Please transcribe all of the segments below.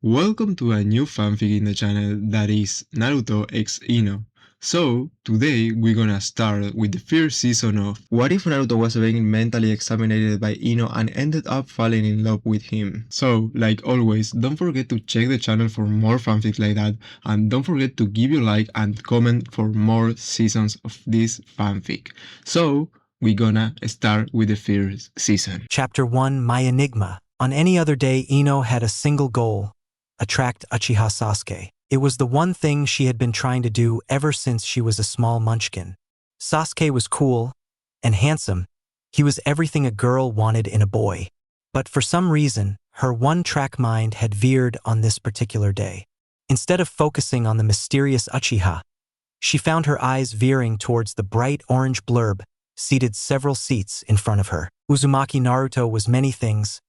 Welcome to a new fanfic in the channel that is Naruto x INO. So, today we're gonna start with the first season of What if Naruto was being mentally examined by INO and ended up falling in love with him? So, like always, don't forget to check the channel for more fanfics like that, and don't forget to give your like and comment for more seasons of this fanfic. So, we're gonna start with the first season. Chapter 1, My Enigma. On any other day, Ino had a single goal: attract Uchiha Sasuke. It was the one thing she had been trying to do ever since she was a small munchkin. Sasuke was cool and handsome. He was everything a girl wanted in a boy. But for some reason, her one-track mind had veered on this particular day. Instead of focusing on the mysterious Uchiha, she found her eyes veering towards the bright orange blurb seated several seats in front of her. Uzumaki Naruto was many things: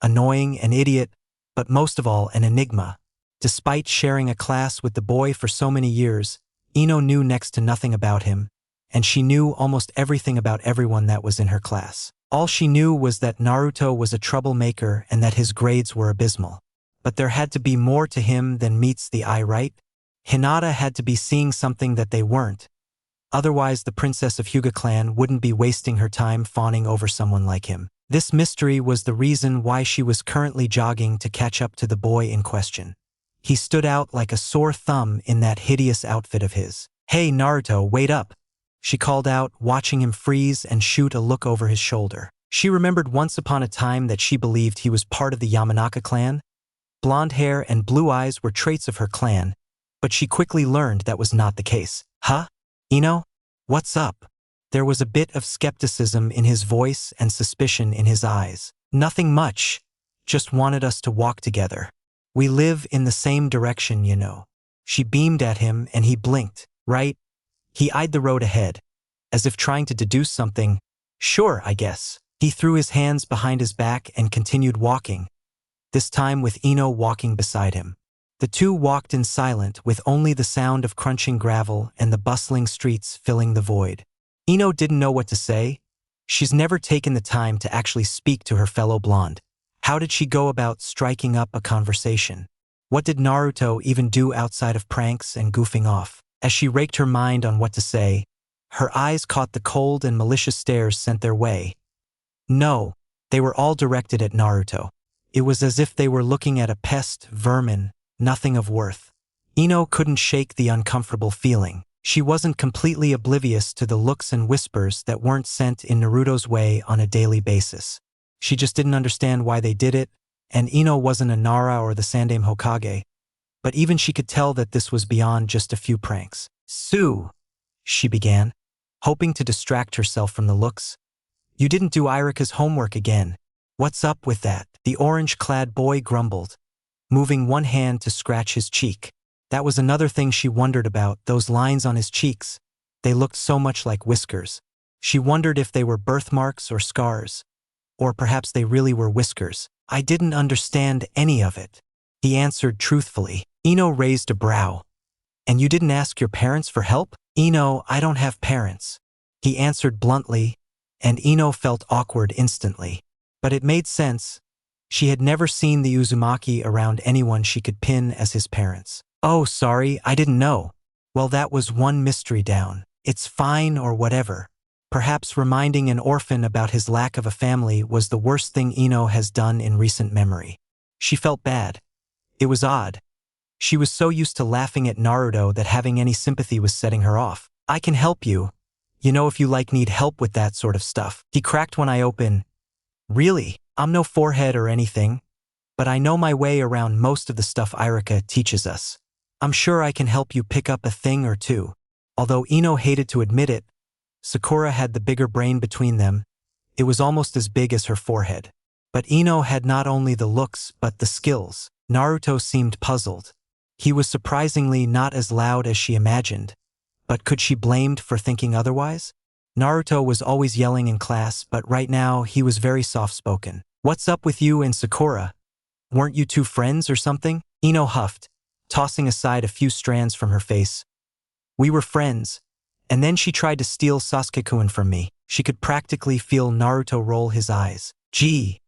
annoying, an idiot, but most of all an enigma. Despite sharing a class with the boy for so many years, Ino knew next to nothing about him, and she knew almost everything about everyone that was in her class. All she knew was that Naruto was a troublemaker and that his grades were abysmal. But there had to be more to him than meets the eye, right? Hinata had to be seeing something that they weren't. Otherwise, the princess of Hyuga clan wouldn't be wasting her time fawning over someone like him. This mystery was the reason why she was currently jogging to catch up to the boy in question. He stood out like a sore thumb in that hideous outfit of his. "Hey Naruto, wait up!" she called out, watching him freeze and shoot a look over his shoulder. She remembered once upon a time that she believed he was part of the Yamanaka clan. Blonde hair and blue eyes were traits of her clan, but she quickly learned that was not the case. "Huh? Ino? What's up?" There was a bit of skepticism in his voice and suspicion in his eyes. "Nothing much. Just wanted us to walk together. We live in the same direction, you know." She beamed at him and he blinked. "Right?" He eyed the road ahead, as if trying to deduce something. "Sure, I guess." He threw his hands behind his back and continued walking, this time with Ino walking beside him. The two walked in silence, with only the sound of crunching gravel and the bustling streets filling the void. Ino didn't know what to say. She's never taken the time to actually speak to her fellow blonde. How did she go about striking up a conversation? What did Naruto even do outside of pranks and goofing off? As she raked her mind on what to say, her eyes caught the cold and malicious stares sent their way. No, they were all directed at Naruto. It was as if they were looking at a pest, vermin, nothing of worth. Ino couldn't shake the uncomfortable feeling. She wasn't completely oblivious to the looks and whispers that weren't sent in Naruto's way on a daily basis. She just didn't understand why they did it, and Ino wasn't a Nara or the Sandaime Hokage. But even she could tell that this was beyond just a few pranks. "Sue," she began, hoping to distract herself from the looks. "You didn't do Irika's homework again. What's up with that?" The orange-clad boy grumbled, moving one hand to scratch his cheek. That was another thing she wondered about, those lines on his cheeks. They looked so much like whiskers. She wondered if they were birthmarks or scars. Or perhaps they really were whiskers. "I didn't understand any of it," he answered truthfully. Ino raised a brow. "And you didn't ask your parents for help?" "Ino, I don't have parents," he answered bluntly, and Ino felt awkward instantly. But it made sense. She had never seen the Uzumaki around anyone she could pin as his parents. "Oh, sorry, I didn't know." Well, that was one mystery down. It's fine or whatever. Perhaps reminding an orphan about his lack of a family was the worst thing Ino has done in recent memory. She felt bad. It was odd. She was so used to laughing at Naruto that having any sympathy was setting her off. "I can help you. You know, if you need help with that sort of stuff." He cracked one eye open. "Really? I'm no forehead or anything, but I know my way around most of the stuff Irika teaches us. I'm sure I can help you pick up a thing or two." Although Ino hated to admit it, Sakura had the bigger brain between them. It was almost as big as her forehead. But Ino had not only the looks but the skills. Naruto seemed puzzled. He was surprisingly not as loud as she imagined. But could she be blamed for thinking otherwise? Naruto was always yelling in class, but right now he was very soft-spoken. "What's up with you and Sakura? Weren't you two friends or something?" Ino huffed, tossing aside a few strands from her face. "We were friends, and then she tried to steal Sasuke-kun from me." She could practically feel Naruto roll his eyes. "Gee,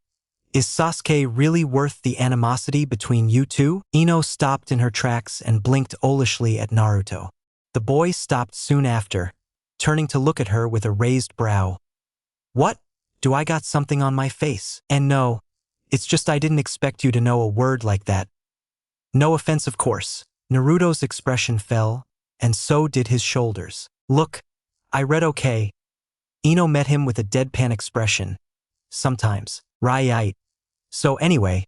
Is Sasuke really worth the animosity between you two? Ino stopped in her tracks and blinked owlishly at Naruto. The boy stopped soon after, turning to look at her with a raised brow. What? Do I got something on my face? And no, it's just I didn't expect you to know a word like that. No offense, of course. Naruto's expression fell, and so did his shoulders. Look, I read okay. Ino met him with a deadpan expression. Sometimes. Right. So anyway,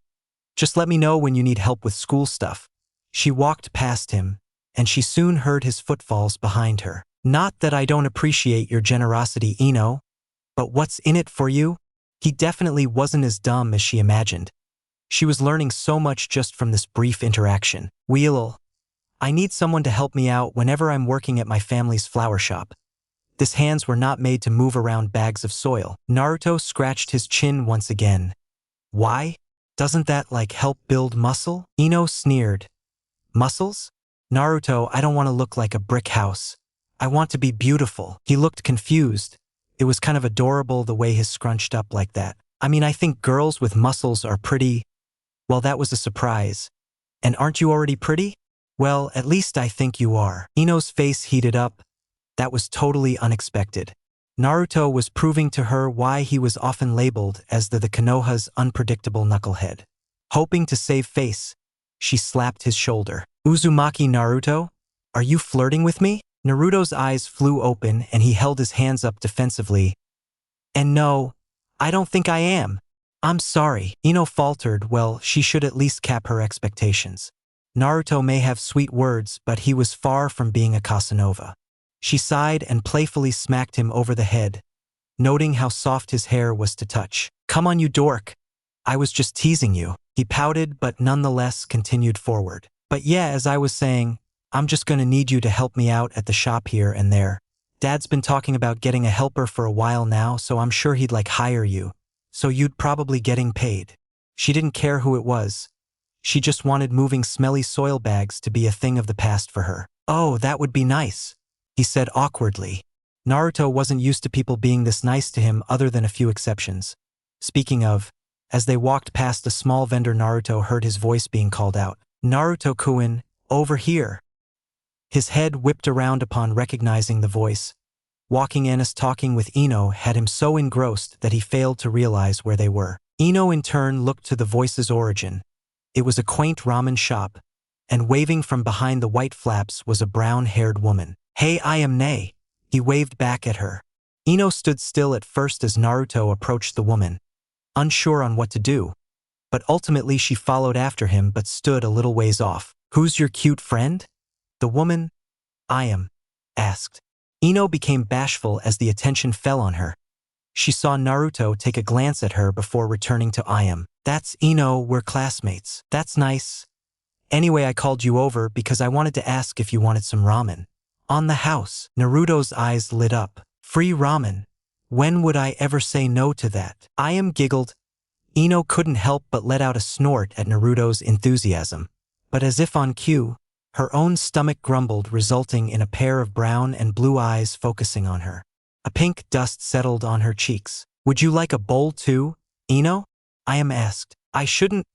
just let me know when you need help with school stuff. She walked past him, and she soon heard his footfalls behind her. Not that I don't appreciate your generosity, Ino, but what's in it for you? He definitely wasn't as dumb as she imagined. She was learning so much just from this brief interaction. I need someone to help me out whenever I'm working at my family's flower shop. His hands were not made to move around bags of soil. Naruto scratched his chin once again. Why? Doesn't that help build muscle? Ino sneered. Muscles? Naruto, I don't want to look like a brick house. I want to be beautiful. He looked confused. It was kind of adorable the way he's scrunched up like that. I mean, I think girls with muscles are pretty. Well, that was a surprise. And aren't you already pretty? Well, at least I think you are. Ino's face heated up. That was totally unexpected. Naruto was proving to her why he was often labeled as the Konoha's unpredictable knucklehead. Hoping to save face, she slapped his shoulder. Uzumaki Naruto? Are you flirting with me? Naruto's eyes flew open and he held his hands up defensively. And no, I don't think I am. I'm sorry. Ino faltered. Well, she should at least cap her expectations. Naruto may have sweet words, but he was far from being a Casanova. She sighed and playfully smacked him over the head, noting how soft his hair was to touch. Come on, you dork. I was just teasing you. He pouted but nonetheless continued forward. But yeah, as I was saying, I'm just gonna need you to help me out at the shop here and there. Dad's been talking about getting a helper for a while now, so I'm sure he'd hire you. So you'd probably getting paid. She didn't care who it was. She just wanted moving smelly soil bags to be a thing of the past for her. Oh, that would be nice, he said awkwardly. Naruto wasn't used to people being this nice to him other than a few exceptions. Speaking of, as they walked past a small vendor, Naruto heard his voice being called out. Naruto-kun, over here. His head whipped around upon recognizing the voice. Walking in as talking with Ino had him so engrossed that he failed to realize where they were. Ino in turn looked to the voice's origin. It was a quaint ramen shop, and waving from behind the white flaps was a brown-haired woman. Hey, I am Ne. He waved back at her. Ino stood still at first as Naruto approached the woman, unsure on what to do, but ultimately she followed after him but stood a little ways off. Who's your cute friend? The woman, I am, asked. Ino became bashful as the attention fell on her. She saw Naruto take a glance at her before returning to I am. That's Ino, we're classmates. That's nice. Anyway, I called you over because I wanted to ask if you wanted some ramen. On the house. Naruto's eyes lit up. Free ramen. When would I ever say no to that? I am giggled. Ino couldn't help but let out a snort at Naruto's enthusiasm. But as if on cue, her own stomach grumbled, resulting in a pair of brown and blue eyes focusing on her. A pink dust settled on her cheeks. Would you like a bowl too, Ino? I am asked. I shouldn't.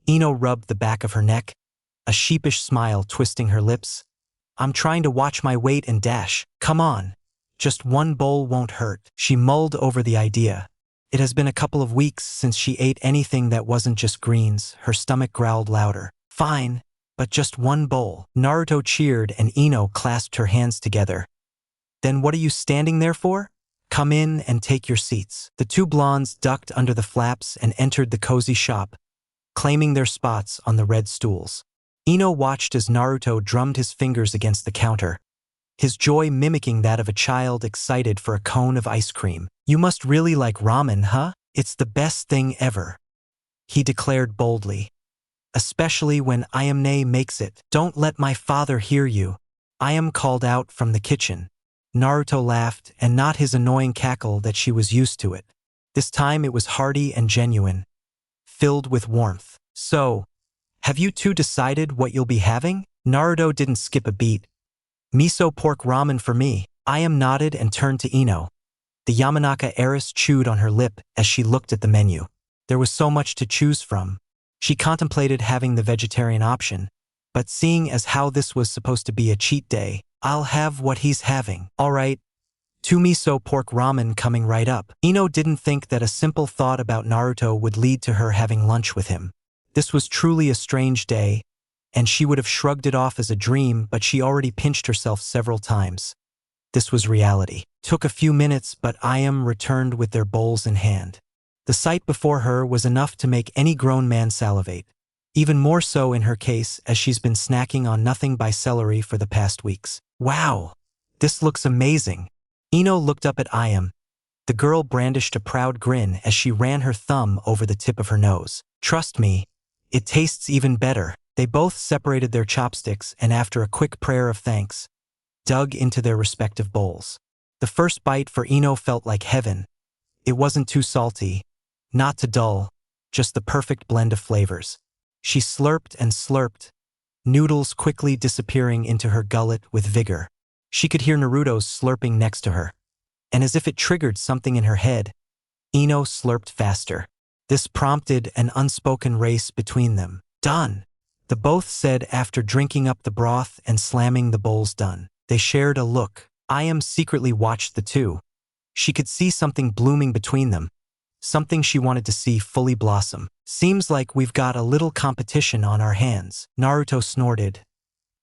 Ino rubbed the back of her neck, a sheepish smile twisting her lips. I'm trying to watch my weight and dash. Come on. Just one bowl won't hurt. She mulled over the idea. It has been a couple of weeks since she ate anything that wasn't just greens. Her stomach growled louder. Fine, but just one bowl. Naruto cheered and Ino clasped her hands together. Then what are you standing there for? Come in and take your seats. The two blondes ducked under the flaps and entered the cozy shop, claiming their spots on the red stools. Ino watched as Naruto drummed his fingers against the counter, his joy mimicking that of a child excited for a cone of ice cream. You must really like ramen, huh? It's the best thing ever, he declared boldly. Especially when Ayamne makes it. Don't let my father hear you. Ayam called out from the kitchen. Naruto laughed, and not his annoying cackle that she was used to it. This time it was hearty and genuine, filled with warmth. So, have you two decided what you'll be having? Naruto didn't skip a beat. Miso pork ramen for me. Ayam nodded and turned to Ino. The Yamanaka heiress chewed on her lip as she looked at the menu. There was so much to choose from. She contemplated having the vegetarian option, but seeing as how this was supposed to be a cheat day, I'll have what he's having. All right. 2 miso pork ramen coming right up. Ino didn't think that a simple thought about Naruto would lead to her having lunch with him. This was truly a strange day, and she would have shrugged it off as a dream, but she already pinched herself several times. This was reality. Took a few minutes, but IM returned with their bowls in hand. The sight before her was enough to make any grown man salivate. Even more so in her case, as she's been snacking on nothing but celery for the past weeks. Wow! This looks amazing. Ino looked up at IM. The girl brandished a proud grin as she ran her thumb over the tip of her nose. Trust me, it tastes even better. They both separated their chopsticks and after a quick prayer of thanks, dug into their respective bowls. The first bite for Ino felt like heaven. It wasn't too salty, not too dull, just the perfect blend of flavors. She slurped and slurped, noodles quickly disappearing into her gullet with vigor. She could hear Naruto's slurping next to her. And as if it triggered something in her head, Ino slurped faster. This prompted an unspoken race between them. Done, the both said after drinking up the broth and slamming the bowls. Done. They shared a look. IM secretly watched the two. She could see something blooming between them. Something she wanted to see fully blossom. Seems like we've got a little competition on our hands. Naruto snorted.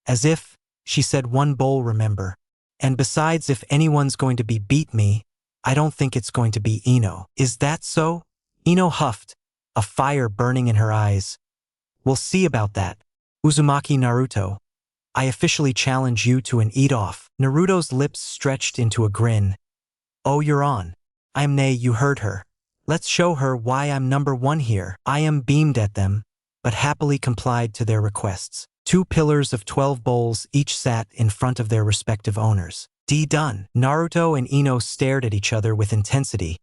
As if, she said one bowl remember. And besides if anyone's going to beat me, I don't think it's going to be Ino. Is that so? Ino huffed, a fire burning in her eyes. We'll see about that. Uzumaki Naruto, I officially challenge you to an eat-off. Naruto's lips stretched into a grin. Oh, you're on. Nay, you heard her. Let's show her why I'm #1 here. IM beamed at them, but happily complied to their requests. 2 pillars of 12 bowls each sat in front of their respective owners. Done. Naruto and Ino stared at each other with intensity,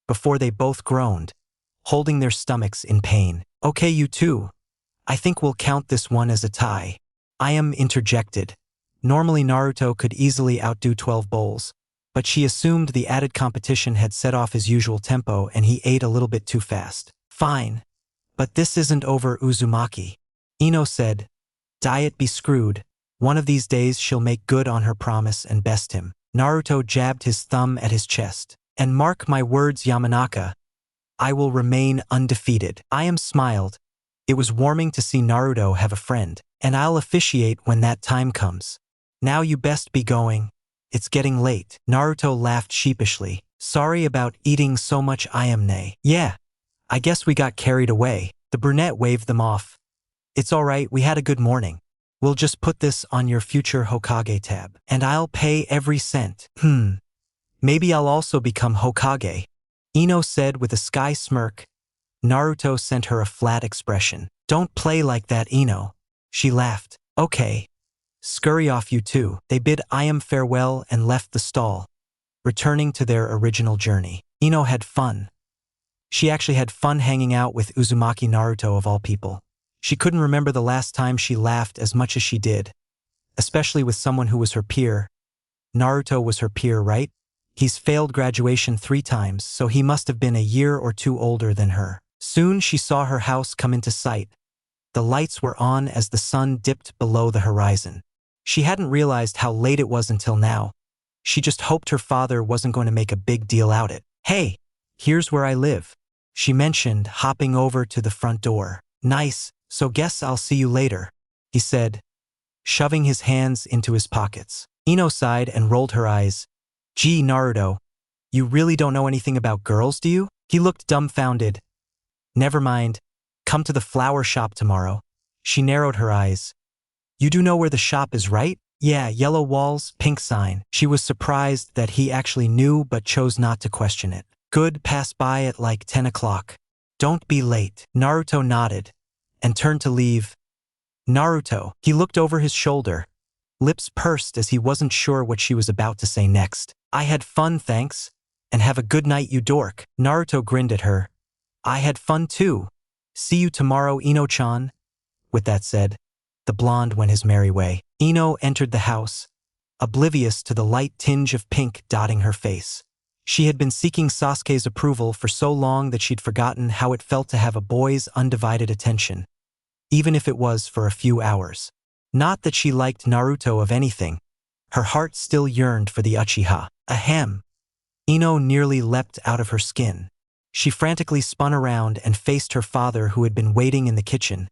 before they both groaned, holding their stomachs in pain. Okay, you two. I think we'll count this one as a tie. IM interjected. Normally Naruto could easily outdo 12 bowls, but she assumed the added competition had set off his usual tempo and he ate a little bit too fast. Fine. But this isn't over, Uzumaki. Ino said, Diet be screwed. One of these days she'll make good on her promise and best him. Naruto jabbed his thumb at his chest. And mark my words, Yamanaka, I will remain undefeated. IM smiled. It was warming to see Naruto have a friend, and I'll officiate when that time comes. Now you best be going. It's getting late. Naruto laughed sheepishly. Sorry about eating so much, Ayamne. Yeah, I guess we got carried away. The brunette waved them off. It's alright, we had a good morning. We'll just put this on your future Hokage tab. And I'll pay every cent. Maybe I'll also become Hokage. Ino said with a sky smirk. Naruto sent her a flat expression. Don't play like that, Ino. She laughed. Okay. Scurry off, you two. They bid IM farewell and left the stall, returning to their original journey. Ino had fun. She actually had fun hanging out with Uzumaki Naruto of all people. She couldn't remember the last time she laughed as much as she did, especially with someone who was her peer. Naruto was her peer, right? He's failed graduation 3 times, so he must have been a year or 2 older than her. Soon she saw her house come into sight. The lights were on as the sun dipped below the horizon. She hadn't realized how late it was until now. She just hoped her father wasn't going to make a big deal out it. Hey, here's where I live, she mentioned, hopping over to the front door. Nice, so guess I'll see you later, he said, shoving his hands into his pockets. Ino sighed and rolled her eyes. Gee, Naruto, you really don't know anything about girls, do you? He looked dumbfounded. Never mind. Come to the flower shop tomorrow. She narrowed her eyes. You do know where the shop is, right? Yeah, yellow walls, pink sign. She was surprised that he actually knew but chose not to question it. Good, pass by at like 10 o'clock. Don't be late. Naruto nodded and turned to leave. Naruto, he looked over his shoulder. Lips pursed as he wasn't sure what she was about to say next. I had fun, thanks. And have a good night, you dork. Naruto grinned at her. I had fun too. See you tomorrow, Ino-chan. With that said, the blonde went his merry way. Ino entered the house, oblivious to the light tinge of pink dotting her face. She had been seeking Sasuke's approval for so long that she'd forgotten how it felt to have a boy's undivided attention, even if it was for a few hours. Not that she liked Naruto of anything. Her heart still yearned for the Uchiha. Ahem. Ino nearly leapt out of her skin. She frantically spun around and faced her father, who had been waiting in the kitchen,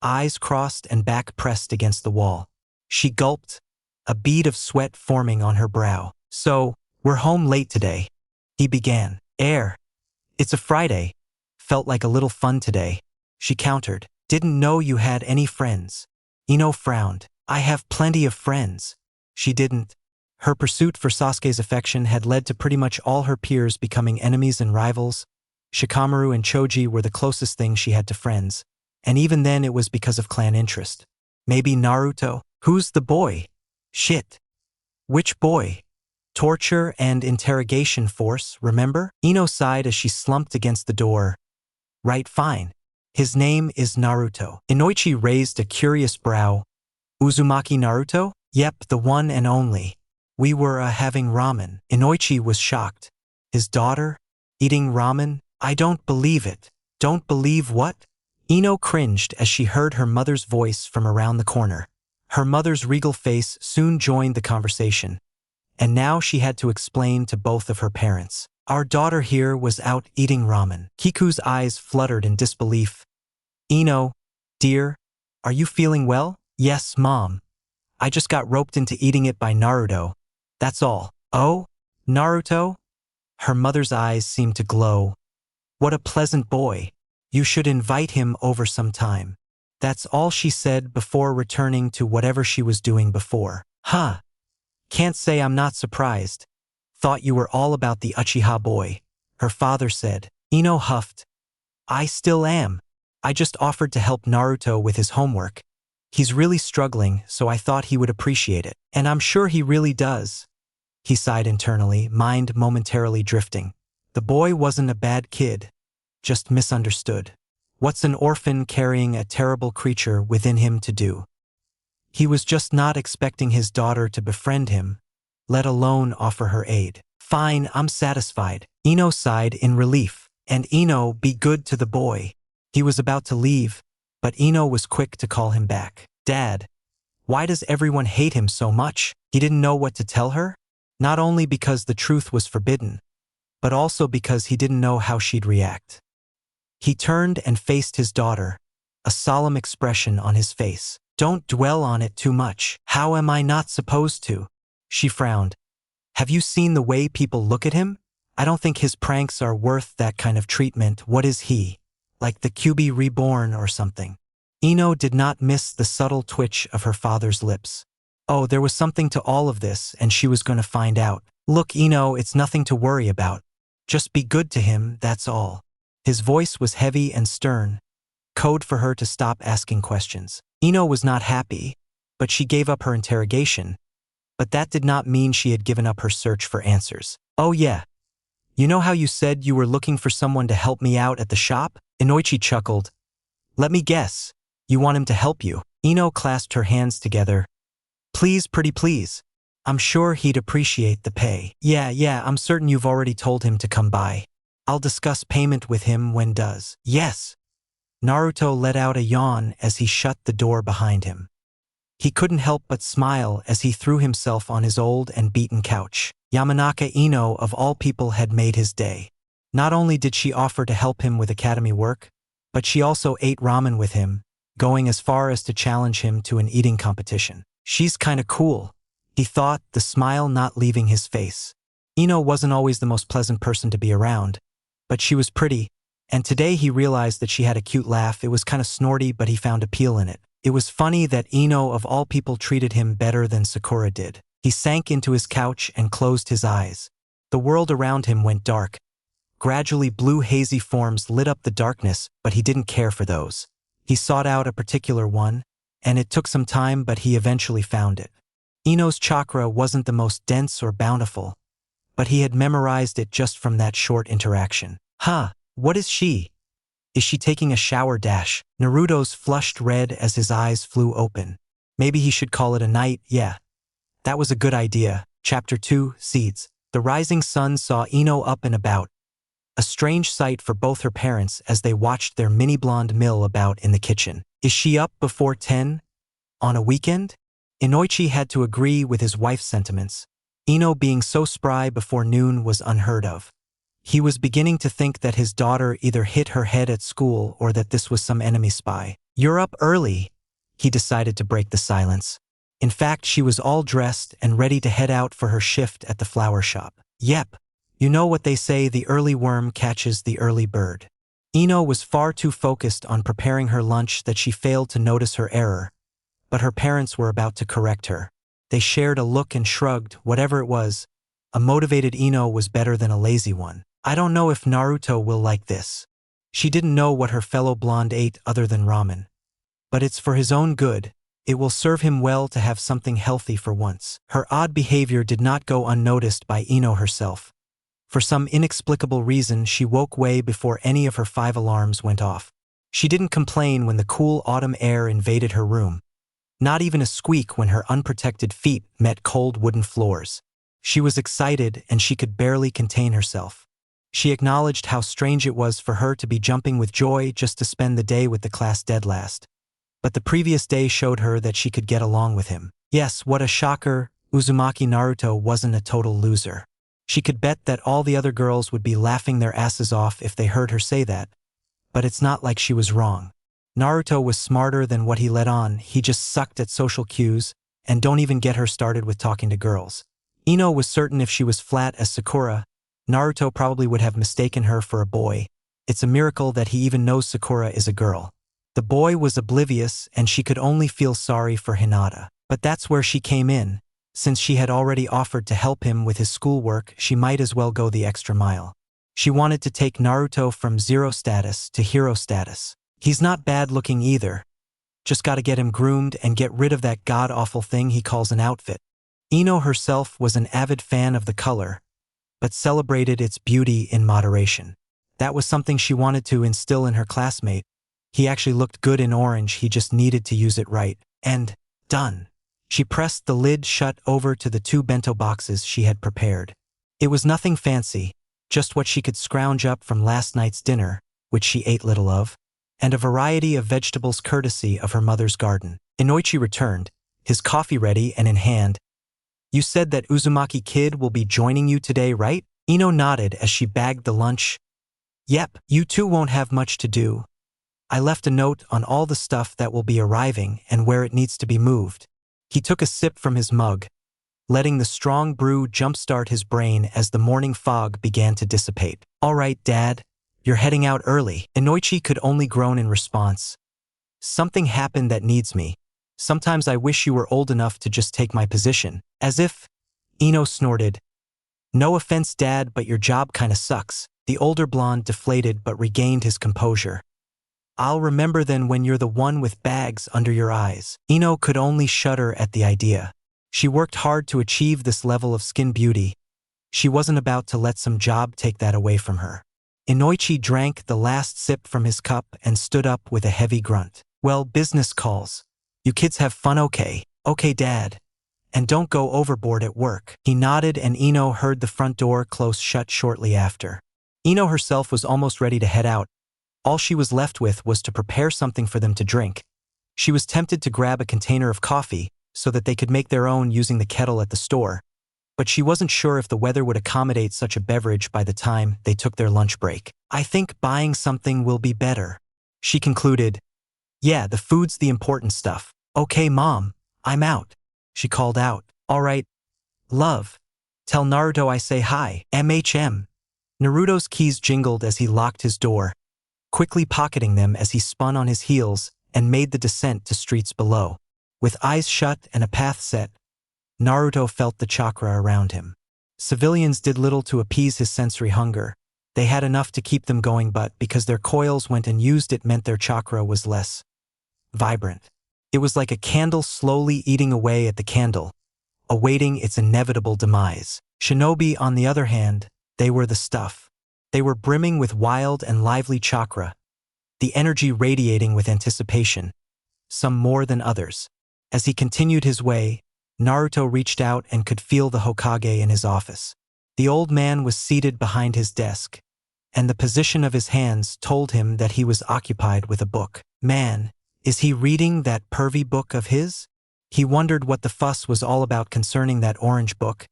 eyes crossed and back pressed against the wall. She gulped, a bead of sweat forming on her brow. "So, we're home late today," he began. It's a Friday. Felt like a little fun today," she countered. "Didn't know you had any friends." Ino frowned. "I have plenty of friends." She didn't. Her pursuit for Sasuke's affection had led to pretty much all her peers becoming enemies and rivals. Shikamaru and Choji were the closest things she had to friends, and even then it was because of clan interest. Maybe Naruto? Who's the boy? Shit. Which boy? Torture and interrogation force, remember? Ino sighed as she slumped against the door. Right, fine. His name is Naruto. Inoichi raised a curious brow. Uzumaki Naruto? Yep, the one and only. We were having ramen. Inoichi was shocked. His daughter? Eating ramen? I don't believe it. Don't believe what? Ino cringed as she heard her mother's voice from around the corner. Her mother's regal face soon joined the conversation, and now she had to explain to both of her parents. Our daughter here was out eating ramen. Kiku's eyes fluttered in disbelief. Ino, dear, are you feeling well? Yes, Mom. I just got roped into eating it by Naruto. That's all. Oh, Naruto? Her mother's eyes seemed to glow. What a pleasant boy. You should invite him over sometime. That's all she said before returning to whatever she was doing before. Huh. Can't say I'm not surprised. Thought you were all about the Uchiha boy, her father said. Ino huffed. I still am. I just offered to help Naruto with his homework. He's really struggling, so I thought he would appreciate it. And I'm sure he really does. He sighed internally, mind momentarily drifting. The boy wasn't a bad kid, just misunderstood. What's an orphan carrying a terrible creature within him to do? He was just not expecting his daughter to befriend him, let alone offer her aid. Fine, I'm satisfied. Ino sighed in relief. And Ino, be good to the boy. He was about to leave, but Ino was quick to call him back. Dad, why does everyone hate him so much? He didn't know what to tell her? Not only because the truth was forbidden, but also because he didn't know how she'd react. He turned and faced his daughter, a solemn expression on his face. Don't dwell on it too much. How am I not supposed to? She frowned. Have you seen the way people look at him? I don't think his pranks are worth that kind of treatment. What is he? Like the QB reborn or something? Ino did not miss the subtle twitch of her father's lips. Oh, there was something to all of this, and she was going to find out. Look, Ino, it's nothing to worry about. Just be good to him, that's all. His voice was heavy and stern, code for her to stop asking questions. Ino was not happy, but she gave up her interrogation. But that did not mean she had given up her search for answers. Oh yeah. You know how you said you were looking for someone to help me out at the shop? Inoichi chuckled. Let me guess. You want him to help you. Ino clasped her hands together. Please, pretty please. I'm sure he'd appreciate the pay. Yeah, I'm certain you've already told him to come by. I'll discuss payment with him when does. Yes. Naruto let out a yawn as he shut the door behind him. He couldn't help but smile as he threw himself on his old and beaten couch. Yamanaka Ino, of all people, had made his day. Not only did she offer to help him with academy work, but she also ate ramen with him, going as far as to challenge him to an eating competition. She's kinda cool, he thought, the smile not leaving his face. Ino wasn't always the most pleasant person to be around, but she was pretty, and today he realized that she had a cute laugh. It was kinda snorty, but he found appeal in it. It was funny that Ino, of all people, treated him better than Sakura did. He sank into his couch and closed his eyes. The world around him went dark. Gradually, blue hazy forms lit up the darkness, but he didn't care for those. He sought out a particular one, and it took some time, but he eventually found it. Ino's chakra wasn't the most dense or bountiful, but he had memorized it just from that short interaction. Huh, what is she? Is she taking a shower dash? Naruto's flushed red as his eyes flew open. Maybe he should call it a night, yeah. That was a good idea. Chapter 2, Seeds. The rising sun saw Ino up and about, a strange sight for both her parents as they watched their mini blonde mill about in the kitchen. Is she up before 10? On a weekend? Inoichi had to agree with his wife's sentiments. Ino being so spry before noon was unheard of. He was beginning to think that his daughter either hit her head at school or that this was some enemy spy. You're up early, he decided to break the silence. In fact, she was all dressed and ready to head out for her shift at the flower shop. Yep. You know what they say, the early worm catches the early bird. Ino was far too focused on preparing her lunch that she failed to notice her error, but her parents were about to correct her. They shared a look and shrugged, whatever it was. A motivated Ino was better than a lazy one. I don't know if Naruto will like this. She didn't know what her fellow blonde ate other than ramen. But it's for his own good. It will serve him well to have something healthy for once. Her odd behavior did not go unnoticed by Ino herself. For some inexplicable reason, she woke way before any of her 5 alarms went off. She didn't complain when the cool autumn air invaded her room. Not even a squeak when her unprotected feet met cold wooden floors. She was excited and she could barely contain herself. She acknowledged how strange it was for her to be jumping with joy just to spend the day with the class dead last. But the previous day showed her that she could get along with him. Yes, what a shocker, Uzumaki Naruto wasn't a total loser. She could bet that all the other girls would be laughing their asses off if they heard her say that. But it's not like she was wrong. Naruto was smarter than what he let on, he just sucked at social cues, and don't even get her started with talking to girls. Ino was certain if she was flat as Sakura, Naruto probably would have mistaken her for a boy. It's a miracle that he even knows Sakura is a girl. The boy was oblivious and she could only feel sorry for Hinata. But that's where she came in. Since she had already offered to help him with his schoolwork, she might as well go the extra mile. She wanted to take Naruto from 0 status to hero status. He's not bad looking either. Just gotta get him groomed and get rid of that god-awful thing he calls an outfit. Ino herself was an avid fan of the color, but celebrated its beauty in moderation. That was something she wanted to instill in her classmate. He actually looked good in orange, he just needed to use it right. And done. She pressed the lid shut over to the 2 bento boxes she had prepared. It was nothing fancy, just what she could scrounge up from last night's dinner, which she ate little of, and a variety of vegetables courtesy of her mother's garden. Inoichi returned, his coffee ready and in hand. You said that Uzumaki Kid will be joining you today, right? Ino nodded as she bagged the lunch. Yep, you two won't have much to do. I left a note on all the stuff that will be arriving and where it needs to be moved. He took a sip from his mug, letting the strong brew jumpstart his brain as the morning fog began to dissipate. All right, Dad, you're heading out early. Inoichi could only groan in response. Something happened that needs me. Sometimes I wish you were old enough to just take my position. As if, Ino snorted. No offense, Dad, but your job kinda sucks. The older blonde deflated but regained his composure. I'll remember then when you're the one with bags under your eyes. Ino could only shudder at the idea. She worked hard to achieve this level of skin beauty. She wasn't about to let some job take that away from her. Inoichi drank the last sip from his cup and stood up with a heavy grunt. Well, business calls. You kids have fun, okay? Okay, Dad. And don't go overboard at work. He nodded and Ino heard the front door close shut shortly after. Ino herself was almost ready to head out. All she was left with was to prepare something for them to drink. She was tempted to grab a container of coffee so that they could make their own using the kettle at the store, but she wasn't sure if the weather would accommodate such a beverage by the time they took their lunch break. I think buying something will be better, she concluded. Yeah, the food's the important stuff. Okay, Mom, I'm out, she called out. All right, love. Tell Naruto I say hi. MHM. Naruto's keys jingled as he locked his door, quickly pocketing them as he spun on his heels and made the descent to streets below. With eyes shut and a path set, Naruto felt the chakra around him. Civilians did little to appease his sensory hunger. They had enough to keep them going, but because their coils went unused, it meant their chakra was less vibrant. It was like a candle slowly eating away at the candle, awaiting its inevitable demise. Shinobi, on the other hand, they were the stuff. They were brimming with wild and lively chakra, the energy radiating with anticipation, some more than others. As he continued his way, Naruto reached out and could feel the Hokage in his office. The old man was seated behind his desk, and the position of his hands told him that he was occupied with a book. Man, is he reading that pervy book of his? He wondered what the fuss was all about concerning that orange book.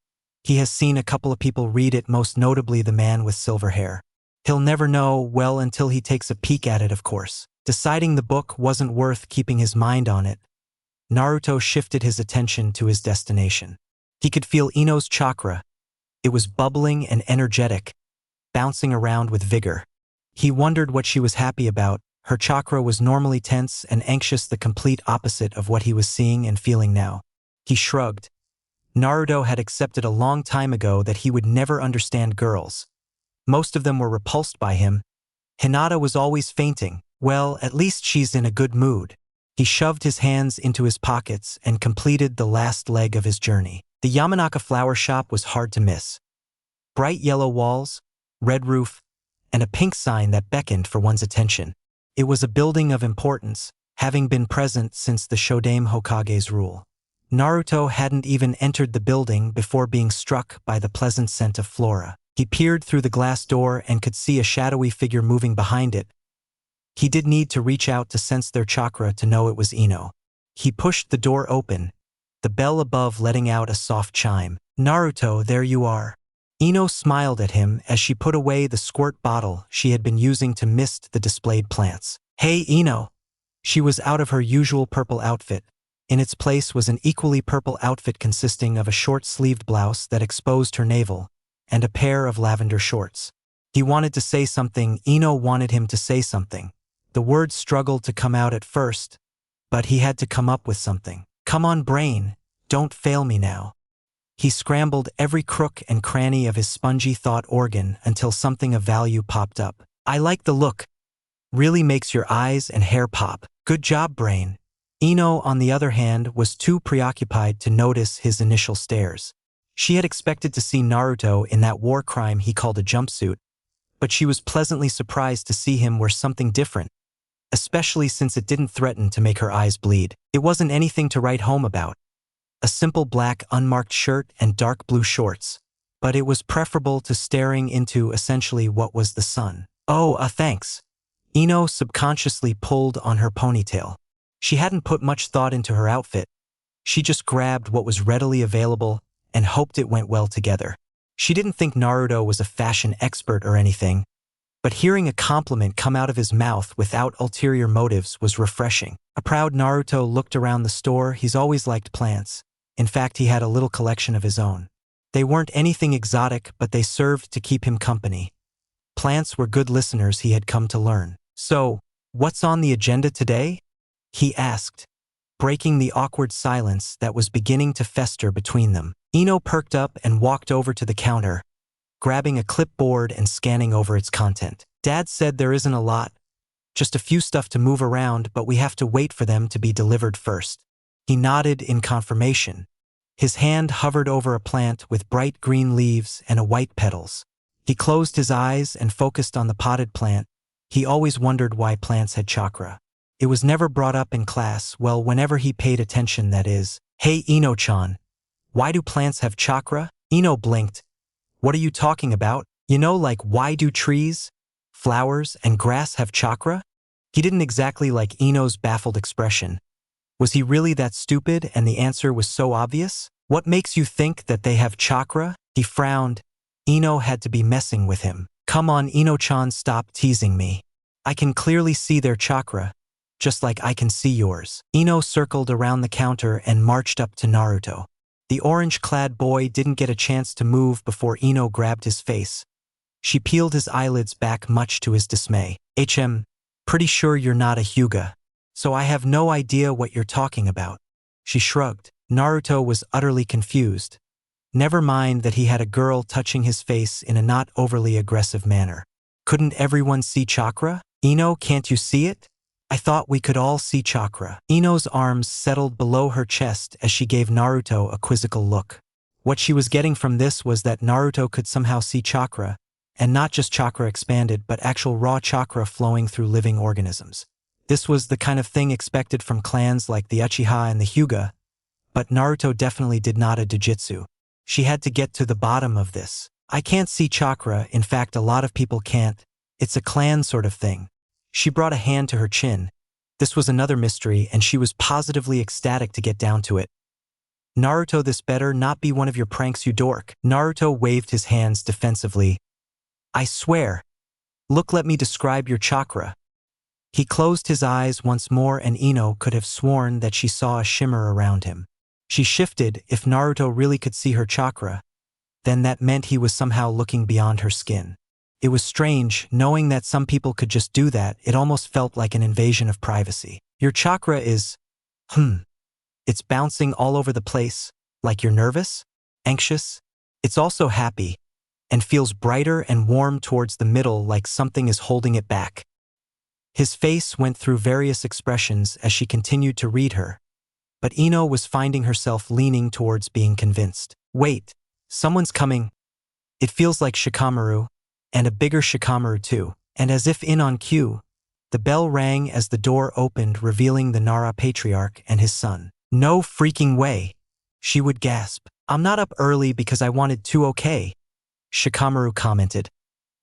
He has seen a couple of people read it, most notably the man with silver hair. He'll never know, well, until he takes a peek at it, of course. Deciding the book wasn't worth keeping his mind on it, Naruto shifted his attention to his destination. He could feel Ino's chakra. It was bubbling and energetic, bouncing around with vigor. He wondered what she was happy about. Her chakra was normally tense and anxious, the complete opposite of what he was seeing and feeling now. He shrugged. Naruto had accepted a long time ago that he would never understand girls. Most of them were repulsed by him. Hinata was always fainting. Well, at least she's in a good mood. He shoved his hands into his pockets and completed the last leg of his journey. The Yamanaka flower shop was hard to miss. Bright yellow walls, red roof, and a pink sign that beckoned for one's attention. It was a building of importance, having been present since the Shodame Hokage's rule. Naruto hadn't even entered the building before being struck by the pleasant scent of flora. He peered through the glass door and could see a shadowy figure moving behind it. He did need to reach out to sense their chakra to know it was Ino. He pushed the door open, the bell above letting out a soft chime. "Naruto, there you are." Ino smiled at him as she put away the squirt bottle she had been using to mist the displayed plants. "Hey, Ino." She was out of her usual purple outfit. In its place was an equally purple outfit consisting of a short-sleeved blouse that exposed her navel and a pair of lavender shorts. He wanted to say something. Ino wanted him to say something. The words struggled to come out at first, but he had to come up with something. "Come on, brain, don't fail me now." He scrambled every crook and cranny of his spongy thought organ until something of value popped up. "I like the look. Really makes your eyes and hair pop. Good job, brain." Ino, on the other hand, was too preoccupied to notice his initial stares. She had expected to see Naruto in that war crime he called a jumpsuit, but she was pleasantly surprised to see him wear something different, especially since it didn't threaten to make her eyes bleed. It wasn't anything to write home about. A simple black unmarked shirt and dark blue shorts, but it was preferable to staring into essentially what was the sun. "Oh, thanks." Ino subconsciously pulled on her ponytail. She hadn't put much thought into her outfit. She just grabbed what was readily available and hoped it went well together. She didn't think Naruto was a fashion expert or anything, but hearing a compliment come out of his mouth without ulterior motives was refreshing. A proud Naruto looked around the store. He's always liked plants. In fact, he had a little collection of his own. They weren't anything exotic, but they served to keep him company. Plants were good listeners, he had come to learn. "So, what's on the agenda today?" he asked, breaking the awkward silence that was beginning to fester between them. Ino perked up and walked over to the counter, grabbing a clipboard and scanning over its content. "Dad said there isn't a lot, just a few stuff to move around, but we have to wait for them to be delivered first." He nodded in confirmation. His hand hovered over a plant with bright green leaves and white petals. He closed his eyes and focused on the potted plant. He always wondered why plants had chakra. It was never brought up in class, well, whenever he paid attention, that is. "Hey, Ino-chan, why do plants have chakra?" Ino blinked. "What are you talking about? You know, like, why do trees, flowers, and grass have chakra?" He didn't exactly like Ino's baffled expression. Was he really that stupid, and the answer was so obvious? "What makes you think that they have chakra?" He frowned. Ino had to be messing with him. "Come on, Ino-chan, stop teasing me. I can clearly see their chakra, just like I can see yours." Ino circled around the counter and marched up to Naruto. The orange-clad boy didn't get a chance to move before Ino grabbed his face. She peeled his eyelids back, much to his dismay. Pretty sure you're not a Hyuga, so I have no idea what you're talking about." She shrugged. Naruto was utterly confused. Never mind that he had a girl touching his face in a not overly aggressive manner. Couldn't everyone see chakra? "Ino, can't you see it? I thought we could all see chakra." Ino's arms settled below her chest as she gave Naruto a quizzical look. What she was getting from this was that Naruto could somehow see chakra, and not just chakra expanded, but actual raw chakra flowing through living organisms. This was the kind of thing expected from clans like the Uchiha and the Hyuga, but Naruto definitely did not a Jujutsu. She had to get to the bottom of this. I can't see chakra, in fact a lot of people can't. It's a clan sort of thing. She brought a hand to her chin. This was another mystery and she was positively ecstatic to get down to it. Naruto, this better not be one of your pranks, you dork. Naruto waved his hands defensively. I swear. Look, let me describe your chakra. He closed his eyes once more and Ino could have sworn that she saw a shimmer around him. She shifted. If Naruto really could see her chakra, then that meant he was somehow looking beyond her skin. It was strange, knowing that some people could just do that. It almost felt like an invasion of privacy. Your chakra is… It's bouncing all over the place, like you're nervous, anxious. It's also happy, and feels brighter and warm towards the middle, like something is holding it back. His face went through various expressions as she continued to read her, but Ino was finding herself leaning towards being convinced. Wait, someone's coming. It feels like Shikamaru, and a bigger Shikamaru too. And as if in on cue, the bell rang as the door opened, revealing the Nara patriarch and his son. No freaking way, she would gasp. I'm not up early because I wanted to, okay, Shikamaru commented,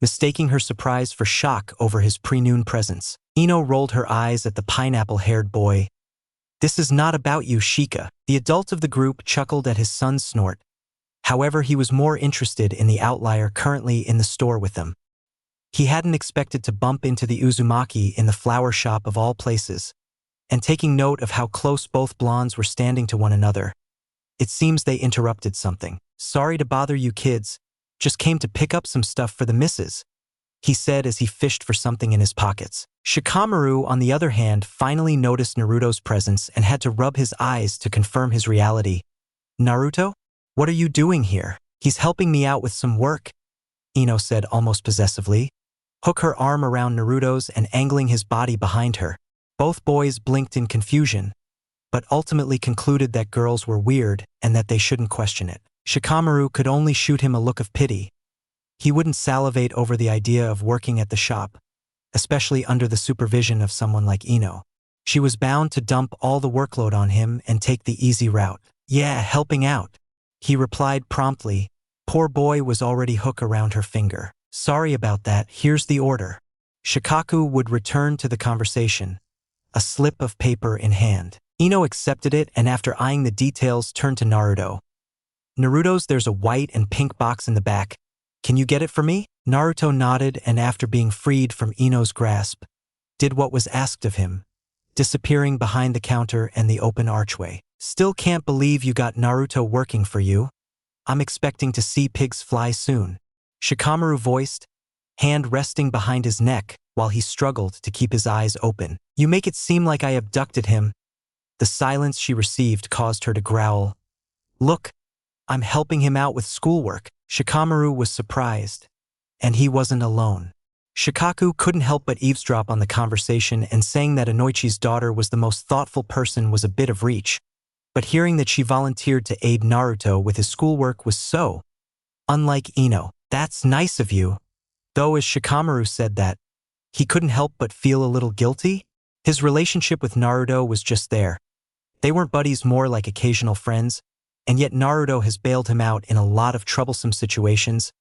mistaking her surprise for shock over his pre-noon presence. Ino rolled her eyes at the pineapple-haired boy. This is not about you, Shika. The adult of the group chuckled at his son's snort. However, he was more interested in the outlier currently in the store with them. He hadn't expected to bump into the Uzumaki in the flower shop of all places, and taking note of how close both blondes were standing to one another. It seems they interrupted something. Sorry to bother you kids, just came to pick up some stuff for the missus, he said as he fished for something in his pockets. Shikamaru, on the other hand, finally noticed Naruto's presence and had to rub his eyes to confirm his reality. Naruto? What are you doing here? He's helping me out with some work, Ino said almost possessively. Hook her arm around Naruto's and angling his body behind her. Both boys blinked in confusion, but ultimately concluded that girls were weird and that they shouldn't question it. Shikamaru could only shoot him a look of pity. He wouldn't salivate over the idea of working at the shop, especially under the supervision of someone like Ino. She was bound to dump all the workload on him and take the easy route. Yeah, helping out, he replied promptly. Poor boy was already hook around her finger. Sorry about that, here's the order. Shikaku would return to the conversation, a slip of paper in hand. Ino accepted it and after eyeing the details turned to Naruto. Naruto's, there's a white and pink box in the back. Can you get it for me? Naruto nodded and after being freed from Ino's grasp, did what was asked of him, disappearing behind the counter and the open archway. Still can't believe you got Naruto working for you. I'm expecting to see pigs fly soon, Shikamaru voiced, hand resting behind his neck while he struggled to keep his eyes open. You make it seem like I abducted him. The silence she received caused her to growl. Look, I'm helping him out with schoolwork. Shikamaru was surprised, and he wasn't alone. Shikaku couldn't help but eavesdrop on the conversation, and saying that Inoichi's daughter was the most thoughtful person was a bit of reach, but hearing that she volunteered to aid Naruto with his schoolwork was so unlike Ino. That's nice of you. Though as Shikamaru said that, he couldn't help but feel a little guilty. His relationship with Naruto was just there. They weren't buddies, more like occasional friends, and yet Naruto has bailed him out in a lot of troublesome situations,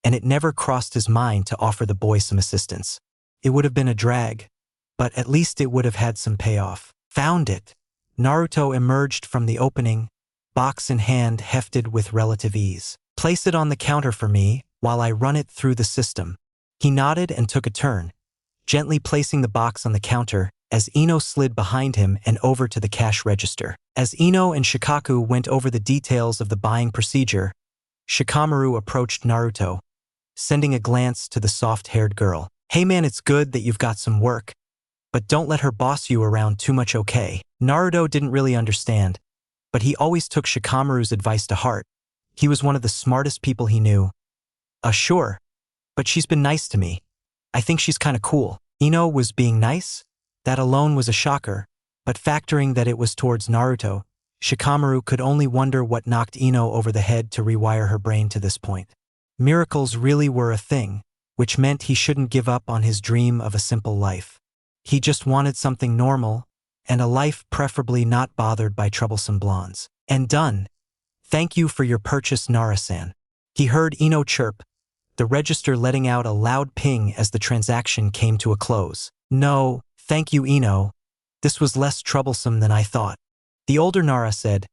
and it never crossed his mind to offer the boy some assistance. It would have been a drag, but at least it would have had some payoff. Found it. Naruto emerged from the opening, box in hand, hefted with relative ease. Place it on the counter for me while I run it through the system. He nodded and took a turn, gently placing the box on the counter as Ino slid behind him and over to the cash register. As Ino and Shikaku went over the details of the buying procedure, Shikamaru approached Naruto, sending a glance to the soft-haired girl. Hey man, it's good that you've got some work, but don't let her boss you around too much, okay? Naruto didn't really understand, but he always took Shikamaru's advice to heart. He was one of the smartest people he knew. Sure, but she's been nice to me. I think she's kinda cool. Ino was being nice? That alone was a shocker, but factoring that it was towards Naruto, Shikamaru could only wonder what knocked Ino over the head to rewire her brain to this point. Miracles really were a thing, which meant he shouldn't give up on his dream of a simple life. He just wanted something normal, and a life preferably not bothered by troublesome blondes. And done. Thank you for your purchase, Nara-san. He heard Ino chirp, the register letting out a loud ping as the transaction came to a close. "No, thank you, Ino. This was less troublesome than I thought," the older Nara said,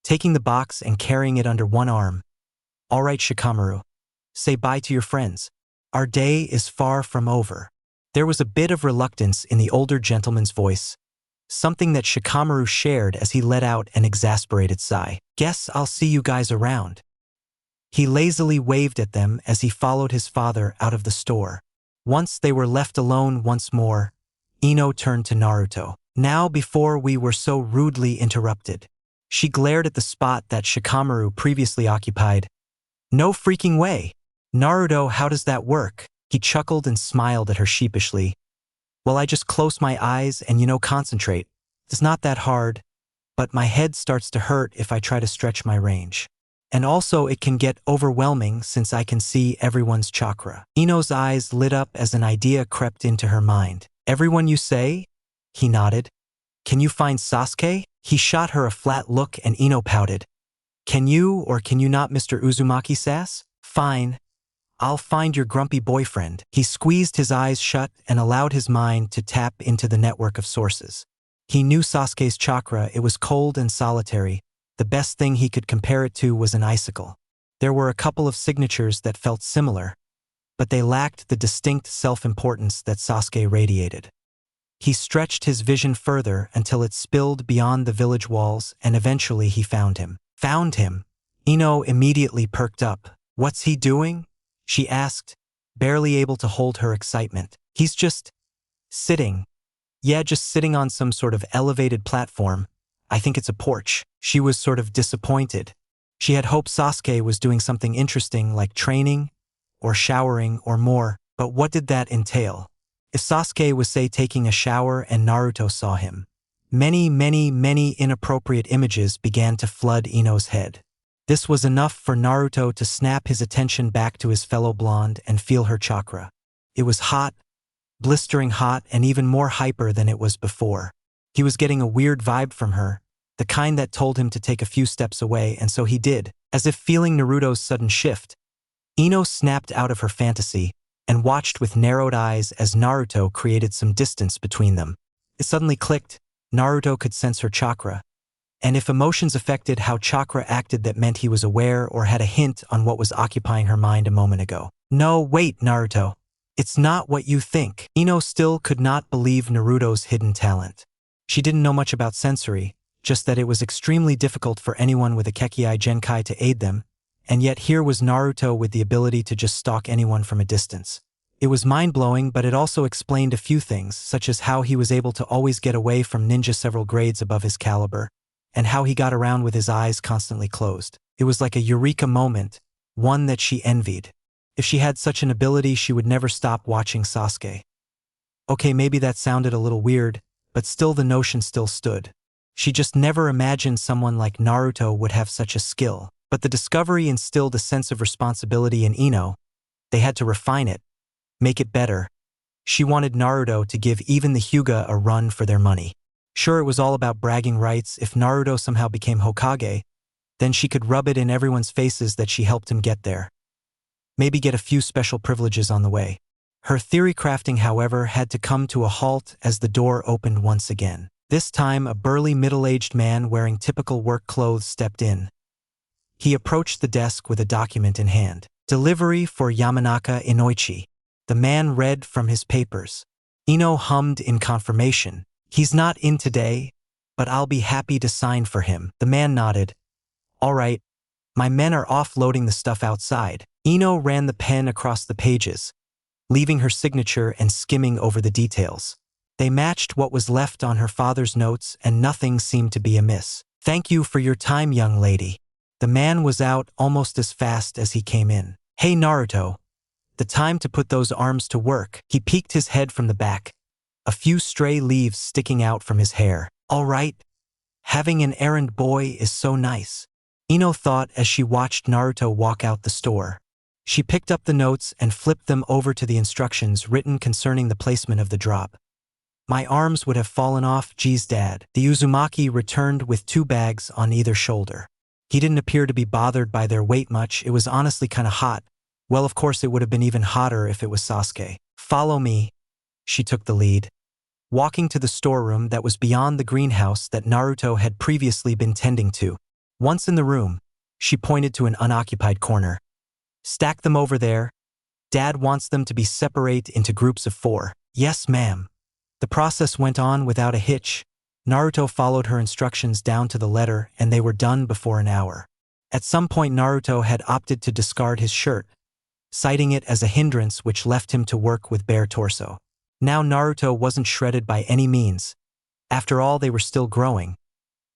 taking the box and carrying it under one arm. "All right, Shikamaru. Say bye to your friends. Our day is far from over." There was a bit of reluctance in the older gentleman's voice, something that Shikamaru shared as he let out an exasperated sigh. "Guess I'll see you guys around." He lazily waved at them as he followed his father out of the store. Once they were left alone once more, Ino turned to Naruto. "Now before we were so rudely interrupted." She glared at the spot that Shikamaru previously occupied. "No freaking way. Naruto, how does that work?" He chuckled and smiled at her sheepishly. "Well, I just close my eyes and concentrate. It's not that hard, but my head starts to hurt if I try to stretch my range. And also it can get overwhelming since I can see everyone's chakra." Ino's eyes lit up as an idea crept into her mind. "Everyone, you say?" He nodded. "Can you find Sasuke?" He shot her a flat look and Ino pouted. "Can you or can you not, Mr. Uzumaki-sass? Fine. I'll find your grumpy boyfriend." He squeezed his eyes shut and allowed his mind to tap into the network of sources. He knew Sasuke's chakra. It was cold and solitary. The best thing he could compare it to was an icicle. There were a couple of signatures that felt similar, but they lacked the distinct self-importance that Sasuke radiated. He stretched his vision further until it spilled beyond the village walls, and eventually he found him. "Found him?" Ino immediately perked up. "What's he doing?" she asked, barely able to hold her excitement. "He's just sitting. Yeah, just sitting on some sort of elevated platform. I think it's a porch." She was sort of disappointed. She had hoped Sasuke was doing something interesting like training or showering or more, but what did that entail? If Sasuke was, say, taking a shower and Naruto saw him, many inappropriate images began to flood Ino's head. This was enough for Naruto to snap his attention back to his fellow blonde and feel her chakra. It was hot, blistering hot, and even more hyper than it was before. He was getting a weird vibe from her, the kind that told him to take a few steps away, and so he did. As if feeling Naruto's sudden shift, Ino snapped out of her fantasy and watched with narrowed eyes as Naruto created some distance between them. It suddenly clicked. Naruto could sense her chakra, and if emotions affected how chakra acted, that meant he was aware or had a hint on what was occupying her mind a moment ago. "No, wait, Naruto. It's not what you think." Ino still could not believe Naruto's hidden talent. She didn't know much about sensory, just that it was extremely difficult for anyone with a Kekkei Genkai to aid them, and yet here was Naruto with the ability to just stalk anyone from a distance. It was mind-blowing, but it also explained a few things, such as how he was able to always get away from ninja several grades above his caliber, and how he got around with his eyes constantly closed. It was like a eureka moment, one that she envied. If she had such an ability, she would never stop watching Sasuke. Okay, maybe that sounded a little weird, but still the notion still stood. She just never imagined someone like Naruto would have such a skill. But the discovery instilled a sense of responsibility in Ino. They had to refine it, make it better. She wanted Naruto to give even the Hyuga a run for their money. Sure, it was all about bragging rights. If Naruto somehow became Hokage, then she could rub it in everyone's faces that she helped him get there. Maybe get a few special privileges on the way. Her theory crafting, however, had to come to a halt as the door opened once again. This time, a burly middle-aged man wearing typical work clothes stepped in. He approached the desk with a document in hand. "Delivery for Yamanaka Inoichi." The man read from his papers. Ino hummed in confirmation. "He's not in today, but I'll be happy to sign for him." The man nodded. "All right, my men are offloading the stuff outside." Ino ran the pen across the pages, leaving her signature and skimming over the details. They matched what was left on her father's notes, and nothing seemed to be amiss. "Thank you for your time, young lady." The man was out almost as fast as he came in. "Hey, Naruto. The time to put those arms to work." He peeked his head from the back, a few stray leaves sticking out from his hair. "All right. Having an errand boy is so nice," Ino thought as she watched Naruto walk out the store. She picked up the notes and flipped them over to the instructions written concerning the placement of the drop. "My arms would have fallen off, geez, Dad." The Uzumaki returned with 2 bags on either shoulder. He didn't appear to be bothered by their weight much. It was honestly kind of hot, Well, of course it would have been even hotter if it was Sasuke. Follow me. She took the lead, walking to the storeroom that was beyond the greenhouse that Naruto had previously been tending to. Once in the room, she pointed to an unoccupied corner. Stack them over there. Dad wants them to be separate into groups of 4. Yes, ma'am. The process went on without a hitch. Naruto followed her instructions down to the letter, and they were done before an hour. At some point Naruto had opted to discard his shirt, citing it as a hindrance which left him to work with bare torso. Now Naruto wasn't shredded by any means. After all, they were still growing,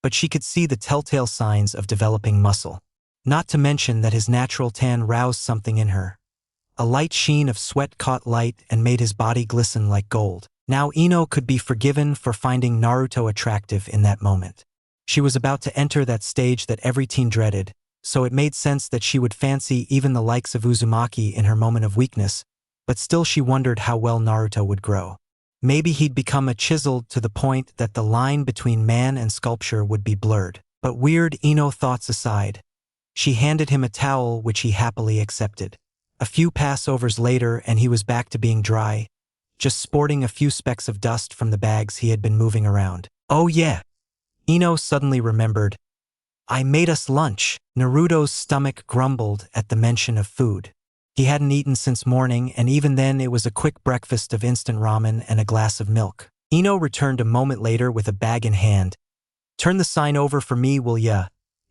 but she could see the telltale signs of developing muscle. Not to mention that his natural tan roused something in her. A light sheen of sweat caught light and made his body glisten like gold. Now Ino could be forgiven for finding Naruto attractive in that moment. She was about to enter that stage that every teen dreaded, so it made sense that she would fancy even the likes of Uzumaki in her moment of weakness, but still she wondered how well Naruto would grow. Maybe he'd become a chiseled to the point that the line between man and sculpture would be blurred. But weird Ino thoughts aside, she handed him a towel which he happily accepted. A few passovers later and he was back to being dry, just sporting a few specks of dust from the bags he had been moving around. Oh yeah, Ino suddenly remembered. I made us lunch. Naruto's stomach grumbled at the mention of food. He hadn't eaten since morning, and even then it was a quick breakfast of instant ramen and a glass of milk. Ino returned a moment later with a bag in hand. Turn the sign over for me, will ya?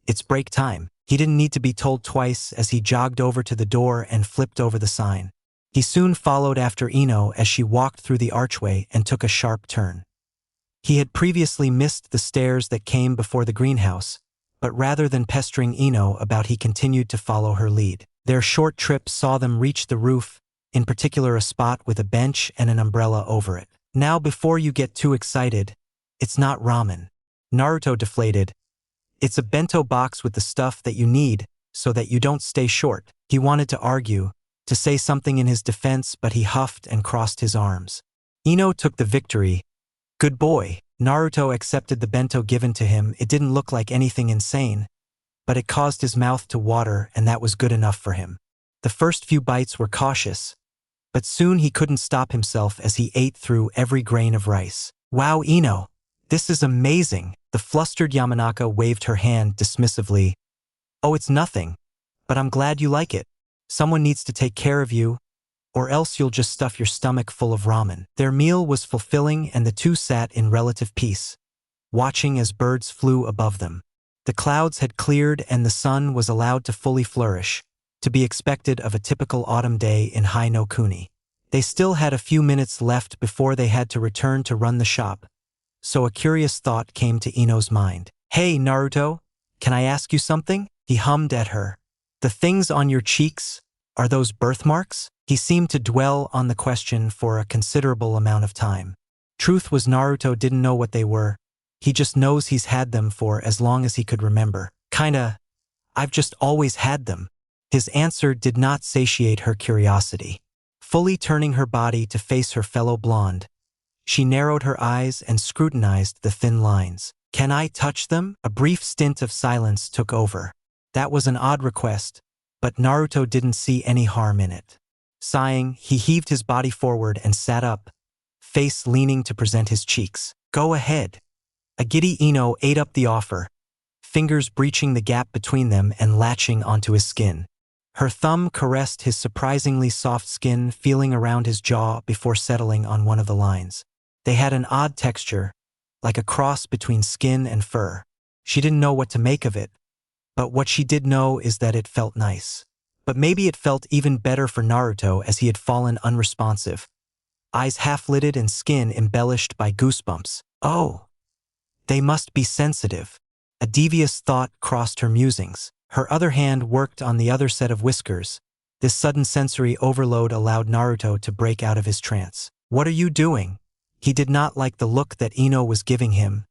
It's break time. He didn't need to be told twice as he jogged over to the door and flipped over the sign. He soon followed after Ino as she walked through the archway and took a sharp turn. He had previously missed the stairs that came before the greenhouse, but rather than pestering Ino about, he continued to follow her lead. Their short trip saw them reach the roof, in particular a spot with a bench and an umbrella over it. Now before you get too excited, it's not ramen. Naruto deflated. It's a bento box with the stuff that you need so that you don't stay short. He wanted to argue, to say something in his defense, but he huffed and crossed his arms. Ino took the victory. Good boy. Naruto accepted the bento given to him. It didn't look like anything insane, but it caused his mouth to water, and that was good enough for him. The first few bites were cautious, but soon he couldn't stop himself as he ate through every grain of rice. Wow, Ino, this is amazing. The flustered Yamanaka waved her hand dismissively. Oh, it's nothing, but I'm glad you like it. Someone needs to take care of you, or else you'll just stuff your stomach full of ramen. Their meal was fulfilling, and the two sat in relative peace, watching as birds flew above them. The clouds had cleared and the sun was allowed to fully flourish, to be expected of a typical autumn day in Hai no Kuni. They still had a few minutes left before they had to return to run the shop, so a curious thought came to Ino's mind. Hey, Naruto, can I ask you something? He hummed at her. The things on your cheeks, are those birthmarks? He seemed to dwell on the question for a considerable amount of time. Truth was, Naruto didn't know what they were. He just knows he's had them for as long as he could remember. Kinda, I've just always had them. His answer did not satiate her curiosity. Fully turning her body to face her fellow blonde, she narrowed her eyes and scrutinized the thin lines. Can I touch them? A brief stint of silence took over. That was an odd request, but Naruto didn't see any harm in it. Sighing, he heaved his body forward and sat up, face leaning to present his cheeks. Go ahead. A giddy Ino ate up the offer, fingers breaching the gap between them and latching onto his skin. Her thumb caressed his surprisingly soft skin, feeling around his jaw before settling on one of the lines. They had an odd texture, like a cross between skin and fur. She didn't know what to make of it, but what she did know is that it felt nice. But maybe it felt even better for Naruto, as he had fallen unresponsive, eyes half-lidded and skin embellished by goosebumps. Oh, they must be sensitive. A devious thought crossed her musings. Her other hand worked on the other set of whiskers. This sudden sensory overload allowed Naruto to break out of his trance. What are you doing? He did not like the look that Ino was giving him.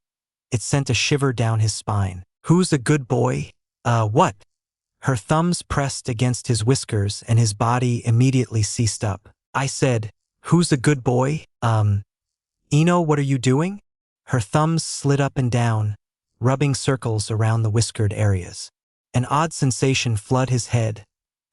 It sent a shiver down his spine. Who's a good boy? What? Her thumbs pressed against his whiskers and his body immediately ceased up. I said, who's a good boy? Ino, what are you doing? Her thumbs slid up and down, rubbing circles around the whiskered areas. An odd sensation flooded his head,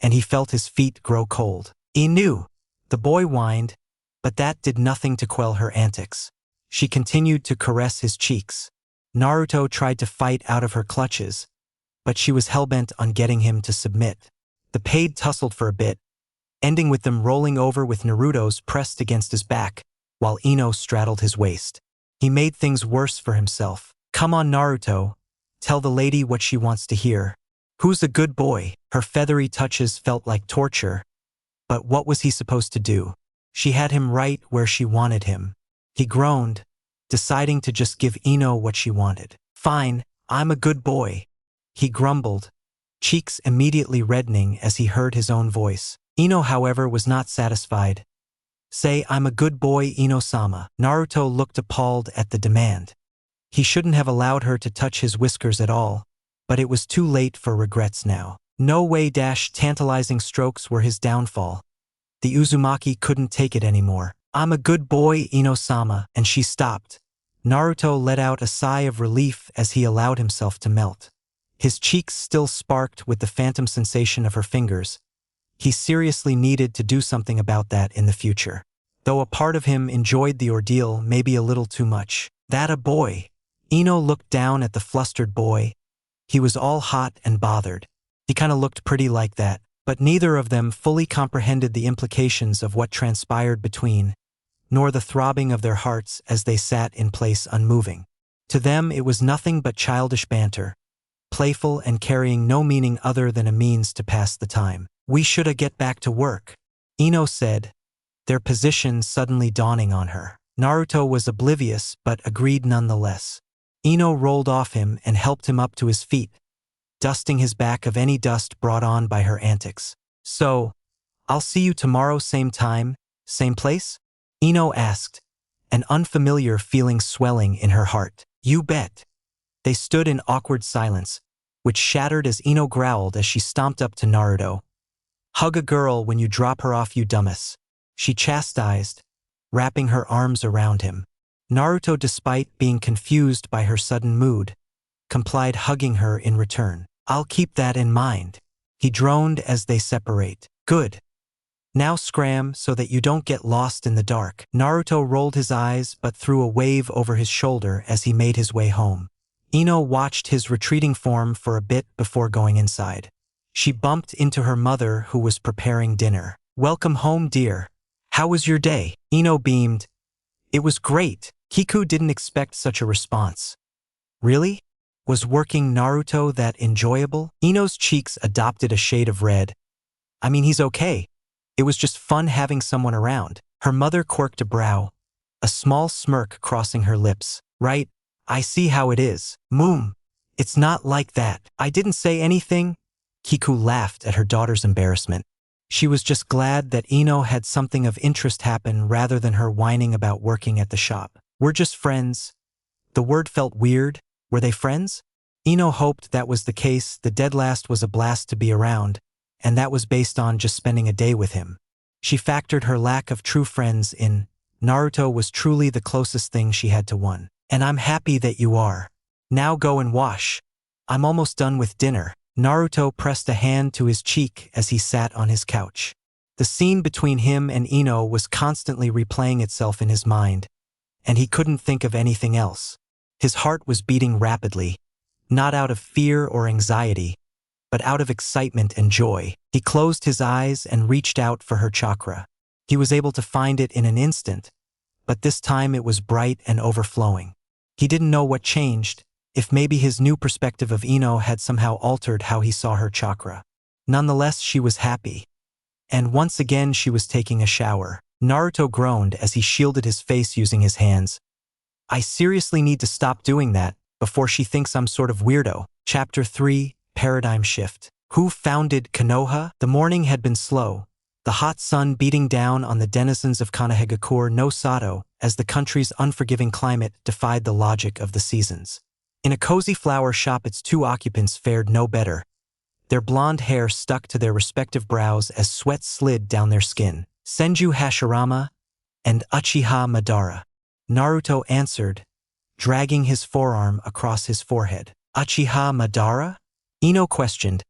and he felt his feet grow cold. He knew. The boy whined, but that did nothing to quell her antics. She continued to caress his cheeks. Naruto tried to fight out of her clutches, but she was hellbent on getting him to submit. The pair tussled for a bit, ending with them rolling over with Naruto's pressed against his back, while Ino straddled his waist. He made things worse for himself. Come on, Naruto. Tell the lady what she wants to hear. Who's a good boy? Her feathery touches felt like torture. But what was he supposed to do? She had him right where she wanted him. He groaned, deciding to just give Ino what she wanted. Fine, I'm a good boy. He grumbled, cheeks immediately reddening as he heard his own voice. Ino, however, was not satisfied. Say, I'm a good boy, Ino-sama. Naruto looked appalled at the demand. He shouldn't have allowed her to touch his whiskers at all, but it was too late for regrets now. No way. Tantalizing strokes were his downfall. The Uzumaki couldn't take it anymore. I'm a good boy, Ino-sama, and she stopped. Naruto let out a sigh of relief as he allowed himself to melt. His cheeks still sparked with the phantom sensation of her fingers. He seriously needed to do something about that in the future. Though a part of him enjoyed the ordeal maybe a little too much. That a boy. Ino looked down at the flustered boy. He was all hot and bothered. He kinda looked pretty like that, but neither of them fully comprehended the implications of what transpired between, nor the throbbing of their hearts as they sat in place unmoving. To them it was nothing but childish banter, playful and carrying no meaning other than a means to pass the time. We shoulda get back to work, Ino said, their position suddenly dawning on her. Naruto was oblivious but agreed nonetheless. Ino rolled off him and helped him up to his feet, dusting his back of any dust brought on by her antics. So, I'll see you tomorrow same time, same place? Ino asked, an unfamiliar feeling swelling in her heart. You bet. They stood in awkward silence, which shattered as Ino growled as she stomped up to Naruto. Hug a girl when you drop her off, you dumbass, she chastised, wrapping her arms around him. Naruto, despite being confused by her sudden mood, complied, hugging her in return. I'll keep that in mind, he droned as they separate. Good. Now scram so that you don't get lost in the dark. Naruto rolled his eyes but threw a wave over his shoulder as he made his way home. Ino watched his retreating form for a bit before going inside. She bumped into her mother, who was preparing dinner. Welcome home, dear. How was your day? Ino beamed. It was great. Kiku didn't expect such a response. Really? Was working Naruto that enjoyable? Ino's cheeks adopted a shade of red. I mean, he's okay. It was just fun having someone around. Her mother quirked a brow, a small smirk crossing her lips. Right, I see how it is. Moom, it's not like that. I didn't say anything. Kiku laughed at her daughter's embarrassment. She was just glad that Ino had something of interest happen rather than her whining about working at the shop. We're just friends. The word felt weird. Were they friends? Ino hoped that was the case. The dead last was a blast to be around, and that was based on just spending a day with him. She factored her lack of true friends in. Naruto was truly the closest thing she had to one. And I'm happy that you are. Now go and wash. I'm almost done with dinner. Naruto pressed a hand to his cheek as he sat on his couch. The scene between him and Ino was constantly replaying itself in his mind, and he couldn't think of anything else. His heart was beating rapidly, not out of fear or anxiety, but out of excitement and joy. He closed his eyes and reached out for her chakra. He was able to find it in an instant, but this time it was bright and overflowing. He didn't know what changed, if maybe his new perspective of Ino had somehow altered how he saw her chakra. Nonetheless, she was happy. And once again she was taking a shower. Naruto groaned as he shielded his face using his hands. I seriously need to stop doing that before she thinks I'm sort of weirdo. Chapter 3, Paradigm Shift. Who founded Konoha? The morning had been slow, the hot sun beating down on the denizens of Kanehagakure no Sato as the country's unforgiving climate defied the logic of the seasons. In a cozy flower shop, its two occupants fared no better. Their blonde hair stuck to their respective brows as sweat slid down their skin. Senju Hashirama and Uchiha Madara. Naruto answered, dragging his forearm across his forehead. Uchiha Madara? Ino questioned,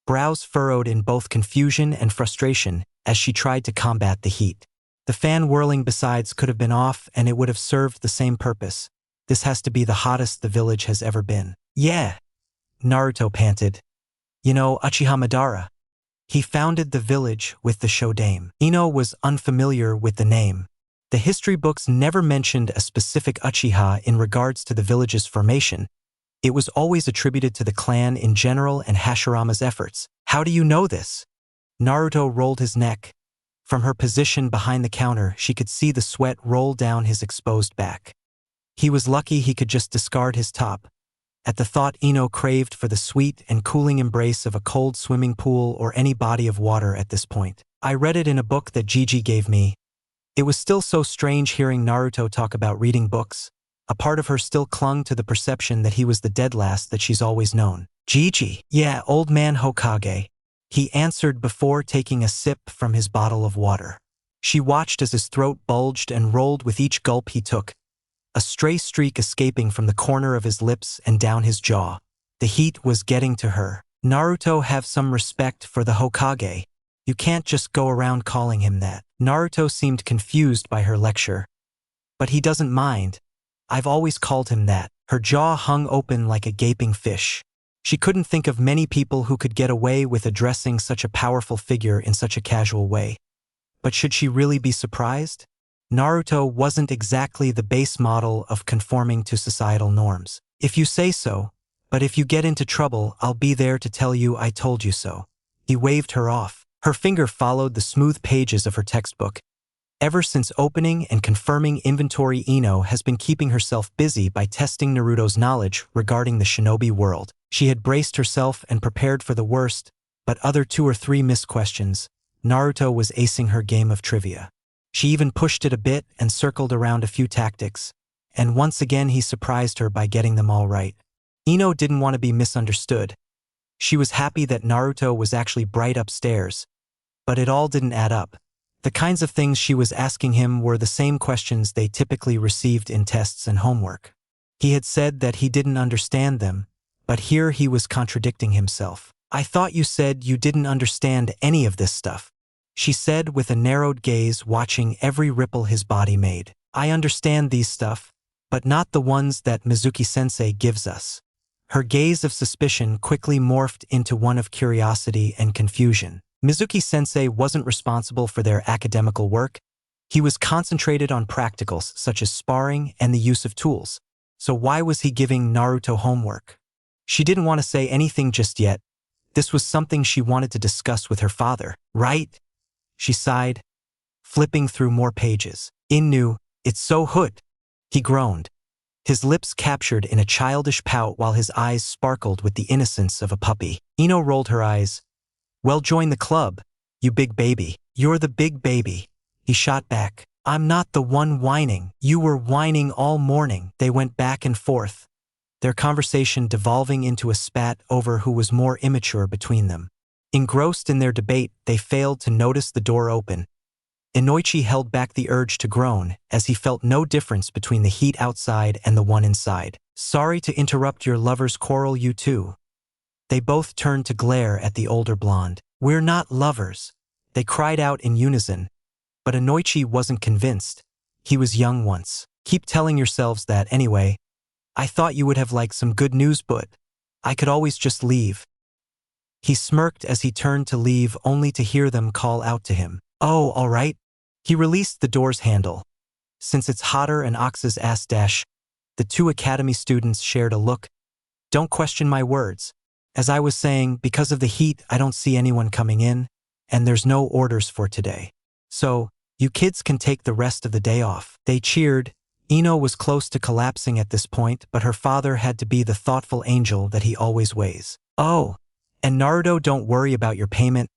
brows furrowed in both confusion and frustration as she tried to combat the heat. The fan whirling besides could have been off and it would have served the same purpose. This has to be the hottest the village has ever been. Yeah, Naruto panted. You know Uchiha Madara. He founded the village with the Shodame. Ino was unfamiliar with the name. The history books never mentioned a specific Uchiha in regards to the village's formation. It was always attributed to the clan in general and Hashirama's efforts. How do you know this? Naruto rolled his neck. From her position behind the counter, she could see the sweat roll down his exposed back. He was lucky he could just discard his top. At the thought, Ino craved for the sweet and cooling embrace of a cold swimming pool or any body of water at this point. I read it in a book that Gigi gave me. It was still so strange hearing Naruto talk about reading books. A part of her still clung to the perception that he was the dead last that she's always known. Gigi, yeah, old man Hokage. He answered before taking a sip from his bottle of water. She watched as his throat bulged and rolled with each gulp he took, a stray streak escaping from the corner of his lips and down his jaw. The heat was getting to her. Naruto, have some respect for the Hokage. You can't just go around calling him that. Naruto seemed confused by her lecture. But he doesn't mind. I've always called him that. Her jaw hung open like a gaping fish. She couldn't think of many people who could get away with addressing such a powerful figure in such a casual way. But should she really be surprised? Naruto wasn't exactly the base model of conforming to societal norms. If you say so, but if you get into trouble, I'll be there to tell you I told you so. He waved her off. Her finger followed the smooth pages of her textbook. Ever since opening and confirming inventory, Ino has been keeping herself busy by testing Naruto's knowledge regarding the shinobi world. She had braced herself and prepared for the worst, but other 2 or 3 missed questions. Naruto was acing her game of trivia. She even pushed it a bit and circled around a few tactics, and once again he surprised her by getting them all right. Ino didn't want to be misunderstood. She was happy that Naruto was actually bright upstairs, but it all didn't add up. The kinds of things she was asking him were the same questions they typically received in tests and homework. He had said that he didn't understand them, but here he was contradicting himself. I thought you said you didn't understand any of this stuff, she said with a narrowed gaze watching every ripple his body made. I understand these stuff, but not the ones that Mizuki-sensei gives us. Her gaze of suspicion quickly morphed into one of curiosity and confusion. Mizuki-sensei wasn't responsible for their academical work. He was concentrated on practicals such as sparring and the use of tools. So why was he giving Naruto homework? She didn't want to say anything just yet. This was something she wanted to discuss with her father, right? She sighed, flipping through more pages. Inu, it's so hood. He groaned, his lips captured in a childish pout while his eyes sparkled with the innocence of a puppy. Ino rolled her eyes. Well, join the club, you big baby. You're the big baby. He shot back. I'm not the one whining. You were whining all morning. They went back and forth, their conversation devolving into a spat over who was more immature between them. Engrossed in their debate, they failed to notice the door open. Inoichi held back the urge to groan, as he felt no difference between the heat outside and the one inside. Sorry to interrupt your lover's quarrel, you two. They both turned to glare at the older blonde. We're not lovers, they cried out in unison. But Inoichi wasn't convinced. He was young once. Keep telling yourselves that anyway. I thought you would have liked some good news, but I could always just leave. He smirked as he turned to leave, only to hear them call out to him. Oh, all right. He released the door's handle. Since it's hotter and Ox's ass dash, the 2 academy students shared a look. Don't question my words. As I was saying, because of the heat, I don't see anyone coming in, and there's no orders for today. So, you kids can take the rest of the day off. They cheered. Ino was close to collapsing at this point, but her father had to be the thoughtful angel that he always weighs. Oh, and Naruto, don't worry about your payment.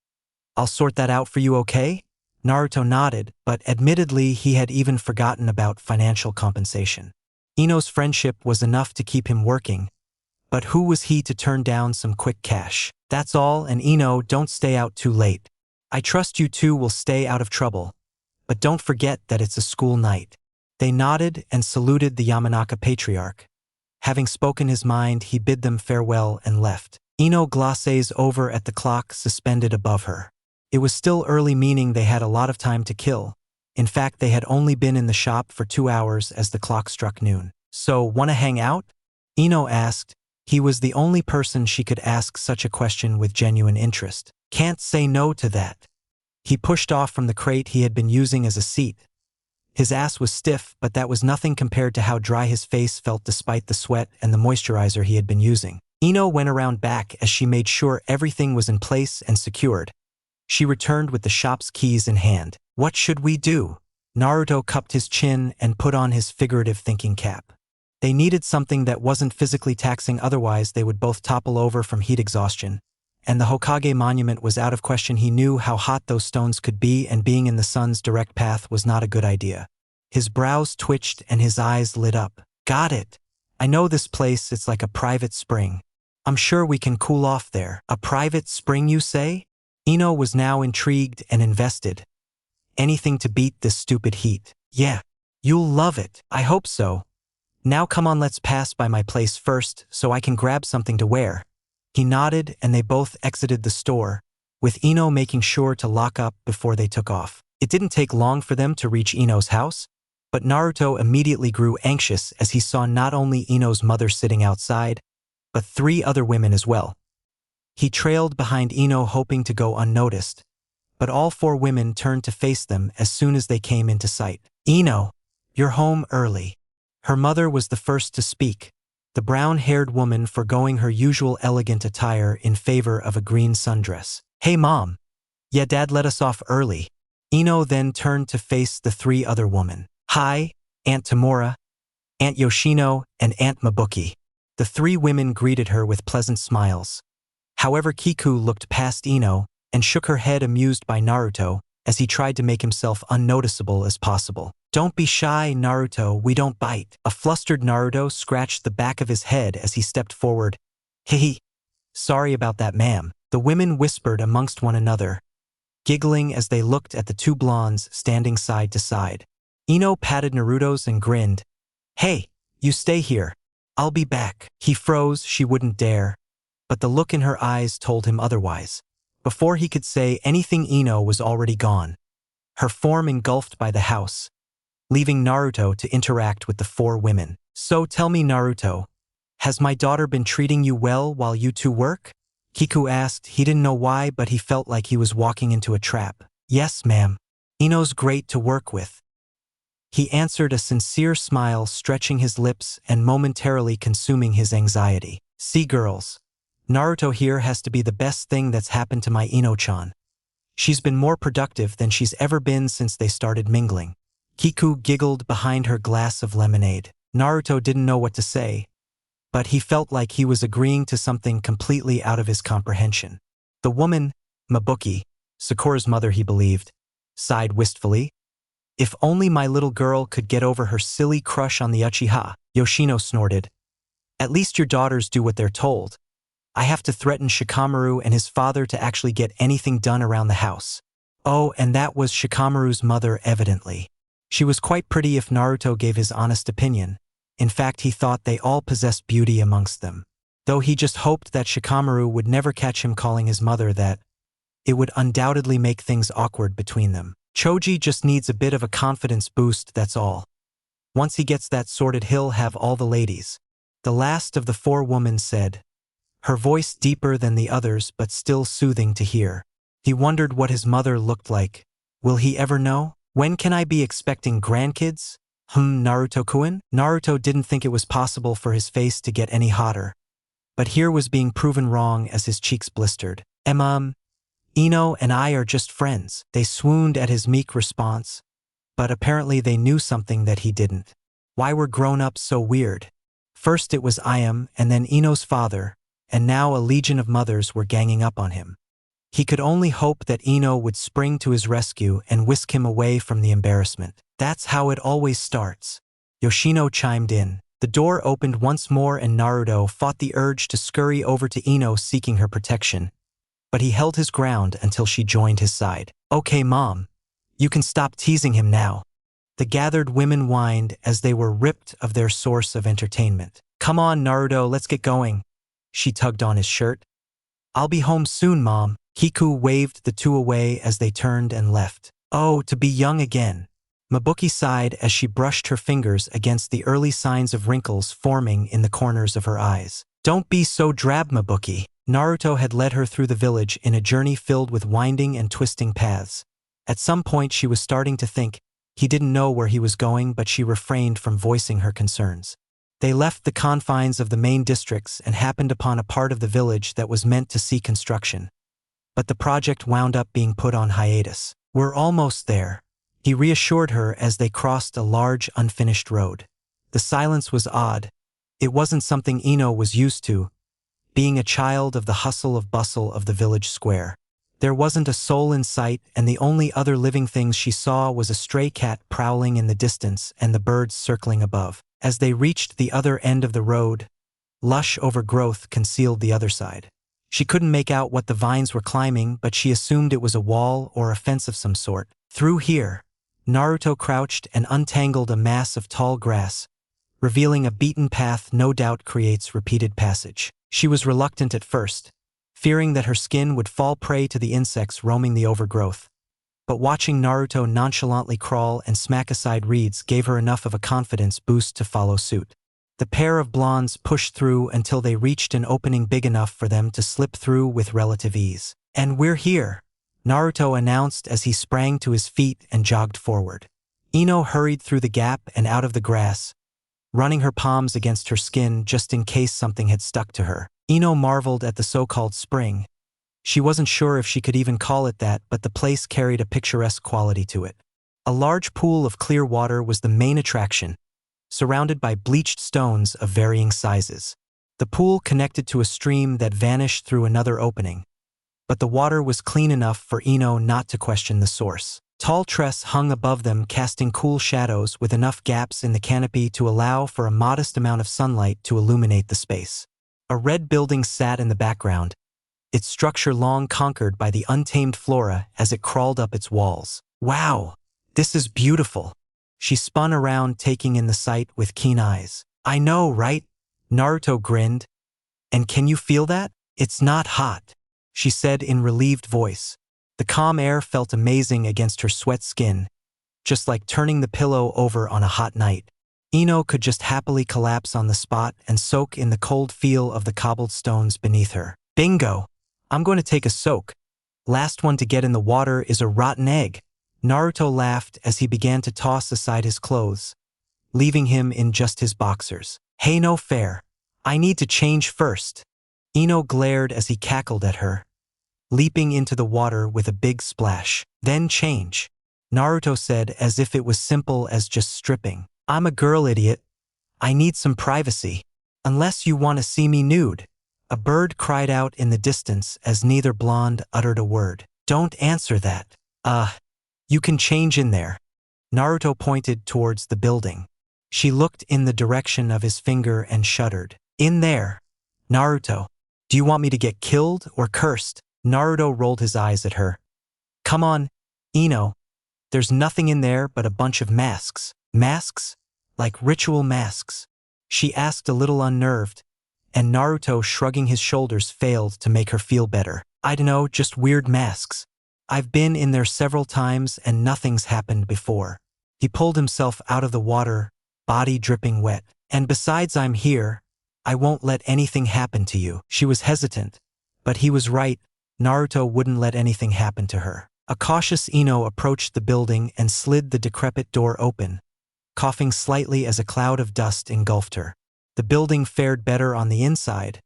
I'll sort that out for you, okay? Naruto nodded, but admittedly he had even forgotten about financial compensation. Ino's friendship was enough to keep him working, but who was he to turn down some quick cash? That's all, and Ino, don't stay out too late. I trust you two will stay out of trouble, but don't forget that it's a school night. They nodded and saluted the Yamanaka patriarch. Having spoken his mind, he bid them farewell and left. Ino glosses over at the clock suspended above her. It was still early, meaning they had a lot of time to kill. In fact, they had only been in the shop for 2 hours as the clock struck noon. So, wanna hang out? Ino asked. He was the only person she could ask such a question with genuine interest. Can't say no to that. He pushed off from the crate he had been using as a seat. His ass was stiff, but that was nothing compared to how dry his face felt despite the sweat and the moisturizer he had been using. Ino went around back as she made sure everything was in place and secured. She returned with the shop's keys in hand. What should we do? Naruto cupped his chin and put on his figurative thinking cap. They needed something that wasn't physically taxing, otherwise they would both topple over from heat exhaustion. And the Hokage monument was out of question. He knew how hot those stones could be, and being in the sun's direct path was not a good idea. His brows twitched and his eyes lit up. Got it. I know this place, it's like a private spring. I'm sure we can cool off there. A private spring, you say? Ino was now intrigued and invested. Anything to beat this stupid heat. Yeah. You'll love it. I hope so. Now come on, let's pass by my place first so I can grab something to wear. He nodded and they both exited the store, with Ino making sure to lock up before they took off. It didn't take long for them to reach Ino's house, but Naruto immediately grew anxious as he saw not only Ino's mother sitting outside, but 3 other women as well. He trailed behind Ino hoping to go unnoticed, but all 4 women turned to face them as soon as they came into sight. Ino, you're home early. Her mother was the first to speak, the brown-haired woman forgoing her usual elegant attire in favor of a green sundress. Hey mom. Yeah, dad let us off early. Ino then turned to face the 3 other women. Hi, Aunt Tamura, Aunt Yoshino, and Aunt Mabuki. The 3 women greeted her with pleasant smiles. However, Kiku looked past Ino and shook her head, amused by Naruto, as he tried to make himself unnoticeable as possible. Don't be shy, Naruto, we don't bite. A flustered Naruto scratched the back of his head as he stepped forward. Hehe. Sorry about that, ma'am. The women whispered amongst one another, giggling as they looked at the 2 blondes standing side to side. Ino patted Naruto's and grinned. Hey, you stay here. I'll be back. He froze. She wouldn't dare. But the look in her eyes told him otherwise. Before he could say anything, Ino was already gone, her form engulfed by the house, leaving Naruto to interact with the 4 women. So tell me, Naruto, has my daughter been treating you well while you 2 work? Kiku asked. He didn't know why, but he felt like he was walking into a trap. Yes, ma'am. Ino's great to work with. He answered, a sincere smile stretching his lips and momentarily consuming his anxiety. See, girls, Naruto here has to be the best thing that's happened to my Ino-chan. She's been more productive than she's ever been since they started mingling. Kiku giggled behind her glass of lemonade. Naruto didn't know what to say, but he felt like he was agreeing to something completely out of his comprehension. The woman, Mabuki, Sakura's mother he believed, sighed wistfully. If only my little girl could get over her silly crush on the Uchiha, Yoshino snorted. At least your daughters do what they're told. I have to threaten Shikamaru and his father to actually get anything done around the house. Oh, and that was Shikamaru's mother evidently. She was quite pretty if Naruto gave his honest opinion. In fact, he thought they all possessed beauty amongst them. Though he just hoped that Shikamaru would never catch him calling his mother that. It would undoubtedly make things awkward between them. Choji just needs a bit of a confidence boost, that's all. Once he gets that sorted, he'll have all the ladies. The last of the 4 women said, her voice deeper than the others but still soothing to hear. He wondered what his mother looked like. Will he ever know? When can I be expecting grandkids? Naruto-kun? Naruto didn't think it was possible for his face to get any hotter. But here was being proven wrong as his cheeks blistered. Ino and I are just friends. They swooned at his meek response, but apparently they knew something that he didn't. Why were grown-ups so weird? First it was Iam and then Ino's father, and now a legion of mothers were ganging up on him. He could only hope that Ino would spring to his rescue and whisk him away from the embarrassment. That's how it always starts. Yoshino chimed in. The door opened once more and Naruto fought the urge to scurry over to Ino seeking her protection. But he held his ground until she joined his side. Okay, Mom. You can stop teasing him now. The gathered women whined as they were ripped of their source of entertainment. Come on, Naruto, let's get going. She tugged on his shirt. "I'll be home soon, Mom." Kiku waved the two away as they turned and left. "Oh, to be young again." Mabuki sighed as she brushed her fingers against the early signs of wrinkles forming in the corners of her eyes. "Don't be so drab, Mabuki." Naruto had led her through the village in a journey filled with winding and twisting paths. At some point she was starting to think he didn't know where he was going, but she refrained from voicing her concerns. They left the confines of the main districts and happened upon a part of the village that was meant to see construction. But the project wound up being put on hiatus. "We're almost there," he reassured her as they crossed a large, unfinished road. The silence was odd. It wasn't something Ino was used to, being a child of the hustle of bustle of the village square. There wasn't a soul in sight, and the only other living things she saw was a stray cat prowling in the distance and the birds circling above. As they reached the other end of the road, lush overgrowth concealed the other side. She couldn't make out what the vines were climbing, but she assumed it was a wall or a fence of some sort. Through here, Naruto crouched and untangled a mass of tall grass, revealing a beaten path no doubt creates repeated passage. She was reluctant at first, fearing that her skin would fall prey to the insects roaming the overgrowth. But watching Naruto nonchalantly crawl and smack aside reeds gave her enough of a confidence boost to follow suit. The pair of blondes pushed through until they reached an opening big enough for them to slip through with relative ease. "And we're here," Naruto announced as he sprang to his feet and jogged forward. Ino hurried through the gap and out of the grass, running her palms against her skin just in case something had stuck to her. Ino marveled at the so-called spring. She wasn't sure if she could even call it that, but the place carried a picturesque quality to it. A large pool of clear water was the main attraction, surrounded by bleached stones of varying sizes. The pool connected to a stream that vanished through another opening, but the water was clean enough for Ino not to question the source. Tall trees hung above them, casting cool shadows with enough gaps in the canopy to allow for a modest amount of sunlight to illuminate the space. A red building sat in the background, its structure long conquered by the untamed flora as it crawled up its walls. "Wow, this is beautiful." She spun around, taking in the sight with keen eyes. "I know, right?" Naruto grinned. "And can you feel that?" "It's not hot," she said in relieved voice. The calm air felt amazing against her sweat skin, just like turning the pillow over on a hot night. Ino could just happily collapse on the spot and soak in the cold feel of the cobbled stones beneath her. "Bingo! I'm going to take a soak. Last one to get in the water is a rotten egg." Naruto laughed as he began to toss aside his clothes, leaving him in just his boxers. "Hey, no fair. I need to change first." Ino glared as he cackled at her, leaping into the water with a big splash. "Then change," Naruto said as if it was simple as just stripping. "I'm a girl, idiot. I need some privacy. Unless you want to see me nude." A bird cried out in the distance as neither blonde uttered a word. "Don't answer that. You can change in there." Naruto pointed towards the building. She looked in the direction of his finger and shuddered. "In there." "Naruto, do you want me to get killed or cursed?" Naruto rolled his eyes at her. "Come on, Ino. There's nothing in there but a bunch of masks." "Masks? Like ritual masks?" she asked, a little unnerved, and Naruto, shrugging his shoulders, failed to make her feel better. "I dunno, just weird masks. I've been in there several times and nothing's happened before." He pulled himself out of the water, body dripping wet. "And besides, I'm here. I won't let anything happen to you." She was hesitant, but he was right. Naruto wouldn't let anything happen to her. A cautious Ino approached the building and slid the decrepit door open, coughing slightly as a cloud of dust engulfed her. The building fared better on the inside,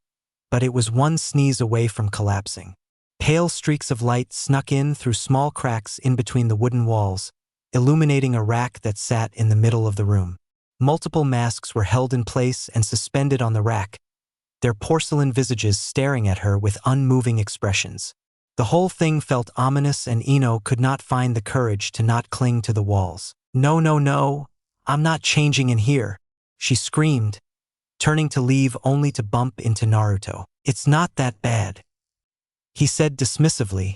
but it was one sneeze away from collapsing. Pale streaks of light snuck in through small cracks in between the wooden walls, illuminating a rack that sat in the middle of the room. Multiple masks were held in place and suspended on the rack, their porcelain visages staring at her with unmoving expressions. The whole thing felt ominous, and Ino could not find the courage to not cling to the walls. "No, no, no, I'm not changing in here," she screamed, turning to leave only to bump into Naruto. "It's not that bad," he said dismissively.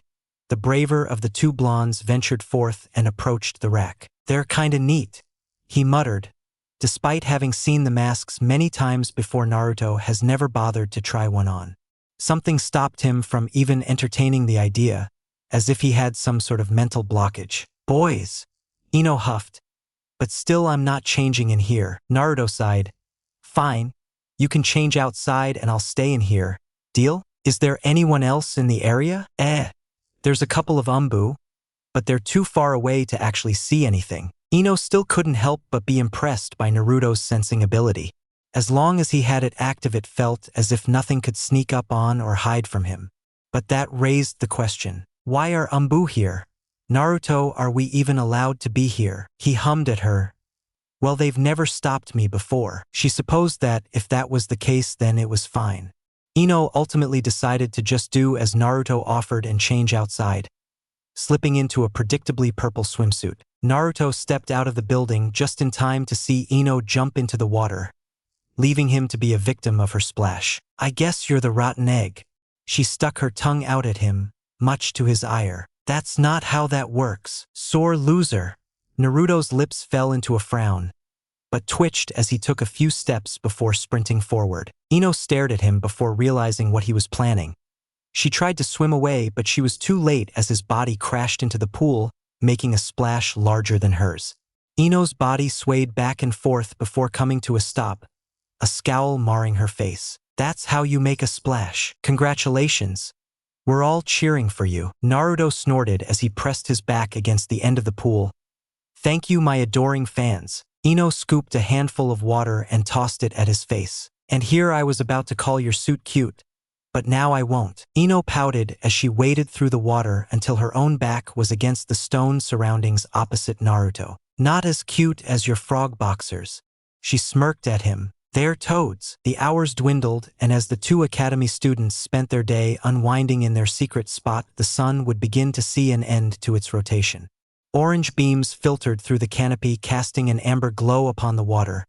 The braver of the two blondes ventured forth and approached the rack. "They're kinda neat," he muttered. Despite having seen the masks many times before, Naruto has never bothered to try one on. Something stopped him from even entertaining the idea, as if he had some sort of mental blockage. Boys, Ino huffed. But still I'm not changing in here. Naruto sighed. Fine, you can change outside and I'll stay in here. Deal? Is there anyone else in the area? There's a couple of umbu, but they're too far away to actually see anything. Ino still couldn't help but be impressed by Naruto's sensing ability. As long as he had it active, it felt as if nothing could sneak up on or hide from him. But that raised the question. Why are umbu here? Naruto, are we even allowed to be here? He hummed at her. Well, they've never stopped me before. She supposed that if that was the case, then it was fine. Ino ultimately decided to just do as Naruto offered and change outside, slipping into a predictably purple swimsuit. Naruto stepped out of the building just in time to see Ino jump into the water, leaving him to be a victim of her splash. I guess you're the rotten egg. She stuck her tongue out at him, much to his ire. That's not how that works. Sore loser. Naruto's lips fell into a frown, but twitched as he took a few steps before sprinting forward. Ino stared at him before realizing what he was planning. She tried to swim away, but she was too late as his body crashed into the pool, making a splash larger than hers. Ino's body swayed back and forth before coming to a stop, a scowl marring her face. That's how you make a splash. Congratulations. We're all cheering for you. Naruto snorted as he pressed his back against the end of the pool. Thank you, my adoring fans. Ino scooped a handful of water and tossed it at his face. And here I was about to call your suit cute, but now I won't. Ino pouted as she waded through the water until her own back was against the stone surroundings opposite Naruto. Not as cute as your frog boxers. She smirked at him. They're toads. The hours dwindled, and as the two academy students spent their day unwinding in their secret spot, the sun would begin to see an end to its rotation. Orange beams filtered through the canopy, casting an amber glow upon the water,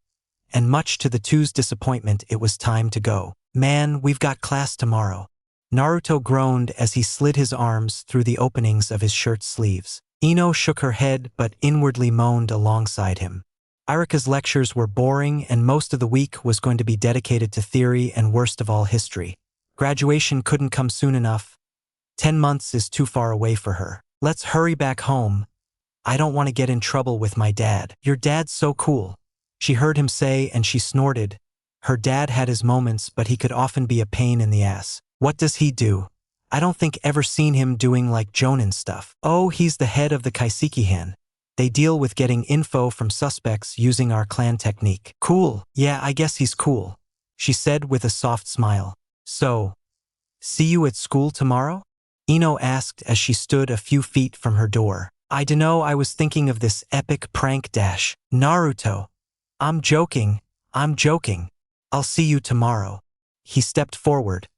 and much to the two's disappointment, it was time to go. Man, we've got class tomorrow. Naruto groaned as he slid his arms through the openings of his shirt sleeves. Ino shook her head but inwardly moaned alongside him. Irika's lectures were boring, and most of the week was going to be dedicated to theory and, worst of all, history. Graduation couldn't come soon enough. 10 months is too far away for her. Let's hurry back home. I don't want to get in trouble with my dad. Your dad's so cool. She heard him say, and she snorted. Her dad had his moments, but he could often be a pain in the ass. What does he do? I don't think ever seen him doing like Jonin stuff. Oh, he's the head of the Kaiseki-han. They deal with getting info from suspects using our clan technique. Cool. Yeah, I guess he's cool, she said with a soft smile. So, see you at school tomorrow? Ino asked as she stood a few feet from her door. I dunno, I was thinking of this epic prank dash. Naruto. I'm joking. I'll see you tomorrow. He stepped forward,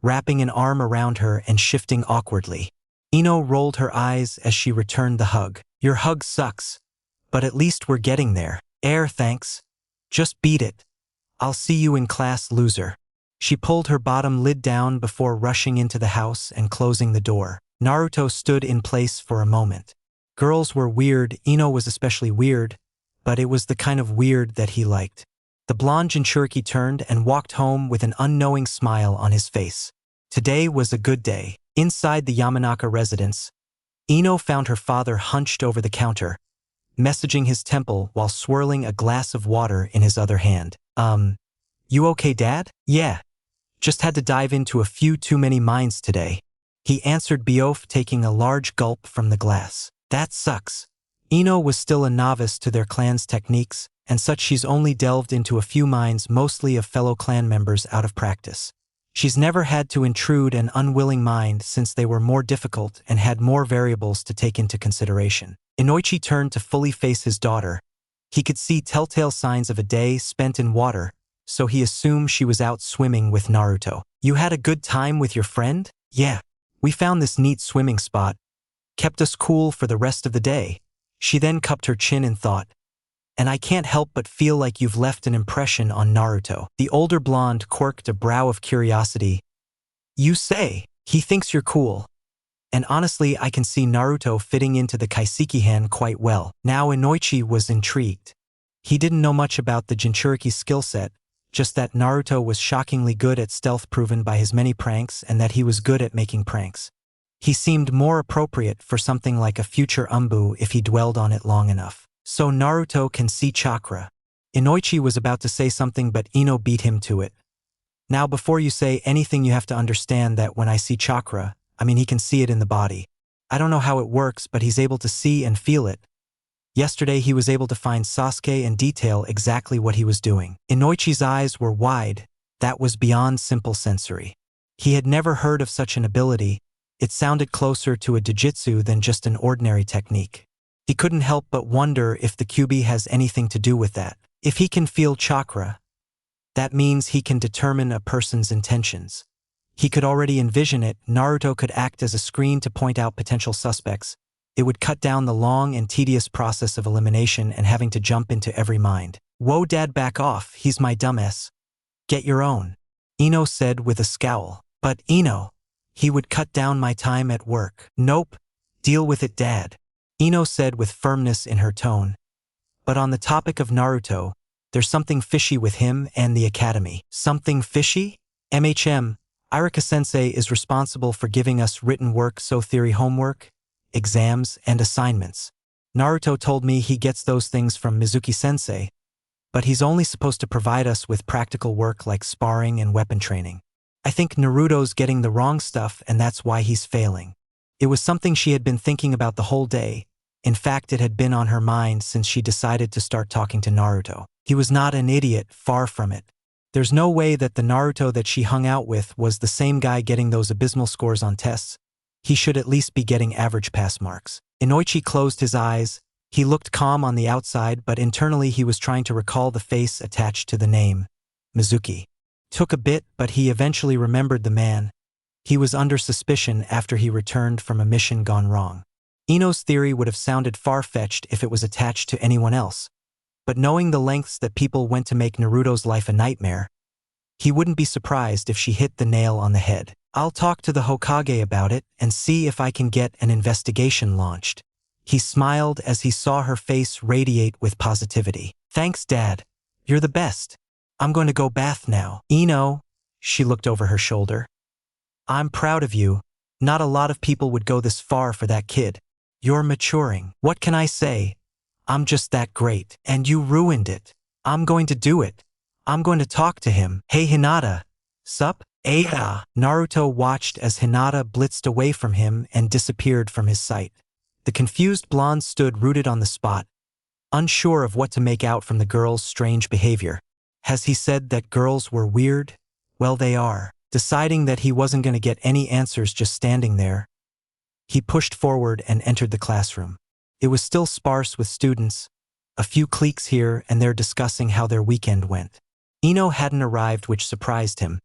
wrapping an arm around her and shifting awkwardly. Ino rolled her eyes as she returned the hug. Your hug sucks, but at least we're getting there. Thanks. Just beat it. I'll see you in class, loser. She pulled her bottom lid down before rushing into the house and closing the door. Naruto stood in place for a moment. Girls were weird, Ino was especially weird, but it was the kind of weird that he liked. The blonde Jinchuriki turned and walked home with an unknowing smile on his face. Today was a good day. Inside the Yamanaka residence, Ino found her father hunched over the counter, messaging his temple while swirling a glass of water in his other hand. You okay, Dad? Yeah. Just had to dive into a few too many minds today. He answered Biof, taking a large gulp from the glass. That sucks. Ino was still a novice to their clan's techniques, and such she's only delved into a few minds, mostly of fellow clan members out of practice. She's never had to intrude an unwilling mind since they were more difficult and had more variables to take into consideration. Inoichi turned to fully face his daughter. He could see telltale signs of a day spent in water, so he assumed she was out swimming with Naruto. You had a good time with your friend? Yeah. We found this neat swimming spot. Kept us cool for the rest of the day. She then cupped her chin in thought. And I can't help but feel like you've left an impression on Naruto. The older blonde quirked a brow of curiosity. You say, he thinks you're cool. And honestly, I can see Naruto fitting into the Kaiseki-han quite well. Now Inoichi was intrigued. He didn't know much about the Jinchuriki skill set, just that Naruto was shockingly good at stealth, proven by his many pranks, and that he was good at making pranks. He seemed more appropriate for something like a future Umbu if he dwelled on it long enough. So Naruto can see chakra. Inoichi was about to say something, but Ino beat him to it. Now before you say anything, you have to understand that when I see chakra, I mean he can see it in the body. I don't know how it works, but he's able to see and feel it. Yesterday he was able to find Sasuke and detail exactly what he was doing. Inoichi's eyes were wide. That was beyond simple sensory. He had never heard of such an ability. It sounded closer to a jujitsu than just an ordinary technique. He couldn't help but wonder if the Kyuubi has anything to do with that. If he can feel chakra, that means he can determine a person's intentions. He could already envision it. Naruto could act as a screen to point out potential suspects. It would cut down the long and tedious process of elimination and having to jump into every mind. Whoa, Dad, back off, he's my dumbass. Get your own, Ino said with a scowl. But Ino, he would cut down my time at work. Nope, deal with it, Dad, Ino said with firmness in her tone. But on the topic of Naruto, there's something fishy with him and the academy. Something fishy? Irika-sensei is responsible for giving us written work, so theory homework, exams, and assignments. Naruto told me he gets those things from Mizuki-sensei, but he's only supposed to provide us with practical work like sparring and weapon training. I think Naruto's getting the wrong stuff, and that's why he's failing. It was something she had been thinking about the whole day. In fact, it had been on her mind since she decided to start talking to Naruto. He was not an idiot, far from it. There's no way that the Naruto that she hung out with was the same guy getting those abysmal scores on tests. He should at least be getting average pass marks. Inoichi closed his eyes. He looked calm on the outside, but internally he was trying to recall the face attached to the name, Mizuki. Took a bit, but he eventually remembered the man. He was under suspicion after he returned from a mission gone wrong. Ino's theory would have sounded far-fetched if it was attached to anyone else, but knowing the lengths that people went to make Naruto's life a nightmare, he wouldn't be surprised if she hit the nail on the head. I'll talk to the Hokage about it and see if I can get an investigation launched. He smiled as he saw her face radiate with positivity. Thanks, Dad. You're the best. I'm going to go bath now. Ino, she looked over her shoulder. I'm proud of you. Not a lot of people would go this far for that kid. You're maturing. What can I say? I'm just that great. And you ruined it. I'm going to do it. I'm going to talk to him. Hey, Hinata. Sup? Aha! Naruto watched as Hinata blitzed away from him and disappeared from his sight. The confused blonde stood rooted on the spot, unsure of what to make out from the girl's strange behavior. Has he said that girls were weird? Well, they are. Deciding that he wasn't going to get any answers just standing there, he pushed forward and entered the classroom. It was still sparse with students, a few cliques here and there discussing how their weekend went. Ino hadn't arrived, which surprised him,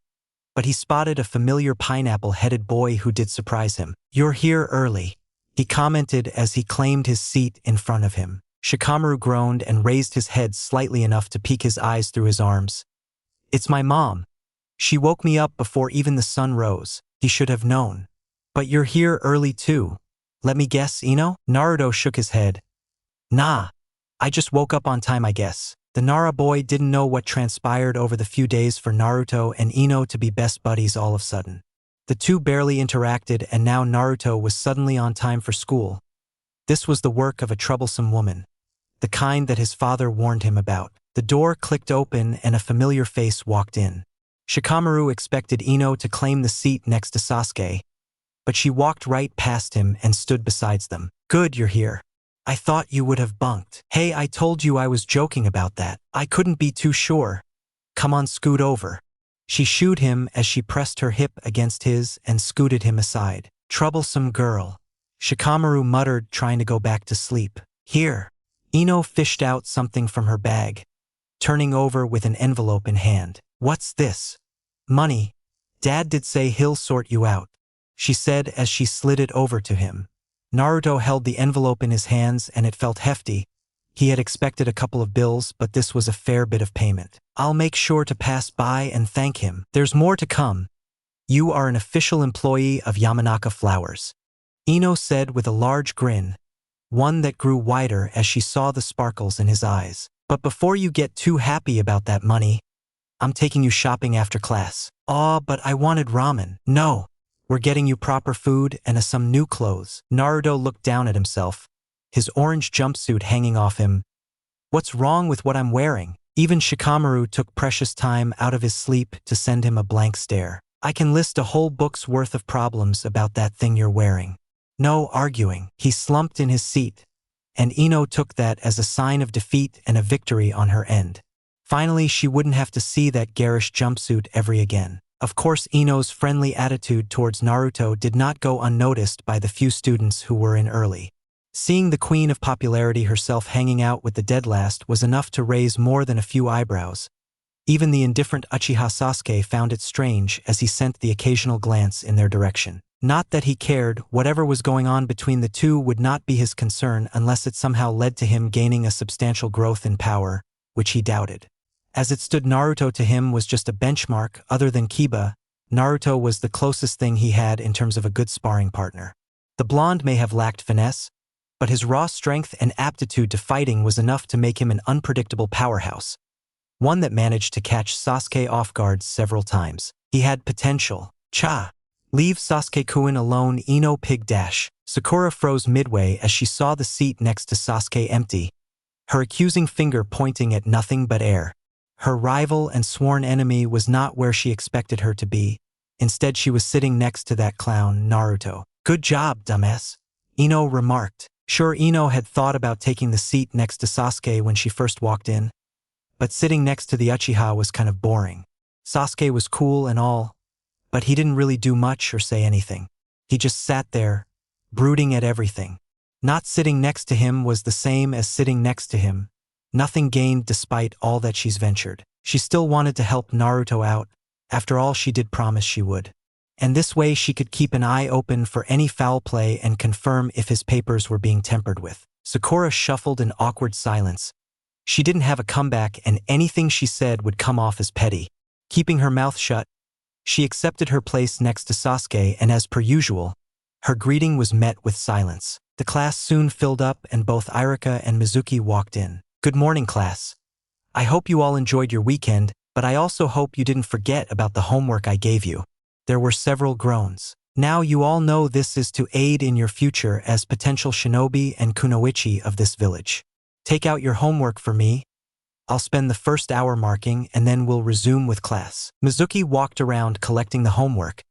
but he spotted a familiar pineapple-headed boy who did surprise him. You're here early, he commented as he claimed his seat in front of him. Shikamaru groaned and raised his head slightly enough to peek his eyes through his arms. It's my mom. She woke me up before even the sun rose. He should have known. But you're here early too. Let me guess, Ino? Naruto shook his head. Nah, I just woke up on time, I guess. The Nara boy didn't know what transpired over the few days for Naruto and Ino to be best buddies all of a sudden. The two barely interacted, and now Naruto was suddenly on time for school. This was the work of a troublesome woman, the kind that his father warned him about. The door clicked open and a familiar face walked in. Shikamaru expected Ino to claim the seat next to Sasuke, but she walked right past him and stood beside them. Good, you're here. I thought you would have bunked. Hey, I told you I was joking about that. I couldn't be too sure. Come on, scoot over. She shooed him as she pressed her hip against his and scooted him aside. Troublesome girl, Shikamaru muttered, trying to go back to sleep. Here. Ino fished out something from her bag, turning over with an envelope in hand. What's this? Money. Dad did say he'll sort you out, she said as she slid it over to him. Naruto held the envelope in his hands and it felt hefty. He had expected a couple of bills, but this was a fair bit of payment. I'll make sure to pass by and thank him. There's more to come. You are an official employee of Yamanaka Flowers, Ino said with a large grin, one that grew wider as she saw the sparkles in his eyes. But before you get too happy about that money, I'm taking you shopping after class. Aw, but I wanted ramen. No. We're getting you proper food and some new clothes. Naruto looked down at himself, his orange jumpsuit hanging off him. What's wrong with what I'm wearing? Even Shikamaru took precious time out of his sleep to send him a blank stare. I can list a whole book's worth of problems about that thing you're wearing. No arguing. He slumped in his seat, and Ino took that as a sign of defeat and a victory on her end. Finally, she wouldn't have to see that garish jumpsuit ever again. Of course, Ino's friendly attitude towards Naruto did not go unnoticed by the few students who were in early. Seeing the queen of popularity herself hanging out with the dead last was enough to raise more than a few eyebrows. Even the indifferent Uchiha Sasuke found it strange as he sent the occasional glance in their direction. Not that he cared, whatever was going on between the two would not be his concern unless it somehow led to him gaining a substantial growth in power, which he doubted. As it stood, Naruto to him was just a benchmark. Other than Kiba, Naruto was the closest thing he had in terms of a good sparring partner. The blonde may have lacked finesse, but his raw strength and aptitude to fighting was enough to make him an unpredictable powerhouse, one that managed to catch Sasuke off guard several times. He had potential. Cha! Leave Sasuke-kun alone, Ino pig dash. Sakura froze midway as she saw the seat next to Sasuke empty, her accusing finger pointing at nothing but air. Her rival and sworn enemy was not where she expected her to be. Instead, she was sitting next to that clown, Naruto. Good job, dumbass, Ino remarked. Sure, Ino had thought about taking the seat next to Sasuke when she first walked in, but sitting next to the Uchiha was kind of boring. Sasuke was cool and all, but he didn't really do much or say anything. He just sat there, brooding at everything. Not sitting next to him was the same as sitting next to him. Nothing gained despite all that she's ventured. She still wanted to help Naruto out. After all, she did promise she would. And this way she could keep an eye open for any foul play and confirm if his papers were being tampered with. Sakura shuffled in awkward silence. She didn't have a comeback, and anything she said would come off as petty. Keeping her mouth shut, she accepted her place next to Sasuke, and as per usual, her greeting was met with silence. The class soon filled up and both Irika and Mizuki walked in. Good morning, class. I hope you all enjoyed your weekend, but I also hope you didn't forget about the homework I gave you. There were several groans. Now you all know this is to aid in your future as potential shinobi and kunoichi of this village. Take out your homework for me. I'll spend the first hour marking and then we'll resume with class. Mizuki walked around collecting the homework,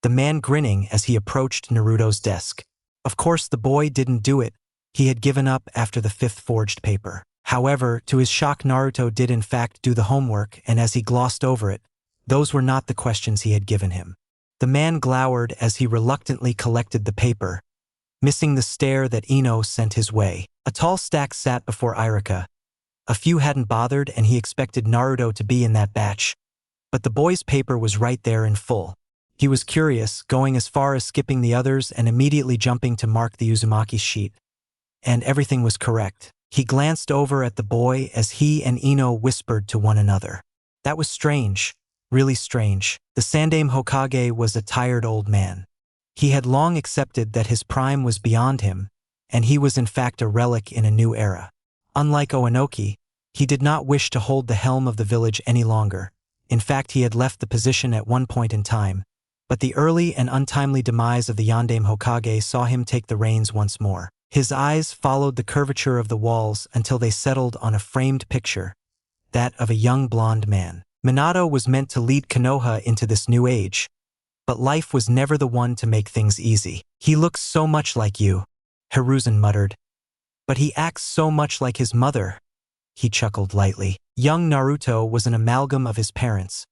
the man grinning as he approached Naruto's desk. Of course, the boy didn't do it. He had given up after the 5th forged paper. However, to his shock, Naruto did in fact do the homework, and as he glossed over it, those were not the questions he had given him. The man glowered as he reluctantly collected the paper, missing the stare that Ino sent his way. A tall stack sat before Irika. A few hadn't bothered, and he expected Naruto to be in that batch. But the boy's paper was right there in full. He was curious, going as far as skipping the others and immediately jumping to mark the Uzumaki's sheet. And everything was correct. He glanced over at the boy as he and Ino whispered to one another. That was strange, really strange. The Sandaime Hokage was a tired old man. He had long accepted that his prime was beyond him, and he was in fact a relic in a new era. Unlike Oanoki, he did not wish to hold the helm of the village any longer. In fact, he had left the position at one point in time, but the early and untimely demise of the Sandaime Hokage saw him take the reins once more. His eyes followed the curvature of the walls until they settled on a framed picture, that of a young blonde man. Minato was meant to lead Konoha into this new age, but life was never the one to make things easy. He looks so much like you, Hiruzen muttered. But he acts so much like his mother, he chuckled lightly. Young Naruto was an amalgam of his parents,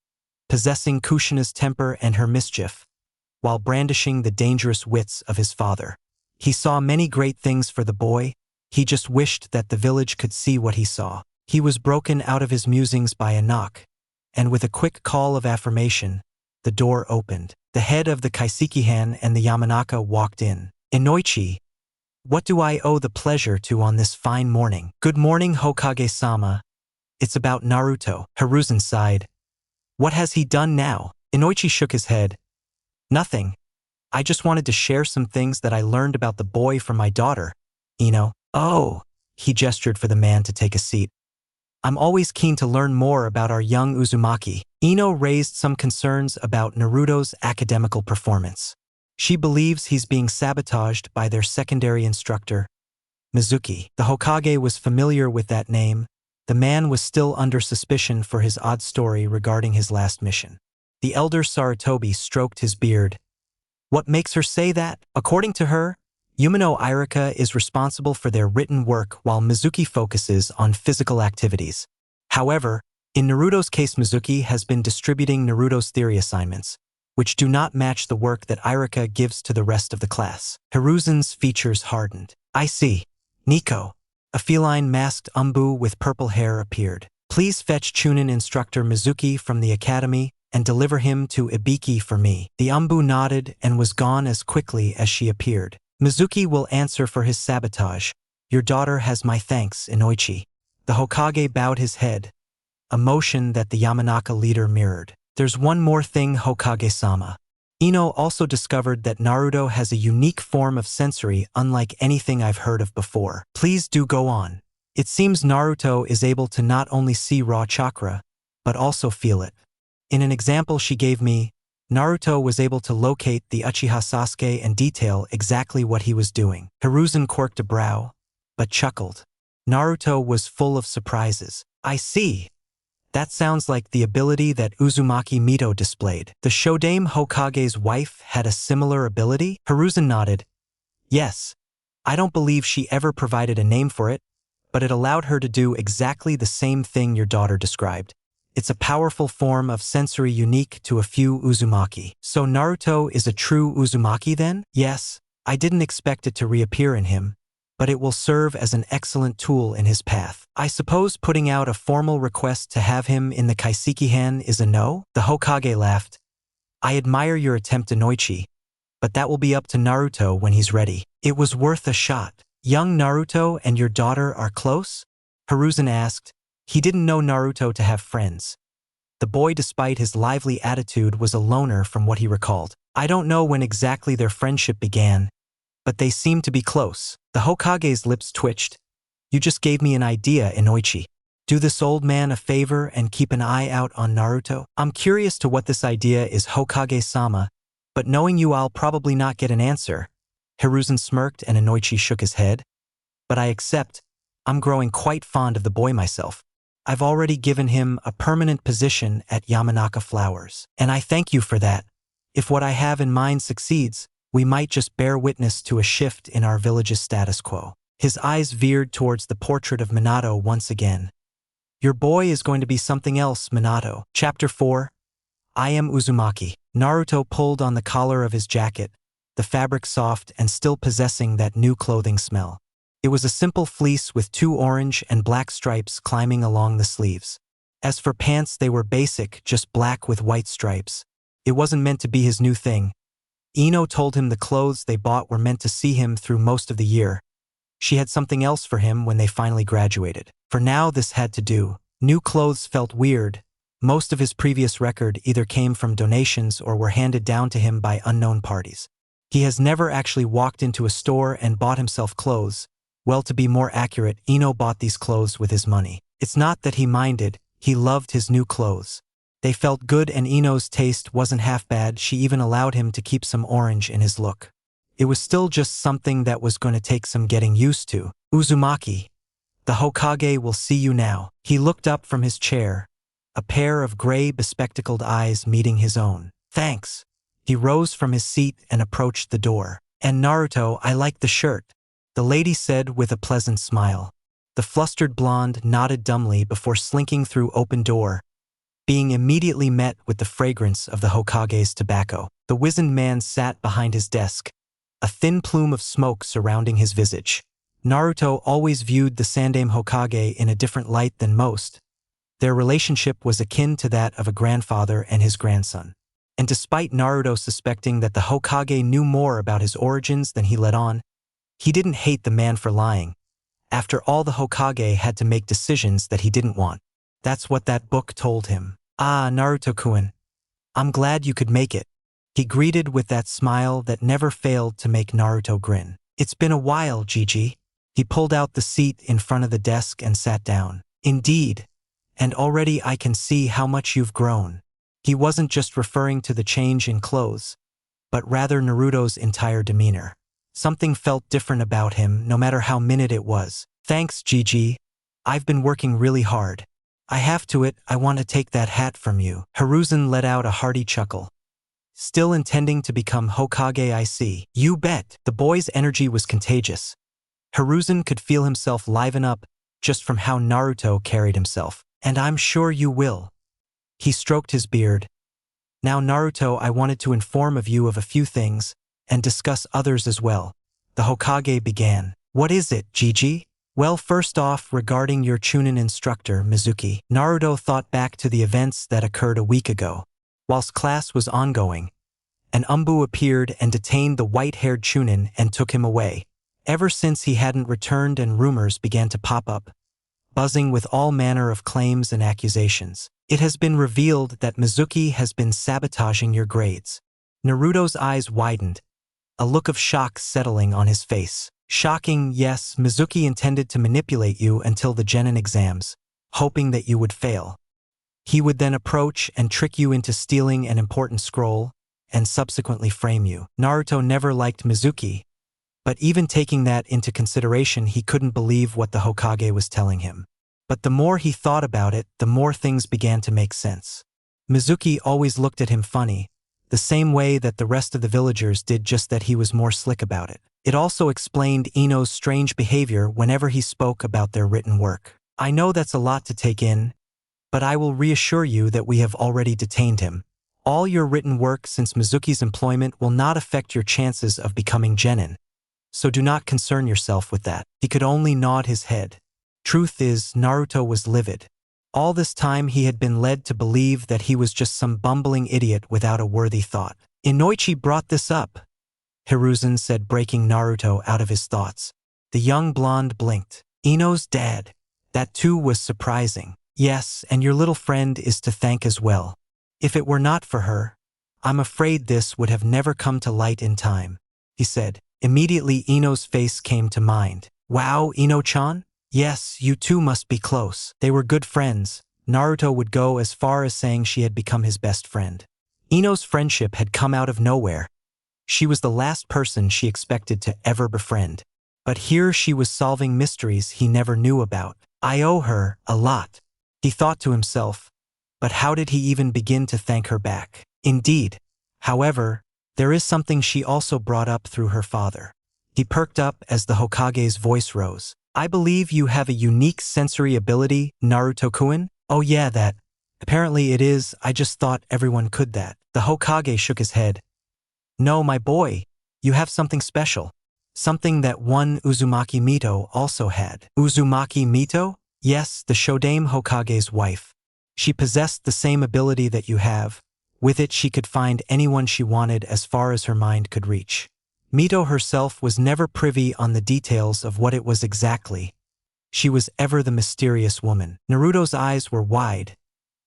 possessing Kushina's temper and her mischief, while brandishing the dangerous wits of his father. He saw many great things for the boy. He just wished that the village could see what he saw. He was broken out of his musings by a knock, and with a quick call of affirmation, the door opened. The head of the Kaiseki-han and the Yamanaka walked in. Inoichi, what do I owe the pleasure to on this fine morning? Good morning, Hokage-sama. It's about Naruto. Hiruzen sighed. What has he done now? Inoichi shook his head. Nothing. I just wanted to share some things that I learned about the boy from my daughter, Ino. Oh, he gestured for the man to take a seat. I'm always keen to learn more about our young Uzumaki. Ino raised some concerns about Naruto's academical performance. She believes he's being sabotaged by their secondary instructor, Mizuki. The Hokage was familiar with that name. The man was still under suspicion for his odd story regarding his last mission. The elder Sarutobi stroked his beard. What makes her say that? According to her, Umino Irika is responsible for their written work while Mizuki focuses on physical activities. However, in Naruto's case, Mizuki has been distributing Naruto's theory assignments, which do not match the work that Irika gives to the rest of the class. Hiruzen's features hardened. I see. Nico. A feline masked Umbu with purple hair appeared. Please fetch Chunin instructor Mizuki from the academy and deliver him to Ibiki for me. The Umbu nodded and was gone as quickly as she appeared. Mizuki will answer for his sabotage. Your daughter has my thanks, Inoichi. The Hokage bowed his head, a motion that the Yamanaka leader mirrored. There's one more thing, Hokage-sama. Ino also discovered that Naruto has a unique form of sensory unlike anything I've heard of before. Please do go on. It seems Naruto is able to not only see raw chakra, but also feel it. In an example she gave me, Naruto was able to locate the Uchiha Sasuke and detail exactly what he was doing. Hiruzen quirked a brow, but chuckled. Naruto was full of surprises. I see. That sounds like the ability that Uzumaki Mito displayed. The Shodame Hokage's wife had a similar ability? Hiruzen nodded. Yes. I don't believe she ever provided a name for it, but it allowed her to do exactly the same thing your daughter described. It's a powerful form of sensory unique to a few Uzumaki. So Naruto is a true Uzumaki then? Yes. I didn't expect it to reappear in him, but it will serve as an excellent tool in his path. I suppose putting out a formal request to have him in the Kaiseki-han is a no? The Hokage laughed. I admire your attempt, Inoichi, but that will be up to Naruto when he's ready. It was worth a shot. Young Naruto and your daughter are close? Hiruzen asked. He didn't know Naruto to have friends. The boy, despite his lively attitude, was a loner from what he recalled. I don't know when exactly their friendship began, but they seemed to be close. The Hokage's lips twitched. You just gave me an idea, Inoichi. Do this old man a favor and keep an eye out on Naruto. I'm curious to what this idea is, Hokage-sama, but knowing you, I'll probably not get an answer. Hiruzen smirked and Inoichi shook his head. But I accept. I'm growing quite fond of the boy myself. I've already given him a permanent position at Yamanaka Flowers, and I thank you for that. If what I have in mind succeeds, we might just bear witness to a shift in our village's status quo. His eyes veered towards the portrait of Minato once again. Your boy is going to be something else, Minato. Chapter 4. I am Uzumaki. Naruto pulled on the collar of his jacket, the fabric soft and still possessing that new clothing smell. It was a simple fleece with 2 orange and black stripes climbing along the sleeves. As for pants, they were basic, just black with white stripes. It wasn't meant to be his new thing. Ino told him the clothes they bought were meant to see him through most of the year. She had something else for him when they finally graduated. For now, this had to do. New clothes felt weird. Most of his previous record either came from donations or were handed down to him by unknown parties. He has never actually walked into a store and bought himself clothes. Well, to be more accurate, Ino bought these clothes with his money. It's not that he minded, he loved his new clothes. They felt good and Ino's taste wasn't half bad. She even allowed him to keep some orange in his look. It was still just something that was going to take some getting used to. Uzumaki. The Hokage will see you now. He looked up from his chair, a pair of gray bespectacled eyes meeting his own. Thanks. He rose from his seat and approached the door. And Naruto, I like the shirt, the lady said with a pleasant smile. The flustered blonde nodded dumbly before slinking through open door, being immediately met with the fragrance of the Hokage's tobacco. The wizened man sat behind his desk, a thin plume of smoke surrounding his visage. Naruto always viewed the Sandame Hokage in a different light than most. Their relationship was akin to that of a grandfather and his grandson. And despite Naruto suspecting that the Hokage knew more about his origins than he let on, he didn't hate the man for lying. After all, the Hokage had to make decisions that he didn't want. That's what that book told him. Ah, Naruto-kun. I'm glad you could make it. He greeted with that smile that never failed to make Naruto grin. It's been a while, Gigi. He pulled out the seat in front of the desk and sat down. Indeed, and already I can see how much you've grown. He wasn't just referring to the change in clothes, but rather Naruto's entire demeanor. Something felt different about him, no matter how minute it was. Thanks, Gigi. I've been working really hard. I have to it, I want to take that hat from you. Hiruzen let out a hearty chuckle. Still intending to become Hokage, I see. You bet. The boy's energy was contagious. Hiruzen could feel himself liven up just from how Naruto carried himself. And I'm sure you will. He stroked his beard. Now Naruto, I wanted to inform you of a few things, and discuss others as well. The Hokage began. What is it, Gigi? Well, first off, regarding your Chunin instructor, Mizuki, Naruto thought back to the events that occurred a week ago. Whilst class was ongoing, an Umbu appeared and detained the white-haired Chunin and took him away. Ever since he hadn't returned and rumors began to pop up, buzzing with all manner of claims and accusations. It has been revealed that Mizuki has been sabotaging your grades. Naruto's eyes widened, a look of shock settling on his face. Shocking, yes, Mizuki intended to manipulate you until the Genin exams, hoping that you would fail. He would then approach and trick you into stealing an important scroll, and subsequently frame you. Naruto never liked Mizuki, but even taking that into consideration, he couldn't believe what the Hokage was telling him. But the more he thought about it, the more things began to make sense. Mizuki always looked at him funny, the same way that the rest of the villagers did, just that he was more slick about it. It also explained Ino's strange behavior whenever he spoke about their written work. I know that's a lot to take in, but I will reassure you that we have already detained him. All your written work since Mizuki's employment will not affect your chances of becoming Genin, so do not concern yourself with that. He could only nod his head. Truth is, Naruto was livid. All this time he had been led to believe that he was just some bumbling idiot without a worthy thought. Inoichi brought this up, Hiruzen said, breaking Naruto out of his thoughts. The young blonde blinked. Ino's dad. That too was surprising. Yes, and your little friend is to thank as well. If it were not for her, I'm afraid this would have never come to light in time, he said. Immediately Ino's face came to mind. Wow, Ino-chan? Yes, you two must be close. They were good friends. Naruto would go as far as saying she had become his best friend. Ino's friendship had come out of nowhere. She was the last person she expected to ever befriend. But here she was solving mysteries he never knew about. I owe her a lot, he thought to himself. But how did he even begin to thank her back? Indeed, however, there is something she also brought up through her father. He perked up as the Hokage's voice rose. I believe you have a unique sensory ability, Naruto-kun? Oh yeah, that. Apparently it is, I just thought everyone could that. The Hokage shook his head. No, my boy, you have something special. Something that one Uzumaki Mito also had. Uzumaki Mito? Yes, the Shodame Hokage's wife. She possessed the same ability that you have. With it she could find anyone she wanted as far as her mind could reach. Mito herself was never privy on the details of what it was exactly. She was ever the mysterious woman. Naruto's eyes were wide.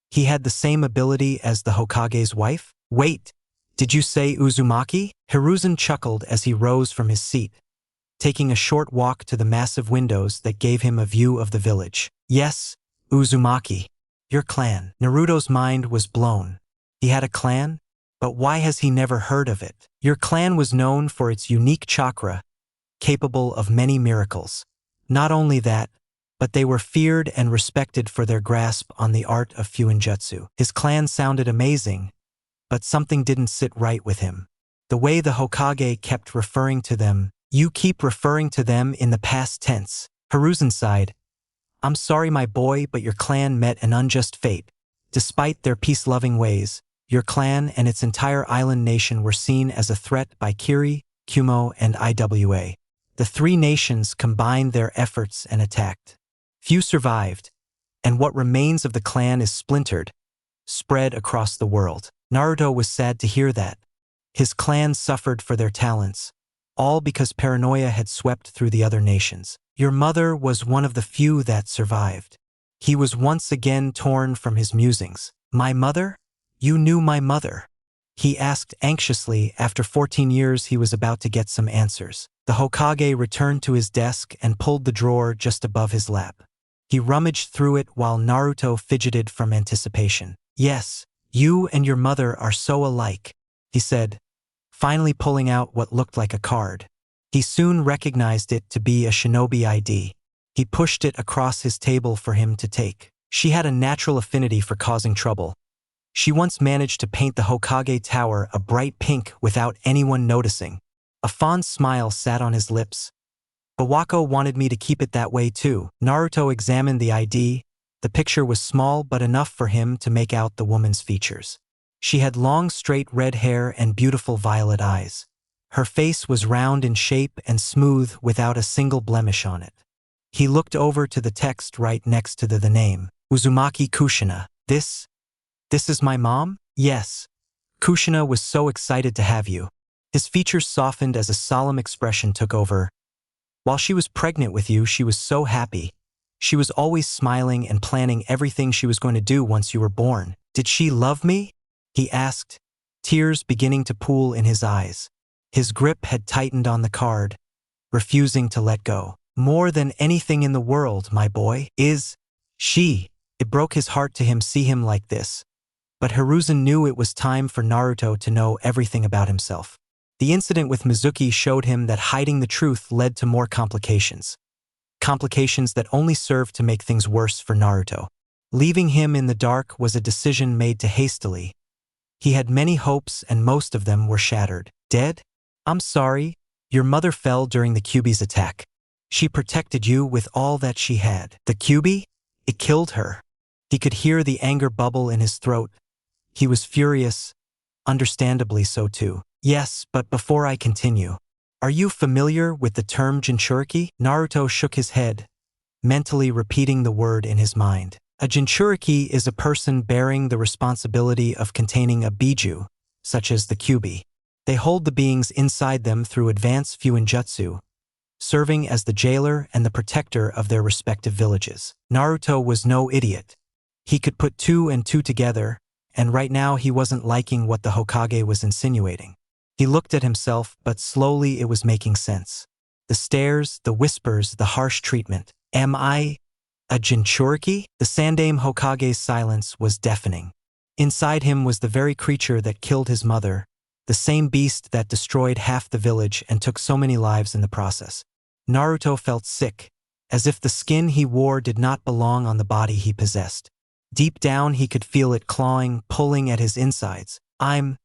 He had the same ability as the Hokage's wife? Wait, did you say Uzumaki? Hiruzen chuckled as he rose from his seat, taking a short walk to the massive windows that gave him a view of the village. Yes, Uzumaki. Your clan. Naruto's mind was blown. He had a clan? But why has he never heard of it? Your clan was known for its unique chakra, capable of many miracles. Not only that, but they were feared and respected for their grasp on the art of fuinjutsu. His clan sounded amazing, but something didn't sit right with him. The way the Hokage kept referring to them. You keep referring to them in the past tense. Hiruzen sighed. I'm sorry, my boy, but your clan met an unjust fate. Despite their peace-loving ways, your clan and its entire island nation were seen as a threat by Kiri, Kumo, and IWA. The three nations combined their efforts and attacked. Few survived, and what remains of the clan is splintered, spread across the world. Naruto was sad to hear that. His clan suffered for their talents, all because paranoia had swept through the other nations. Your mother was one of the few that survived. He was once again torn from his musings. My mother? You knew my mother? He asked anxiously. After 14 years he was about to get some answers. The Hokage returned to his desk and pulled the drawer just above his lap. He rummaged through it while Naruto fidgeted from anticipation. "Yes, you and your mother are so alike," he said, finally pulling out what looked like a card. He soon recognized it to be a shinobi ID. He pushed it across his table for him to take. She had a natural affinity for causing trouble. She once managed to paint the Hokage Tower a bright pink without anyone noticing. A fond smile sat on his lips. "Bawako wanted me to keep it that way too." Naruto examined the ID. The picture was small but enough for him to make out the woman's features. She had long straight red hair and beautiful violet eyes. Her face was round in shape and smooth without a single blemish on it. He looked over to the text right next to the name, Uzumaki Kushina. This is my mom? Yes. Kushina was so excited to have you." His features softened as a solemn expression took over. "While she was pregnant with you, she was so happy. She was always smiling and planning everything she was going to do once you were born. Did she love me?" he asked, tears beginning to pool in his eyes. His grip had tightened on the card, refusing to let go. "More than anything in the world, my boy. Is she?" It broke his heart to see him like this. But Hiruzen knew it was time for Naruto to know everything about himself. The incident with Mizuki showed him that hiding the truth led to more complications. Complications that only served to make things worse for Naruto. Leaving him in the dark was a decision made too hastily. He had many hopes and most of them were shattered. "Dead? I'm sorry. Your mother fell during the Kyuubi's attack. She protected you with all that she had. The Kyuubi? It killed her." He could hear the anger bubble in his throat. He was furious, understandably so too. "Yes, but before I continue, are you familiar with the term Jinchuriki?" Naruto shook his head, mentally repeating the word in his mind. A Jinchuriki is a person bearing the responsibility of containing a biju, such as the Kyuubi. They hold the beings inside them through advanced Fuinjutsu, serving as the jailer and the protector of their respective villages. Naruto was no idiot. He could put two and two together, and right now he wasn't liking what the Hokage was insinuating. He looked at himself, but slowly it was making sense. The stares, the whispers, the harsh treatment. "Am I a Jinchuriki?" The Sandaime Hokage's silence was deafening. Inside him was the very creature that killed his mother, the same beast that destroyed half the village and took so many lives in the process. Naruto felt sick, as if the skin he wore did not belong on the body he possessed. Deep down he could feel it clawing, pulling at his insides. "I'm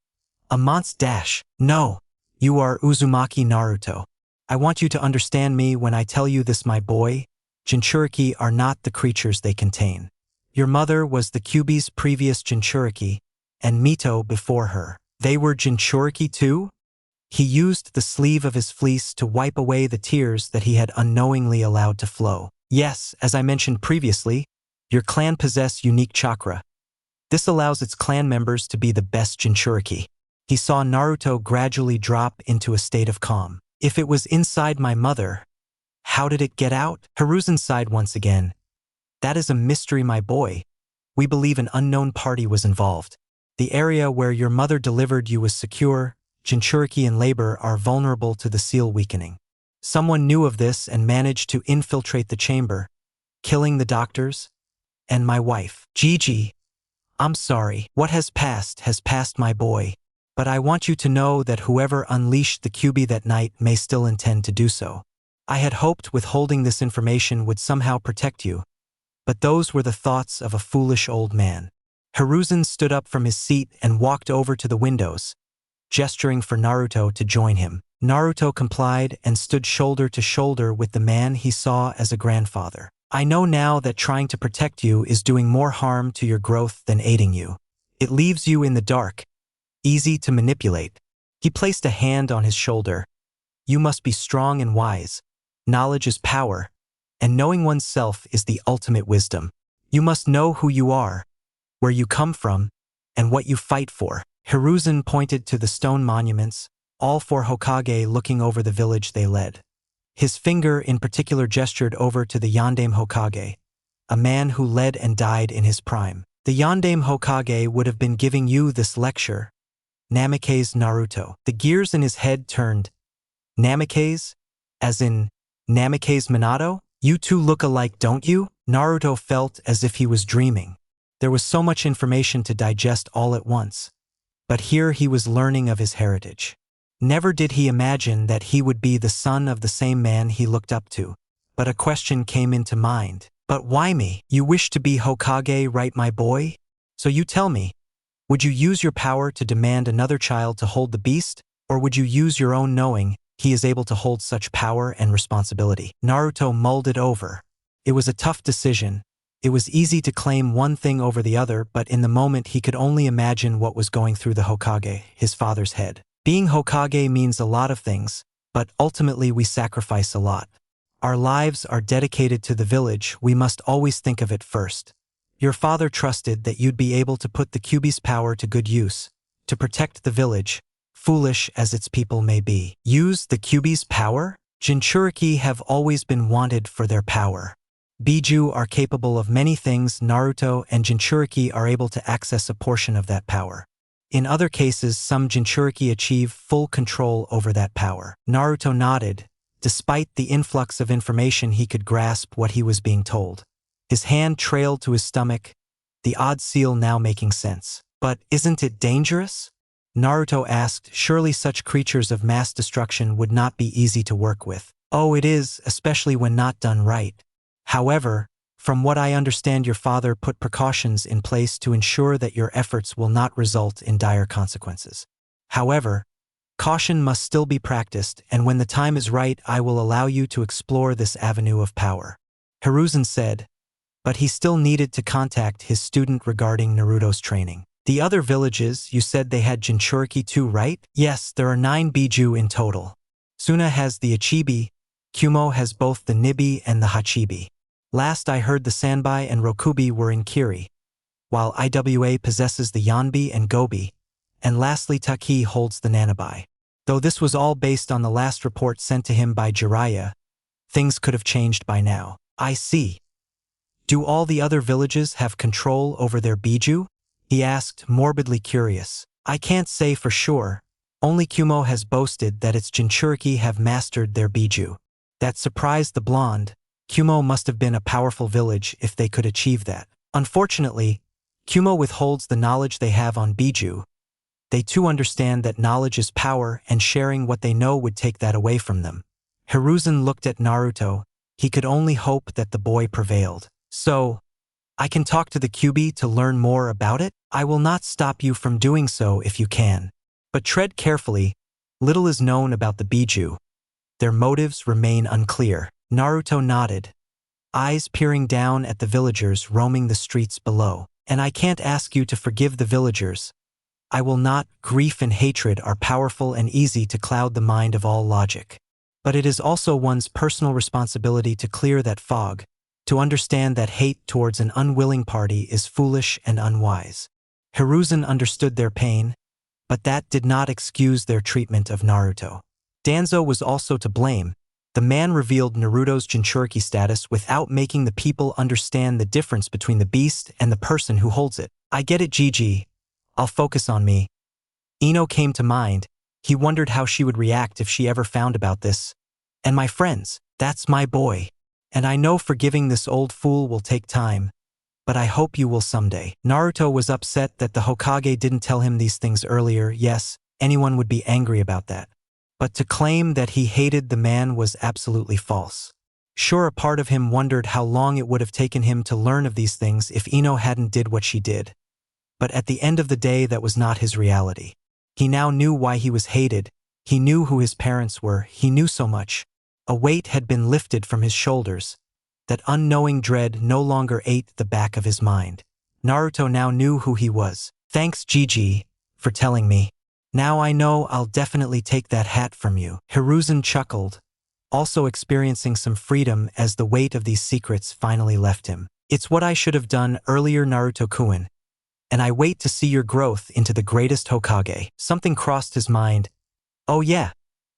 a monster. No, you are Uzumaki Naruto. I want you to understand me when I tell you this, my boy. Jinchuriki are not the creatures they contain. Your mother was the Kyuubi's previous Jinchuriki, and Mito before her. They were Jinchuriki too?" He used the sleeve of his fleece to wipe away the tears that he had unknowingly allowed to flow. "Yes, as I mentioned previously, your clan possess unique chakra. This allows its clan members to be the best Jinchuriki." He saw Naruto gradually drop into a state of calm. "If it was inside my mother, how did it get out?" Hiruzen sighed once again. "That is a mystery, my boy. We believe an unknown party was involved. The area where your mother delivered you was secure. Jinchuriki in labor are vulnerable to the seal weakening. Someone knew of this and managed to infiltrate the chamber, killing the doctors and my wife. Gigi, I'm sorry. What has passed, my boy. But I want you to know that whoever unleashed the Kyuubi that night may still intend to do so. I had hoped withholding this information would somehow protect you, but those were the thoughts of a foolish old man." Hiruzen stood up from his seat and walked over to the windows, gesturing for Naruto to join him. Naruto complied and stood shoulder to shoulder with the man he saw as a grandfather. "I know now that trying to protect you is doing more harm to your growth than aiding you. It leaves you in the dark, easy to manipulate." He placed a hand on his shoulder. "You must be strong and wise. Knowledge is power, and knowing oneself is the ultimate wisdom. You must know who you are, where you come from, and what you fight for." Hiruzen pointed to the stone monuments, all four Hokage looking over the village they led. His finger in particular gestured over to the Yondaime Hokage, a man who led and died in his prime. "The Yondaime Hokage would have been giving you this lecture. Namikaze Naruto." The gears in his head turned. Namikaze? As in Namikaze Minato? You two look alike, don't you? Naruto felt as if he was dreaming. There was so much information to digest all at once. But here he was learning of his heritage. Never did he imagine that he would be the son of the same man he looked up to. But a question came into mind. But why me? You wish to be Hokage, right, my boy? So you tell me, would you use your power to demand another child to hold the beast? Or would you use your own knowing he is able to hold such power and responsibility? Naruto mulled it over. It was a tough decision. It was easy to claim one thing over the other, but in the moment he could only imagine what was going through the Hokage, his father's head. Being Hokage means a lot of things, but ultimately we sacrifice a lot. Our lives are dedicated to the village, we must always think of it first. Your father trusted that you'd be able to put the Kyuubi's power to good use, to protect the village, foolish as its people may be. Use the Kyuubi's power? Jinchuriki have always been wanted for their power. Biju are capable of many things. Naruto and Jinchuriki are able to access a portion of that power. In other cases, some Jinchuriki achieve full control over that power. Naruto nodded. Despite the influx of information, he could grasp what he was being told. His hand trailed to his stomach, the odd seal now making sense. But isn't it dangerous? Naruto asked. Surely such creatures of mass destruction would not be easy to work with. Oh, it is, especially when not done right. However, from what I understand, your father put precautions in place to ensure that your efforts will not result in dire consequences. However, caution must still be practiced, and when the time is right, I will allow you to explore this avenue of power. Hiruzen said, but he still needed to contact his student regarding Naruto's training. The other villages, you said they had Jinchuriki too, right? Yes, there are 9 Biju in total. Suna has the Ichibi, Kumo has both the Nibi and the Hachibi. Last I heard the Sanbai and Rokubi were in Kiri, while Iwa possesses the Yanbi and Gobi, and lastly Taki holds the Nanabai. Though this was all based on the last report sent to him by Jiraiya, things could have changed by now. I see. Do all the other villages have control over their Biju? He asked, morbidly curious. I can't say for sure. Only Kumo has boasted that its Jinchuriki have mastered their Biju. That surprised the blonde. Kumo must have been a powerful village if they could achieve that. Unfortunately, Kumo withholds the knowledge they have on Biju. They too understand that knowledge is power, and sharing what they know would take that away from them. Hiruzen looked at Naruto. He could only hope that the boy prevailed. So, I can talk to the Kyuubi to learn more about it? I will not stop you from doing so if you can. But tread carefully. Little is known about the Biju. Their motives remain unclear. Naruto nodded, eyes peering down at the villagers roaming the streets below. And I can't ask you to forgive the villagers. I will not. Grief and hatred are powerful and easy to cloud the mind of all logic. But it is also one's personal responsibility to clear that fog, to understand that hate towards an unwilling party is foolish and unwise. Hiruzen understood their pain, but that did not excuse their treatment of Naruto. Danzo was also to blame. The man revealed Naruto's Jinchuriki status without making the people understand the difference between the beast and the person who holds it. I get it, Gigi. I'll focus on me. Ino came to mind. He wondered how she would react if she ever found about this. And my friends, that's my boy. And I know forgiving this old fool will take time, but I hope you will someday. Naruto was upset that the Hokage didn't tell him these things earlier. Yes, anyone would be angry about that. But to claim that he hated the man was absolutely false. Sure, a part of him wondered how long it would have taken him to learn of these things if Ino hadn't did what she did. But at the end of the day, that was not his reality. He now knew why he was hated. He knew who his parents were. He knew so much. A weight had been lifted from his shoulders. That unknowing dread no longer ate the back of his mind. Naruto now knew who he was. Thanks, Gigi, for telling me. Now I know I'll definitely take that hat from you. Hiruzen chuckled, also experiencing some freedom as the weight of these secrets finally left him. It's what I should have done earlier, Naruto-kun. And I wait to see your growth into the greatest Hokage. Something crossed his mind. Oh yeah,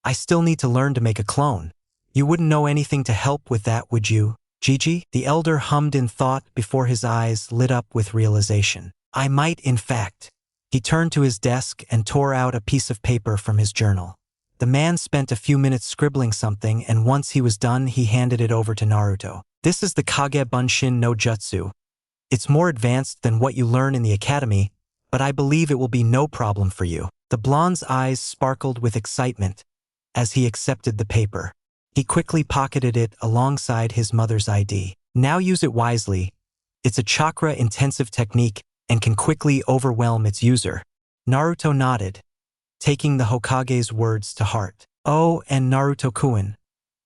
I still need to learn to make a clone. You wouldn't know anything to help with that, would you, Gigi? The elder hummed in thought before his eyes lit up with realization. I might, in fact. He turned to his desk and tore out a piece of paper from his journal. The man spent a few minutes scribbling something, and once he was done, he handed it over to Naruto. This is the Kage Bunshin no Jutsu. It's more advanced than what you learn in the academy, but I believe it will be no problem for you. The blonde's eyes sparkled with excitement as he accepted the paper. He quickly pocketed it alongside his mother's ID. Now use it wisely. It's a chakra-intensive technique and can quickly overwhelm its user. Naruto nodded, taking the Hokage's words to heart. Oh, and Naruto-kun,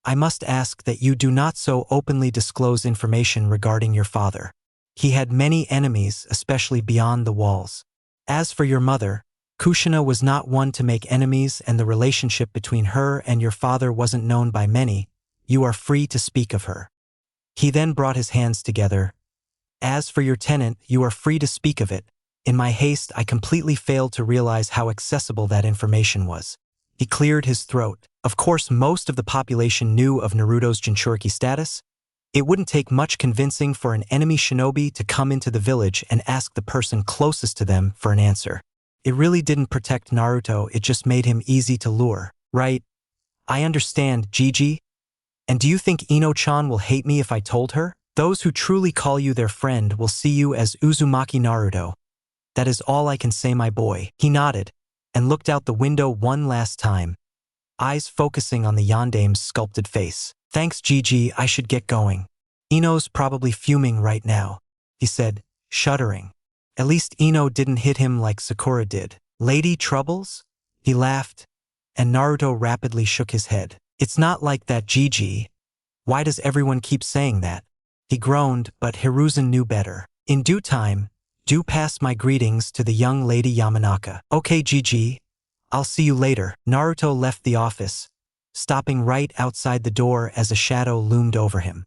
I must ask that you do not so openly disclose information regarding your father. He had many enemies, especially beyond the walls. As for your mother, Kushina was not one to make enemies, and the relationship between her and your father wasn't known by many. You are free to speak of her. He then brought his hands together. As for your tenant, you are free to speak of it. In my haste, I completely failed to realize how accessible that information was. He cleared his throat. Of course, most of the population knew of Naruto's Jinchuriki status. It wouldn't take much convincing for an enemy shinobi to come into the village and ask the person closest to them for an answer. It really didn't protect Naruto, it just made him easy to lure. Right? I understand, Gigi. And do you think Ino-chan will hate me if I told her? Those who truly call you their friend will see you as Uzumaki Naruto. That is all I can say, my boy. He nodded and looked out the window one last time, eyes focusing on the yandame's sculpted face. Thanks, Gigi, I should get going. Ino's probably fuming right now, he said, shuddering. At least Ino didn't hit him like Sakura did. Lady Troubles? He laughed, and Naruto rapidly shook his head. It's not like that, Gigi. Why does everyone keep saying that? He groaned, but Hiruzen knew better. In due time, do pass my greetings to the young lady Yamanaka. Okay, Gigi. I'll see you later. Naruto left the office, stopping right outside the door as a shadow loomed over him.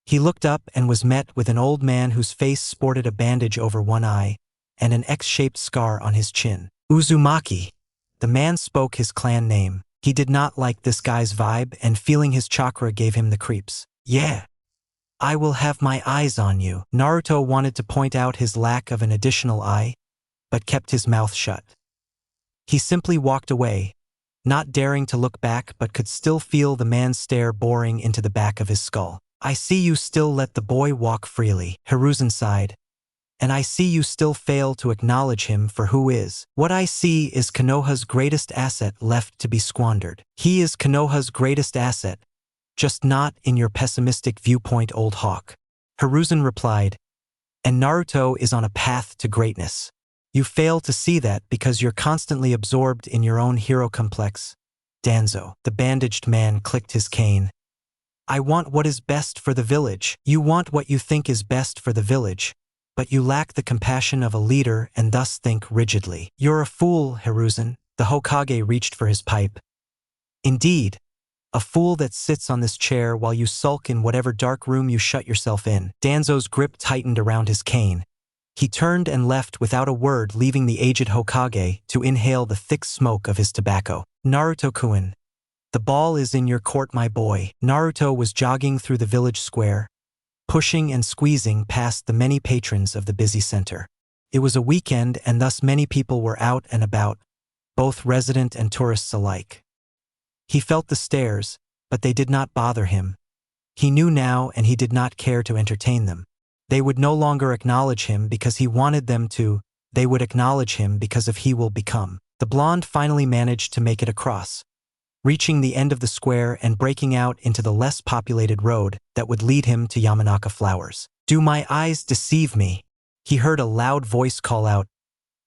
He looked up and was met with an old man whose face sported a bandage over one eye and an X-shaped scar on his chin. Uzumaki. The man spoke his clan name. He did not like this guy's vibe, and feeling his chakra gave him the creeps. Yeah. I will have my eyes on you. Naruto wanted to point out his lack of an additional eye, but kept his mouth shut. He simply walked away, not daring to look back, but could still feel the man's stare boring into the back of his skull. I see you still let the boy walk freely, Hiruzen sighed. And I see you still fail to acknowledge him for who is. What I see is Konoha's greatest asset left to be squandered. He is Konoha's greatest asset, just not in your pessimistic viewpoint, old hawk. Hiruzen replied, and Naruto is on a path to greatness. You fail to see that because you're constantly absorbed in your own hero complex. Danzo. The bandaged man clicked his cane. I want what is best for the village. You want what you think is best for the village, but you lack the compassion of a leader and thus think rigidly. You're a fool, Hiruzen. The Hokage reached for his pipe. Indeed, a fool that sits on this chair while you sulk in whatever dark room you shut yourself in. Danzo's grip tightened around his cane. He turned and left without a word, leaving the aged Hokage to inhale the thick smoke of his tobacco. Naruto-kun. The ball is in your court, my boy. Naruto was jogging through the village square, pushing and squeezing past the many patrons of the busy center. It was a weekend, and thus many people were out and about, both resident and tourists alike. He felt the stares, but they did not bother him. He knew now, and he did not care to entertain them. They would no longer acknowledge him because he wanted them to. They would acknowledge him because of he will become. The blonde finally managed to make it across, reaching the end of the square and breaking out into the less populated road that would lead him to Yamanaka Flowers. Do my eyes deceive me? He heard a loud voice call out.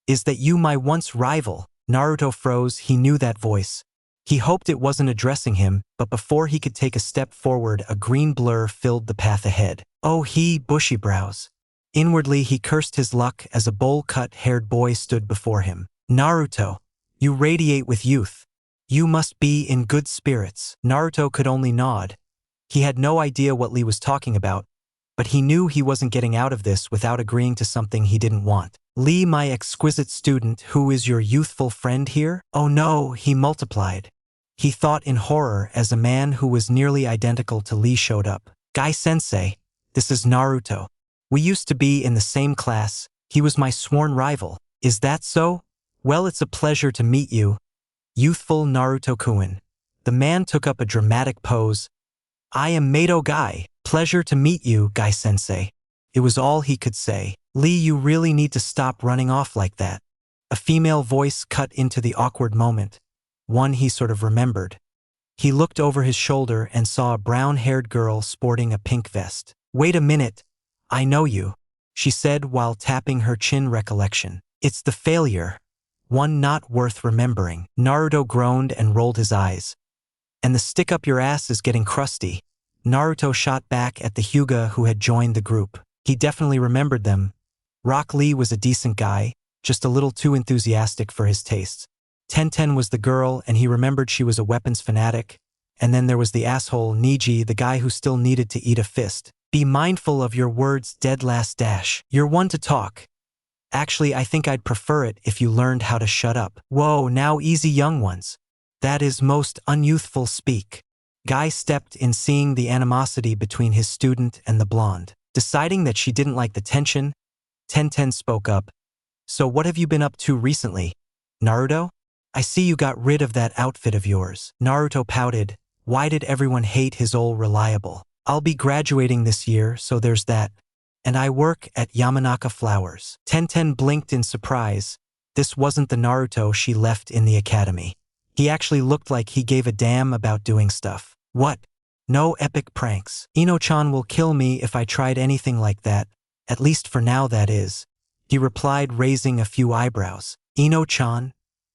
Is that you, my once rival? Naruto froze. He knew that voice. He hoped it wasn't addressing him, but before he could take a step forward, a green blur filled the path ahead. Oh, he bushy brows. Inwardly, he cursed his luck as a bowl-cut-haired boy stood before him. Naruto, you radiate with youth. You must be in good spirits. Naruto could only nod. He had no idea what Lee was talking about, but he knew he wasn't getting out of this without agreeing to something he didn't want. Lee, my exquisite student, who is your youthful friend here? Oh no, he multiplied. He thought in horror as a man who was nearly identical to Lee showed up. Guy-sensei, this is Naruto. We used to be in the same class. He was my sworn rival. Is that so? Well, it's a pleasure to meet you. youthful Naruto-kun. The man took up a dramatic pose. I am Mato Guy. Pleasure to meet you, Guy-sensei. It was all he could say. Lee, you really need to stop running off like that. A female voice cut into the awkward moment, one he sort of remembered. He looked over his shoulder and saw a brown-haired girl sporting a pink vest. Wait a minute, I know you, she said while tapping her chin. Recollection. It's the failure, one not worth remembering. Naruto groaned and rolled his eyes. And the stick up your ass is getting crusty. Naruto shot back at the Hyuga who had joined the group. He definitely remembered them. Rock Lee was a decent guy, just a little too enthusiastic for his tastes. Tenten was the girl, and he remembered she was a weapons fanatic. And then there was the asshole Niji, the guy who still needed to eat a fist. Be mindful of your words, dead last dash. You're one to talk. Actually, I think I'd prefer it if you learned how to shut up. Whoa, now easy, young ones. That is most unyouthful speak. Guy stepped in, seeing the animosity between his student and the blonde. Deciding that she didn't like the tension, Tenten spoke up. So what have you been up to recently, Naruto? I see you got rid of that outfit of yours. Naruto pouted. Why did everyone hate his old reliable? I'll be graduating this year, so there's that. And I work at Yamanaka Flowers. Tenten blinked in surprise. This wasn't the Naruto she left in the academy. He actually looked like he gave a damn about doing stuff. What? No epic pranks. Ino-chan will kill me if I tried anything like that, at least for now, that is. He replied, raising a few eyebrows. Ino-chan?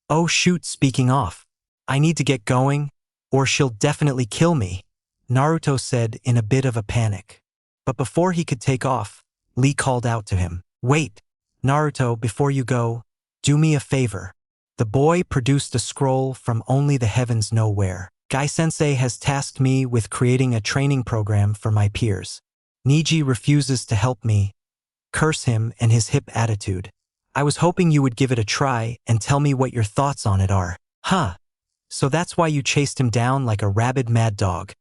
Oh shoot, speaking off. I need to get going, or she'll definitely kill me, Naruto said in a bit of a panic. But before he could take off, Lee called out to him. Wait, Naruto, before you go, do me a favor. The boy produced a scroll from only the heavens know where. Guy-sensei has tasked me with creating a training program for my peers. Niji refuses to help me. Curse him and his hip attitude. I was hoping you would give it a try and tell me what your thoughts on it are. Huh. So that's why you chased him down like a rabid mad dog.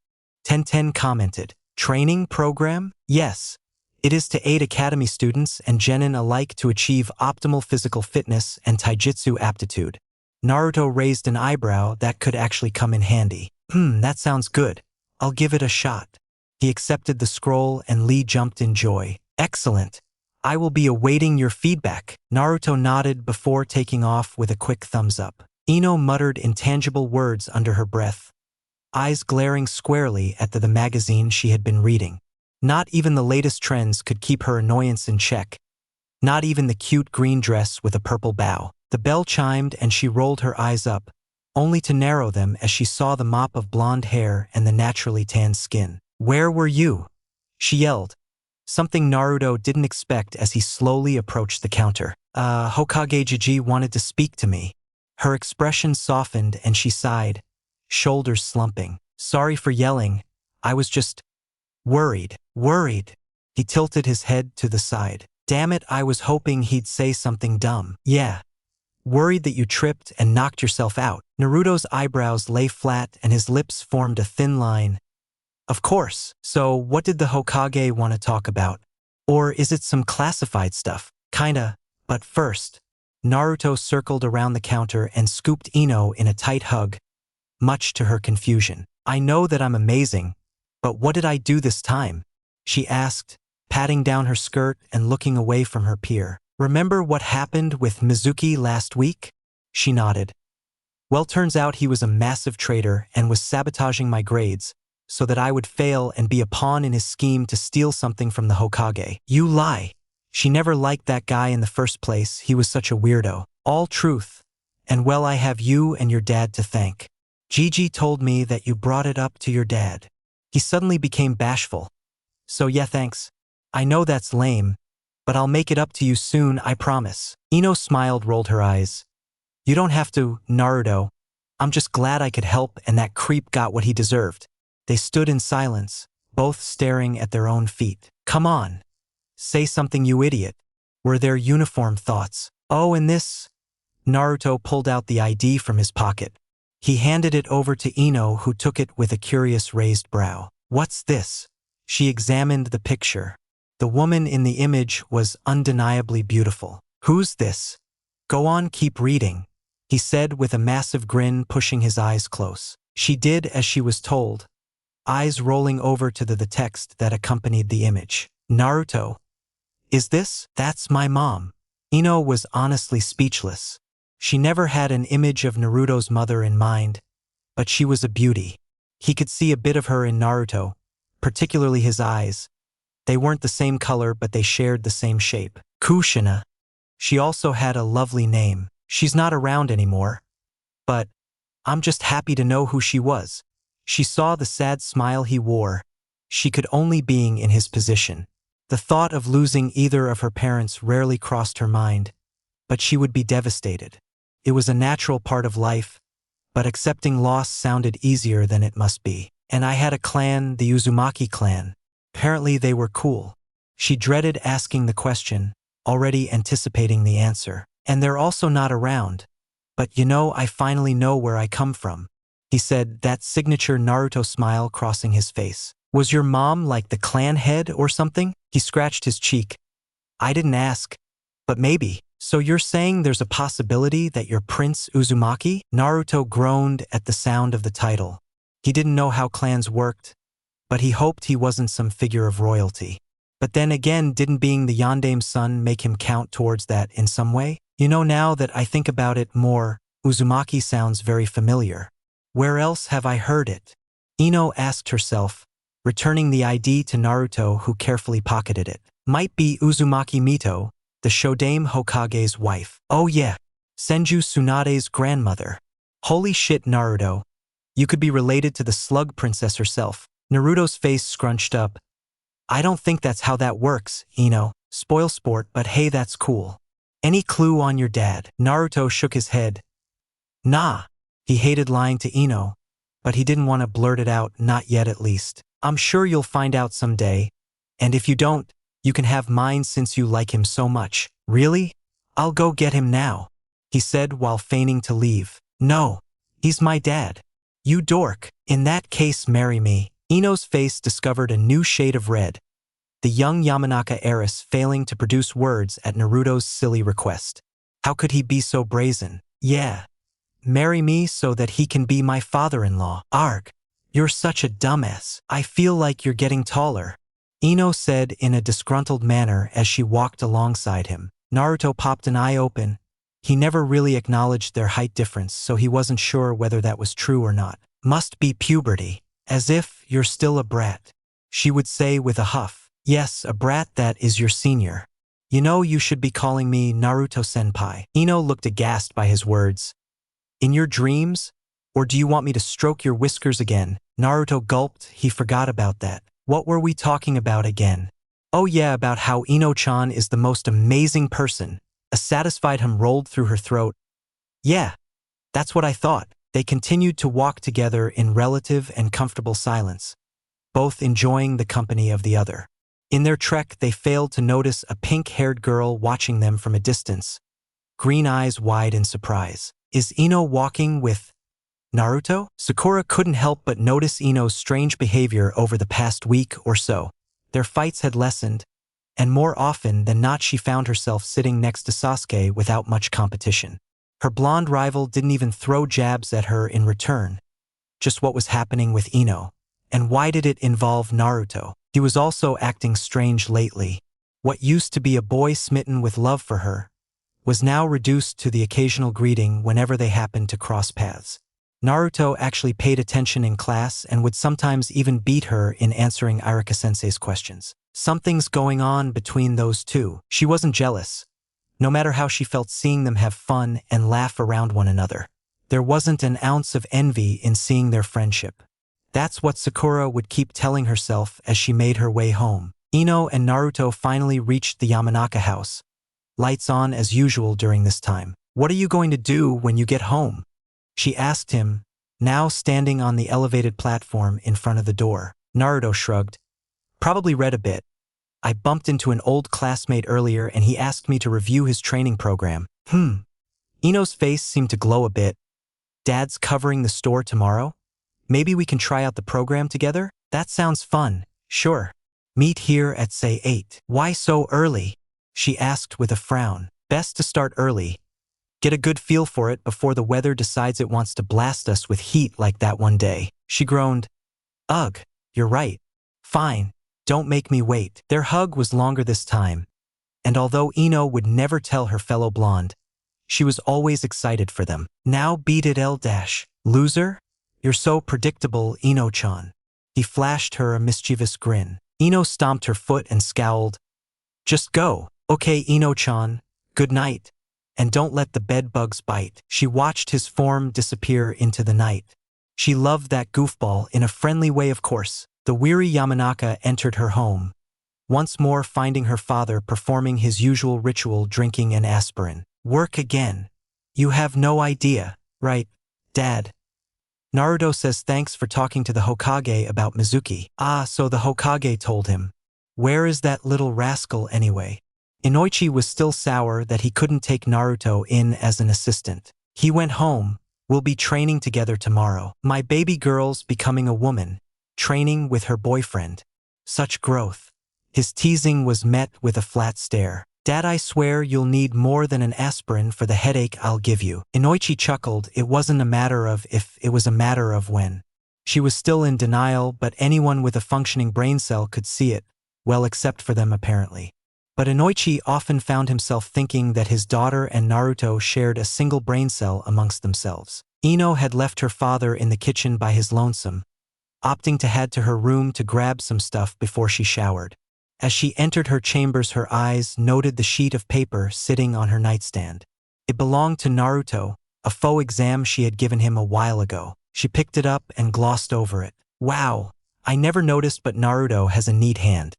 Tenten commented. Training program? Yes. It is to aid academy students and genin alike to achieve optimal physical fitness and taijutsu aptitude. Naruto raised an eyebrow. That could actually come in handy. That sounds good. I'll give it a shot. He accepted the scroll and Lee jumped in joy. Excellent. I will be awaiting your feedback. Naruto nodded before taking off with a quick thumbs up. Ino muttered intangible words under her breath, eyes glaring squarely at the magazine she had been reading. Not even the latest trends could keep her annoyance in check. Not even the cute green dress with a purple bow. The bell chimed and she rolled her eyes up, only to narrow them as she saw the mop of blonde hair and the naturally tanned skin. Where were you? She yelled, something Naruto didn't expect as he slowly approached the counter. Hokage Jiji wanted to speak to me. Her expression softened and she sighed, shoulders slumping. Sorry for yelling. I was just worried. Worried. He tilted his head to the side. Damn it, I was hoping he'd say something dumb. Yeah. Worried that you tripped and knocked yourself out. Naruto's eyebrows lay flat and his lips formed a thin line. Of course. So what did the Hokage want to talk about? Or is it some classified stuff? Kinda. But first, Naruto circled around the counter and scooped Ino in a tight hug, much to her confusion. I know that I'm amazing, but what did I do this time? She asked, patting down her skirt and looking away from her peer. Remember what happened with Mizuki last week? She nodded. Well, turns out he was a massive traitor and was sabotaging my grades, so that I would fail and be a pawn in his scheme to steal something from the Hokage. You lie. She never liked that guy in the first place. He was such a weirdo. All truth. And well, I have you and your dad to thank. Gigi told me that you brought it up to your dad. He suddenly became bashful. So yeah, thanks. I know that's lame, but I'll make it up to you soon, I promise. Ino smiled, rolled her eyes. You don't have to, Naruto. I'm just glad I could help and that creep got what he deserved. They stood in silence, both staring at their own feet. Come on. Say something, you idiot. Were their uniform thoughts. Oh, and this? Naruto pulled out the ID from his pocket. He handed it over to Ino, who took it with a curious raised brow. What's this? She examined the picture. The woman in the image was undeniably beautiful. Who's this? Go on, keep reading. he said with a massive grin, pushing his eyes close. She did as she was told, eyes rolling over to the text that accompanied the image. Naruto. Is this? That's my mom. Ino was honestly speechless. She never had an image of Naruto's mother in mind, but she was a beauty. He could see a bit of her in Naruto, particularly his eyes. They weren't the same color, but they shared the same shape. Kushina. She also had a lovely name. She's not around anymore. But I'm just happy to know who she was. She saw the sad smile he wore. She could only being in his position. The thought of losing either of her parents rarely crossed her mind, but she would be devastated. It was a natural part of life, but accepting loss sounded easier than it must be. And I had a clan, the Uzumaki clan. Apparently they were cool. She dreaded asking the question, already anticipating the answer. And they're also not around. But you know, I finally know where I come from, he said, that signature Naruto smile crossing his face. Was your mom like the clan head or something? He scratched his cheek. I didn't ask, but maybe. So you're saying there's a possibility that you're Prince Uzumaki? Naruto groaned at the sound of the title. He didn't know how clans worked, but he hoped he wasn't some figure of royalty. But then again, didn't being the Yandame's son make him count towards that in some way? You know, now that I think about it more, Uzumaki sounds very familiar. Where else have I heard it? Ino asked herself, returning the ID to Naruto, who carefully pocketed it. Might be Uzumaki Mito, the Shodame Hokage's wife. Oh yeah, Senju Tsunade's grandmother. Holy shit, Naruto. You could be related to the slug princess herself. Naruto's face scrunched up. I don't think that's how that works, Ino. Spoil sport, but hey, that's cool. Any clue on your dad? Naruto shook his head. Nah. He hated lying to Ino, but he didn't want to blurt it out, not yet at least. I'm sure you'll find out someday, and if you don't, you can have mine since you like him so much. Really? I'll go get him now, he said while feigning to leave. No, he's my dad. You dork. In that case, marry me. Ino's face discovered a new shade of red, the young Yamanaka heiress failing to produce words at Naruto's silly request. How could he be so brazen? Yeah. Marry me so that he can be my father-in-law. Arg. You're such a dumbass. I feel like you're getting taller, Ino said in a disgruntled manner as she walked alongside him. Naruto popped an eye open. He never really acknowledged their height difference, so he wasn't sure whether that was true or not. Must be puberty. As if you're still a brat, she would say with a huff. Yes, a brat that is your senior. You know, you should be calling me Naruto-senpai. Ino looked aghast by his words. In your dreams? Or do you want me to stroke your whiskers again? Naruto gulped. He forgot about that. What were we talking about again? Oh yeah, about how Ino-chan is the most amazing person. A satisfied hum rolled through her throat. Yeah, that's what I thought. They continued to walk together in relative and comfortable silence, both enjoying the company of the other. In their trek, they failed to notice a pink-haired girl watching them from a distance, green eyes wide in surprise. Is Ino walking with Naruto? Sakura couldn't help but notice Ino's strange behavior over the past week or so. Their fights had lessened, and more often than not she found herself sitting next to Sasuke without much competition. Her blonde rival didn't even throw jabs at her in return. Just what was happening with Ino? And why did it involve Naruto? He was also acting strange lately. What used to be a boy smitten with love for her was now reduced to the occasional greeting whenever they happened to cross paths. Naruto actually paid attention in class and would sometimes even beat her in answering Iruka-sensei's questions. Something's going on between those two. She wasn't jealous, no matter how she felt seeing them have fun and laugh around one another. There wasn't an ounce of envy in seeing their friendship. That's what Sakura would keep telling herself as she made her way home. Ino and Naruto finally reached the Yamanaka house. Lights on as usual during this time. What are you going to do when you get home? She asked him, now standing on the elevated platform in front of the door. Naruto shrugged. Probably read a bit. I bumped into an old classmate earlier and he asked me to review his training program. Ino's face seemed to glow a bit. Dad's covering the store tomorrow? Maybe we can try out the program together? That sounds fun. Sure. Meet here at say 8. Why so early? She asked with a frown. Best to start early. Get a good feel for it before the weather decides it wants to blast us with heat like that one day. She groaned. Ugh, you're right. Fine, don't make me wait. Their hug was longer this time, and although Ino would never tell her fellow blonde, she was always excited for them. Now beat it L-loser? You're so predictable, Ino-chan. He flashed her a mischievous grin. Ino stomped her foot and scowled. Just go. Okay, Ino-chan, good night. And don't let the bedbugs bite. She watched his form disappear into the night. She loved that goofball in a friendly way, of course. The weary Yamanaka entered her home, once more finding her father performing his usual ritual, drinking an aspirin. Work again. You have no idea, right, Dad? Naruto says thanks for talking to the Hokage about Mizuki. Ah, so the Hokage told him. Where is that little rascal anyway? Inoichi was still sour that he couldn't take Naruto in as an assistant. He went home. We'll be training together tomorrow. My baby girl's becoming a woman, training with her boyfriend. Such growth. His teasing was met with a flat stare. Dad, I swear you'll need more than an aspirin for the headache I'll give you. Inoichi chuckled. It wasn't a matter of if, it was a matter of when. She was still in denial, but anyone with a functioning brain cell could see it, well, except for them apparently. But Inoichi often found himself thinking that his daughter and Naruto shared a single brain cell amongst themselves. Ino had left her father in the kitchen by his lonesome, opting to head to her room to grab some stuff before she showered. As she entered her chambers, her eyes noted the sheet of paper sitting on her nightstand. It belonged to Naruto, a faux exam she had given him a while ago. She picked it up and glossed over it. Wow, I never noticed, but Naruto has a neat hand.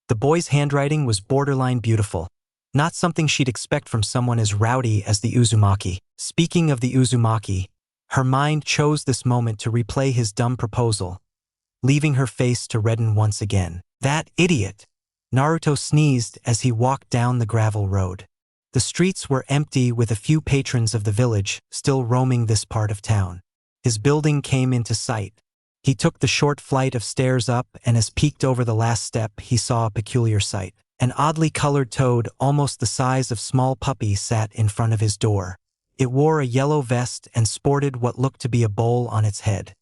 The boy's handwriting was borderline beautiful, not something she'd expect from someone as rowdy as the Uzumaki. Speaking of the Uzumaki, her mind chose this moment to replay his dumb proposal, leaving her face to redden once again. That idiot! Naruto sneezed as he walked down the gravel road. The streets were empty, with a few patrons of the village still roaming this part of town. His building came into sight. He took the short flight of stairs up, and as peeked over the last step, he saw a peculiar sight. An oddly colored toad, almost the size of small puppy, sat in front of his door. It wore a yellow vest and sported what looked to be a bowl on its head.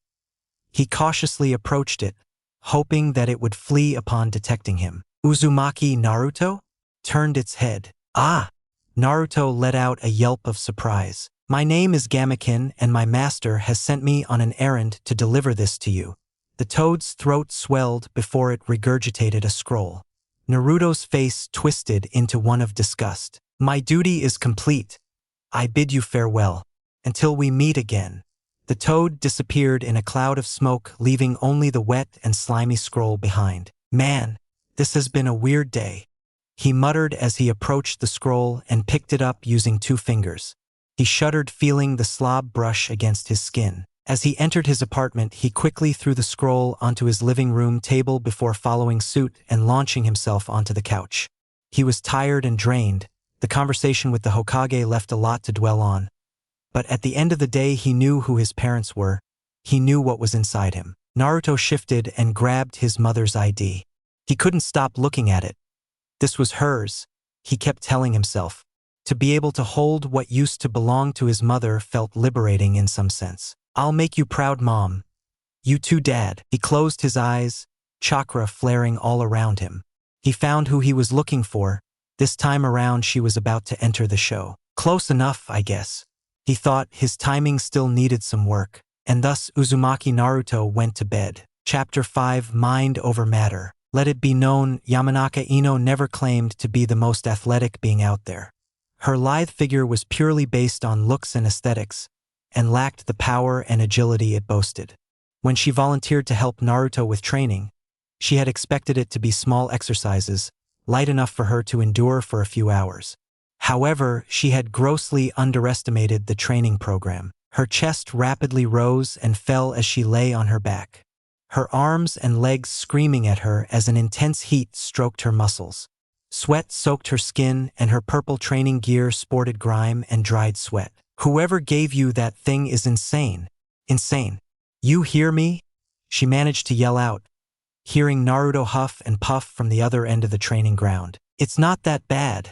He cautiously approached it, hoping that it would flee upon detecting him. Uzumaki Naruto? Turned its head. Ah! Naruto let out a yelp of surprise. My name is Gamakin, and my master has sent me on an errand to deliver this to you. The toad's throat swelled before it regurgitated a scroll. Naruto's face twisted into one of disgust. My duty is complete. I bid you farewell. Until we meet again. The toad disappeared in a cloud of smoke, leaving only the wet and slimy scroll behind. Man, this has been a weird day, he muttered as he approached the scroll and picked it up using 2 fingers. He shuddered, feeling the slob brush against his skin. As he entered his apartment, he quickly threw the scroll onto his living room table before following suit and launching himself onto the couch. He was tired and drained. The conversation with the Hokage left a lot to dwell on. But at the end of the day, he knew who his parents were. He knew what was inside him. Naruto shifted and grabbed his mother's ID. He couldn't stop looking at it. This was hers, he kept telling himself. To be able to hold what used to belong to his mother felt liberating in some sense. I'll make you proud, Mom. You too, Dad. He closed his eyes, chakra flaring all around him. He found who he was looking for. This time around, she was about to enter the show. Close enough, I guess. He thought his timing still needed some work, and thus Uzumaki Naruto went to bed. Chapter 5, Mind Over Matter. Let it be known, Yamanaka Ino never claimed to be the most athletic being out there. Her lithe figure was purely based on looks and aesthetics, and lacked the power and agility it boasted. When she volunteered to help Naruto with training, she had expected it to be small exercises, light enough for her to endure for a few hours. However, she had grossly underestimated the training program. Her chest rapidly rose and fell as she lay on her back, her arms and legs screaming at her as an intense heat stroked her muscles. Sweat soaked her skin, and her purple training gear sported grime and dried sweat. Whoever gave you that thing is insane. Insane. You hear me? She managed to yell out, hearing Naruto huff and puff from the other end of the training ground. It's not that bad,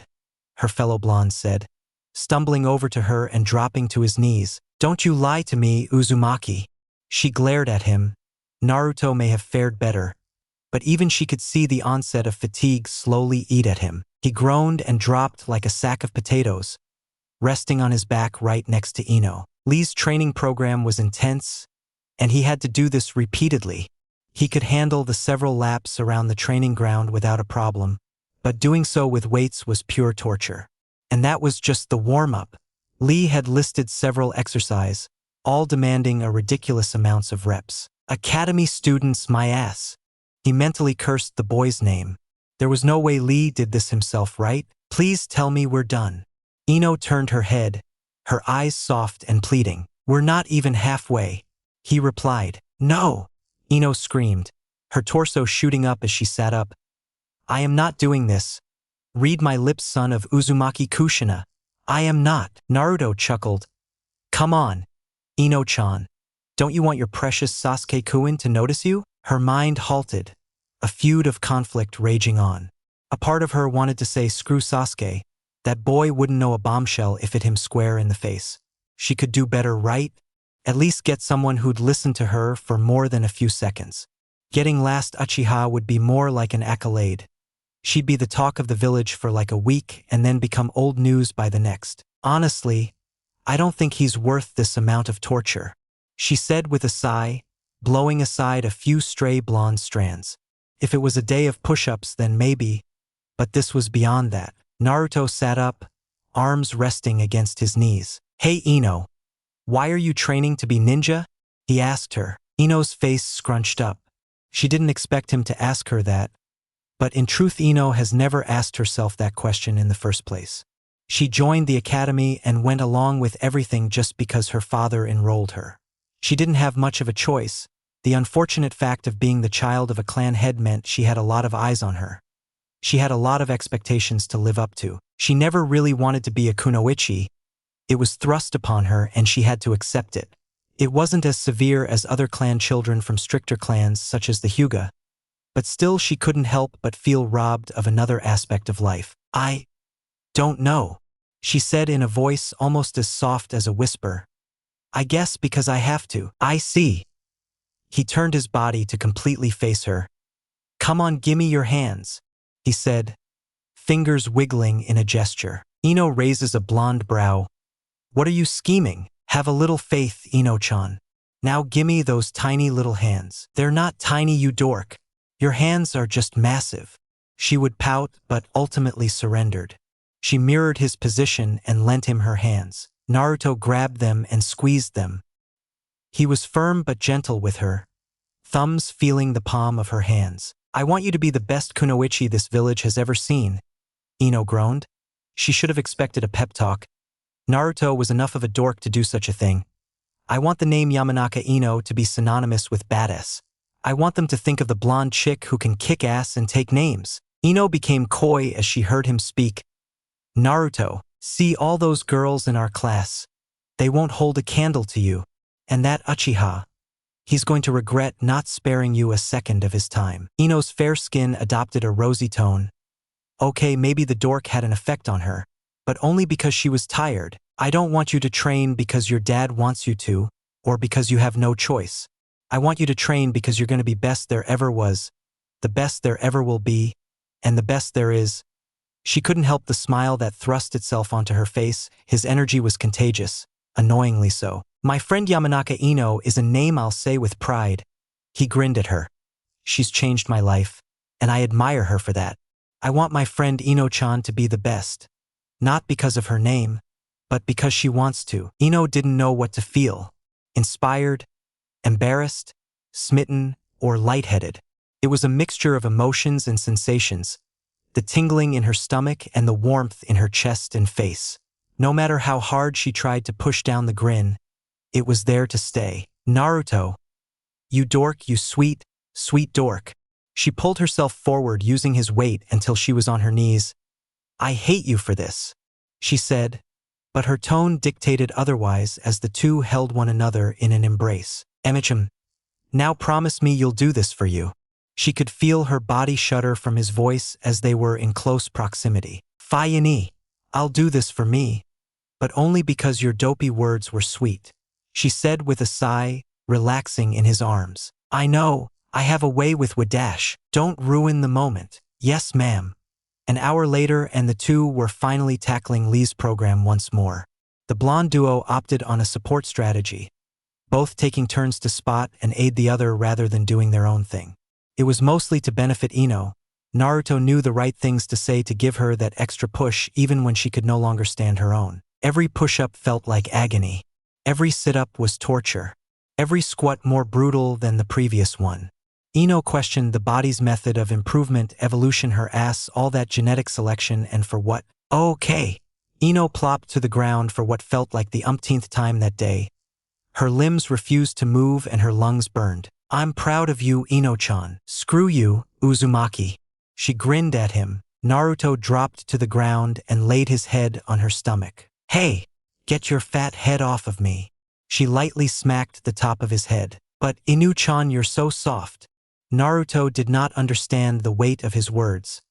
her fellow blonde said, stumbling over to her and dropping to his knees. "Don't you lie to me, Uzumaki." She glared at him. Naruto may have fared better, but even she could see the onset of fatigue slowly eat at him. He groaned and dropped like a sack of potatoes, resting on his back right next to Ino. Lee's training program was intense, and he had to do this repeatedly. He could handle the several laps around the training ground without a problem, but doing so with weights was pure torture. And that was just the warm-up. Lee had listed several exercises, all demanding a ridiculous amounts of reps. "Academy students, my ass." He mentally cursed the boy's name. There was no way Lee did this himself, right? "Please tell me we're done." Ino turned her head, her eyes soft and pleading. "We're not even halfway." He replied. "No!" Ino screamed, her torso shooting up as she sat up. "I am not doing this. Read my lips, son of Uzumaki Kushina. I am not." Naruto chuckled. "Come on, Ino-chan. Don't you want your precious Sasuke-kun to notice you?" Her mind halted, a feud of conflict raging on. A part of her wanted to say, "Screw Sasuke. That boy wouldn't know a bombshell if it hit him square in the face. She could do better, right? At least get someone who'd listen to her for more than a few seconds. Getting last Uchiha would be more like an accolade. She'd be the talk of the village for like a week and then become old news by the next. Honestly, I don't think he's worth this amount of torture," she said with a sigh, blowing aside a few stray blonde strands. If it was a day of push-ups, then maybe, but this was beyond that. Naruto sat up, arms resting against his knees. "Hey Ino, why are you training to be ninja?" he asked her. Ino's face scrunched up. She didn't expect him to ask her that, but in truth Ino has never asked herself that question in the first place. She joined the academy and went along with everything just because her father enrolled her. She didn't have much of a choice. The unfortunate fact of being the child of a clan head meant she had a lot of eyes on her. She had a lot of expectations to live up to. She never really wanted to be a kunoichi. It was thrust upon her and she had to accept it. It wasn't as severe as other clan children from stricter clans such as the Hyuga, but still she couldn't help but feel robbed of another aspect of life. "I don't know," she said in a voice almost as soft as a whisper. "I guess because I have to." "I see." He turned his body to completely face her. "Come on, gimme your hands," he said, fingers wiggling in a gesture. Ino raises a blonde brow. "What are you scheming? Have a little faith, Ino-chan. Now gimme those tiny little hands." "They're not tiny, you dork. Your hands are just massive." She would pout, but ultimately surrendered. She mirrored his position and lent him her hands. Naruto grabbed them and squeezed them. He was firm but gentle with her, thumbs feeling the palm of her hands. "I want you to be the best kunoichi this village has ever seen," Ino groaned. She should have expected a pep talk. Naruto was enough of a dork to do such a thing. "I want the name Yamanaka Ino to be synonymous with badass. I want them to think of the blonde chick who can kick ass and take names." Ino became coy as she heard him speak. "Naruto, see all those girls in our class. They won't hold a candle to you. And that Uchiha, he's going to regret not sparing you a second of his time." Ino's fair skin adopted a rosy tone. Okay, maybe the dork had an effect on her, but only because she was tired. "I don't want you to train because your dad wants you to, or because you have no choice. I want you to train because you're going to be best there ever was, the best there ever will be, and the best there is." She couldn't help the smile that thrust itself onto her face. His energy was contagious, annoyingly so. "My friend Yamanaka Ino is a name I'll say with pride." He grinned at her. "She's changed my life, and I admire her for that. I want my friend Ino-chan to be the best, not because of her name, but because she wants to." Ino didn't know what to feel. Inspired, embarrassed, smitten, or lightheaded. It was a mixture of emotions and sensations, the tingling in her stomach and the warmth in her chest and face. No matter how hard she tried to push down the grin, it was there to stay. "Naruto, you dork, you sweet, sweet dork." She pulled herself forward using his weight until she was on her knees. "I hate you for this," she said, but her tone dictated otherwise as the two held one another in an embrace. "Emichim, now promise me you'll do this for you." She could feel her body shudder from his voice as they were in close proximity. "Fayani, I'll do this for me." but only because your dopey words were sweet," she said with a sigh, relaxing in his arms. "I know, I have a way with Wadash. Don't ruin the moment." "Yes, ma'am." An hour later, and the two were finally tackling Lee's program once more. The blonde duo opted on a support strategy, both taking turns to spot and aid the other rather than doing their own thing. It was mostly to benefit Ino. Naruto knew the right things to say to give her that extra push even when she could no longer stand her own. Every push-up felt like agony. Every sit-up was torture. Every squat more brutal than the previous one. Ino questioned the body's method of improvement, evolution, her ass, all that genetic selection, and for what? Okay. Ino plopped to the ground for what felt like the umpteenth time that day. Her limbs refused to move and her lungs burned. "I'm proud of you, Ino-chan." "Screw you, Uzumaki." She grinned at him. Naruto dropped to the ground and laid his head on her stomach. "Hey, get your fat head off of me." She lightly smacked the top of his head. "But Inu-chan, you're so soft." Naruto did not understand the weight of his words,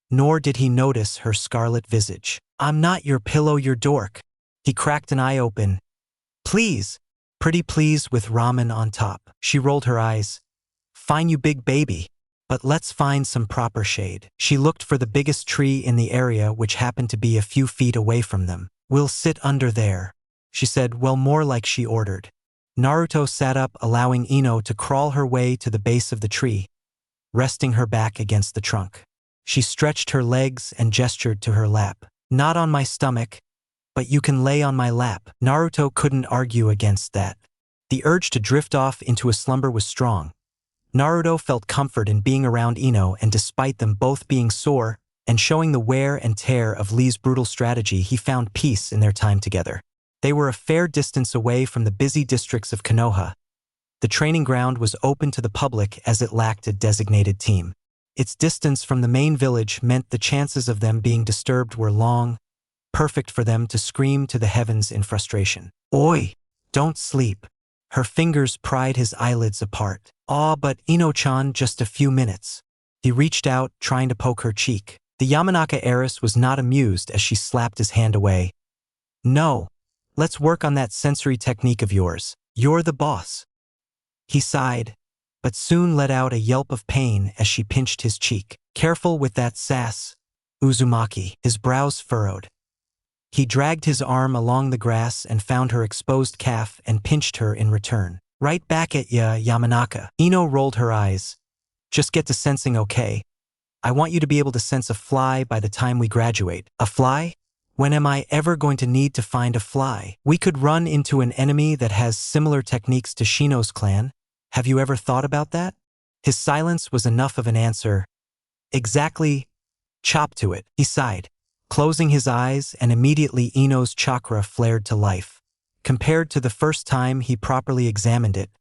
nor did he notice her scarlet visage. "I'm not your pillow, you dork." He cracked an eye open. "Please, pretty please with ramen on top." She rolled her eyes. "Fine, you big baby. But let's find some proper shade." She looked for the biggest tree in the area, which happened to be a few feet away from them. "We'll sit under there," she said, well, more like she ordered. Naruto sat up, allowing Ino to crawl her way to the base of the tree, resting her back against the trunk. She stretched her legs and gestured to her lap. "Not on my stomach, but you can lay on my lap." Naruto couldn't argue against that. The urge to drift off into a slumber was strong. Naruto felt comfort in being around Ino, and despite them both being sore and showing the wear and tear of Lee's brutal strategy, he found peace in their time together. They were a fair distance away from the busy districts of Konoha. The training ground was open to the public as it lacked a designated team. Its distance from the main village meant the chances of them being disturbed were long, perfect for them to scream to the heavens in frustration. "Oi, don't sleep." Her fingers pried his eyelids apart. "Aw, but Ino-chan, just a few minutes." He reached out, trying to poke her cheek. The Yamanaka heiress was not amused as she slapped his hand away. "No, let's work on that sensory technique of yours. You're the boss." He sighed, but soon let out a yelp of pain as she pinched his cheek. "Careful with that sass, Uzumaki." His brows furrowed. He dragged his arm along the grass and found her exposed calf and pinched her in return. "Right back at ya, Yamanaka." Ino rolled her eyes. "Just get to sensing, okay? I want you to be able to sense a fly by the time we graduate." "A fly? When am I ever going to need to find a fly? We could run into an enemy that has similar techniques to Shino's clan. Have you ever thought about that?" His silence was enough of an answer. "Exactly. Chop to it." He sighed, closing his eyes, and immediately Ino's chakra flared to life. Compared to the first time he properly examined it,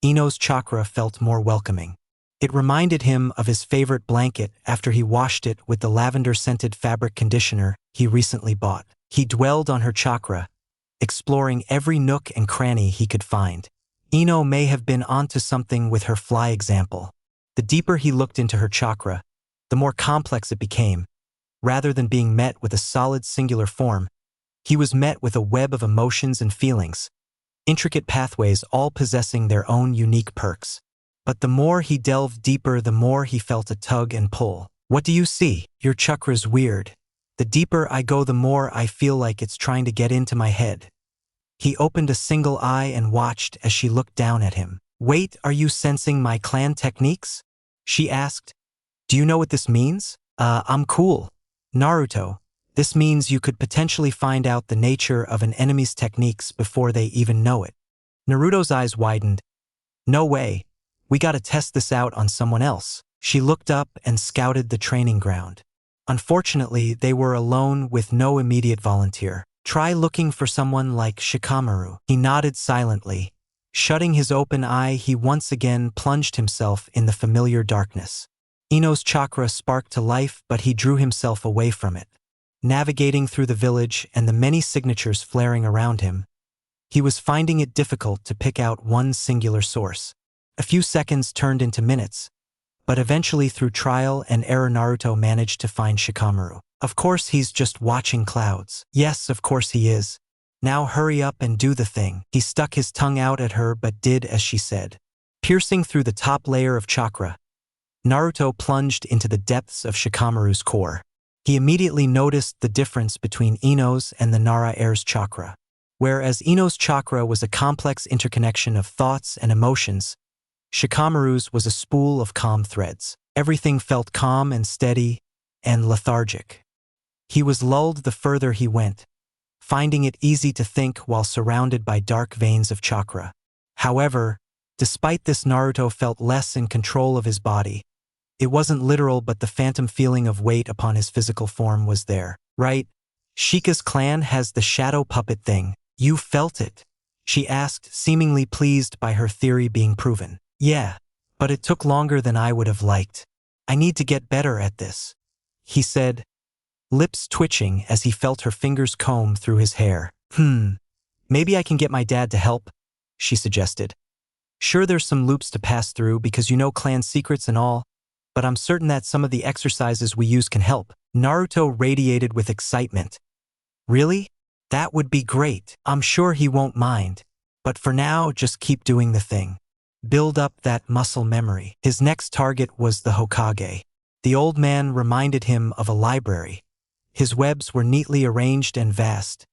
Ino's chakra felt more welcoming. It reminded him of his favorite blanket after he washed it with the lavender-scented fabric conditioner he recently bought. He dwelled on her chakra, exploring every nook and cranny he could find. Ino may have been onto something with her fly example. The deeper he looked into her chakra, the more complex it became. Rather than being met with a solid singular form, he was met with a web of emotions and feelings, intricate pathways all possessing their own unique perks. But the more he delved deeper, the more he felt a tug and pull. "What do you see? Your chakra's weird. The deeper I go, the more I feel like it's trying to get into my head." He opened a single eye and watched as she looked down at him. "Wait, are you sensing my clan techniques?" she asked. "Do you know what this means?" I'm cool. Naruto, this means you could potentially find out the nature of an enemy's techniques before they even know it." Naruto's eyes widened. "No way. We gotta test this out on someone else." She looked up and scouted the training ground. Unfortunately, they were alone with no immediate volunteer. "Try looking for someone like Shikamaru." He nodded silently. Shutting his open eye, he once again plunged himself in the familiar darkness. Ino's chakra sparked to life, but he drew himself away from it. Navigating through the village and the many signatures flaring around him, he was finding it difficult to pick out one singular source. A few seconds turned into minutes, but eventually through trial and error Naruto managed to find Shikamaru. "Of course he's just watching clouds." "Yes, of course he is. Now hurry up and do the thing. He stuck his tongue out at her but did as she said. Piercing through the top layer of chakra, Naruto plunged into the depths of Shikamaru's core. He immediately noticed the difference between Ino's and the Nara heir's chakra. Whereas Ino's chakra was a complex interconnection of thoughts and emotions, Shikamaru's was a spool of calm threads. Everything felt calm and steady and lethargic. He was lulled the further he went, finding it easy to think while surrounded by dark veins of chakra. However, despite this, Naruto felt less in control of his body. It wasn't literal, but the phantom feeling of weight upon his physical form was there. Right? Shika's clan has the shadow puppet thing. You felt it? She asked, seemingly pleased by her theory being proven. Yeah, but it took longer than I would have liked. I need to get better at this, he said, lips twitching as he felt her fingers comb through his hair. Maybe I can get my dad to help, she suggested. Sure, there's some loops to pass through because you know clan secrets and all, but I'm certain that some of the exercises we use can help. Naruto radiated with excitement. Really? That would be great. I'm sure he won't mind. But for now, just keep doing the thing. Build up that muscle memory. His next target was the Hokage. The old man reminded him of a library. His webs were neatly arranged and vast,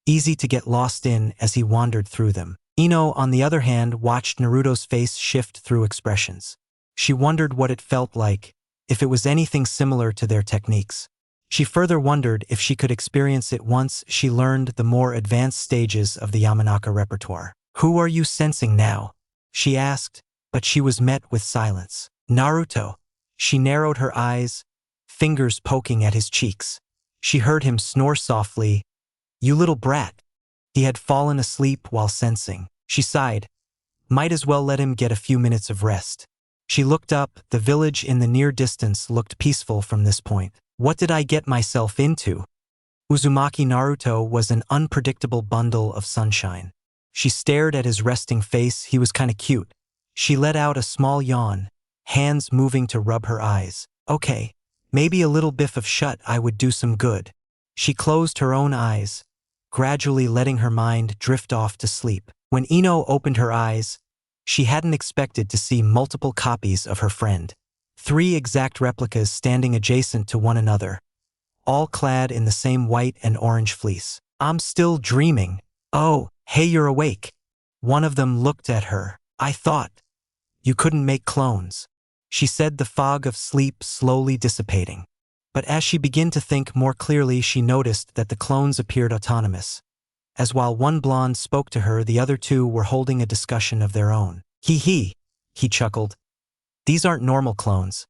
easy to get lost in as he wandered through them. Ino, on the other hand, watched Naruto's face shift through expressions. She wondered what it felt like, if it was anything similar to their techniques. She further wondered if she could experience it once she learned the more advanced stages of the Yamanaka repertoire. Who are you sensing now? She asked, but she was met with silence. Naruto. She narrowed her eyes, fingers poking at his cheeks. She heard him snore softly. You little brat. He had fallen asleep while sensing. She sighed. Might as well let him get a few minutes of rest. She looked up. The village in the near distance looked peaceful from this point. What did I get myself into? Uzumaki Naruto was an unpredictable bundle of sunshine. She stared at his resting face. He was kinda cute. She let out a small yawn, hands moving to rub her eyes. Okay, maybe a little biff of shut eye would do some good. She closed her own eyes, gradually letting her mind drift off to sleep. When Ino opened her eyes, she hadn't expected to see multiple copies of her friend. 3 exact replicas standing adjacent to one another, all clad in the same white and orange fleece. I'm still dreaming. Oh, hey, you're awake. One of them looked at her. I thought you couldn't make clones, she said, the fog of sleep slowly dissipating. But as she began to think more clearly, she noticed that the clones appeared autonomous, as while one blonde spoke to her, the other 2 were holding a discussion of their own. He chuckled. These aren't normal clones.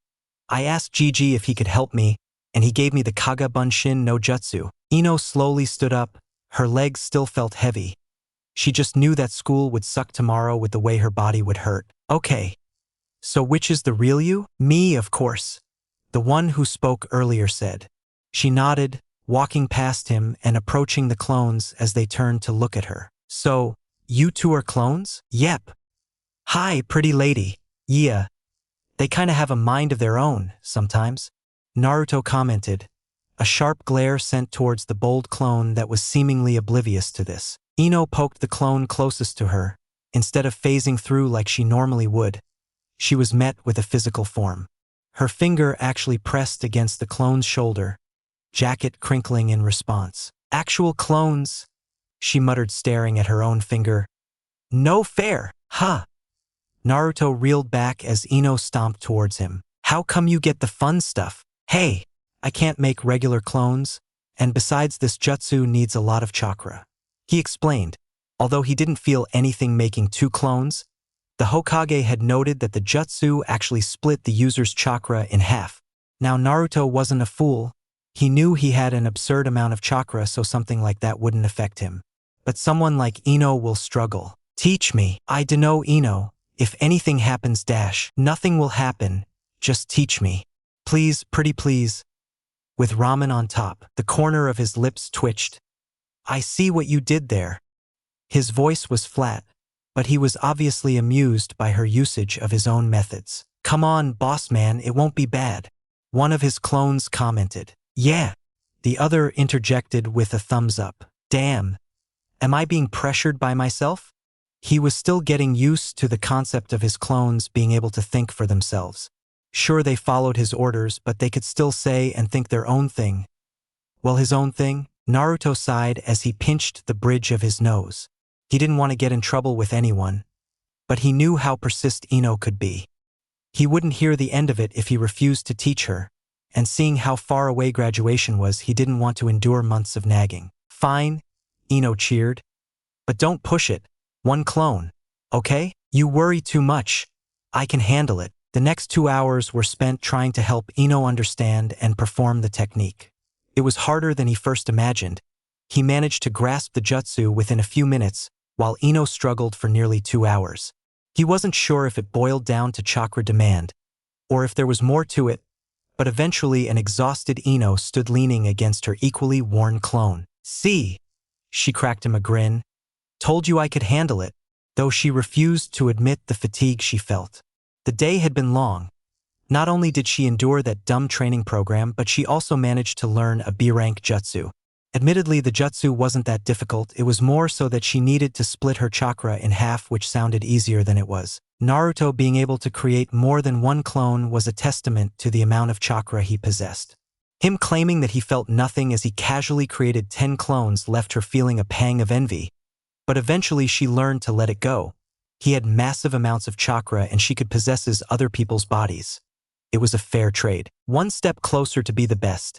I asked Gigi if he could help me, and he gave me the Kaga Bunshin no Jutsu. Ino slowly stood up. Her legs still felt heavy. She just knew that school would suck tomorrow with the way her body would hurt. Okay. So which is the real you? Me, of course. The one who spoke earlier said. She nodded, walking past him and approaching the clones as they turned to look at her. So, you 2 are clones? Yep. Hi, pretty lady. Yeah. They kinda have a mind of their own, sometimes. Naruto commented, a sharp glare sent towards the bold clone that was seemingly oblivious to this. Ino poked the clone closest to her. Instead of phasing through like she normally would, she was met with a physical form. Her finger actually pressed against the clone's shoulder, jacket crinkling in response. Actual clones, she muttered, staring at her own finger. No fair, huh? Naruto reeled back as Ino stomped towards him. How come you get the fun stuff? Hey, I can't make regular clones, and besides this jutsu needs a lot of chakra. He explained. Although he didn't feel anything making 2 clones, the Hokage had noted that the jutsu actually split the user's chakra in half. Now Naruto wasn't a fool. He knew he had an absurd amount of chakra, so something like that wouldn't affect him. But someone like Ino will struggle. Teach me. I dunno, Ino. If anything happens, nothing will happen. Just teach me. Please, pretty please. With ramen on top, the corner of his lips twitched. I see what you did there. His voice was flat, but he was obviously amused by her usage of his own methods. Come on, boss man, it won't be bad. One of his clones commented. Yeah. The other interjected with a thumbs up. Damn. Am I being pressured by myself? He was still getting used to the concept of his clones being able to think for themselves. Sure, they followed his orders, but they could still say and think their own thing. Well, his own thing? Naruto sighed as he pinched the bridge of his nose. He didn't want to get in trouble with anyone, but he knew how persistent Ino could be. He wouldn't hear the end of it if he refused to teach her, and seeing how far away graduation was, he didn't want to endure months of nagging. Fine, Ino cheered. But don't push it. One clone, okay? You worry too much. I can handle it. The next 2 hours were spent trying to help Ino understand and perform the technique. It was harder than he first imagined. He managed to grasp the jutsu within a few minutes, while Ino struggled for nearly 2 hours. He wasn't sure if it boiled down to chakra demand, or if there was more to it, but eventually an exhausted Ino stood leaning against her equally worn clone. See, she cracked him a grin. Told you I could handle it, though she refused to admit the fatigue she felt. The day had been long. Not only did she endure that dumb training program, but she also managed to learn a B-rank jutsu. Admittedly, the jutsu wasn't that difficult, it was more so that she needed to split her chakra in half, which sounded easier than it was. Naruto being able to create more than one clone was a testament to the amount of chakra he possessed. Him claiming that he felt nothing as he casually created 10 clones left her feeling a pang of envy, but eventually she learned to let it go. He had massive amounts of chakra and she could possess other people's bodies. It was a fair trade. One step closer to be the best.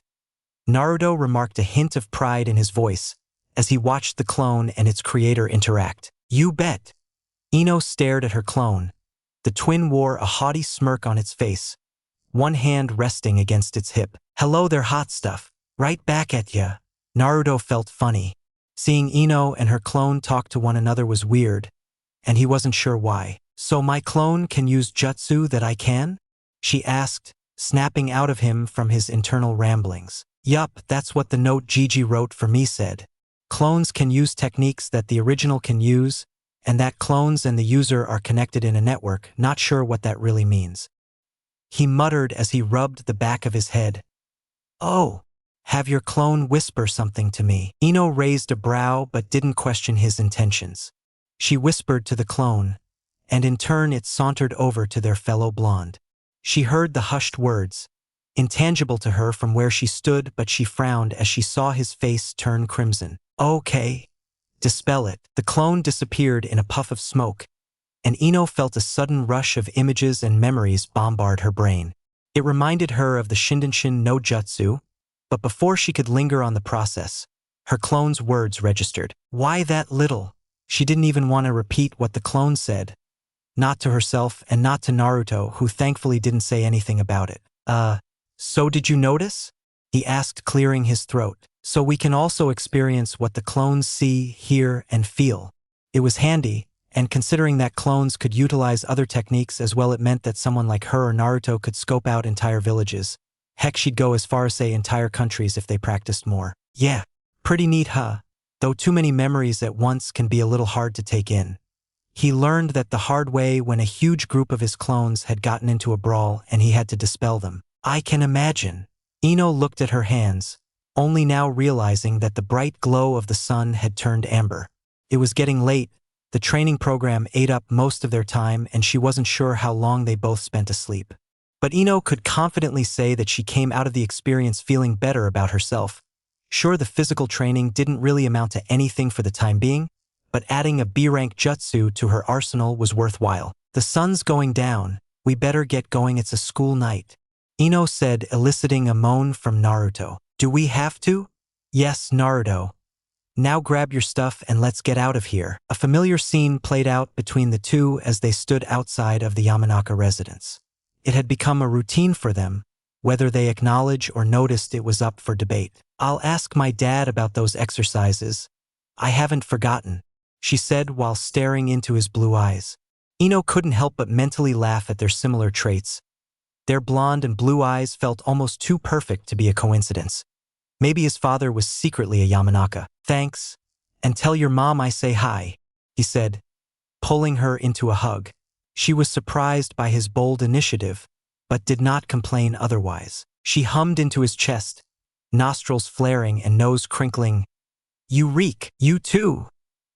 Naruto remarked a hint of pride in his voice as he watched the clone and its creator interact. You bet. Ino stared at her clone. The twin wore a haughty smirk on its face, one hand resting against its hip. Hello there, hot stuff. Right back at ya. Naruto felt funny. Seeing Ino and her clone talk to one another was weird, and he wasn't sure why. So my clone can use jutsu that I can? She asked, snapping out of him from his internal ramblings. Yup, that's what the note Gigi wrote for me said. Clones can use techniques that the original can use, and that clones and the user are connected in a network. Not sure what that really means. He muttered as he rubbed the back of his head. Oh, have your clone whisper something to me. Ino raised a brow but didn't question his intentions. She whispered to the clone, and in turn it sauntered over to their fellow blonde. She heard the hushed words, intangible to her from where she stood, but she frowned as she saw his face turn crimson. Okay. Dispel it. The clone disappeared in a puff of smoke, and Ino felt a sudden rush of images and memories bombard her brain. It reminded her of the Shindenshin no Jutsu, but before she could linger on the process, her clone's words registered. Why that little? She didn't even want to repeat what the clone said. Not to herself and not to Naruto, who thankfully didn't say anything about it. So did you notice? He asked, clearing his throat. So we can also experience what the clones see, hear, and feel. It was handy, and considering that clones could utilize other techniques as well, it meant that someone like her or Naruto could scope out entire villages. Heck, she'd go as far as say entire countries if they practiced more. Yeah, pretty neat, huh? Though too many memories at once can be a little hard to take in. He learned that the hard way when a huge group of his clones had gotten into a brawl and he had to dispel them. I can imagine. Ino looked at her hands, only now realizing that the bright glow of the sun had turned amber. It was getting late, the training program ate up most of their time, and she wasn't sure how long they both spent asleep. But Ino could confidently say that she came out of the experience feeling better about herself. Sure, the physical training didn't really amount to anything for the time being, but adding a B-rank jutsu to her arsenal was worthwhile. The sun's going down, we better get going, it's a school night. Ino said, eliciting a moan from Naruto. Do we have to? Yes, Naruto. Now grab your stuff and let's get out of here. A familiar scene played out between the two as they stood outside of the Yamanaka residence. It had become a routine for them, whether they acknowledged or noticed it was up for debate. I'll ask my dad about those exercises. I haven't forgotten, she said while staring into his blue eyes. Ino couldn't help but mentally laugh at their similar traits. Their blonde and blue eyes felt almost too perfect to be a coincidence. Maybe his father was secretly a Yamanaka. Thanks, and tell your mom I say hi, he said, pulling her into a hug. She was surprised by his bold initiative, but did not complain otherwise. She hummed into his chest, nostrils flaring and nose crinkling. You reek, you too.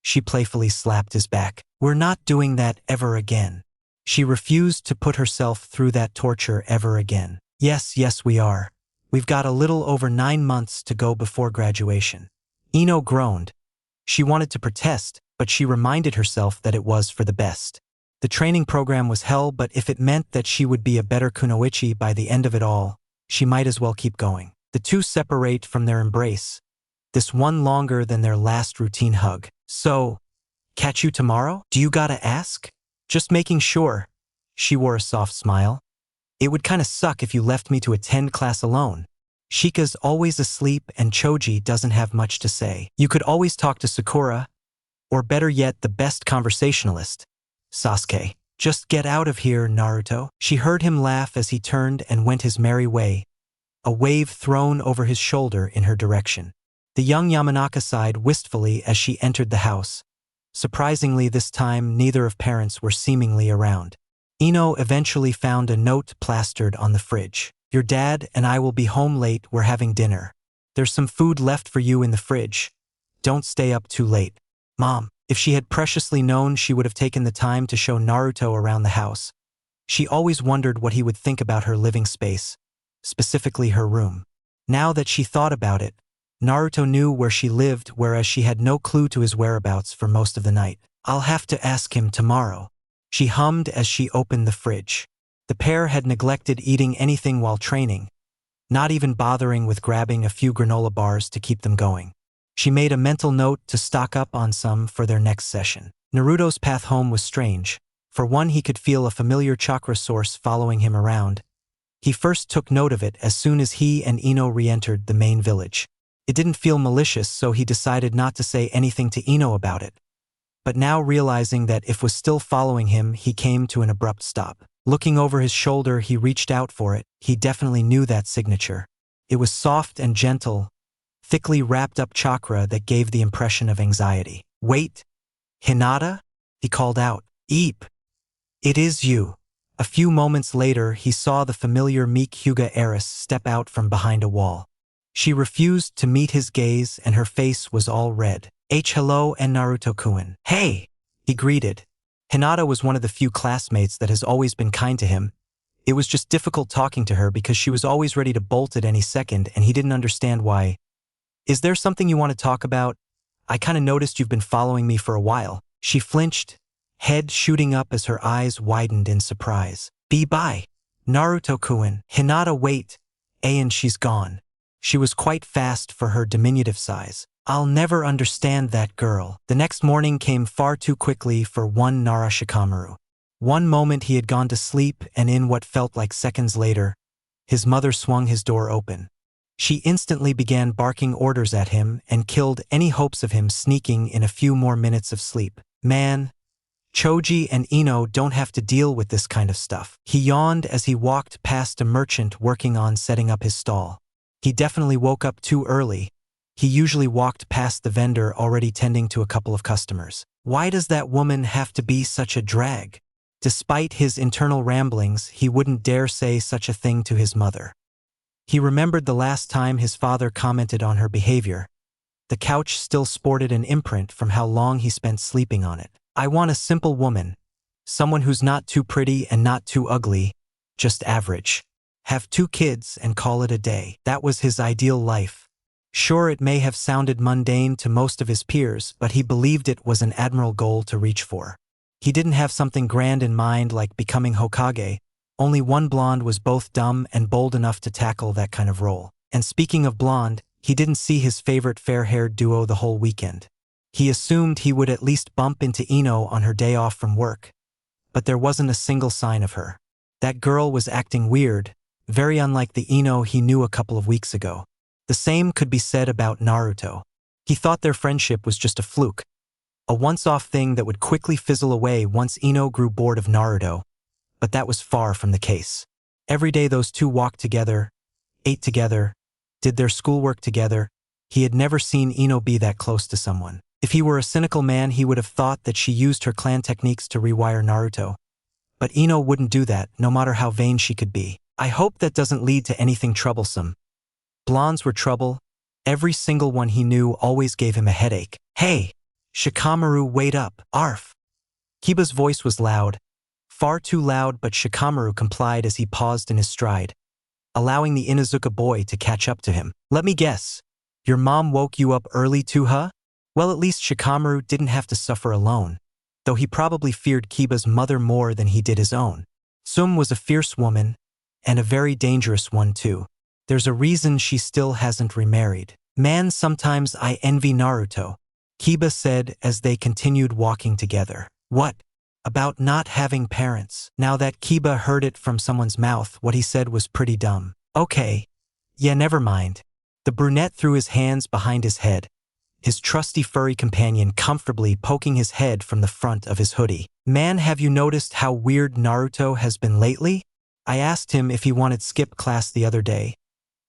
She playfully slapped his back. We're not doing that ever again. She refused to put herself through that torture ever again. Yes, we are. We've got a little over 9 months to go before graduation. Ino groaned. She wanted to protest, but she reminded herself that it was for the best. The training program was hell, but if it meant that she would be a better kunoichi by the end of it all, she might as well keep going. The two separate from their embrace, this one longer than their last routine hug. So, catch you tomorrow? Do you gotta ask? Just making sure. She wore a soft smile. It would kinda suck if you left me to attend class alone. Shika's always asleep and Choji doesn't have much to say. You could always talk to Sakura, or better yet, the best conversationalist, Sasuke. Just get out of here, Naruto. She heard him laugh as he turned and went his merry way, a wave thrown over his shoulder in her direction. The young Yamanaka sighed wistfully as she entered the house. Surprisingly, this time, neither of parents were seemingly around. Ino eventually found a note plastered on the fridge. Your dad and I will be home late, we're having dinner. There's some food left for you in the fridge. Don't stay up too late. Mom. If she had preciously known, she would have taken the time to show Naruto around the house. She always wondered what he would think about her living space, specifically her room. Now that she thought about it, Naruto knew where she lived, whereas she had no clue to his whereabouts for most of the night. I'll have to ask him tomorrow. She hummed as she opened the fridge. The pair had neglected eating anything while training, not even bothering with grabbing a few granola bars to keep them going. She made a mental note to stock up on some for their next session. Naruto's path home was strange. For one, he could feel a familiar chakra source following him around. He first took note of it as soon as he and Ino re-entered the main village. It didn't feel malicious, so he decided not to say anything to Ino about it. But now, realizing that it was still following him, he came to an abrupt stop. Looking over his shoulder, he reached out for it. He definitely knew that signature. It was soft and gentle, thickly wrapped up chakra that gave the impression of anxiety. Wait, Hinata? He called out. Eep! It is you. A few moments later, he saw the familiar meek Hyuga heiress step out from behind a wall. She refused to meet his gaze and her face was all red. Hello and Naruto-kun. Hey! He greeted. Hinata was one of the few classmates that has always been kind to him. It was just difficult talking to her because she was always ready to bolt at any second and he didn't understand why. Is there something you want to talk about? I kinda noticed you've been following me for a while. She flinched, head shooting up as her eyes widened in surprise. Bye. Naruto-kun. Hinata, wait. And she's gone. She was quite fast for her diminutive size. I'll never understand that girl. The next morning came far too quickly for one Narashikamaru. One moment he had gone to sleep and in what felt like seconds later, his mother swung his door open. She instantly began barking orders at him and killed any hopes of him sneaking in a few more minutes of sleep. Man, Choji and Ino don't have to deal with this kind of stuff. He yawned as he walked past a merchant working on setting up his stall. He definitely woke up too early. He usually walked past the vendor already tending to a couple of customers. Why does that woman have to be such a drag? Despite his internal ramblings, he wouldn't dare say such a thing to his mother. He remembered the last time his father commented on her behavior. The couch still sported an imprint from how long he spent sleeping on it. I want a simple woman. Someone who's not too pretty and not too ugly, just average. Have 2 kids and call it a day. That was his ideal life. Sure, it may have sounded mundane to most of his peers, but he believed it was an admirable goal to reach for. He didn't have something grand in mind like becoming Hokage. Only one blonde was both dumb and bold enough to tackle that kind of role. And speaking of blonde, he didn't see his favorite fair-haired duo the whole weekend. He assumed he would at least bump into Ino on her day off from work. But there wasn't a single sign of her. That girl was acting weird, very unlike the Ino he knew a couple of weeks ago. The same could be said about Naruto. He thought their friendship was just a fluke, a once-off thing that would quickly fizzle away once Ino grew bored of Naruto, but that was far from the case. Every day those two walked together, ate together, did their schoolwork together. He had never seen Ino be that close to someone. If he were a cynical man, he would have thought that she used her clan techniques to rewire Naruto. But Ino wouldn't do that, no matter how vain she could be. I hope that doesn't lead to anything troublesome. Blondes were trouble. Every single one he knew always gave him a headache. Hey! Shikamaru, wait up, Arf! Kiba's voice was loud, far too loud, but Shikamaru complied as he paused in his stride, allowing the Inuzuka boy to catch up to him. Let me guess, your mom woke you up early too, huh? Well, at least Shikamaru didn't have to suffer alone, though he probably feared Kiba's mother more than he did his own. Sum was a fierce woman, and a very dangerous one too. There's a reason she still hasn't remarried. Man, sometimes I envy Naruto, Kiba said as they continued walking together. What? About not having parents? Now that Kiba heard it from someone's mouth, what he said was pretty dumb. Okay. Yeah, never mind. The brunette threw his hands behind his head, his trusty furry companion comfortably poking his head from the front of his hoodie. Man, have you noticed how weird Naruto has been lately? I asked him if he wanted skip class the other day,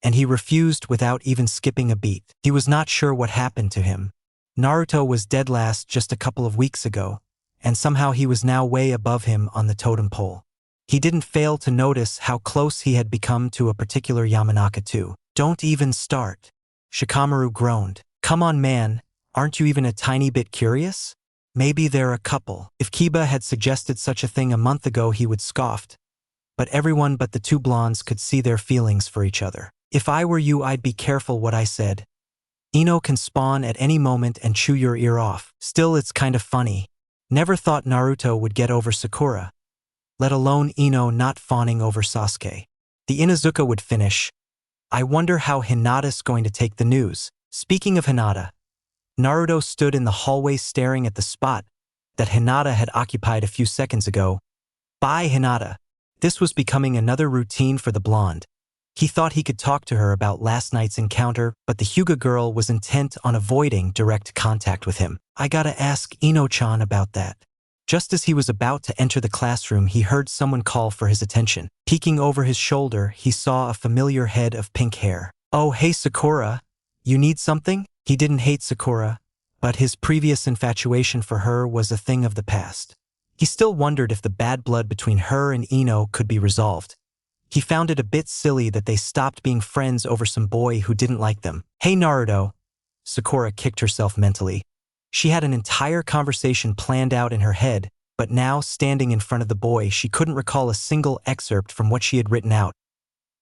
and he refused without even skipping a beat. He was not sure what happened to him. Naruto was dead last just a couple of weeks ago, and somehow he was now way above him on the totem pole. He didn't fail to notice how close he had become to a particular Yamanaka too. Don't even start. Shikamaru groaned. Come on, man, aren't you even a tiny bit curious? Maybe they're a couple. If Kiba had suggested such a thing a month ago, he would scoffed, but everyone but the two blondes could see their feelings for each other. If I were you, I'd be careful what I said. Ino can spawn at any moment and chew your ear off. Still, it's kind of funny. Never thought Naruto would get over Sakura, let alone Ino not fawning over Sasuke. The Inuzuka would finish. I wonder how Hinata's going to take the news. Speaking of Hinata, Naruto stood in the hallway staring at the spot that Hinata had occupied a few seconds ago. Bye, Hinata. This was becoming another routine for the blonde. He thought he could talk to her about last night's encounter, but the Hyuga girl was intent on avoiding direct contact with him. I gotta ask Ino-chan about that. Just as he was about to enter the classroom, he heard someone call for his attention. Peeking over his shoulder, he saw a familiar head of pink hair. Oh, hey Sakura, you need something? He didn't hate Sakura, but his previous infatuation for her was a thing of the past. He still wondered if the bad blood between her and Ino could be resolved. He found it a bit silly that they stopped being friends over some boy who didn't like them. Hey Naruto. Sakura kicked herself mentally. She had an entire conversation planned out in her head, but now, standing in front of the boy, she couldn't recall a single excerpt from what she had written out.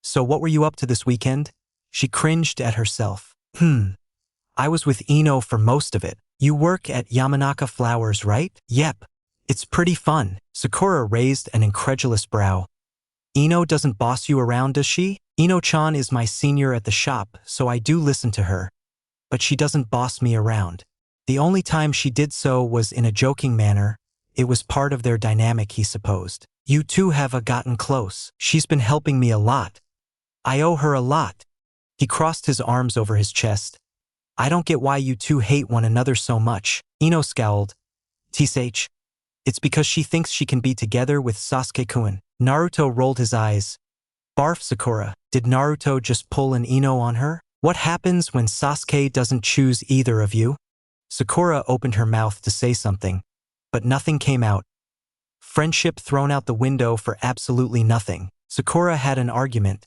So what were you up to this weekend? She cringed at herself. I was with Ino for most of it. You work at Yamanaka Flowers, right? Yep. It's pretty fun. Sakura raised an incredulous brow. Ino doesn't boss you around, does she? Ino-chan is my senior at the shop, so I do listen to her, but she doesn't boss me around. The only time she did so was in a joking manner. It was part of their dynamic, he supposed. You two have gotten close. She's been helping me a lot. I owe her a lot. He crossed his arms over his chest. I don't get why you two hate one another so much. Ino scowled. Tsh. It's because she thinks she can be together with Sasuke-kun. Naruto rolled his eyes. Barf, Sakura. Did Naruto just pull an Ino on her? What happens when Sasuke doesn't choose either of you? Sakura opened her mouth to say something, but nothing came out. Friendship thrown out the window for absolutely nothing. Sakura had an argument.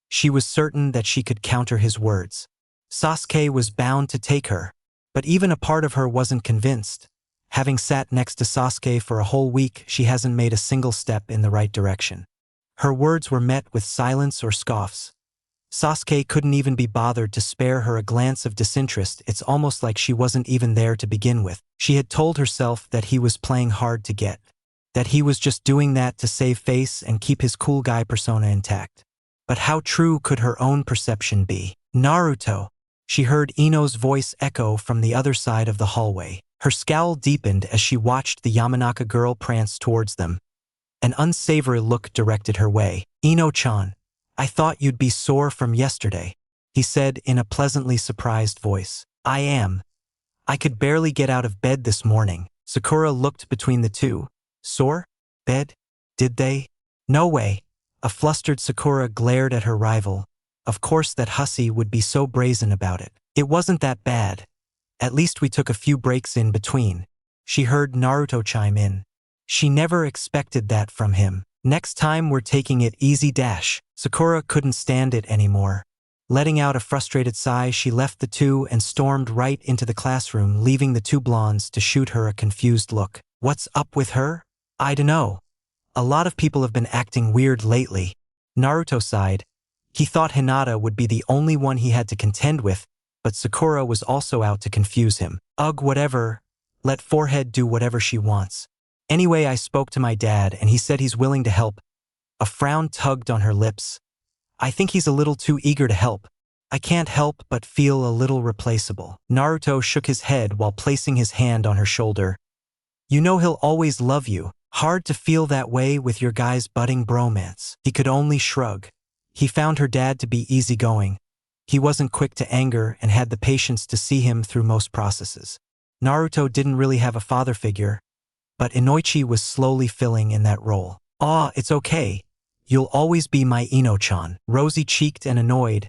She was certain that she could counter his words. Sasuke was bound to take her, but even a part of her wasn't convinced. Having sat next to Sasuke for a whole week, she hasn't made a single step in the right direction. Her words were met with silence or scoffs. Sasuke couldn't even be bothered to spare her a glance of disinterest. It's almost like she wasn't even there to begin with. She had told herself that he was playing hard to get, that he was just doing that to save face and keep his cool guy persona intact. But how true could her own perception be? Naruto. She heard Ino's voice echo from the other side of the hallway. Her scowl deepened as she watched the Yamanaka girl prance towards them. An unsavory look directed her way. Ino-chan, I thought you'd be sore from yesterday, he said in a pleasantly surprised voice. I am. I could barely get out of bed this morning. Sakura looked between the two. Sore? Bed? Did they? No way. A flustered Sakura glared at her rival. Of course that hussy would be so brazen about it. It wasn't that bad. At least we took a few breaks in between. She heard Naruto chime in. She never expected that from him. Next time we're taking it easy dash. Sakura couldn't stand it anymore. Letting out a frustrated sigh, she left the two and stormed right into the classroom, leaving the two blondes to shoot her a confused look. What's up with her? I dunno. A lot of people have been acting weird lately. Naruto sighed. He thought Hinata would be the only one he had to contend with, but Sakura was also out to confuse him. Ugh, whatever. Let Forehead do whatever she wants. Anyway, I spoke to my dad and he said he's willing to help. A frown tugged on her lips. I think he's a little too eager to help. I can't help but feel a little replaceable. Naruto shook his head while placing his hand on her shoulder. You know he'll always love you. Hard to feel that way with your guys' budding bromance. He could only shrug. He found her dad to be easygoing. He wasn't quick to anger and had the patience to see him through most processes. Naruto didn't really have a father figure, but Inoichi was slowly filling in that role. Aw, it's okay. You'll always be my Ino-chan. Rosy-cheeked and annoyed,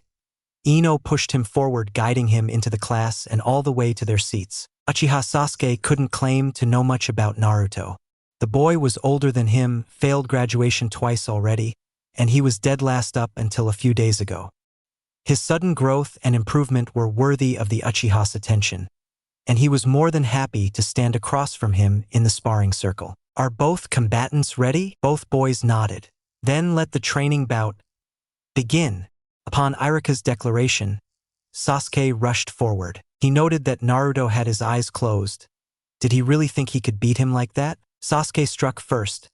Ino pushed him forward, guiding him into the class and all the way to their seats. Uchiha Sasuke couldn't claim to know much about Naruto. The boy was older than him, failed graduation twice already, and he was dead last up until a few days ago. His sudden growth and improvement were worthy of the Uchiha's attention, and he was more than happy to stand across from him in the sparring circle. Are both combatants ready? Both boys nodded. Then let the training bout begin. Upon Irika's declaration, Sasuke rushed forward. He noted that Naruto had his eyes closed. Did he really think he could beat him like that? Sasuke struck first,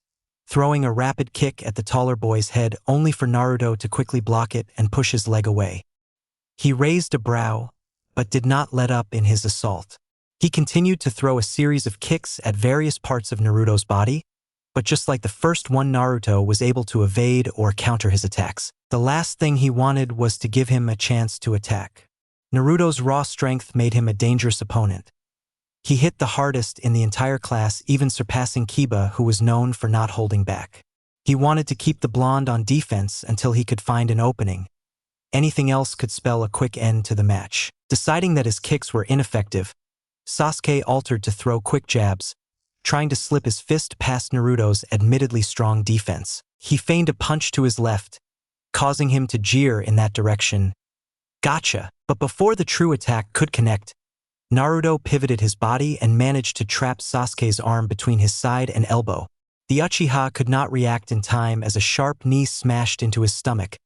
throwing a rapid kick at the taller boy's head only for Naruto to quickly block it and push his leg away. He raised a brow, but did not let up in his assault. He continued to throw a series of kicks at various parts of Naruto's body, but just like the first one, Naruto was able to evade or counter his attacks. The last thing he wanted was to give him a chance to attack. Naruto's raw strength made him a dangerous opponent. He hit the hardest in the entire class, even surpassing Kiba, who was known for not holding back. He wanted to keep the blonde on defense until he could find an opening. Anything else could spell a quick end to the match. Deciding that his kicks were ineffective, Sasuke altered to throw quick jabs, trying to slip his fist past Naruto's admittedly strong defense. He feigned a punch to his left, causing him to jeer in that direction. Gotcha! But before the true attack could connect, Naruto pivoted his body and managed to trap Sasuke's arm between his side and elbow. The Uchiha could not react in time as a sharp knee smashed into his stomach,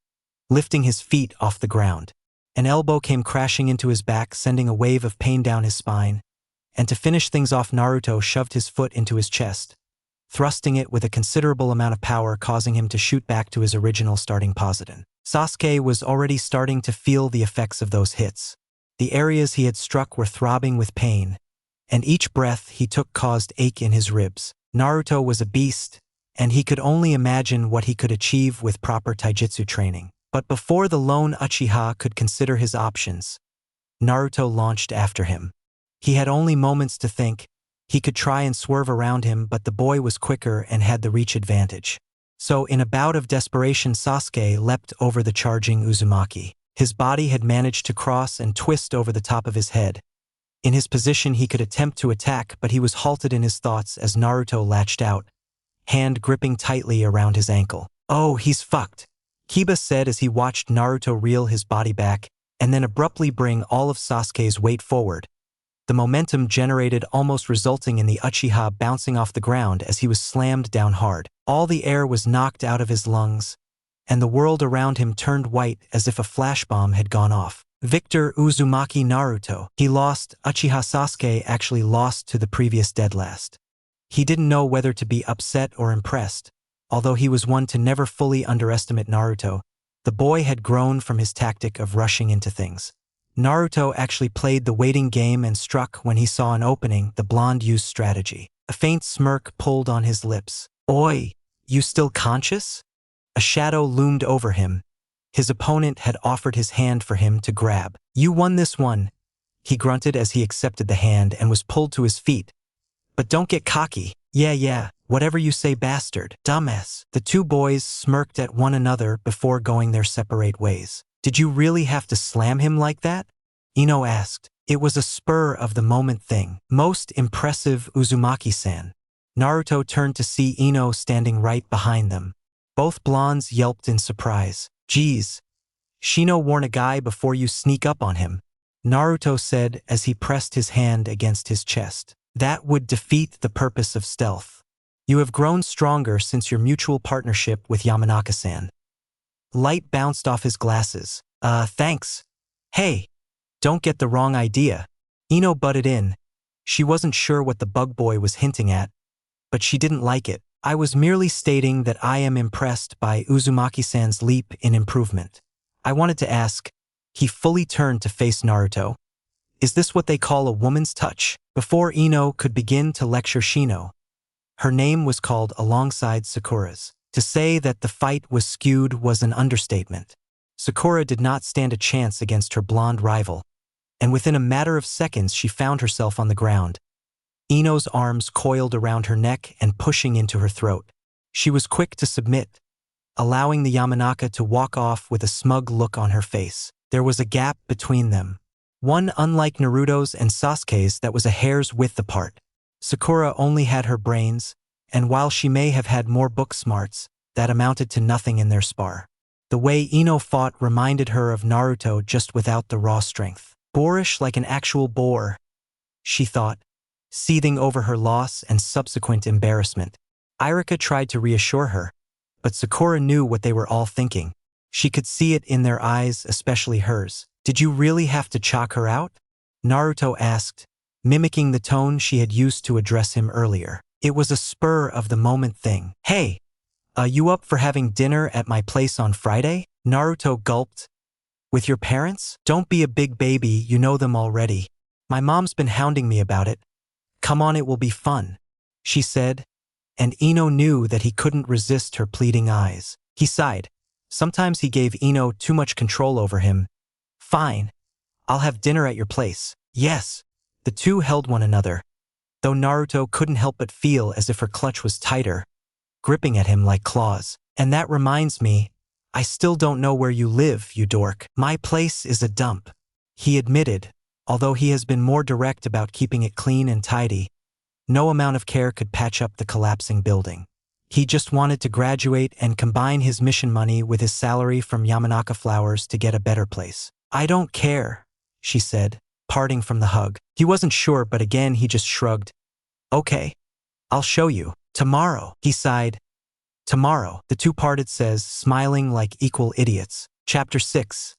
lifting his feet off the ground. An elbow came crashing into his back, sending a wave of pain down his spine. And to finish things off, Naruto shoved his foot into his chest, thrusting it with a considerable amount of power, causing him to shoot back to his original starting position. Sasuke was already starting to feel the effects of those hits. The areas he had struck were throbbing with pain, and each breath he took caused ache in his ribs. Naruto was a beast, and he could only imagine what he could achieve with proper taijutsu training. But before the lone Uchiha could consider his options, Naruto launched after him. He had only moments to think. He could try and swerve around him, but the boy was quicker and had the reach advantage. So in a bout of desperation, Sasuke leapt over the charging Uzumaki. His body had managed to cross and twist over the top of his head. In his position, he could attempt to attack, but he was halted in his thoughts as Naruto latched out, hand gripping tightly around his ankle. Oh, he's fucked, Kiba said as he watched Naruto reel his body back and then abruptly bring all of Sasuke's weight forward. The momentum generated almost resulting in the Uchiha bouncing off the ground as he was slammed down hard. All the air was knocked out of his lungs, and the world around him turned white as if a flash bomb had gone off. Victor Uzumaki Naruto. He lost. Uchiha Sasuke actually lost to the previous dead last. He didn't know whether to be upset or impressed. Although he was one to never fully underestimate Naruto, the boy had grown from his tactic of rushing into things. Naruto actually played the waiting game and struck when he saw an opening. The blonde used strategy. A faint smirk pulled on his lips. Oi, you still conscious? A shadow loomed over him. His opponent had offered his hand for him to grab. You won this one, he grunted as he accepted the hand and was pulled to his feet. But don't get cocky. Yeah, whatever you say, bastard. Dumbass. The two boys smirked at one another before going their separate ways. Did you really have to slam him like that? Ino asked. It was a spur-of-the-moment thing. Most impressive, Uzumaki-san. Naruto turned to see Ino standing right behind them. Both blondes yelped in surprise. Geez, Shino warn a guy before you sneak up on him, Naruto said as he pressed his hand against his chest. That would defeat the purpose of stealth. You have grown stronger since your mutual partnership with Yamanaka-san. Light bounced off his glasses. Thanks. Hey, don't get the wrong idea. Ino butted in. She wasn't sure what the bug boy was hinting at, but she didn't like it. I was merely stating that I am impressed by Uzumaki-san's leap in improvement. I wanted to ask. He fully turned to face Naruto. Is this what they call a woman's touch? Before Ino could begin to lecture Shino, her name was called alongside Sakura's. To say that the fight was skewed was an understatement. Sakura did not stand a chance against her blonde rival, and within a matter of seconds she found herself on the ground. Ino's arms coiled around her neck and pushing into her throat. She was quick to submit, allowing the Yamanaka to walk off with a smug look on her face. There was a gap between them, one unlike Naruto's and Sasuke's that was a hair's width apart. Sakura only had her brains, and while she may have had more book smarts, that amounted to nothing in their spar. The way Ino fought reminded her of Naruto just without the raw strength. Boorish like an actual boar, she thought, seething over her loss and subsequent embarrassment. Irika tried to reassure her, but Sakura knew what they were all thinking. She could see it in their eyes, especially hers. Did you really have to chalk her out? Naruto asked, mimicking the tone she had used to address him earlier. It was a spur-of-the-moment thing. Hey, you up for having dinner at my place on Friday? Naruto gulped. With your parents? Don't be a big baby, you know them already. My mom's been hounding me about it. Come on, it will be fun, she said, and Ino knew that he couldn't resist her pleading eyes. He sighed. Sometimes he gave Ino too much control over him. Fine. I'll have dinner at your place. Yes. The two held one another, though Naruto couldn't help but feel as if her clutch was tighter, gripping at him like claws. And that reminds me, I still don't know where you live, you dork. My place is a dump, he admitted, although he has been more direct about keeping it clean and tidy. No amount of care could patch up the collapsing building. He just wanted to graduate and combine his mission money with his salary from Yamanaka Flowers to get a better place. I don't care, she said, parting from the hug. He wasn't sure, but again he just shrugged. Okay, I'll show you. Tomorrow, he sighed. Tomorrow, the two parted, says, smiling like equal idiots. Chapter 6.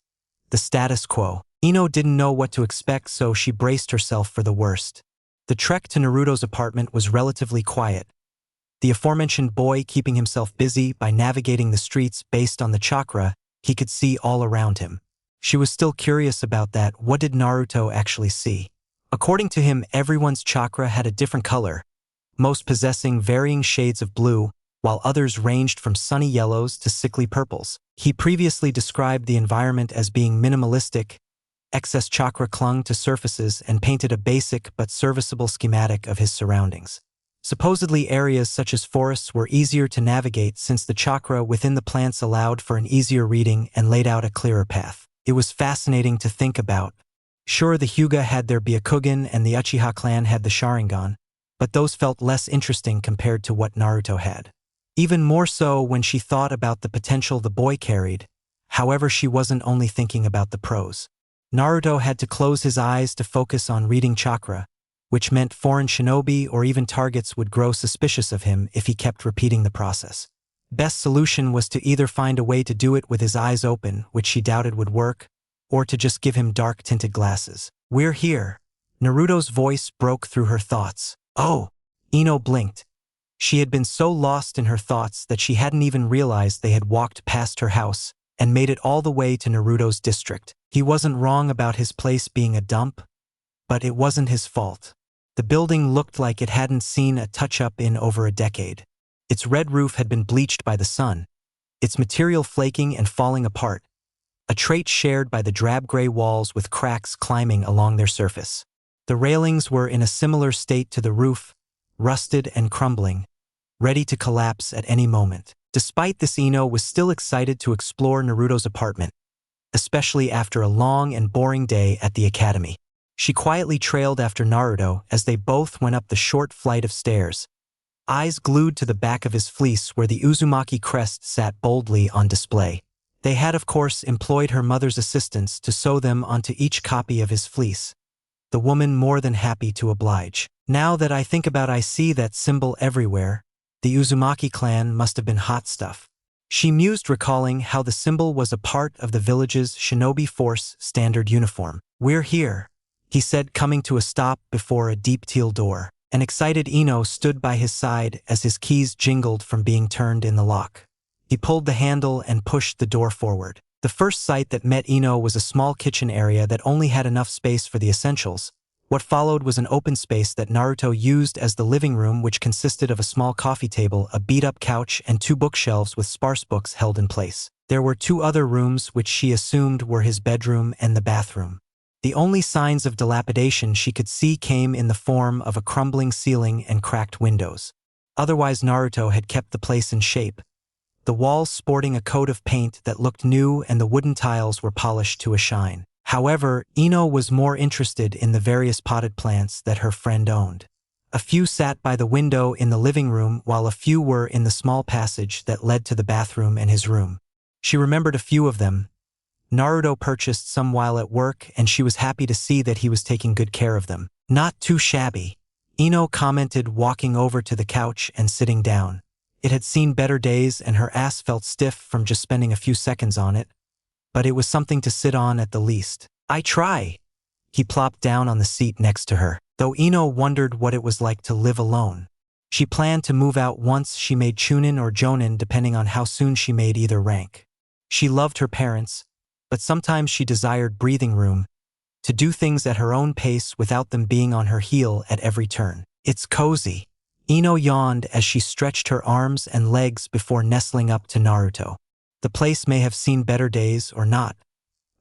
The status quo. Ino didn't know what to expect, so she braced herself for the worst. The trek to Naruto's apartment was relatively quiet, the aforementioned boy keeping himself busy by navigating the streets based on the chakra he could see all around him. She was still curious about that. What did Naruto actually see? According to him, everyone's chakra had a different color, most possessing varying shades of blue, while others ranged from sunny yellows to sickly purples. He previously described the environment as being minimalistic. Excess chakra clung to surfaces and painted a basic but serviceable schematic of his surroundings. Supposedly, areas such as forests were easier to navigate since the chakra within the plants allowed for an easier reading and laid out a clearer path. It was fascinating to think about. Sure, the Hyuga had their Byakugan and the Uchiha clan had the Sharingan, but those felt less interesting compared to what Naruto had. Even more so when she thought about the potential the boy carried. However, she wasn't only thinking about the pros. Naruto had to close his eyes to focus on reading chakra, which meant foreign shinobi or even targets would grow suspicious of him if he kept repeating the process. Best solution was to either find a way to do it with his eyes open, which she doubted would work, or to just give him dark-tinted glasses. We're here. Naruto's voice broke through her thoughts. Oh! Ino blinked. She had been so lost in her thoughts that she hadn't even realized they had walked past her house and made it all the way to Naruto's district. He wasn't wrong about his place being a dump, but it wasn't his fault. The building looked like it hadn't seen a touch-up in over a decade. Its red roof had been bleached by the sun, its material flaking and falling apart, a trait shared by the drab-gray walls with cracks climbing along their surface. The railings were in a similar state to the roof, rusted and crumbling, ready to collapse at any moment. Despite this, Ino was still excited to explore Naruto's apartment, especially after a long and boring day at the academy. She quietly trailed after Naruto as they both went up the short flight of stairs, eyes glued to the back of his fleece where the Uzumaki crest sat boldly on display. They had of course employed her mother's assistants to sew them onto each copy of his fleece, the woman more than happy to oblige. Now that I think about, I see that symbol everywhere. The Uzumaki clan must have been hot stuff. She mused, recalling how the symbol was a part of the village's shinobi force standard uniform. "We're here," he said, coming to a stop before a deep teal door. An excited Ino stood by his side as his keys jingled from being turned in the lock. He pulled the handle and pushed the door forward. The first sight that met Ino was a small kitchen area that only had enough space for the essentials. What followed was an open space that Naruto used as the living room, which consisted of a small coffee table, a beat-up couch, and 2 bookshelves with sparse books held in place. There were 2 other rooms which she assumed were his bedroom and the bathroom. The only signs of dilapidation she could see came in the form of a crumbling ceiling and cracked windows. Otherwise, Naruto had kept the place in shape, the walls sporting a coat of paint that looked new and the wooden tiles were polished to a shine. However, Ino was more interested in the various potted plants that her friend owned. A few sat by the window in the living room, while a few were in the small passage that led to the bathroom and his room. She remembered a few of them. Naruto purchased some while at work, and she was happy to see that he was taking good care of them. "Not too shabby," Ino commented, walking over to the couch and sitting down. It had seen better days and her ass felt stiff from just spending a few seconds on it, but it was something to sit on at the least. "I try." He plopped down on the seat next to her, though Ino wondered what it was like to live alone. She planned to move out once she made Chunin or Jonin, depending on how soon she made either rank. She loved her parents, but sometimes she desired breathing room, to do things at her own pace without them being on her heel at every turn. "It's cozy." Ino yawned as she stretched her arms and legs before nestling up to Naruto. The place may have seen better days or not,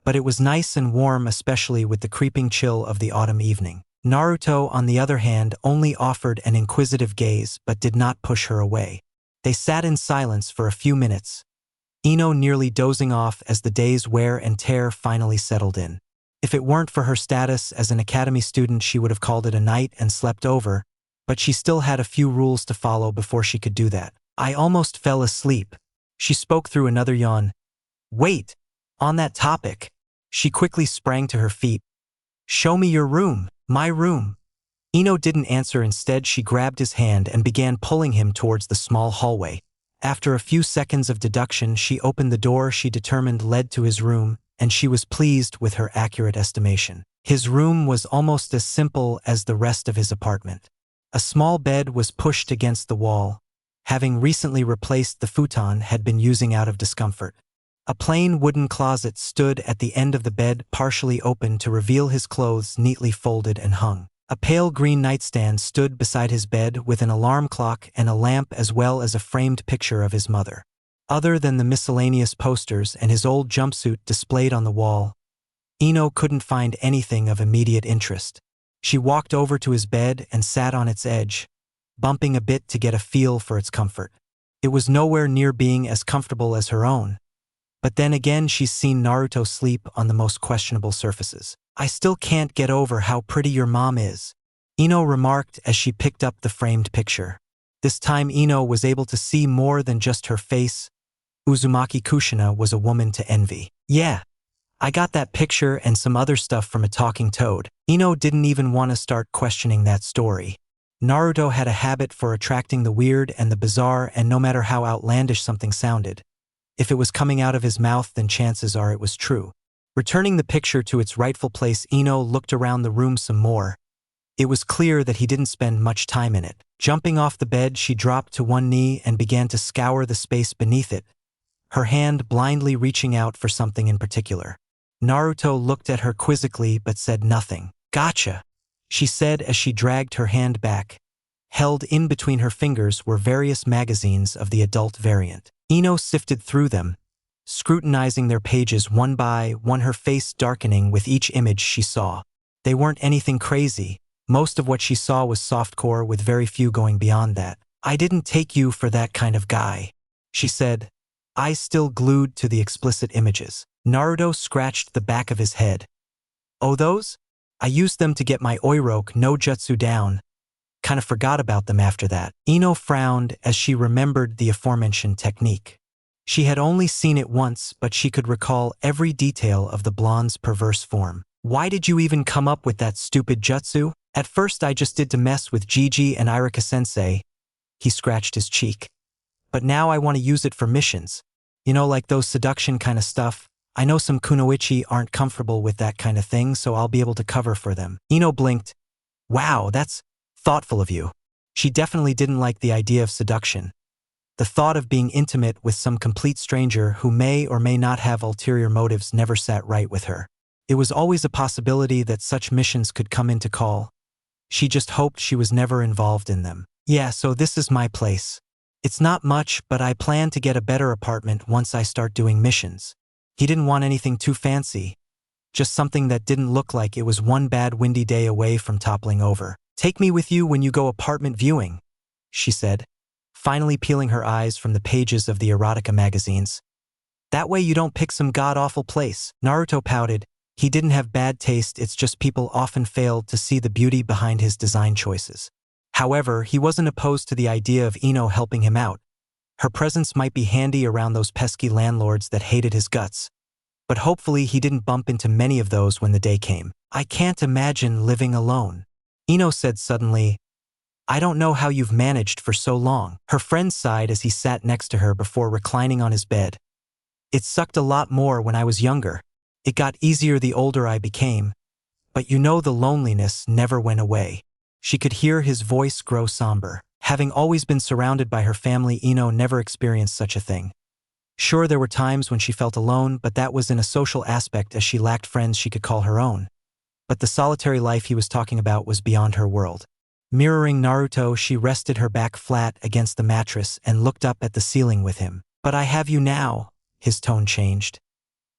but it was nice and warm, especially with the creeping chill of the autumn evening. Naruto, on the other hand, only offered an inquisitive gaze but did not push her away. They sat in silence for a few minutes, Ino nearly dozing off as the day's wear and tear finally settled in. If it weren't for her status as an academy student, she would have called it a night and slept over, but she still had a few rules to follow before she could do that. "I almost fell asleep." She spoke through another yawn. "Wait, on that topic." She quickly sprang to her feet. "Show me your room." "My room." Ino didn't answer. Instead, she grabbed his hand and began pulling him towards the small hallway. After a few seconds of deduction, she opened the door she determined led to his room, and she was pleased with her accurate estimation. His room was almost as simple as the rest of his apartment. A small bed was pushed against the wall, having recently replaced the futon had been using out of discomfort. A plain wooden closet stood at the end of the bed, partially open to reveal his clothes neatly folded and hung. A pale green nightstand stood beside his bed with an alarm clock and a lamp, as well as a framed picture of his mother. Other than the miscellaneous posters and his old jumpsuit displayed on the wall, Ino couldn't find anything of immediate interest. She walked over to his bed and sat on its edge, bumping a bit to get a feel for its comfort. It was nowhere near being as comfortable as her own, but then again she's seen Naruto sleep on the most questionable surfaces. "I still can't get over how pretty your mom is," Ino remarked as she picked up the framed picture. This time Ino was able to see more than just her face. Uzumaki Kushina was a woman to envy. "Yeah, I got that picture and some other stuff from a talking toad." Ino didn't even want to start questioning that story. Naruto had a habit for attracting the weird and the bizarre, and no matter how outlandish something sounded, if it was coming out of his mouth, then chances are it was true. Returning the picture to its rightful place, Ino looked around the room some more. It was clear that he didn't spend much time in it. Jumping off the bed, she dropped to one knee and began to scour the space beneath it, her hand blindly reaching out for something in particular. Naruto looked at her quizzically but said nothing. "Gotcha," she said as she dragged her hand back. Held in between her fingers were various magazines of the adult variant. Ino sifted through them, scrutinizing their pages one by one, her face darkening with each image she saw. They weren't anything crazy. Most of what she saw was softcore, with very few going beyond that. "I didn't take you for that kind of guy," she said, eyes still glued to the explicit images. Naruto scratched the back of his head. "Oh, those? I used them to get my Oiroke no Jutsu down. Kinda forgot about them after that." Ino frowned as she remembered the aforementioned technique. She had only seen it once, but she could recall every detail of the blonde's perverse form. Why did you even come up with that stupid jutsu? At first I just did to mess with Gigi and Irika-sensei. He scratched his cheek. But now I want to use it for missions. You know, like those seduction kind of stuff. I know some kunoichi aren't comfortable with that kind of thing, so I'll be able to cover for them. Ino blinked. Wow, that's thoughtful of you. She definitely didn't like the idea of seduction. The thought of being intimate with some complete stranger who may or may not have ulterior motives never sat right with her. It was always a possibility that such missions could come into call. She just hoped she was never involved in them. Yeah, so this is my place. It's not much, but I plan to get a better apartment once I start doing missions. He didn't want anything too fancy, just something that didn't look like it was one bad windy day away from toppling over. Take me with you when you go apartment viewing, she said, finally peeling her eyes from the pages of the erotica magazines. That way you don't pick some god-awful place. Naruto pouted. He didn't have bad taste, it's just people often failed to see the beauty behind his design choices. However, he wasn't opposed to the idea of Ino helping him out. Her presence might be handy around those pesky landlords that hated his guts. But hopefully he didn't bump into many of those when the day came. I can't imagine living alone, Ino said suddenly. I don't know how you've managed for so long. Her friend sighed as he sat next to her before reclining on his bed. It sucked a lot more when I was younger. It got easier the older I became. But you know the loneliness never went away. She could hear his voice grow somber. Having always been surrounded by her family, Ino never experienced such a thing. Sure, there were times when she felt alone, but that was in a social aspect as she lacked friends she could call her own. But the solitary life he was talking about was beyond her world. Mirroring Naruto, she rested her back flat against the mattress and looked up at the ceiling with him. But I have you now, his tone changed.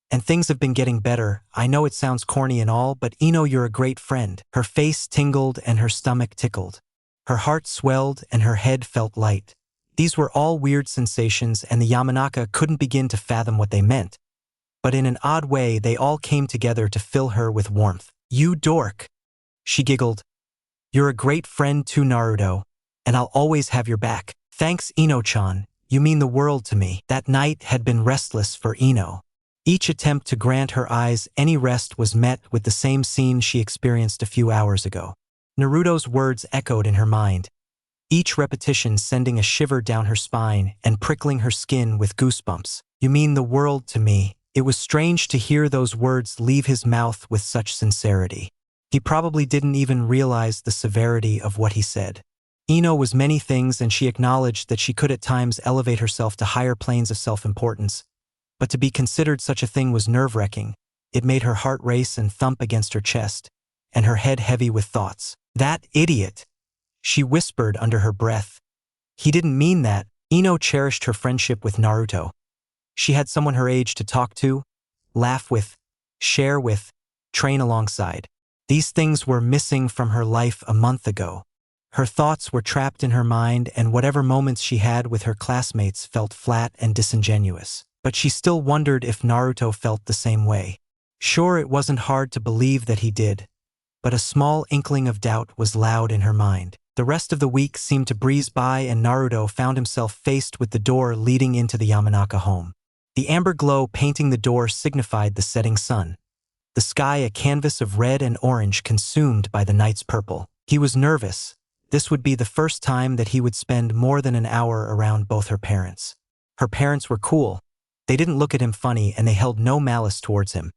And things have been getting better. I know it sounds corny and all, but Ino, you're a great friend. Her face tingled and her stomach tickled. Her heart swelled and her head felt light. These were all weird sensations and the Yamanaka couldn't begin to fathom what they meant. But in an odd way, they all came together to fill her with warmth. You dork, she giggled. You're a great friend too, Naruto, and I'll always have your back. Thanks, Ino-chan. You mean the world to me. That night had been restless for Ino. Each attempt to grant her eyes any rest was met with the same scene she experienced a few hours ago. Naruto's words echoed in her mind, each repetition sending a shiver down her spine and prickling her skin with goosebumps. You mean the world to me. It was strange to hear those words leave his mouth with such sincerity. He probably didn't even realize the severity of what he said. Ino was many things, and she acknowledged that she could at times elevate herself to higher planes of self-importance. But to be considered such a thing was nerve-wracking. It made her heart race and thump against her chest, and her head heavy with thoughts. That idiot, she whispered under her breath. He didn't mean that. Ino cherished her friendship with Naruto. She had someone her age to talk to, laugh with, share with, train alongside. These things were missing from her life a month ago. Her thoughts were trapped in her mind, and whatever moments she had with her classmates felt flat and disingenuous. But she still wondered if Naruto felt the same way. Sure, it wasn't hard to believe that he did, but a small inkling of doubt was loud in her mind. The rest of the week seemed to breeze by, and Naruto found himself faced with the door leading into the Yamanaka home. The amber glow painting the door signified the setting sun. The sky a canvas of red and orange consumed by the night's purple. He was nervous. This would be the first time that he would spend more than an hour around both her parents. Her parents were cool. They didn't look at him funny, and they held no malice towards him.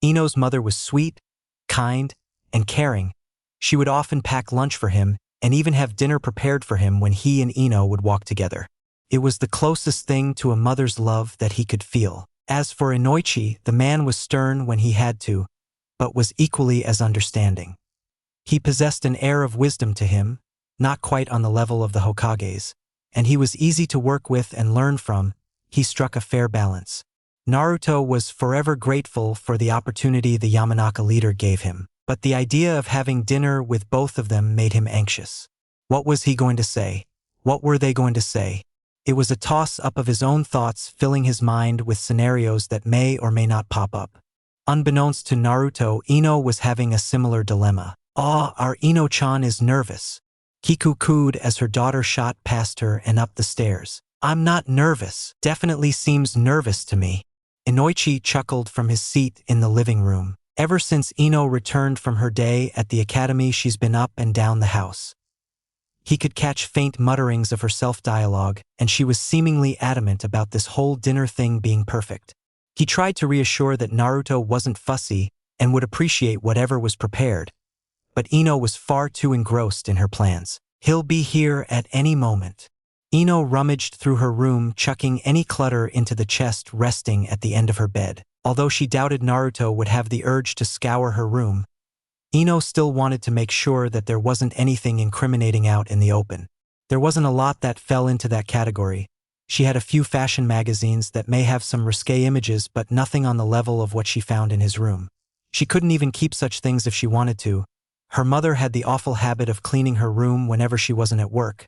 Ino's mother was sweet, kind, and caring. She would often pack lunch for him and even have dinner prepared for him when he and Ino would walk together. It was the closest thing to a mother's love that he could feel. As for Inoichi, the man was stern when he had to, but was equally as understanding. He possessed an air of wisdom to him, not quite on the level of the Hokages, and he was easy to work with and learn from. He struck a fair balance. Naruto was forever grateful for the opportunity the Yamanaka leader gave him, but the idea of having dinner with both of them made him anxious. What was he going to say? What were they going to say? It was a toss-up of his own thoughts, filling his mind with scenarios that may or may not pop up. Unbeknownst to Naruto, Ino was having a similar dilemma. Our Ino-chan is nervous. Kiku cooed as her daughter shot past her and up the stairs. I'm not nervous. Definitely seems nervous to me. Inoichi chuckled from his seat in the living room. Ever since Ino returned from her day at the academy, she's been up and down the house. He could catch faint mutterings of her self-dialogue, and she was seemingly adamant about this whole dinner thing being perfect. He tried to reassure that Naruto wasn't fussy and would appreciate whatever was prepared, but Ino was far too engrossed in her plans. He'll be here at any moment. Ino rummaged through her room, chucking any clutter into the chest resting at the end of her bed. Although she doubted Naruto would have the urge to scour her room, Ino still wanted to make sure that there wasn't anything incriminating out in the open. There wasn't a lot that fell into that category. She had a few fashion magazines that may have some risque images, but nothing on the level of what she found in his room. She couldn't even keep such things if she wanted to. Her mother had the awful habit of cleaning her room whenever she wasn't at work.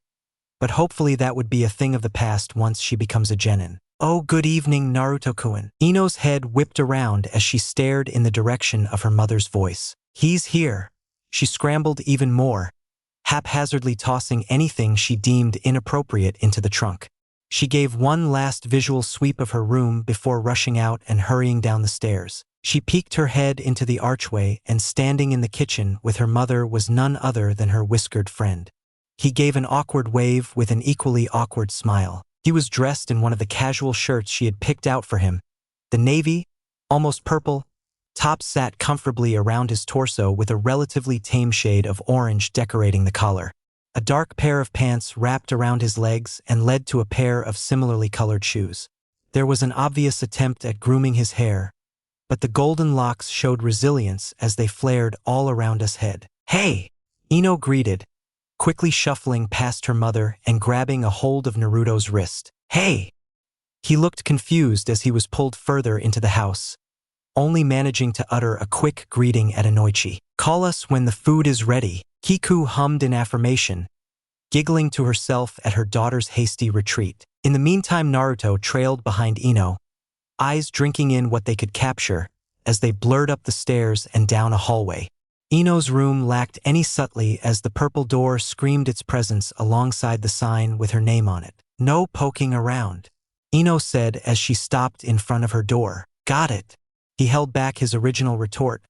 But hopefully that would be a thing of the past once she becomes a genin. Oh, good evening, Naruto-kun. Ino's head whipped around as she stared in the direction of her mother's voice. He's here. She scrambled even more, haphazardly tossing anything she deemed inappropriate into the trunk. She gave one last visual sweep of her room before rushing out and hurrying down the stairs. She peeked her head into the archway, and standing in the kitchen with her mother was none other than her whiskered friend. He gave an awkward wave with an equally awkward smile. He was dressed in one of the casual shirts she had picked out for him. The navy, almost purple, top sat comfortably around his torso with a relatively tame shade of orange decorating the collar. A dark pair of pants wrapped around his legs and led to a pair of similarly colored shoes. There was an obvious attempt at grooming his hair, but the golden locks showed resilience as they flared all around his head. "Hey!" Ino greeted, quickly shuffling past her mother and grabbing a hold of Naruto's wrist. "Hey!" He looked confused as he was pulled further into the house, only managing to utter a quick greeting at Inoichi. "Call us when the food is ready." Kiku hummed in affirmation, giggling to herself at her daughter's hasty retreat. In the meantime, Naruto trailed behind Ino, eyes drinking in what they could capture as they blurred up the stairs and down a hallway. Ino's room lacked any subtlety as the purple door screamed its presence alongside the sign with her name on it. "No poking around," Ino said as she stopped in front of her door. "Got it." He held back his original retort.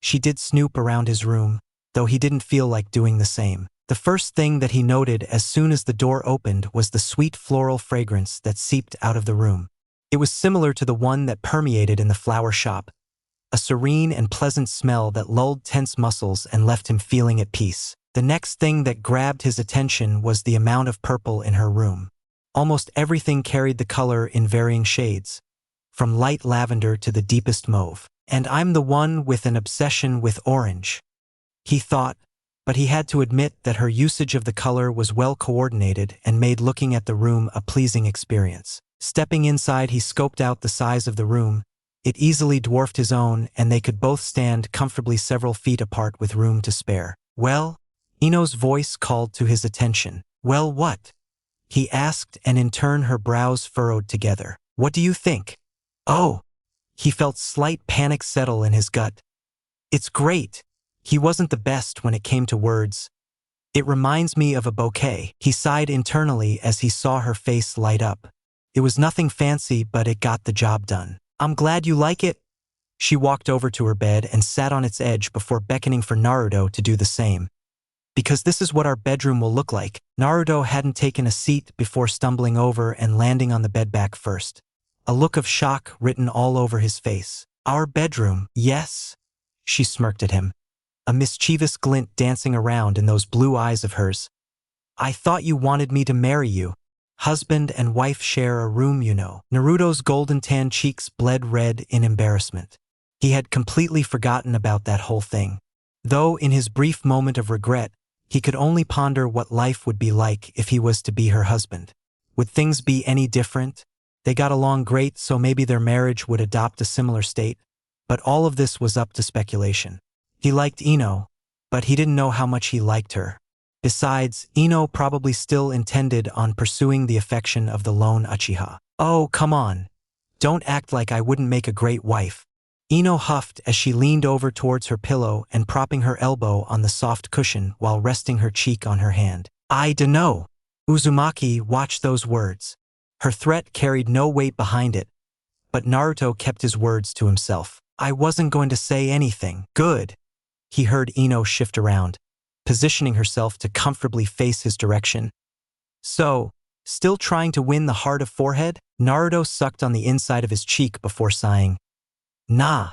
She did snoop around his room, though he didn't feel like doing the same. The first thing that he noted as soon as the door opened was the sweet floral fragrance that seeped out of the room. It was similar to the one that permeated in the flower shop, a serene and pleasant smell that lulled tense muscles and left him feeling at peace. The next thing that grabbed his attention was the amount of purple in her room. Almost everything carried the color in varying shades, from light lavender to the deepest mauve. "And I'm the one with an obsession with orange," he thought, but he had to admit that her usage of the color was well coordinated and made looking at the room a pleasing experience. Stepping inside, he scoped out the size of the room. It easily dwarfed his own, and they could both stand comfortably several feet apart with room to spare. "Well?" Ino's voice called to his attention. "Well, what?" he asked, and in turn her brows furrowed together. "What do you think?" "Oh!" He felt slight panic settle in his gut. "It's great." He wasn't the best when it came to words. "It reminds me of a bouquet." He sighed internally as he saw her face light up. It was nothing fancy, but it got the job done. "I'm glad you like it." She walked over to her bed and sat on its edge before beckoning for Naruto to do the same. "Because this is what our bedroom will look like." Naruto hadn't taken a seat before stumbling over and landing on the bed back first, a look of shock written all over his face. "Our bedroom, yes?" She smirked at him, a mischievous glint dancing around in those blue eyes of hers. "I thought you wanted me to marry you. Husband and wife share a room, you know." Naruto's golden tan cheeks bled red in embarrassment. He had completely forgotten about that whole thing. Though in his brief moment of regret, he could only ponder what life would be like if he was to be her husband. Would things be any different? They got along great, so maybe their marriage would adopt a similar state. But all of this was up to speculation. He liked Ino, but he didn't know how much he liked her. Besides, Ino probably still intended on pursuing the affection of the lone Uchiha. "Oh, come on. Don't act like I wouldn't make a great wife." Ino huffed as she leaned over towards her pillow and propping her elbow on the soft cushion while resting her cheek on her hand. "I dunno." Uzumaki watched those words. Her threat carried no weight behind it, but Naruto kept his words to himself. I wasn't going to say anything. Good. He heard Ino shift around, positioning herself to comfortably face his direction. So, still trying to win the heart of forehead? Naruto sucked on the inside of his cheek before sighing. Nah.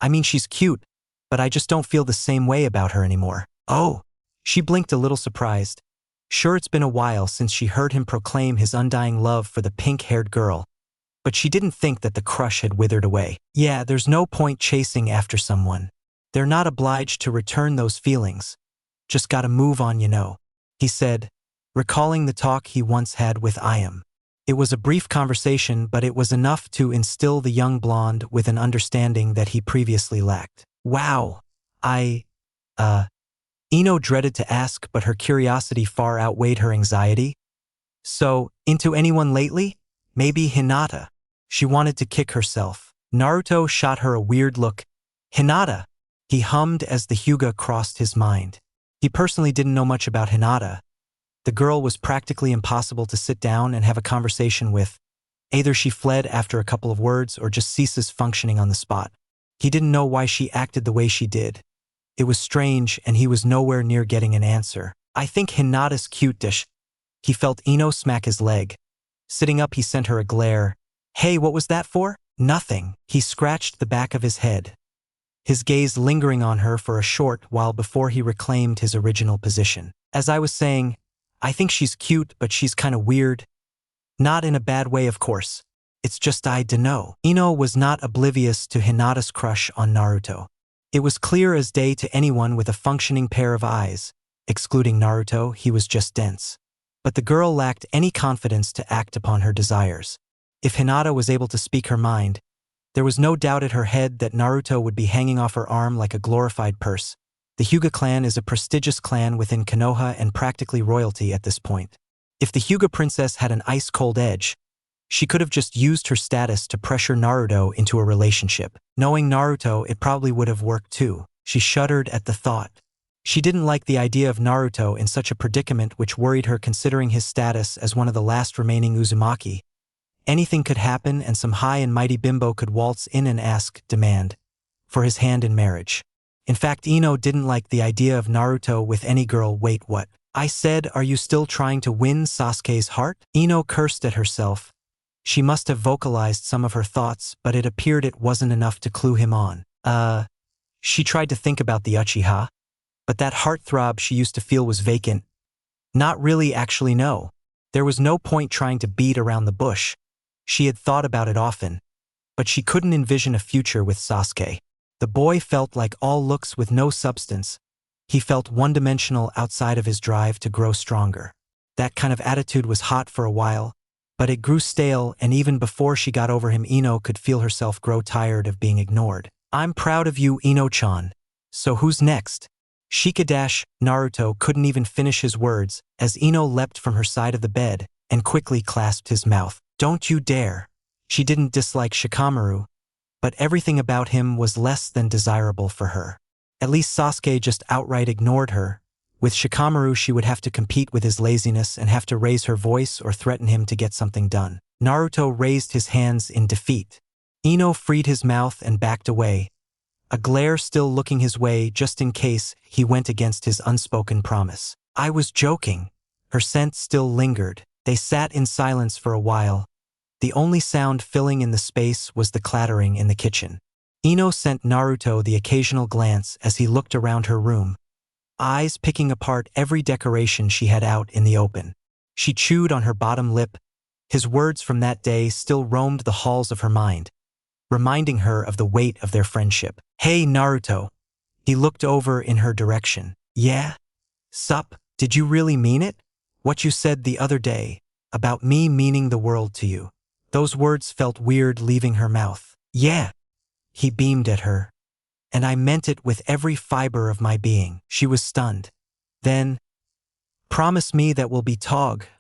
I mean, she's cute, but I just don't feel the same way about her anymore. Oh. She blinked a little surprised. Sure, it's been a while since she heard him proclaim his undying love for the pink-haired girl, but she didn't think that the crush had withered away. Yeah, there's no point chasing after someone. They're not obliged to return those feelings. Just gotta move on, you know, he said, recalling the talk he once had with Ayam. It was a brief conversation, but it was enough to instill the young blonde with an understanding that he previously lacked. Wow, Ino dreaded to ask, but her curiosity far outweighed her anxiety. So, into anyone lately? Maybe Hinata. She wanted to kick herself. Naruto shot her a weird look. Hinata, he hummed as the Hyuga crossed his mind. He personally didn't know much about Hinata. The girl was practically impossible to sit down and have a conversation with. Either she fled after a couple of words or just ceases functioning on the spot. He didn't know why she acted the way she did. It was strange, and he was nowhere near getting an answer. I think Hinata's cute-ish. He felt Ino smack his leg. Sitting up, he sent her a glare. Hey, what was that for? Nothing. He scratched the back of his head, his gaze lingering on her for a short while before he reclaimed his original position. As I was saying, I think she's cute, but she's kinda weird. Not in a bad way, of course. It's just I dunno. Ino was not oblivious to Hinata's crush on Naruto. It was clear as day to anyone with a functioning pair of eyes. Excluding Naruto, he was just dense. But the girl lacked any confidence to act upon her desires. If Hinata was able to speak her mind, there was no doubt at her head that Naruto would be hanging off her arm like a glorified purse. The Hyuga clan is a prestigious clan within Konoha and practically royalty at this point. If the Hyuga princess had an ice-cold edge, she could have just used her status to pressure Naruto into a relationship. Knowing Naruto, it probably would have worked too. She shuddered at the thought. She didn't like the idea of Naruto in such a predicament, which worried her considering his status as one of the last remaining Uzumaki. Anything could happen, and some high and mighty bimbo could waltz in and demand for his hand in marriage. In fact, Ino didn't like the idea of Naruto with any girl. Wait, what? I said, are you still trying to win Sasuke's heart? Ino cursed at herself. She must have vocalized some of her thoughts, but it appeared it wasn't enough to clue him on. She tried to think about the Uchiha, but that heartthrob she used to feel was vacant. Not really, actually, no. There was no point trying to beat around the bush. She had thought about it often, but she couldn't envision a future with Sasuke. The boy felt like all looks with no substance. He felt one-dimensional outside of his drive to grow stronger. That kind of attitude was hot for a while, but it grew stale, and even before she got over him, Ino could feel herself grow tired of being ignored. I'm proud of you, Ino-chan. So who's next? Naruto couldn't even finish his words as Ino leapt from her side of the bed and quickly clasped his mouth. Don't you dare. She didn't dislike Shikamaru, but everything about him was less than desirable for her. At least Sasuke just outright ignored her. With Shikamaru, she would have to compete with his laziness and have to raise her voice or threaten him to get something done. Naruto raised his hands in defeat. Ino freed his mouth and backed away, a glare still looking his way just in case he went against his unspoken promise. I was joking. Her scent still lingered. They sat in silence for a while. The only sound filling in the space was the clattering in the kitchen. Ino sent Naruto the occasional glance as he looked around her room, eyes picking apart every decoration she had out in the open. She chewed on her bottom lip. His words from that day still roamed the halls of her mind, reminding her of the weight of their friendship. Hey, Naruto. He looked over in her direction. Yeah? Sup? Did you really mean it? What you said the other day, about me meaning the world to you. Those words felt weird leaving her mouth. Yeah. He beamed at her. And I meant it with every fiber of my being. She was stunned. Then, promise me that we'll be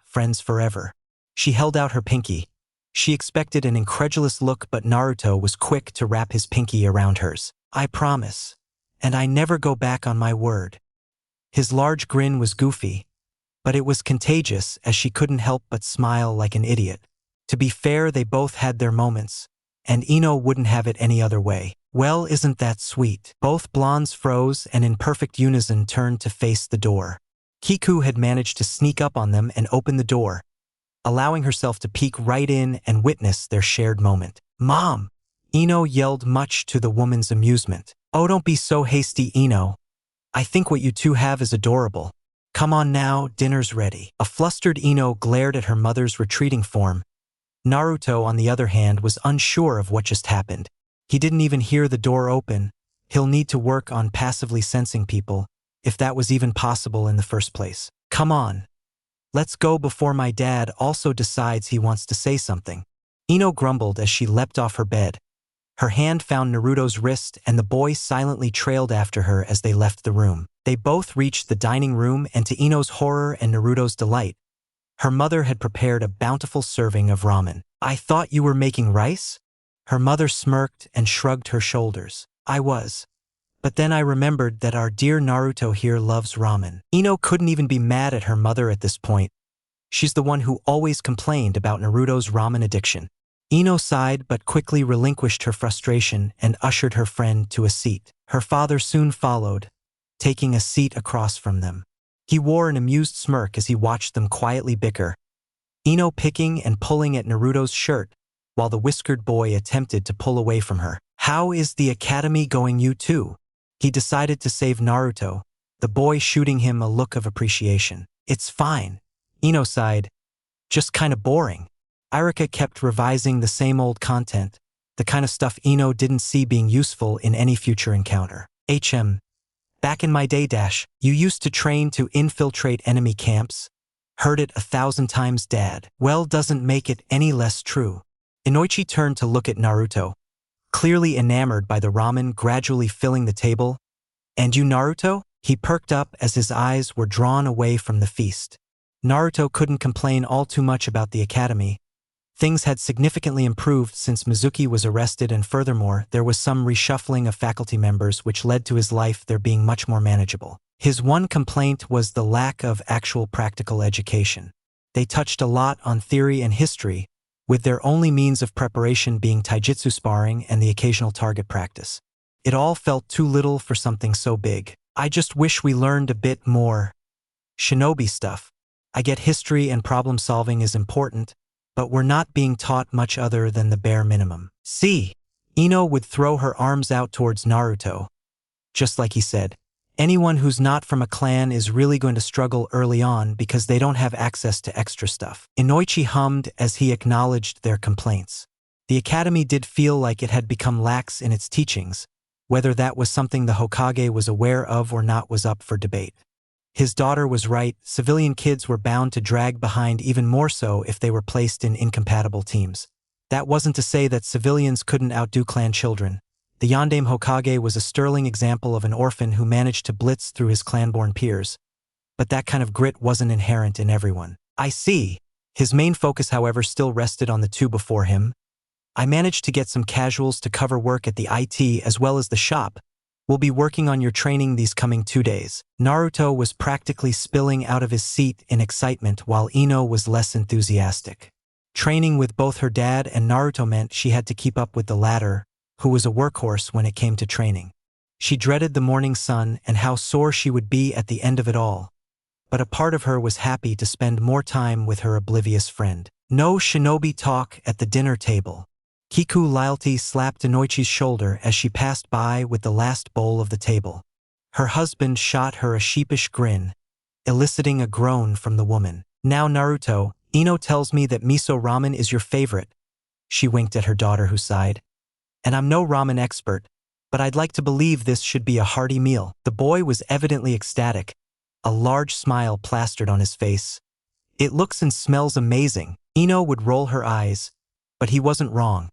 friends forever. She held out her pinky. She expected an incredulous look, but Naruto was quick to wrap his pinky around hers. I promise. And I never go back on my word. His large grin was goofy, but it was contagious as she couldn't help but smile like an idiot. To be fair, they both had their moments, and Ino wouldn't have it any other way. Well, isn't that sweet? Both blondes froze and in perfect unison turned to face the door. Kiku had managed to sneak up on them and open the door, allowing herself to peek right in and witness their shared moment. "Mom!" Ino yelled, much to the woman's amusement. "Oh, don't be so hasty, Ino. I think what you two have is adorable. Come on now, dinner's ready." A flustered Ino glared at her mother's retreating form. Naruto, on the other hand, was unsure of what just happened. He didn't even hear the door open. He'll need to work on passively sensing people, if that was even possible in the first place. "Come on. Let's go before my dad also decides he wants to say something." Ino grumbled as she leapt off her bed. Her hand found Naruto's wrist, and the boy silently trailed after her as they left the room. They both reached the dining room, and to Ino's horror and Naruto's delight, her mother had prepared a bountiful serving of ramen. "I thought you were making rice?" Her mother smirked and shrugged her shoulders. "I was. But then I remembered that our dear Naruto here loves ramen." Ino couldn't even be mad at her mother at this point. She's the one who always complained about Naruto's ramen addiction. Ino sighed but quickly relinquished her frustration and ushered her friend to a seat. Her father soon followed, taking a seat across from them. He wore an amused smirk as he watched them quietly bicker, Ino picking and pulling at Naruto's shirt, while the whiskered boy attempted to pull away from her. "How is the academy going, you two?" He decided to save Naruto, the boy shooting him a look of appreciation. "It's fine," Ino sighed. "Just kinda boring." Irika kept revising the same old content, the kind of stuff Ino didn't see being useful in any future encounter. Back in my day, you used to train to infiltrate enemy camps. Heard it 1,000 times, Dad. Well, doesn't make it any less true." Inoichi turned to look at Naruto, clearly enamored by the ramen gradually filling the table. "And you, Naruto?" He perked up as his eyes were drawn away from the feast. Naruto couldn't complain all too much about the academy. Things had significantly improved since Mizuki was arrested, and furthermore, there was some reshuffling of faculty members which led to his life there being much more manageable. His one complaint was the lack of actual practical education. They touched a lot on theory and history, with their only means of preparation being taijutsu sparring and the occasional target practice. It all felt too little for something so big. "I just wish we learned a bit more shinobi stuff. I get history and problem solving is important, but we're not being taught much other than the bare minimum." "See?" Ino would throw her arms out towards Naruto. Just like he said, anyone who's not from a clan is really going to struggle early on because they don't have access to extra stuff. Inoichi hummed as he acknowledged their complaints. The academy did feel like it had become lax in its teachings. Whether that was something the Hokage was aware of or not was up for debate. His daughter was right, civilian kids were bound to drag behind, even more so if they were placed in incompatible teams. That wasn't to say that civilians couldn't outdo clan children. The Yondaime Hokage was a sterling example of an orphan who managed to blitz through his clan-born peers. But that kind of grit wasn't inherent in everyone. "I see." His main focus, however, still rested on the two before him. "I managed to get some casuals to cover work at the IT as well as the shop. We'll be working on your training these coming 2 days." Naruto was practically spilling out of his seat in excitement while Ino was less enthusiastic. Training with both her dad and Naruto meant she had to keep up with the latter, who was a workhorse when it came to training. She dreaded the morning sun and how sore she would be at the end of it all. But a part of her was happy to spend more time with her oblivious friend. "No shinobi talk at the dinner table." Kiku loyalty slapped Inoichi's shoulder as she passed by with the last bowl of the table. Her husband shot her a sheepish grin, eliciting a groan from the woman. "Now, Naruto, Ino tells me that miso ramen is your favorite." She winked at her daughter, who sighed. "And I'm no ramen expert, but I'd like to believe this should be a hearty meal." The boy was evidently ecstatic, a large smile plastered on his face. "It looks and smells amazing." Ino would roll her eyes, but he wasn't wrong.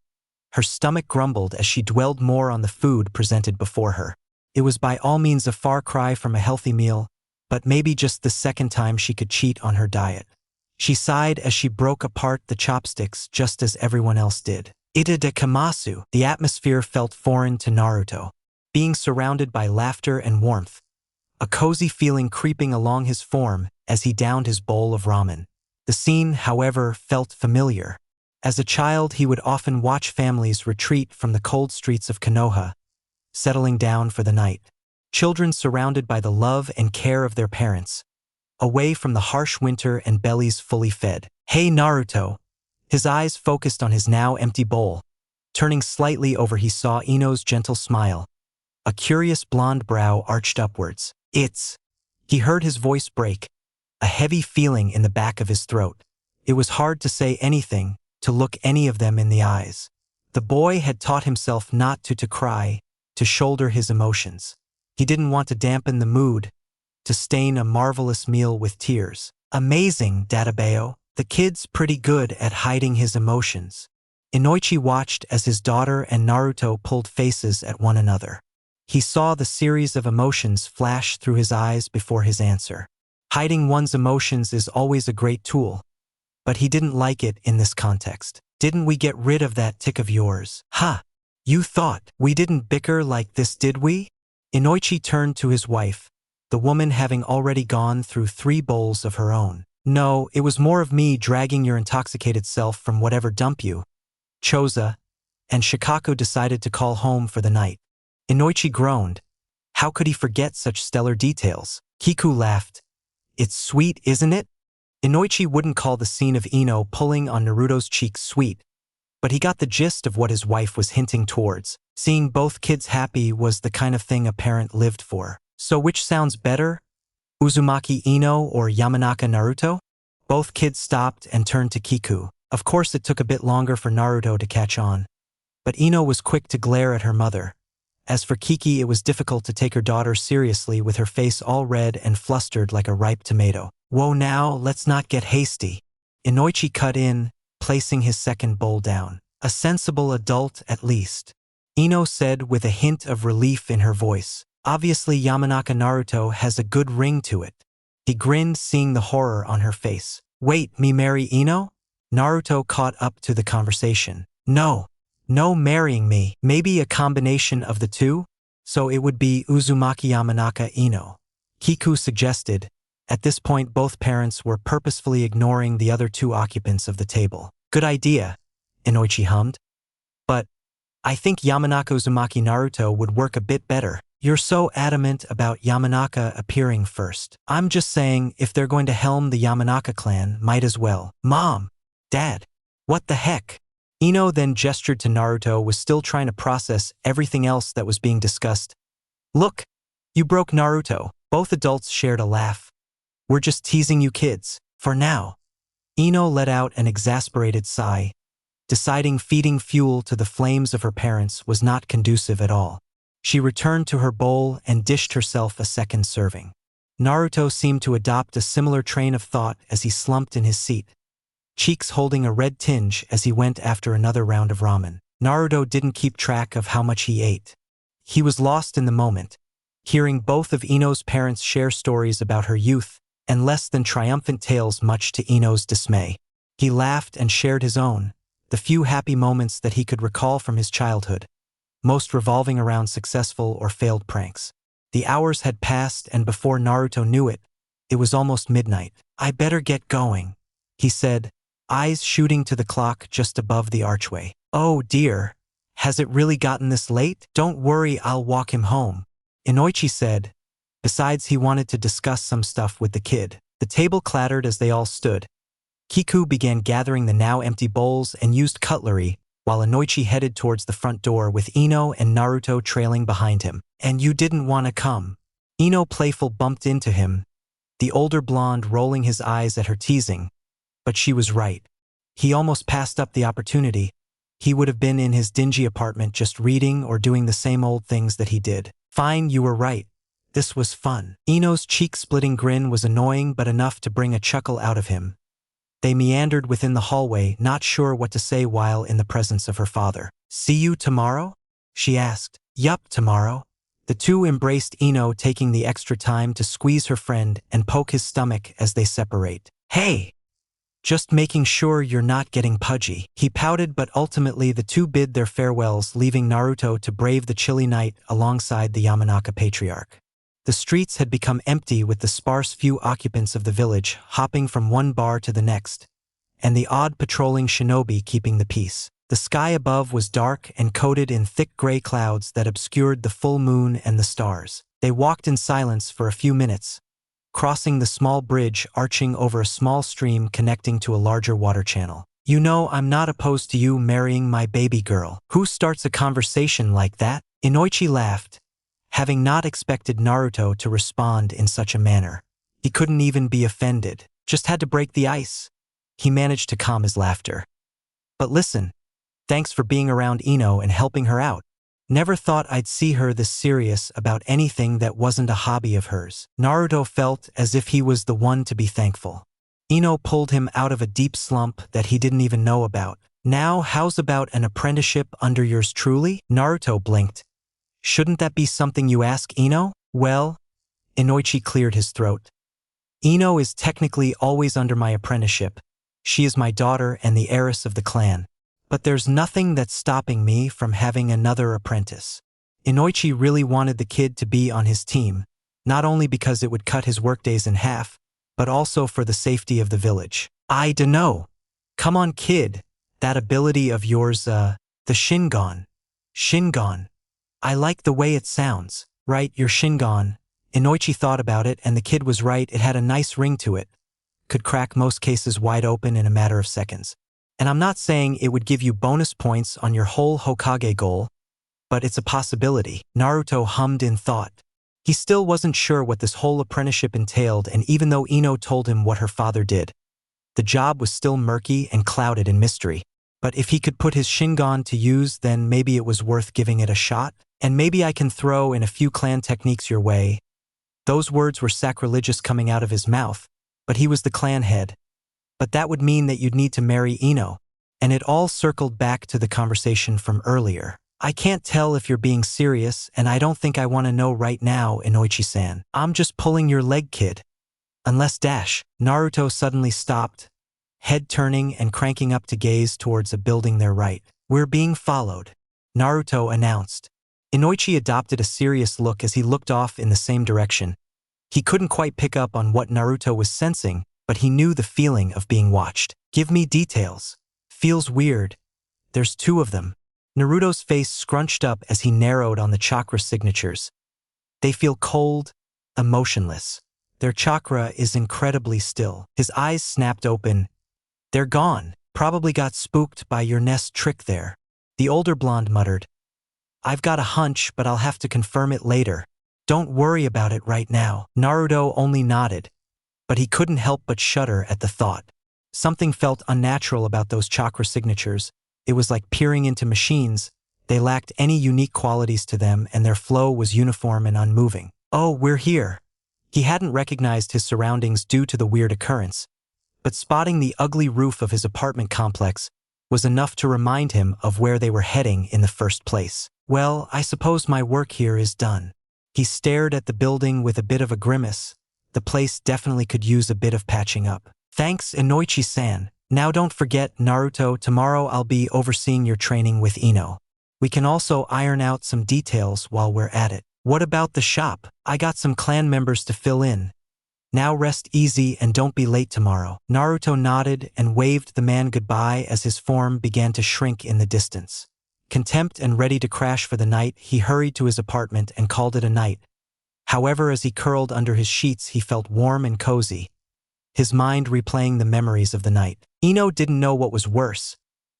Her stomach grumbled as she dwelled more on the food presented before her. It was by all means a far cry from a healthy meal, but maybe just the second time she could cheat on her diet. She sighed as she broke apart the chopsticks just as everyone else did. "Ita de kamasu." The atmosphere felt foreign to Naruto. Being surrounded by laughter and warmth, a cozy feeling creeping along his form as he downed his bowl of ramen. The scene, however, felt familiar. As a child, he would often watch families retreat from the cold streets of Konoha, settling down for the night. Children surrounded by the love and care of their parents, away from the harsh winter and bellies fully fed. "Hey, Naruto." His eyes focused on his now empty bowl. Turning slightly over, he saw Ino's gentle smile. A curious blonde brow arched upwards. "It's..." He heard his voice break, a heavy feeling in the back of his throat. It was hard to say anything, to look any of them in the eyes. The boy had taught himself not to cry, to shoulder his emotions. He didn't want to dampen the mood, to stain a marvelous meal with tears. Amazing, Databeo. The kid's pretty good at hiding his emotions. Inoichi watched as his daughter and Naruto pulled faces at one another. He saw the series of emotions flash through his eyes before his answer. Hiding one's emotions is always a great tool, but he didn't like it in this context. "Didn't we get rid of that tick of yours?" "Ha! You thought we didn't bicker like this, did we?" Inoichi turned to his wife, the woman having already gone through 3 bowls of her own. "No, it was more of me dragging your intoxicated self from whatever dump you, Choza," and Shikaku decided to call home for the night. Inoichi groaned. How could he forget such stellar details? Kiku laughed. "It's sweet, isn't it?" Inoichi wouldn't call the scene of Ino pulling on Naruto's cheek sweet, but he got the gist of what his wife was hinting towards. Seeing both kids happy was the kind of thing a parent lived for. So which sounds better? Uzumaki Ino or Yamanaka Naruto? Both kids stopped and turned to Kiku. Of course it took a bit longer for Naruto to catch on, but Ino was quick to glare at her mother. As for Kiki, it was difficult to take her daughter seriously with her face all red and flustered like a ripe tomato. "Whoa now, let's not get hasty." Inoichi cut in, placing his second bowl down. "A sensible adult at least," Ino said with a hint of relief in her voice. Obviously Yamanaka Naruto has a good ring to it. He grinned, seeing the horror on her face. "Wait, me marry Ino?" Naruto caught up to the conversation. No marrying me. Maybe a combination of the two? So it would be Uzumaki Yamanaka Ino, Kiku suggested. At this point, both parents were purposefully ignoring the other 2 occupants of the table. "Good idea," Inoichi hummed. "But I think Yamanaka Uzumaki Naruto would work a bit better. You're so adamant about Yamanaka appearing first." "I'm just saying, if they're going to helm the Yamanaka clan, might as well." "Mom! Dad! What the heck?" Ino then gestured to Naruto, was still trying to process everything else that was being discussed. "Look, you broke Naruto." Both adults shared a laugh. "We're just teasing you kids, for now." Ino let out an exasperated sigh, deciding feeding fuel to the flames of her parents was not conducive at all. She returned to her bowl and dished herself a second serving. Naruto seemed to adopt a similar train of thought as he slumped in his seat, cheeks holding a red tinge as he went after another round of ramen. Naruto didn't keep track of how much he ate. He was lost in the moment, hearing both of Ino's parents share stories about her youth and less than triumphant tales, much to Ino's dismay. He laughed and shared his own, the few happy moments that he could recall from his childhood, most revolving around successful or failed pranks. The hours had passed, and before Naruto knew it, it was almost midnight. "I better get going," he said, eyes shooting to the clock just above the archway. "Oh dear, has it really gotten this late?" "Don't worry, I'll walk him home," Inoichi said. Besides, he wanted to discuss some stuff with the kid. The table clattered as they all stood. Kiku began gathering the now empty bowls and used cutlery, while Inoichi headed towards the front door with Ino and Naruto trailing behind him. "And you didn't want to come?" Ino playful bumped into him, the older blonde rolling his eyes at her teasing. But she was right. He almost passed up the opportunity. He would have been in his dingy apartment just reading or doing the same old things that he did. "Fine, you were right. This was fun." Ino's cheek-splitting grin was annoying but enough to bring a chuckle out of him. They meandered within the hallway, not sure what to say while in the presence of her father. "See you tomorrow?" she asked. "Yup, tomorrow." The two embraced, Ino taking the extra time to squeeze her friend and poke his stomach as they separate. "Hey! Just making sure you're not getting pudgy." He pouted, but ultimately the two bid their farewells, leaving Naruto to brave the chilly night alongside the Yamanaka patriarch. The streets had become empty, with the sparse few occupants of the village hopping from one bar to the next, and the odd patrolling shinobi keeping the peace. The sky above was dark and coated in thick gray clouds that obscured the full moon and the stars. They walked in silence for a few minutes, crossing the small bridge arching over a small stream connecting to a larger water channel. You know, I'm not opposed to you marrying my baby girl. Who starts a conversation like that? Inoichi laughed, having not expected Naruto to respond in such a manner. He couldn't even be offended, just had to break the ice. He managed to calm his laughter. But listen, thanks for being around Ino and helping her out. Never thought I'd see her this serious about anything that wasn't a hobby of hers. Naruto felt as if he was the one to be thankful. Ino pulled him out of a deep slump that he didn't even know about. Now, how's about an apprenticeship under yours truly? Naruto blinked. Shouldn't that be something you ask Ino? Well, Inoichi cleared his throat. Ino is technically always under my apprenticeship. She is my daughter and the heiress of the clan. But there's nothing that's stopping me from having another apprentice. Inoichi really wanted the kid to be on his team, not only because it would cut his workdays in half, but also for the safety of the village. I dunno. Come on, kid. That ability of yours, the Shingon. Shingon. I like the way it sounds. Right, your Shingon. Inoichi thought about it, and the kid was right. It had a nice ring to it. Could crack most cases wide open in a matter of seconds. And I'm not saying it would give you bonus points on your whole Hokage goal, but it's a possibility. Naruto hummed in thought. He still wasn't sure what this whole apprenticeship entailed, and even though Ino told him what her father did, the job was still murky and clouded in mystery. But if he could put his Shingon to use, then maybe it was worth giving it a shot. And maybe I can throw in a few clan techniques your way. Those words were sacrilegious coming out of his mouth, but he was the clan head. But that would mean that you'd need to marry Ino. And it all circled back to the conversation from earlier. I can't tell if you're being serious, and I don't think I want to know right now, Inoichi-san. I'm just pulling your leg, kid. Unless dash. Naruto suddenly stopped, head turning and cranking up to gaze towards a building there right. We're being followed, Naruto announced. Inoichi adopted a serious look as he looked off in the same direction. He couldn't quite pick up on what Naruto was sensing, but he knew the feeling of being watched. Give me details. Feels weird. There's two of them. Naruto's face scrunched up as he narrowed on the chakra signatures. They feel cold, emotionless. Their chakra is incredibly still. His eyes snapped open. They're gone. Probably got spooked by your nest trick there. The older blonde muttered. I've got a hunch, but I'll have to confirm it later. Don't worry about it right now. Naruto only nodded, but he couldn't help but shudder at the thought. Something felt unnatural about those chakra signatures. It was like peering into machines. They lacked any unique qualities to them, and their flow was uniform and unmoving. Oh, we're here. He hadn't recognized his surroundings due to the weird occurrence, but spotting the ugly roof of his apartment complex was enough to remind him of where they were heading in the first place. Well, I suppose my work here is done. He stared at the building with a bit of a grimace. The place definitely could use a bit of patching up. Thanks, Inoichi-san. Now don't forget, Naruto, tomorrow I'll be overseeing your training with Ino. We can also iron out some details while we're at it. What about the shop? I got some clan members to fill in. Now rest easy and don't be late tomorrow. Naruto nodded and waved the man goodbye as his form began to shrink in the distance. Contempt and ready to crash for the night, he hurried to his apartment and called it a night. However, as he curled under his sheets, he felt warm and cozy, his mind replaying the memories of the night. Ino didn't know what was worse,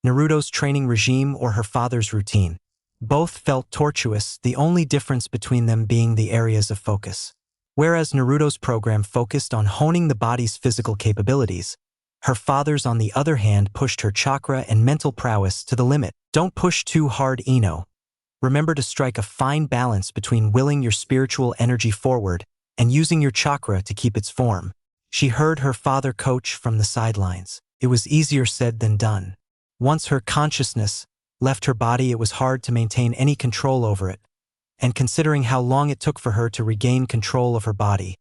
Naruto's training regime or her father's routine. Both felt tortuous, the only difference between them being the areas of focus. Whereas Naruto's program focused on honing the body's physical capabilities, her father's, on the other hand, pushed her chakra and mental prowess to the limit. Don't push too hard, Ino. Remember to strike a fine balance between willing your spiritual energy forward and using your chakra to keep its form. She heard her father coach from the sidelines. It was easier said than done. Once her consciousness left her body, it was hard to maintain any control over it. And considering how long it took for her to regain control of her body,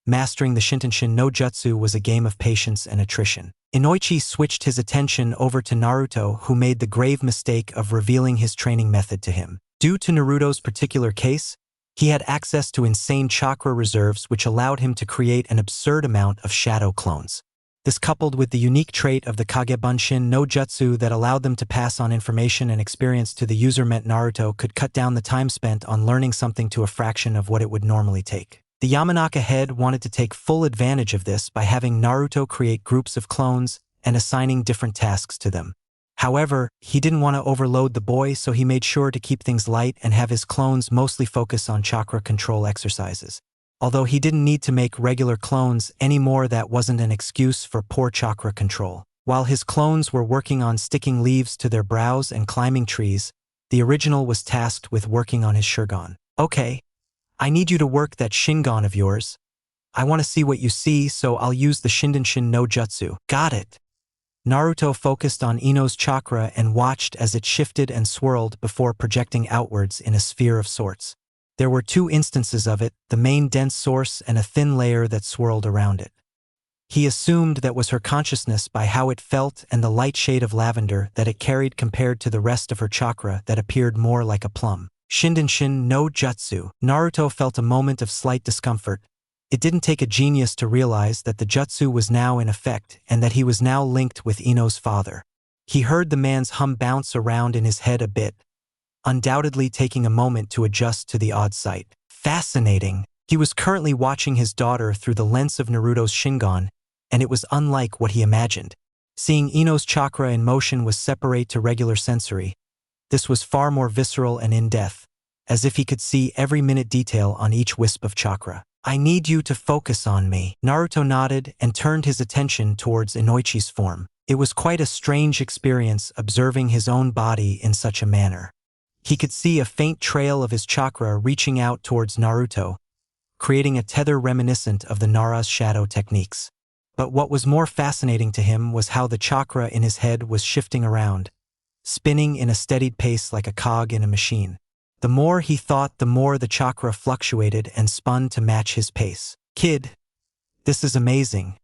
mastering the Shintenshin no Jutsu was a game of patience and attrition. Inoichi switched his attention over to Naruto, who made the grave mistake of revealing his training method to him. Due to Naruto's particular case, he had access to insane chakra reserves which allowed him to create an absurd amount of shadow clones. This coupled with the unique trait of the Kagebunshin no Jutsu that allowed them to pass on information and experience to the user meant Naruto could cut down the time spent on learning something to a fraction of what it would normally take. The Yamanaka head wanted to take full advantage of this by having Naruto create groups of clones and assigning different tasks to them. However, he didn't want to overload the boy, so he made sure to keep things light and have his clones mostly focus on chakra control exercises. Although he didn't need to make regular clones anymore, that wasn't an excuse for poor chakra control. While his clones were working on sticking leaves to their brows and climbing trees, the original was tasked with working on his Shurgon. Okay, I need you to work that Shingon of yours. I want to see what you see, so I'll use the Shindenshin no Jutsu. Got it. Naruto focused on Ino's chakra and watched as it shifted and swirled before projecting outwards in a sphere of sorts. There were two instances of it, the main dense source and a thin layer that swirled around it. He assumed that was her consciousness by how it felt and the light shade of lavender that it carried compared to the rest of her chakra that appeared more like a plum. Shindenshin no Jutsu. Naruto felt a moment of slight discomfort. It didn't take a genius to realize that the jutsu was now in effect and that he was now linked with Ino's father. He heard the man's hum bounce around in his head a bit, undoubtedly taking a moment to adjust to the odd sight. Fascinating. He was currently watching his daughter through the lens of Naruto's Shingon, and it was unlike what he imagined. Seeing Ino's chakra in motion was separate to regular sensory. This was far more visceral and in-depth, as if he could see every minute detail on each wisp of chakra. I need you to focus on me. Naruto nodded and turned his attention towards Inoichi's form. It was quite a strange experience observing his own body in such a manner. He could see a faint trail of his chakra reaching out towards Naruto, creating a tether reminiscent of the Nara's shadow techniques. But what was more fascinating to him was how the chakra in his head was shifting around, spinning in a steadied pace like a cog in a machine. The more he thought, the more the chakra fluctuated and spun to match his pace. Kid, this is amazing.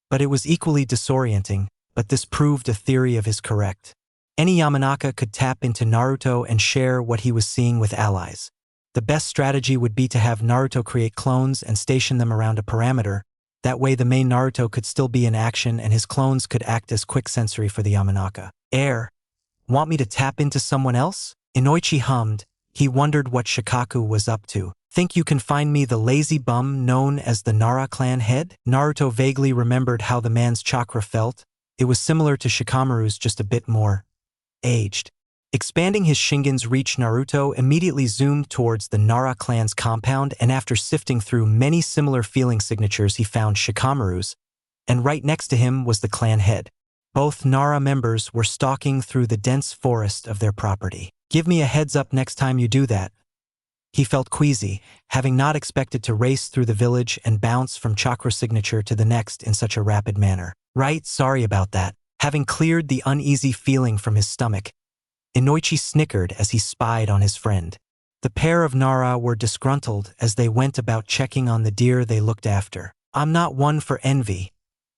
But it was equally disorienting, but this proved a theory of his correct. Any Yamanaka could tap into Naruto and share what he was seeing with allies. The best strategy would be to have Naruto create clones and station them around a parameter. That way the main Naruto could still be in action and his clones could act as quick sensory for the Yamanaka. Want me to tap into someone else? Inoichi hummed. He wondered what Shikaku was up to. Think you can find me the lazy bum known as the Nara clan head? Naruto vaguely remembered how the man's chakra felt. It was similar to Shikamaru's, just a bit more aged. Expanding his Shingen's reach, Naruto immediately zoomed towards the Nara clan's compound, and after sifting through many similar feeling signatures he found Shikamaru's, and right next to him was the clan head. Both Nara members were stalking through the dense forest of their property. Give me a heads up next time you do that. He felt queasy, having not expected to race through the village and bounce from chakra signature to the next in such a rapid manner. Right, sorry about that. Having cleared the uneasy feeling from his stomach, Inoichi snickered as he spied on his friend. The pair of Nara were disgruntled as they went about checking on the deer they looked after. I'm not one for envy,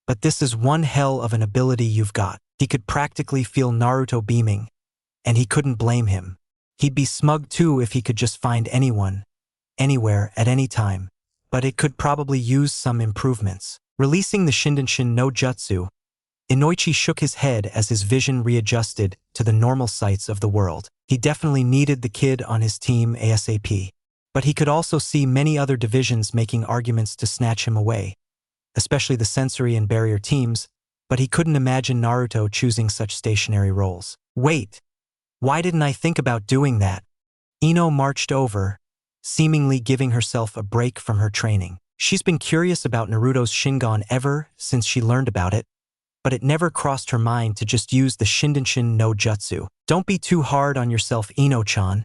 but this is one hell of an ability you've got. He could practically feel Naruto beaming, and he couldn't blame him. He'd be smug too if he could just find anyone, anywhere, at any time, but it could probably use some improvements. Releasing the Shindenshin no Jutsu, Inoichi shook his head as his vision readjusted to the normal sights of the world. He definitely needed the kid on his team ASAP. But he could also see many other divisions making arguments to snatch him away, especially the sensory and barrier teams, but he couldn't imagine Naruto choosing such stationary roles. Wait, why didn't I think about doing that? Ino marched over, seemingly giving herself a break from her training. She's been curious about Naruto's Shingon ever since she learned about it, but it never crossed her mind to just use the Shindenshin no Jutsu. Don't be too hard on yourself, Ino-chan.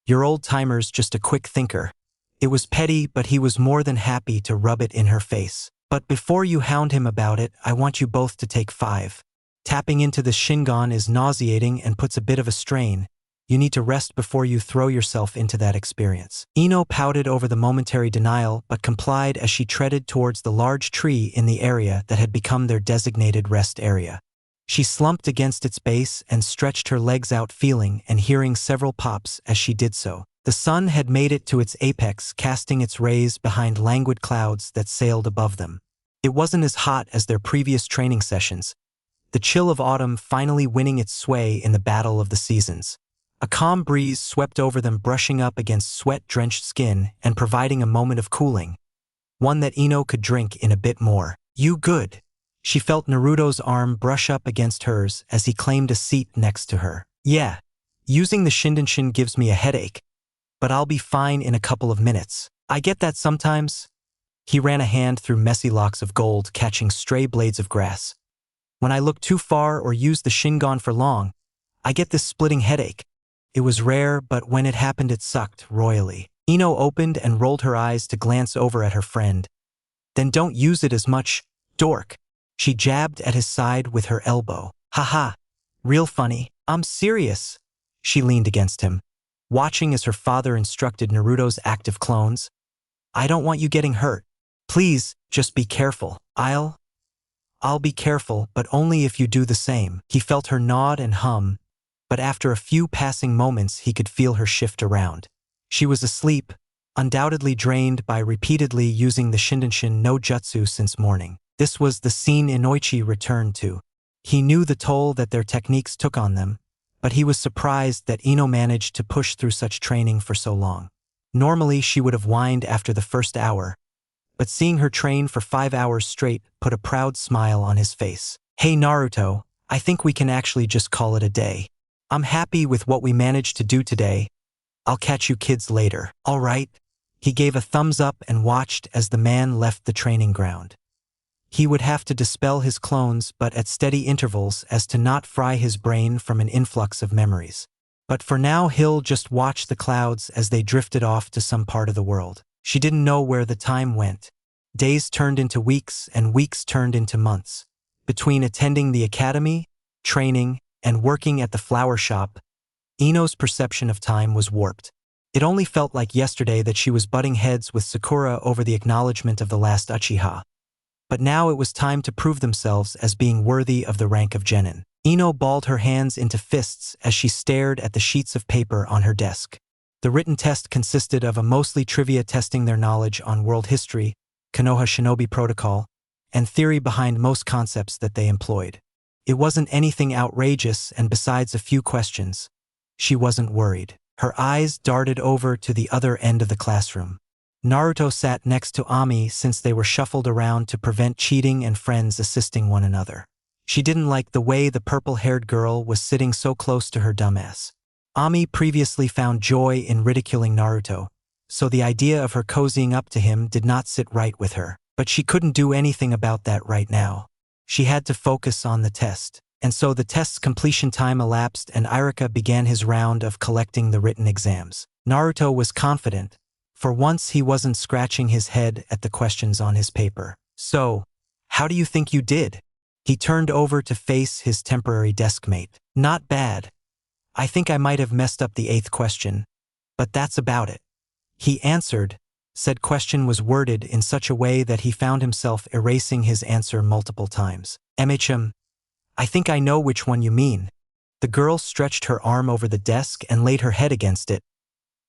Your old-timer's just a quick thinker. It was petty, but he was more than happy to rub it in her face. But before you hound him about it, I want you both to take 5. Tapping into the Shingon is nauseating and puts a bit of a strain. You need to rest before you throw yourself into that experience. Ino pouted over the momentary denial, but complied as she treaded towards the large tree in the area that had become their designated rest area. She slumped against its base and stretched her legs out, feeling and hearing several pops as she did so. The sun had made it to its apex, casting its rays behind languid clouds that sailed above them. It wasn't as hot as their previous training sessions, the chill of autumn finally winning its sway in the battle of the seasons. A calm breeze swept over them, brushing up against sweat-drenched skin and providing a moment of cooling, one that Ino could drink in a bit more. "You good?" She felt Naruto's arm brush up against hers as he claimed a seat next to her. "Yeah, using the Shindenshin gives me a headache, but I'll be fine in a couple of minutes. I get that sometimes." He ran a hand through messy locks of gold, catching stray blades of grass. "When I look too far or use the Shingon for long, I get this splitting headache." It was rare, but when it happened it sucked royally. Ino opened and rolled her eyes to glance over at her friend. "Then don't use it as much, dork." She jabbed at his side with her elbow. "Haha, real funny. I'm serious." She leaned against him, watching as her father instructed Naruto's active clones. "I don't want you getting hurt. Please, just be careful." I'll be careful, but only if you do the same." He felt her nod and hum, but after a few passing moments he could feel her shift around. She was asleep, undoubtedly drained by repeatedly using the Shindenshin no Jutsu since morning. This was the scene Inoichi returned to. He knew the toll that their techniques took on them, but he was surprised that Ino managed to push through such training for so long. Normally she would have whined after the first hour, but seeing her train for 5 hours straight put a proud smile on his face. "Hey Naruto, I think we can actually just call it a day. I'm happy with what we managed to do today. I'll catch you kids later." "All right." He gave a thumbs up and watched as the man left the training ground. He would have to dispel his clones, but at steady intervals as to not fry his brain from an influx of memories. But for now he'll just watch the clouds as they drifted off to some part of the world. She didn't know where the time went. Days turned into weeks and weeks turned into months. Between attending the academy, training, and working at the flower shop, Ino's perception of time was warped. It only felt like yesterday that she was butting heads with Sakura over the acknowledgement of the last Uchiha. But now it was time to prove themselves as being worthy of the rank of genin. Ino balled her hands into fists as she stared at the sheets of paper on her desk. The written test consisted of a mostly trivia testing their knowledge on world history, Konoha Shinobi Protocol, and theory behind most concepts that they employed. It wasn't anything outrageous, and besides a few questions, she wasn't worried. Her eyes darted over to the other end of the classroom. Naruto sat next to Ami since they were shuffled around to prevent cheating and friends assisting one another. She didn't like the way the purple-haired girl was sitting so close to her dumbass. Ami previously found joy in ridiculing Naruto, so the idea of her cozying up to him did not sit right with her. But she couldn't do anything about that right now. She had to focus on the test. And so the test's completion time elapsed and Irika began his round of collecting the written exams. Naruto was confident. For once he wasn't scratching his head at the questions on his paper. "So, how do you think you did?" He turned over to face his temporary deskmate. "Not bad. I think I might have messed up the 8th question, but that's about it." He answered. Said question was worded in such a way that he found himself erasing his answer multiple times. I think I know which one you mean." The girl stretched her arm over the desk and laid her head against it.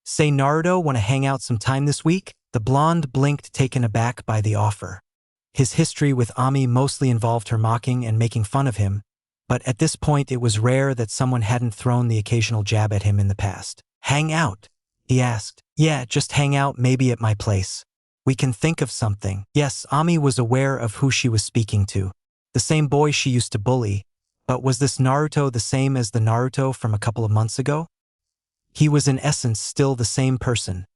"Say Naruto want to hang out some time this week?" The blonde blinked, taken aback by the offer. His history with Ami mostly involved her mocking and making fun of him, but at this point it was rare that someone hadn't thrown the occasional jab at him in the past. "Hang out?" he asked. "Yeah, just hang out, maybe at my place. We can think of something." Yes, Ami was aware of who she was speaking to. The same boy she used to bully. But was this Naruto the same as the Naruto from a couple of months ago? He was in essence still the same person,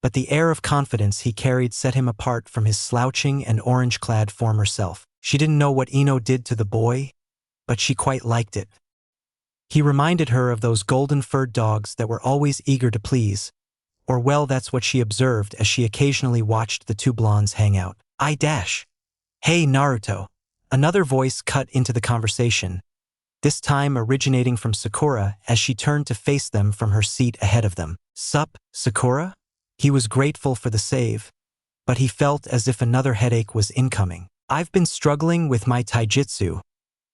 but the air of confidence he carried set him apart from his slouching and orange-clad former self. She didn't know what Ino did to the boy, but she quite liked it. He reminded her of those golden-furred dogs that were always eager to please, or well, that's what she observed as she occasionally watched the two blondes hang out. Hey Naruto. Another voice cut into the conversation, this time originating from Sakura as she turned to face them from her seat ahead of them. "Sup, Sakura?" He was grateful for the save, but he felt as if another headache was incoming. "I've been struggling with my taijutsu.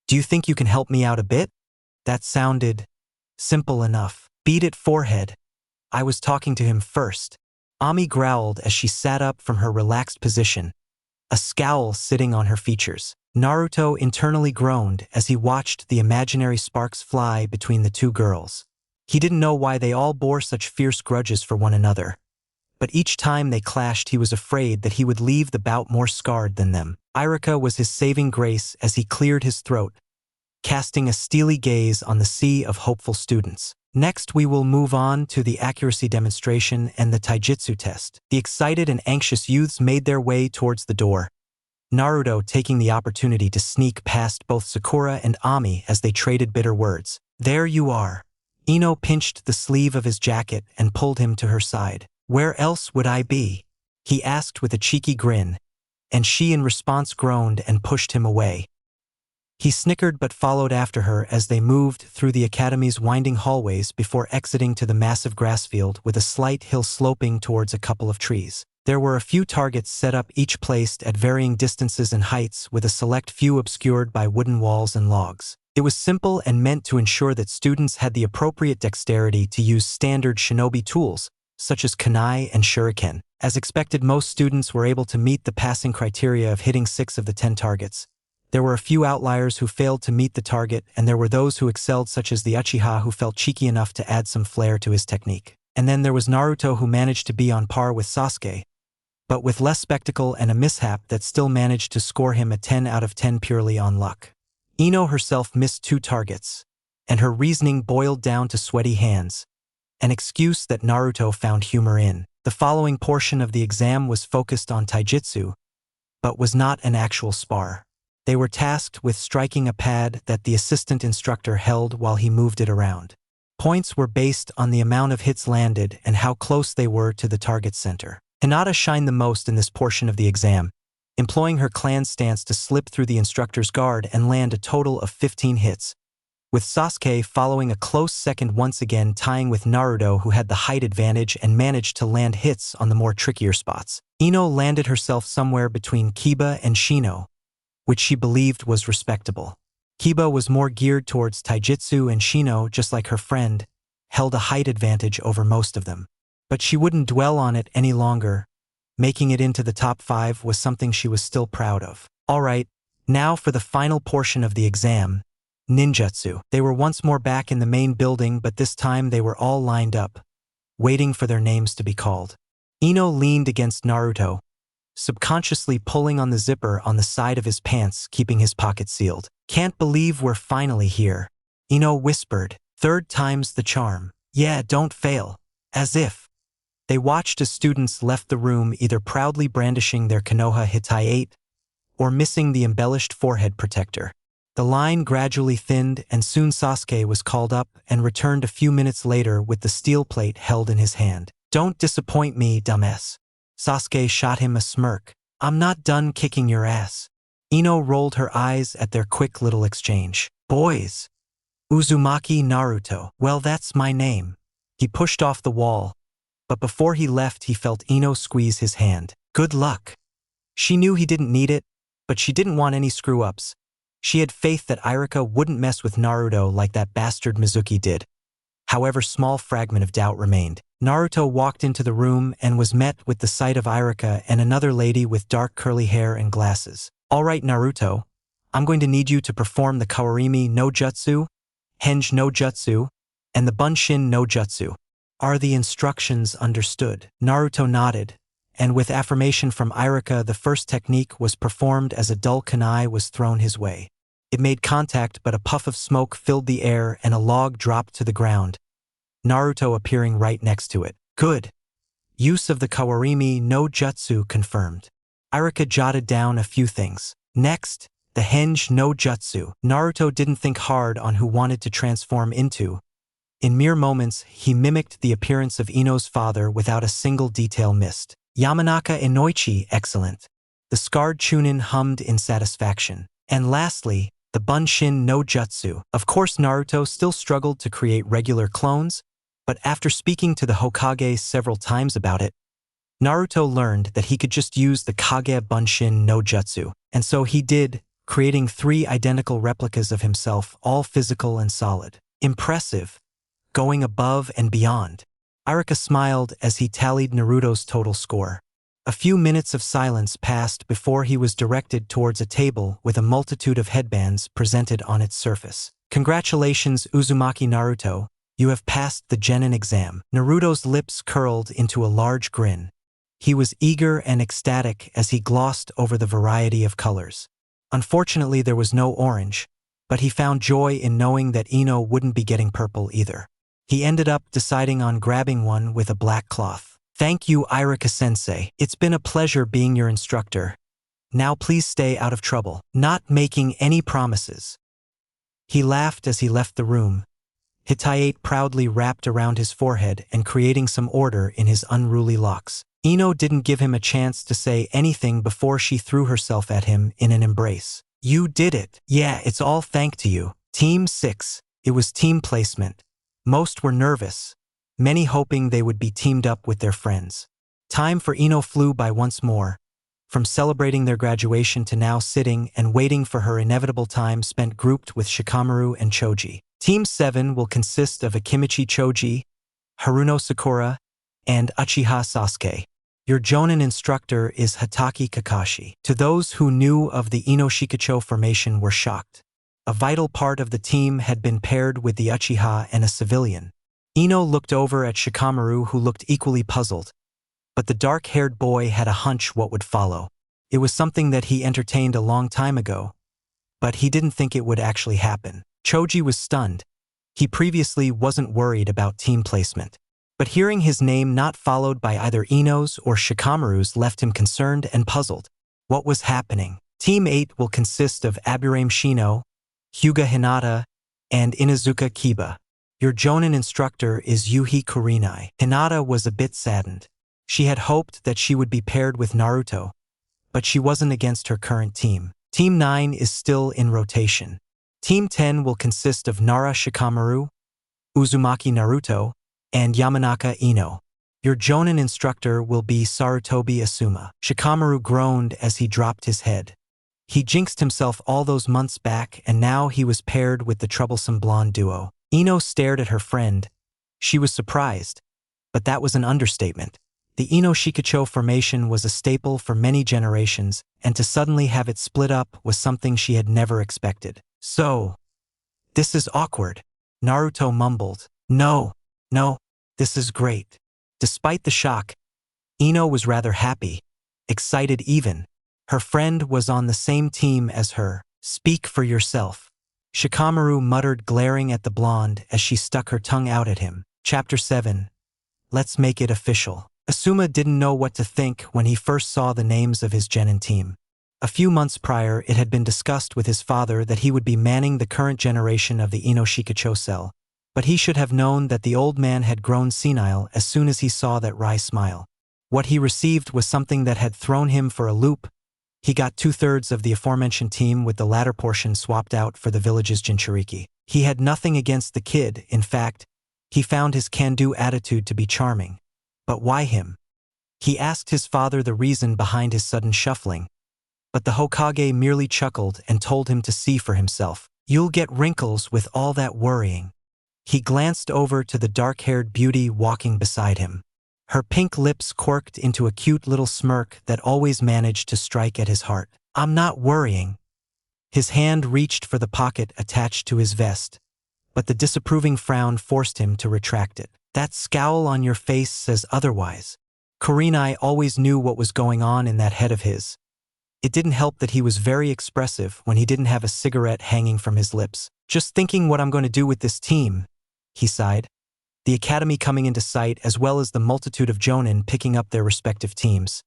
Do you think you can help me out a bit?" That sounded simple enough. "Beat it, forehead. I was talking to him first." Ami growled as she sat up from her relaxed position, a scowl sitting on her features. Naruto internally groaned as he watched the imaginary sparks fly between the two girls. He didn't know why they all bore such fierce grudges for one another, but each time they clashed he was afraid that he would leave the bout more scarred than them. Irika was his saving grace as he cleared his throat, casting a steely gaze on the sea of hopeful students. Next, we will move on to the accuracy demonstration and the taijutsu test. The excited and anxious youths made their way towards the door, Naruto taking the opportunity to sneak past both Sakura and Ami as they traded bitter words. There you are. Ino pinched the sleeve of his jacket and pulled him to her side. Where else would I be? He asked with a cheeky grin, and she in response groaned and pushed him away. He snickered but followed after her as they moved through the academy's winding hallways before exiting to the massive grass field with a slight hill sloping towards a couple of trees. There were a few targets set up, each placed at varying distances and heights, with a select few obscured by wooden walls and logs. It was simple and meant to ensure that students had the appropriate dexterity to use standard shinobi tools, such as kunai and shuriken. As expected, most students were able to meet the passing criteria of hitting 6 of the 10 targets. There were a few outliers who failed to meet the target, and there were those who excelled, such as the Uchiha, who felt cheeky enough to add some flair to his technique. And then there was Naruto, who managed to be on par with Sasuke, but with less spectacle and a mishap that still managed to score him a 10 out of 10 purely on luck. Ino herself missed 2 targets, and her reasoning boiled down to sweaty hands, an excuse that Naruto found humor in. The following portion of the exam was focused on taijutsu, but was not an actual spar. They were tasked with striking a pad that the assistant instructor held while he moved it around. Points were based on the amount of hits landed and how close they were to the target center. Hinata shined the most in this portion of the exam, employing her clan stance to slip through the instructor's guard and land a total of 15 hits, with Sasuke following a close second, once again tying with Naruto, who had the height advantage and managed to land hits on the more trickier spots. Ino landed herself somewhere between Kiba and Shino, which she believed was respectable. Kiba was more geared towards taijutsu, and Shino, just like her friend, held a height advantage over most of them. But she wouldn't dwell on it any longer. Making it into the top 5 was something she was still proud of. Alright, now for the final portion of the exam, ninjutsu. They were once more back in the main building, but this time they were all lined up, waiting for their names to be called. Ino leaned against Naruto, subconsciously pulling on the zipper on the side of his pants, keeping his pocket sealed. Can't believe we're finally here, Ino whispered. 3rd time's the charm. Yeah, don't fail. As if. They watched as students left the room, either proudly brandishing their Konoha Hitai-8 or missing the embellished forehead protector. The line gradually thinned, and soon Sasuke was called up and returned a few minutes later with the steel plate held in his hand. Don't disappoint me, dumbass. Sasuke shot him a smirk. I'm not done kicking your ass. Ino rolled her eyes at their quick little exchange. Boys. Uzumaki Naruto. Well, that's my name. He pushed off the wall, but before he left he felt Ino squeeze his hand. Good luck. She knew he didn't need it, but she didn't want any screw-ups. She had faith that Irika wouldn't mess with Naruto like that bastard Mizuki did. However, small fragment of doubt remained. Naruto walked into the room and was met with the sight of Irika and another lady with dark curly hair and glasses. Alright, Naruto, I'm going to need you to perform the Kawarimi no Jutsu, Henge no Jutsu, and the Bunshin no Jutsu. Are the instructions understood? Naruto nodded, and with affirmation from Irika, the first technique was performed as a dull kunai was thrown his way. It made contact, but a puff of smoke filled the air and a log dropped to the ground, Naruto appearing right next to it. Good. Use of the Kawarimi no Jutsu confirmed. Irika jotted down a few things. Next, the Henge no Jutsu. Naruto didn't think hard on who wanted to transform into. In mere moments, he mimicked the appearance of Ino's father without a single detail missed. Yamanaka Inoichi, excellent. The scarred Chunin hummed in satisfaction. And lastly, the Bunshin no Jutsu. Of course, Naruto still struggled to create regular clones, but after speaking to the Hokage several times about it, Naruto learned that he could just use the Kage Bunshin no Jutsu. And so he did, creating 3 identical replicas of himself, all physical and solid. Impressive. Going above and beyond. Irika smiled as he tallied Naruto's total score. A few minutes of silence passed before he was directed towards a table with a multitude of headbands presented on its surface. Congratulations, Uzumaki Naruto. You have passed the genin exam. Naruto's lips curled into a large grin. He was eager and ecstatic as he glossed over the variety of colors. Unfortunately, there was no orange, but he found joy in knowing that Ino wouldn't be getting purple either. He ended up deciding on grabbing one with a black cloth. Thank you, Irika-sensei. It's been a pleasure being your instructor. Now please stay out of trouble. Not making any promises. He laughed as he left the room. Hitayate proudly wrapped around his forehead and creating some order in his unruly locks. Ino didn't give him a chance to say anything before she threw herself at him in an embrace. You did it. Yeah, it's all thanks to you. Team 6. It was team placement. Most were nervous, many hoping they would be teamed up with their friends. Time for Ino flew by once more, from celebrating their graduation to now sitting and waiting for her inevitable time spent grouped with Shikamaru and Choji. Team 7 will consist of Akimichi Choji, Haruno Sakura, and Uchiha Sasuke. Your Jonin instructor is Hatake Kakashi. To those who knew of the Ino Shikacho formation were shocked. A vital part of the team had been paired with the Uchiha and a civilian. Ino looked over at Shikamaru, who looked equally puzzled. But the dark-haired boy had a hunch what would follow. It was something that he entertained a long time ago, but he didn't think it would actually happen. Choji was stunned. He previously wasn't worried about team placement. But hearing his name not followed by either Ino's or Shikamaru's left him concerned and puzzled. What was happening? Team 8 will consist of Aburame Shino, Hyuga Hinata, and Inazuka Kiba. Your Jonin instructor is Yuhi Kurenai. Hinata was a bit saddened. She had hoped that she would be paired with Naruto, but she wasn't against her current team. Team 9 is still in rotation. Team 10 will consist of Nara Shikamaru, Uzumaki Naruto, and Yamanaka Ino. Your Jonin instructor will be Sarutobi Asuma. Shikamaru groaned as he dropped his head. He jinxed himself all those months back, and now he was paired with the troublesome blonde duo. Ino stared at her friend. She was surprised, but that was an understatement. The Ino Shikacho formation was a staple for many generations, and to suddenly have it split up was something she had never expected. So, this is awkward, Naruto mumbled. No, this is great. Despite the shock, Ino was rather happy, excited even. Her friend was on the same team as her. Speak for yourself. Shikamaru muttered, glaring at the blonde as she stuck her tongue out at him. Chapter 7. Let's make it official. Asuma didn't know what to think when he first saw the names of his genin team. A few months prior, it had been discussed with his father that he would be manning the current generation of the Ino Shikacho cell, but he should have known that the old man had grown senile as soon as he saw that wry smile. What he received was something that had thrown him for a loop. He got 2/3 of the aforementioned team, with the latter portion swapped out for the village's Jinchuriki. He had nothing against the kid. In fact, he found his can-do attitude to be charming. But why him? He asked his father the reason behind his sudden shuffling, but the Hokage merely chuckled and told him to see for himself. You'll get wrinkles with all that worrying. He glanced over to the dark-haired beauty walking beside him. Her pink lips quirked into a cute little smirk that always managed to strike at his heart. I'm not worrying. His hand reached for the pocket attached to his vest, but the disapproving frown forced him to retract it. That scowl on your face says otherwise. Kurenai always knew what was going on in that head of his. It didn't help that he was very expressive when he didn't have a cigarette hanging from his lips. Just thinking what I'm going to do with this team, he sighed. The academy coming into sight, as well as the multitude of Jonin picking up their respective teams.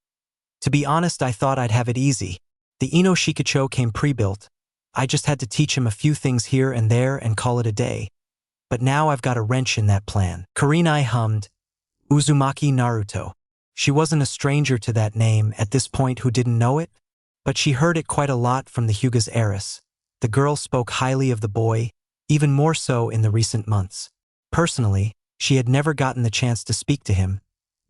To be honest, I thought I'd have it easy. The Ino Shikacho came pre-built. I just had to teach him a few things here and there and call it a day. But now I've got a wrench in that plan. Kurenai hummed, Uzumaki Naruto. She wasn't a stranger to that name at this point who didn't know it, but she heard it quite a lot from the Hyuga's heiress. The girl spoke highly of the boy, even more so in the recent months. Personally, she had never gotten the chance to speak to him.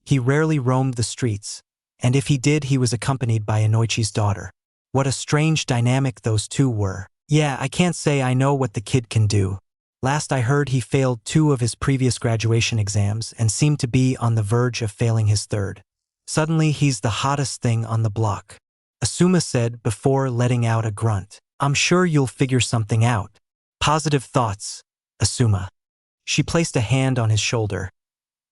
He rarely roamed the streets, and if he did, he was accompanied by Inoichi's daughter. What a strange dynamic those two were. Yeah, I can't say I know what the kid can do. Last I heard, he failed 2 of his previous graduation exams and seemed to be on the verge of failing his 3rd. Suddenly he's the hottest thing on the block. Asuma said before letting out a grunt. I'm sure you'll figure something out. Positive thoughts, Asuma. She placed a hand on his shoulder.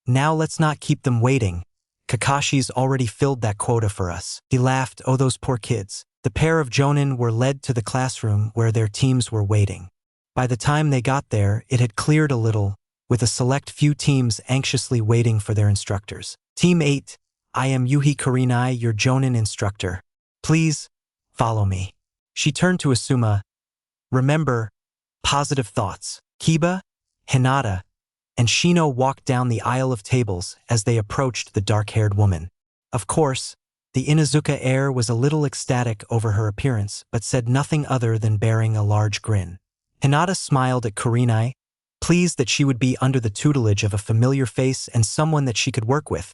Now let's not keep them waiting. Kakashi's already filled that quota for us. He laughed, oh those poor kids. The pair of jonin were led to the classroom where their teams were waiting. By the time they got there, it had cleared a little, with a select few teams anxiously waiting for their instructors. Team 8, I am Yuhi Kurenai, your jonin instructor. Please, follow me. She turned to Asuma. Remember, positive thoughts. Kiba, Hinata, and Shino walked down the aisle of tables as they approached the dark-haired woman. Of course, the Inuzuka heir was a little ecstatic over her appearance, but said nothing other than bearing a large grin. Hinata smiled at Kurenai, pleased that she would be under the tutelage of a familiar face and someone that she could work with.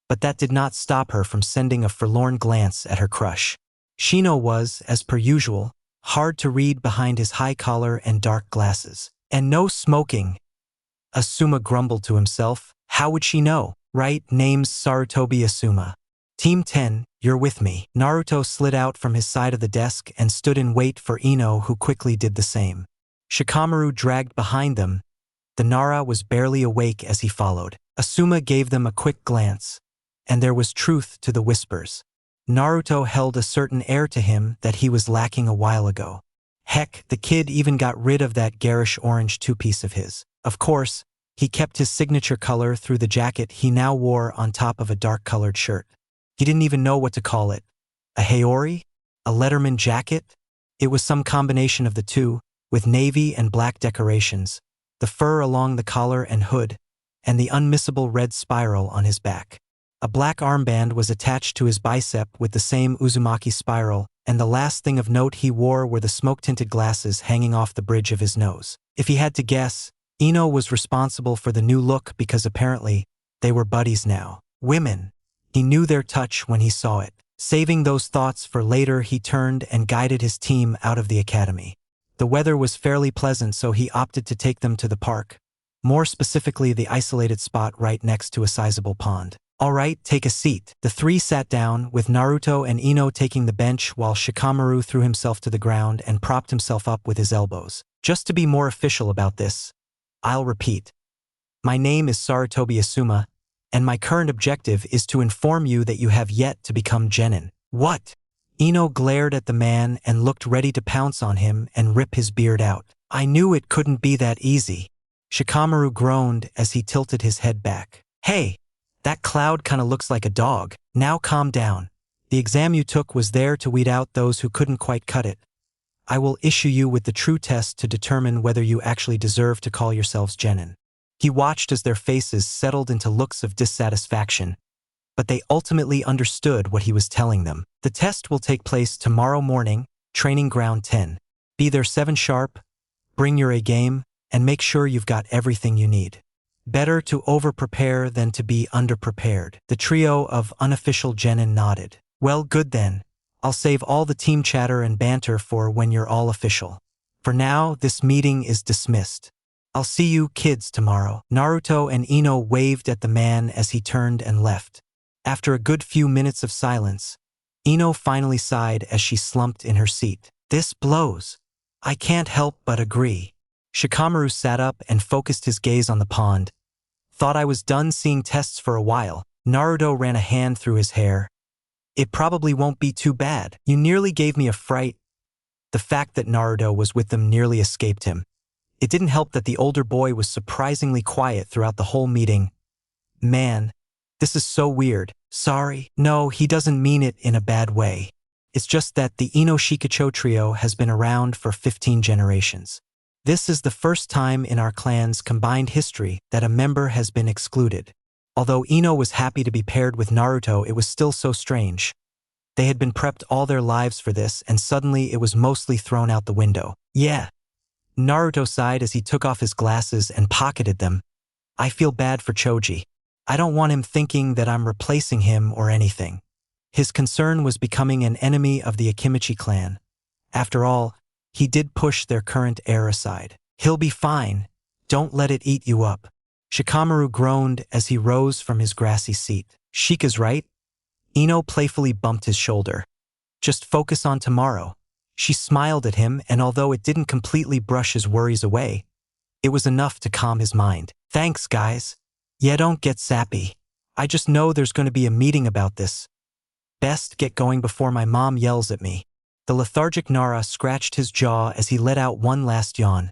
But that did not stop her from sending a forlorn glance at her crush. Shino was, as per usual, hard to read behind his high collar and dark glasses. And no smoking. Asuma grumbled to himself. How would she know? Right, name's Sarutobi Asuma. Team 10, you're with me. Naruto slid out from his side of the desk and stood in wait for Ino, who quickly did the same. Shikamaru dragged behind them. The Nara was barely awake as he followed. Asuma gave them a quick glance, and there was truth to the whispers. Naruto held a certain air to him that he was lacking a while ago. Heck, the kid even got rid of that garish orange two-piece of his. Of course, he kept his signature color through the jacket he now wore on top of a dark-colored shirt. He didn't even know what to call it. A Haori? A Letterman jacket? It was some combination of the two, with navy and black decorations, the fur along the collar and hood, and the unmissable red spiral on his back. A black armband was attached to his bicep with the same Uzumaki spiral, and the last thing of note he wore were the smoke-tinted glasses hanging off the bridge of his nose. If he had to guess, Ino was responsible for the new look because apparently they were buddies now. Women. He knew their touch when he saw it. Saving those thoughts for later, he turned and guided his team out of the academy. The weather was fairly pleasant, so he opted to take them to the park, more specifically the isolated spot right next to a sizable pond. All right, take a seat. The three sat down, with Naruto and Ino taking the bench while Shikamaru threw himself to the ground and propped himself up with his elbows. Just to be more official about this, I'll repeat. My name is Sarutobi Asuma, and my current objective is to inform you that you have yet to become genin. What? Ino glared at the man and looked ready to pounce on him and rip his beard out. I knew it couldn't be that easy. Shikamaru groaned as he tilted his head back. Hey, that cloud kinda looks like a dog. Now calm down. The exam you took was there to weed out those who couldn't quite cut it. I will issue you with the true test to determine whether you actually deserve to call yourselves genin. He watched as their faces settled into looks of dissatisfaction, but they ultimately understood what he was telling them. The test will take place tomorrow morning, training ground 10. Be there 7 sharp, bring your A game, and make sure you've got everything you need. Better to over-prepare than to be under-prepared. The trio of unofficial genin nodded. Well, good then. I'll save all the team chatter and banter for when you're all official. For now, this meeting is dismissed. I'll see you kids tomorrow. Naruto and Ino waved at the man as he turned and left. After a good few minutes of silence, Ino finally sighed as she slumped in her seat. This blows. I can't help but agree. Shikamaru sat up and focused his gaze on the pond. Thought I was done seeing tests for a while. Naruto ran a hand through his hair. It probably won't be too bad. You nearly gave me a fright. The fact that Naruto was with them nearly escaped him. It didn't help that the older boy was surprisingly quiet throughout the whole meeting. Man, this is so weird. Sorry. No, he doesn't mean it in a bad way. It's just that the Ino Shikacho trio has been around for 15 generations. This is the first time in our clan's combined history that a member has been excluded. Although Ino was happy to be paired with Naruto, it was still so strange. They had been prepped all their lives for this, and suddenly it was mostly thrown out the window. Yeah. Naruto sighed as he took off his glasses and pocketed them. I feel bad for Choji. I don't want him thinking that I'm replacing him or anything. His concern was becoming an enemy of the Akimichi clan. After all, he did push their current heir aside. He'll be fine. Don't let it eat you up. Shikamaru groaned as he rose from his grassy seat. Shika's right. Ino playfully bumped his shoulder. Just focus on tomorrow. She smiled at him, and although it didn't completely brush his worries away, it was enough to calm his mind. Thanks, guys. Yeah, don't get sappy. I just know there's going to be a meeting about this. Best get going before my mom yells at me. The lethargic Nara scratched his jaw as he let out one last yawn,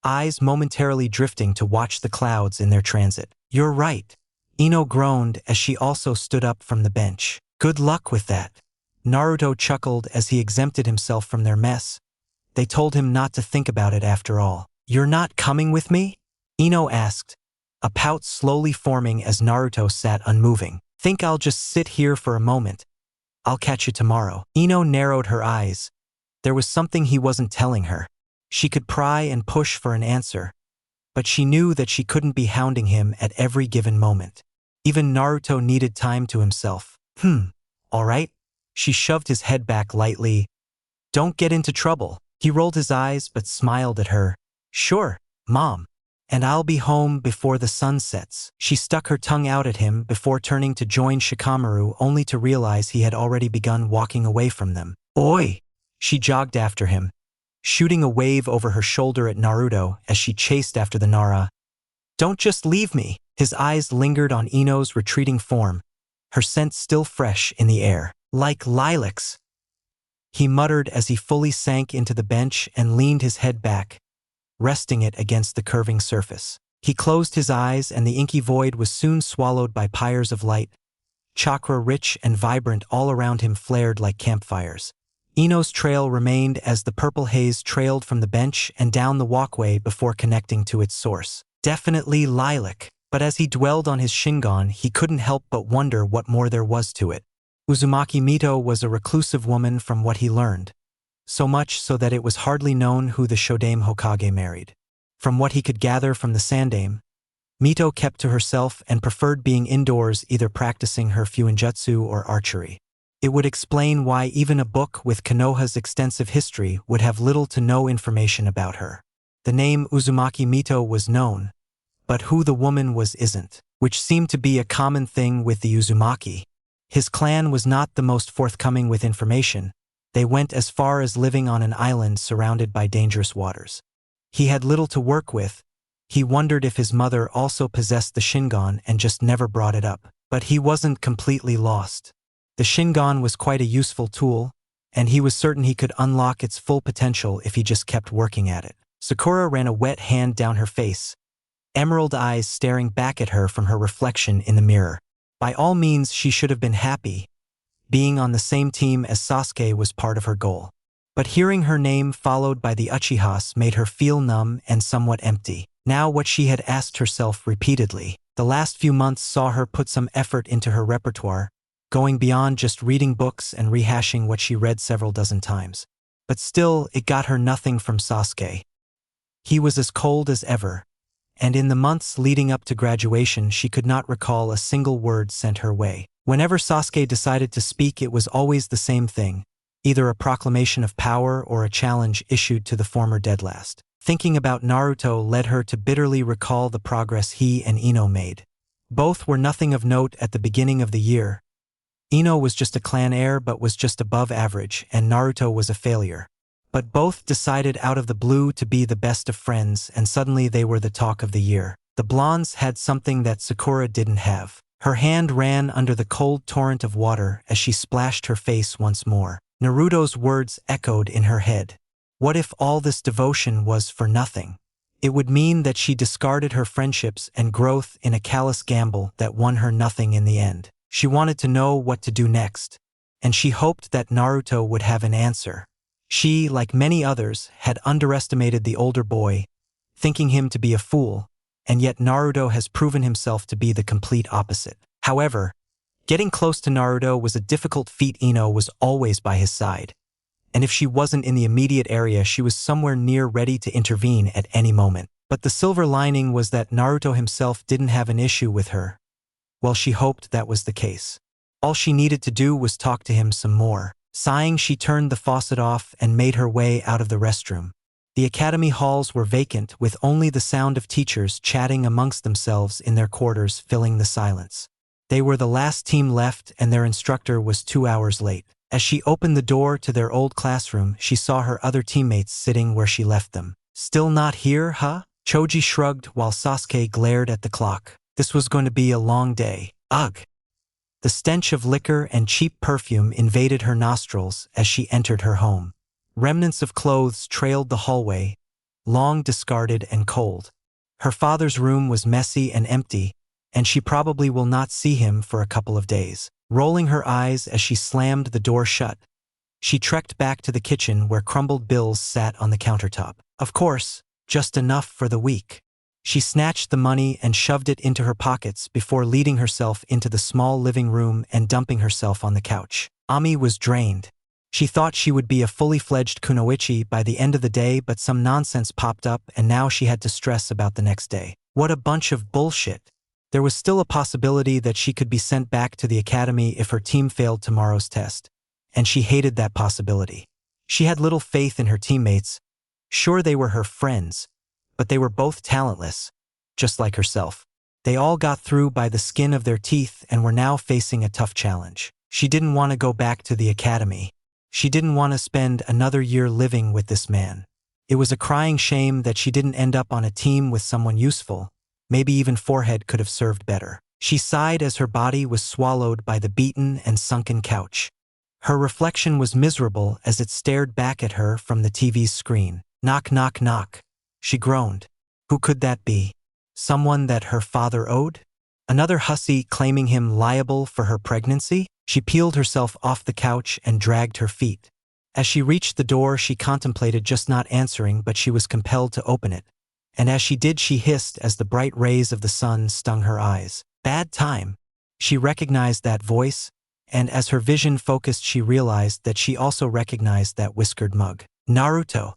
eyes momentarily drifting to watch the clouds in their transit. You're right. Ino groaned as she also stood up from the bench. Good luck with that. Naruto chuckled as he exempted himself from their mess. They told him not to think about it after all. You're not coming with me? Ino asked, a pout slowly forming as Naruto sat unmoving. Think I'll just sit here for a moment. I'll catch you tomorrow. Ino narrowed her eyes. There was something he wasn't telling her. She could pry and push for an answer, but she knew that she couldn't be hounding him at every given moment. Even Naruto needed time to himself. All right? She shoved his head back lightly. Don't get into trouble. He rolled his eyes but smiled at her. Sure, Mom. And I'll be home before the sun sets. She stuck her tongue out at him before turning to join Shikamaru, only to realize he had already begun walking away from them. Oi! She jogged after him, shooting a wave over her shoulder at Naruto as she chased after the Nara. Don't just leave me. His eyes lingered on Ino's retreating form, her scent still fresh in the air. Like lilacs, he muttered as he fully sank into the bench and leaned his head back, resting it against the curving surface. He closed his eyes, and the inky void was soon swallowed by pyres of light. Chakra rich and vibrant all around him flared like campfires. Ino's trail remained as the purple haze trailed from the bench and down the walkway before connecting to its source. Definitely lilac, but as he dwelled on his Shingon, he couldn't help but wonder what more there was to it. Uzumaki Mito was a reclusive woman from what he learned, so much so that it was hardly known who the Shodame Hokage married. From what he could gather from the Sandame, Mito kept to herself and preferred being indoors, either practicing her fuinjutsu or archery. It would explain why even a book with Konoha's extensive history would have little to no information about her. The name Uzumaki Mito was known, but who the woman was isn't, which seemed to be a common thing with the Uzumaki. His clan was not the most forthcoming with information. They went as far as living on an island surrounded by dangerous waters. He had little to work with. He wondered if his mother also possessed the Shingon and just never brought it up. But he wasn't completely lost. The Shingon was quite a useful tool, and he was certain he could unlock its full potential if he just kept working at it. Sakura ran a wet hand down her face, emerald eyes staring back at her from her reflection in the mirror. By all means, she should have been happy. Being on the same team as Sasuke was part of her goal. But hearing her name followed by the Uchihas made her feel numb and somewhat empty. Now what she had asked herself repeatedly. The last few months saw her put some effort into her repertoire, going beyond just reading books and rehashing what she read several dozen times. But still, it got her nothing from Sasuke. He was as cold as ever, and in the months leading up to graduation she could not recall a single word sent her way. Whenever Sasuke decided to speak, it was always the same thing, either a proclamation of power or a challenge issued to the former deadlast. Thinking about Naruto led her to bitterly recall the progress he and Ino made. Both were nothing of note at the beginning of the year. Ino was just a clan heir but was just above average, and Naruto was a failure. But both decided out of the blue to be the best of friends, and suddenly they were the talk of the year. The blondes had something that Sakura didn't have. Her hand ran under the cold torrent of water as she splashed her face once more. Naruto's words echoed in her head. What if all this devotion was for nothing? It would mean that she discarded her friendships and growth in a callous gamble that won her nothing in the end. She wanted to know what to do next, and she hoped that Naruto would have an answer. She, like many others, had underestimated the older boy, thinking him to be a fool, and yet Naruto has proven himself to be the complete opposite. However, getting close to Naruto was a difficult feat. Ino was always by his side, and if she wasn't in the immediate area, she was somewhere near ready to intervene at any moment. But the silver lining was that Naruto himself didn't have an issue with her. Well, she hoped that was the case. All she needed to do was talk to him some more. Sighing, she turned the faucet off and made her way out of the restroom. The academy halls were vacant, with only the sound of teachers chatting amongst themselves in their quarters filling the silence. They were the last team left and their instructor was 2 hours late. As she opened the door to their old classroom, she saw her other teammates sitting where she left them. Still not here, huh? Choji shrugged while Sasuke glared at the clock. This was going to be a long day. Ugh! The stench of liquor and cheap perfume invaded her nostrils as she entered her home. Remnants of clothes trailed the hallway, long discarded and cold. Her father's room was messy and empty, and she probably will not see him for a couple of days. Rolling her eyes as she slammed the door shut, she trekked back to the kitchen where crumbled bills sat on the countertop. Of course, just enough for the week. She snatched the money and shoved it into her pockets before leading herself into the small living room and dumping herself on the couch. Ami was drained. She thought she would be a fully fledged kunoichi by the end of the day, but some nonsense popped up and now she had to stress about the next day. What a bunch of bullshit. There was still a possibility that she could be sent back to the academy if her team failed tomorrow's test, and she hated that possibility. She had little faith in her teammates. Sure, they were her friends, but they were both talentless, just like herself. They all got through by the skin of their teeth and were now facing a tough challenge. She didn't want to go back to the academy. She didn't want to spend another year living with this man. It was a crying shame that she didn't end up on a team with someone useful. Maybe even Forehead could have served better. She sighed as her body was swallowed by the beaten and sunken couch. Her reflection was miserable as it stared back at her from the TV's screen. Knock, knock, knock. She groaned. Who could that be? Someone that her father owed? Another hussy claiming him liable for her pregnancy? She peeled herself off the couch and dragged her feet. As she reached the door, she contemplated just not answering, but she was compelled to open it. And as she did, she hissed as the bright rays of the sun stung her eyes. Bad time. She recognized that voice, and as her vision focused, she realized that she also recognized that whiskered mug. Naruto.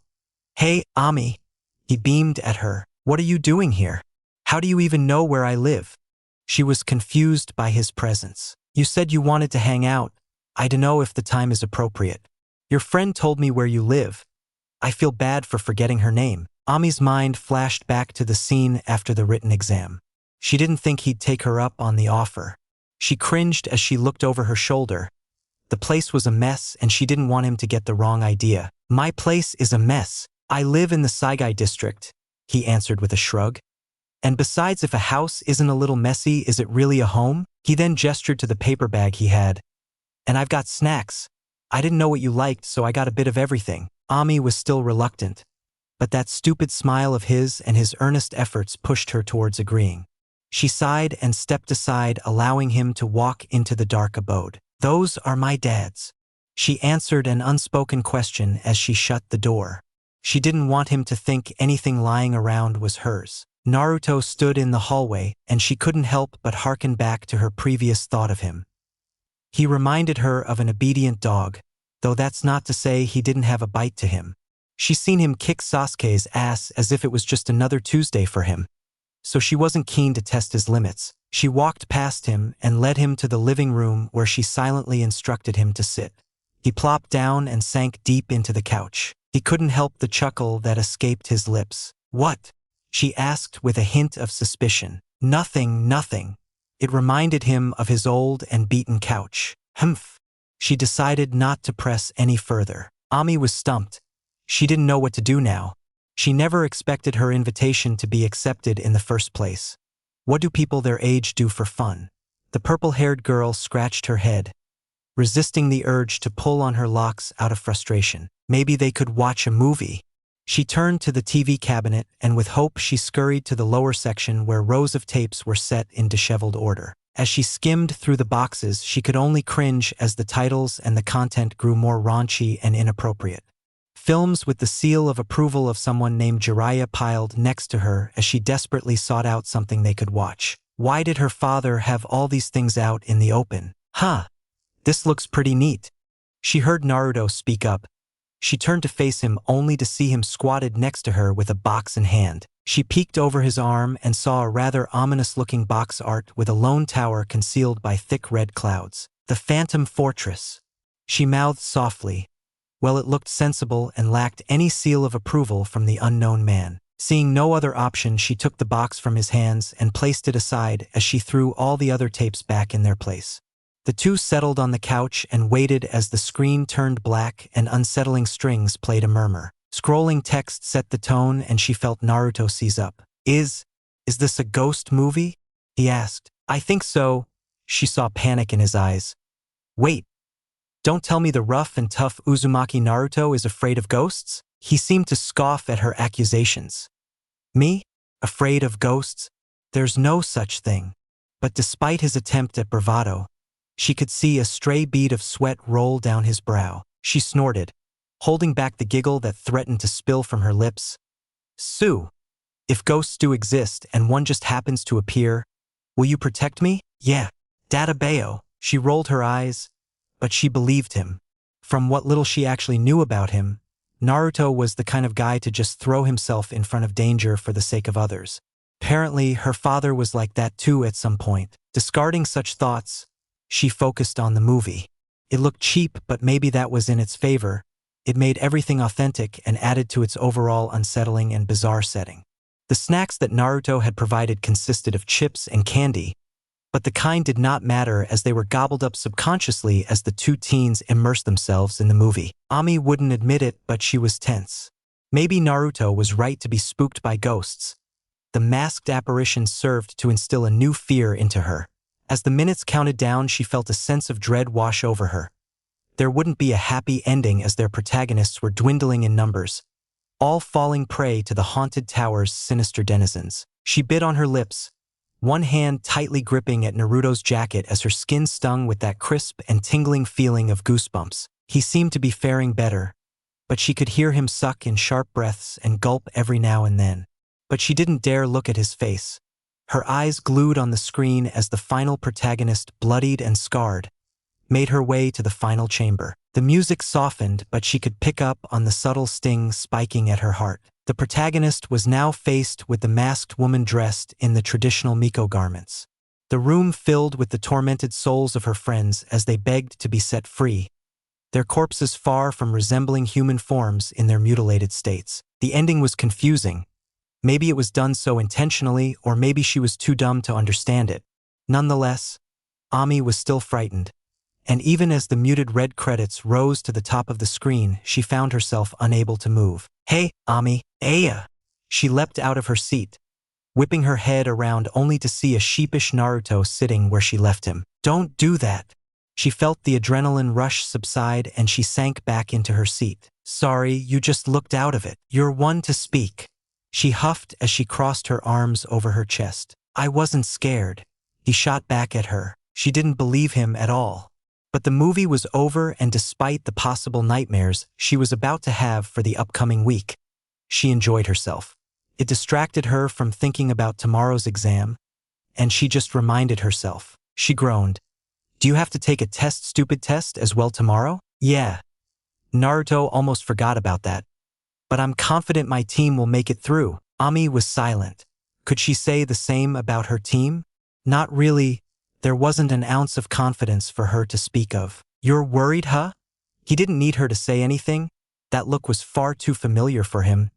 Hey, Ami. He beamed at her. What are you doing here? How do you even know where I live? She was confused by his presence. You said you wanted to hang out. I don't know if the time is appropriate. Your friend told me where you live. I feel bad for forgetting her name. Ami's mind flashed back to the scene after the written exam. She didn't think he'd take her up on the offer. She cringed as she looked over her shoulder. The place was a mess and she didn't want him to get the wrong idea. My place is a mess. I live in the Saigai district, he answered with a shrug. And besides, if a house isn't a little messy, is it really a home? He then gestured to the paper bag he had. And I've got snacks. I didn't know what you liked, so I got a bit of everything. Ami was still reluctant. But that stupid smile of his and his earnest efforts pushed her towards agreeing. She sighed and stepped aside, allowing him to walk into the dark abode. Those are my dad's. She answered an unspoken question as she shut the door. She didn't want him to think anything lying around was hers. Naruto stood in the hallway, and she couldn't help but hearken back to her previous thought of him. He reminded her of an obedient dog, though that's not to say he didn't have a bite to him. She's seen him kick Sasuke's ass as if it was just another Tuesday for him, so she wasn't keen to test his limits. She walked past him and led him to the living room where she silently instructed him to sit. He plopped down and sank deep into the couch. He couldn't help the chuckle that escaped his lips. What? She asked with a hint of suspicion. Nothing, nothing. It reminded him of his old and beaten couch. Humph. She decided not to press any further. Ami was stumped. She didn't know what to do now. She never expected her invitation to be accepted in the first place. What do people their age do for fun? The purple-haired girl scratched her head, resisting the urge to pull on her locks out of frustration. Maybe they could watch a movie. She turned to the TV cabinet, and with hope she scurried to the lower section where rows of tapes were set in disheveled order. As she skimmed through the boxes, she could only cringe as the titles and the content grew more raunchy and inappropriate. Films with the seal of approval of someone named Jiraiya piled next to her as she desperately sought out something they could watch. Why did her father have all these things out in the open? Huh, this looks pretty neat. She heard Naruto speak up. She turned to face him only to see him squatted next to her with a box in hand. She peeked over his arm and saw a rather ominous-looking box art with a lone tower concealed by thick red clouds. The Phantom Fortress. She mouthed softly. Well, it looked sensible and lacked any seal of approval from the unknown man. Seeing no other option, she took the box from his hands and placed it aside as she threw all the other tapes back in their place. The two settled on the couch and waited as the screen turned black and unsettling strings played a murmur. Scrolling text set the tone and she felt Naruto seize up. Is this a ghost movie? He asked. I think so. She saw panic in his eyes. Wait, don't tell me the rough and tough Uzumaki Naruto is afraid of ghosts? He seemed to scoff at her accusations. Me? Afraid of ghosts? There's no such thing. But despite his attempt at bravado, she could see a stray bead of sweat roll down his brow. She snorted, holding back the giggle that threatened to spill from her lips. Sue, if ghosts do exist and one just happens to appear, will you protect me? Yeah. Databeo. She rolled her eyes, but she believed him. From what little she actually knew about him, Naruto was the kind of guy to just throw himself in front of danger for the sake of others. Apparently, her father was like that too at some point. Discarding such thoughts, she focused on the movie. It looked cheap, but maybe that was in its favor. It made everything authentic and added to its overall unsettling and bizarre setting. The snacks that Naruto had provided consisted of chips and candy, but the kind did not matter as they were gobbled up subconsciously as the two teens immersed themselves in the movie. Ami wouldn't admit it, but she was tense. Maybe Naruto was right to be spooked by ghosts. The masked apparition served to instill a new fear into her. As the minutes counted down, she felt a sense of dread wash over her. There wouldn't be a happy ending as their protagonists were dwindling in numbers, all falling prey to the haunted tower's sinister denizens. She bit on her lips, one hand tightly gripping at Naruto's jacket as her skin stung with that crisp and tingling feeling of goosebumps. He seemed to be faring better, but she could hear him suck in sharp breaths and gulp every now and then. But she didn't dare look at his face. Her eyes glued on the screen as the final protagonist, bloodied and scarred, made her way to the final chamber. The music softened, but she could pick up on the subtle sting spiking at her heart. The protagonist was now faced with the masked woman dressed in the traditional Miko garments. The room filled with the tormented souls of her friends as they begged to be set free, their corpses far from resembling human forms in their mutilated states. The ending was confusing. Maybe it was done so intentionally, or maybe she was too dumb to understand it. Nonetheless, Ami was still frightened, and even as the muted red credits rose to the top of the screen, she found herself unable to move. Hey, Ami, Aya! She leapt out of her seat, whipping her head around only to see a sheepish Naruto sitting where she left him. Don't do that! She felt the adrenaline rush subside and she sank back into her seat. Sorry, you just looked out of it. You're one to speak. She huffed as she crossed her arms over her chest. I wasn't scared. He shot back at her. She didn't believe him at all. But the movie was over, and despite the possible nightmares she was about to have for the upcoming week, she enjoyed herself. It distracted her from thinking about tomorrow's exam, and she just reminded herself. She groaned. Do you have to take a stupid test as well tomorrow? Yeah. Naruto almost forgot about that. But I'm confident my team will make it through. Ami was silent. Could she say the same about her team? Not really. There wasn't an ounce of confidence for her to speak of. You're worried, huh? He didn't need her to say anything. That look was far too familiar for him.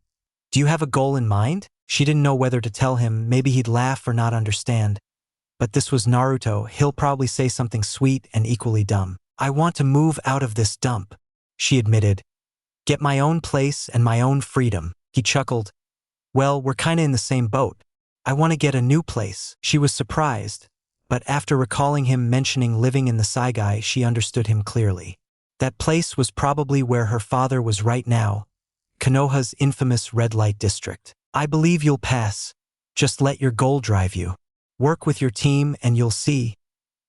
Do you have a goal in mind? She didn't know whether to tell him. Maybe he'd laugh or not understand. But this was Naruto. He'll probably say something sweet and equally dumb. I want to move out of this dump, she admitted. Get my own place and my own freedom. He chuckled. Well, we're kinda in the same boat. I want to get a new place. She was surprised, but after recalling him mentioning living in the Saigai, she understood him clearly. That place was probably where her father was right now, Konoha's infamous red light district. I believe you'll pass. Just let your goal drive you. Work with your team and you'll see.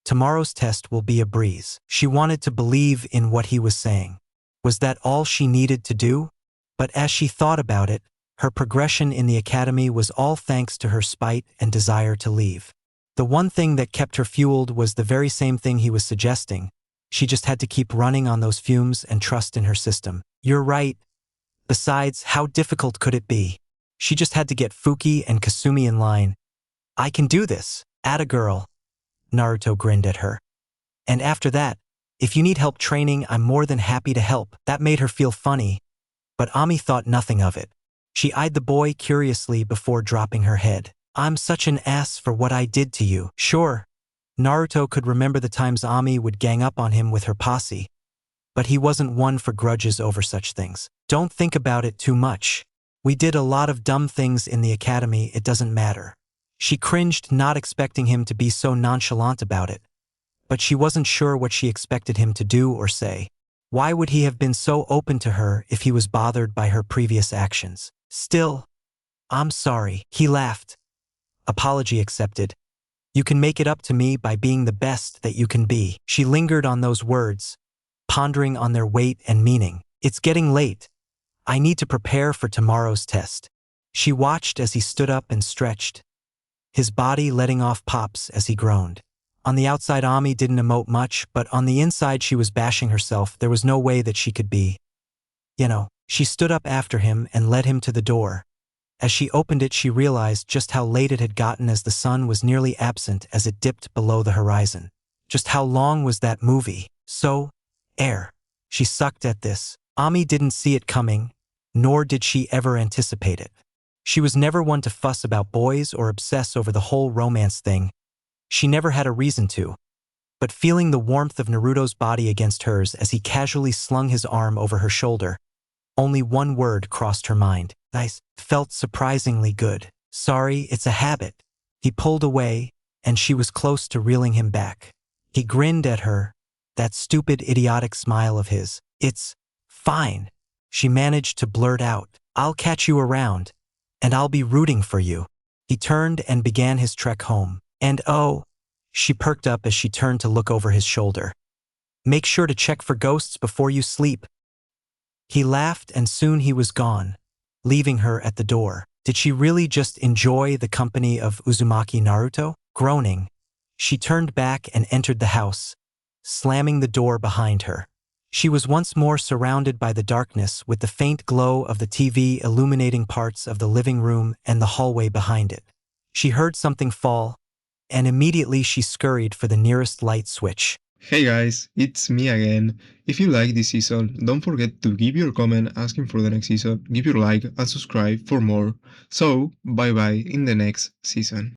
Tomorrow's test will be a breeze. She wanted to believe in what he was saying. Was that all she needed to do? But as she thought about it, her progression in the academy was all thanks to her spite and desire to leave. The one thing that kept her fueled was the very same thing he was suggesting. She just had to keep running on those fumes and trust in her system. You're right. Besides, how difficult could it be? She just had to get Fuki and Kasumi in line. I can do this. Atta girl. Naruto grinned at her. And after that, if you need help training, I'm more than happy to help. That made her feel funny, but Ami thought nothing of it. She eyed the boy curiously before dropping her head. I'm such an ass for what I did to you. Sure, Naruto could remember the times Ami would gang up on him with her posse, but he wasn't one for grudges over such things. Don't think about it too much. We did a lot of dumb things in the academy, it doesn't matter. She cringed, not expecting him to be so nonchalant about it, but she wasn't sure what she expected him to do or say. Why would he have been so open to her if he was bothered by her previous actions? Still, I'm sorry. He laughed. Apology accepted. You can make it up to me by being the best that you can be. She lingered on those words, pondering on their weight and meaning. It's getting late. I need to prepare for tomorrow's test. She watched as he stood up and stretched, his body letting off pops as he groaned. On the outside, Ami didn't emote much, but on the inside she was bashing herself. There was no way that she could be. She stood up after him and led him to the door. As she opened it, she realized just how late it had gotten as the sun was nearly absent as it dipped below the horizon. Just how long was that movie? So, air. She sucked at this. Ami didn't see it coming, nor did she ever anticipate it. She was never one to fuss about boys or obsess over the whole romance thing. She never had a reason to. But feeling the warmth of Naruto's body against hers as he casually slung his arm over her shoulder, only one word crossed her mind. Nice. Felt surprisingly good. Sorry, it's a habit. He pulled away, and she was close to reeling him back. He grinned at her, that stupid, idiotic smile of his. It's fine. She managed to blurt out. I'll catch you around, and I'll be rooting for you. He turned and began his trek home. And oh, she perked up as she turned to look over his shoulder. Make sure to check for ghosts before you sleep. He laughed, and soon he was gone, leaving her at the door. Did she really just enjoy the company of Uzumaki Naruto? Groaning, she turned back and entered the house, slamming the door behind her. She was once more surrounded by the darkness, with the faint glow of the TV illuminating parts of the living room and the hallway behind it. She heard something fall, and immediately she scurried for the nearest light switch. Hey guys, it's me again. If you like this season, don't forget to give your comment asking for the next season, give your like and subscribe for more. So, bye bye in the next season.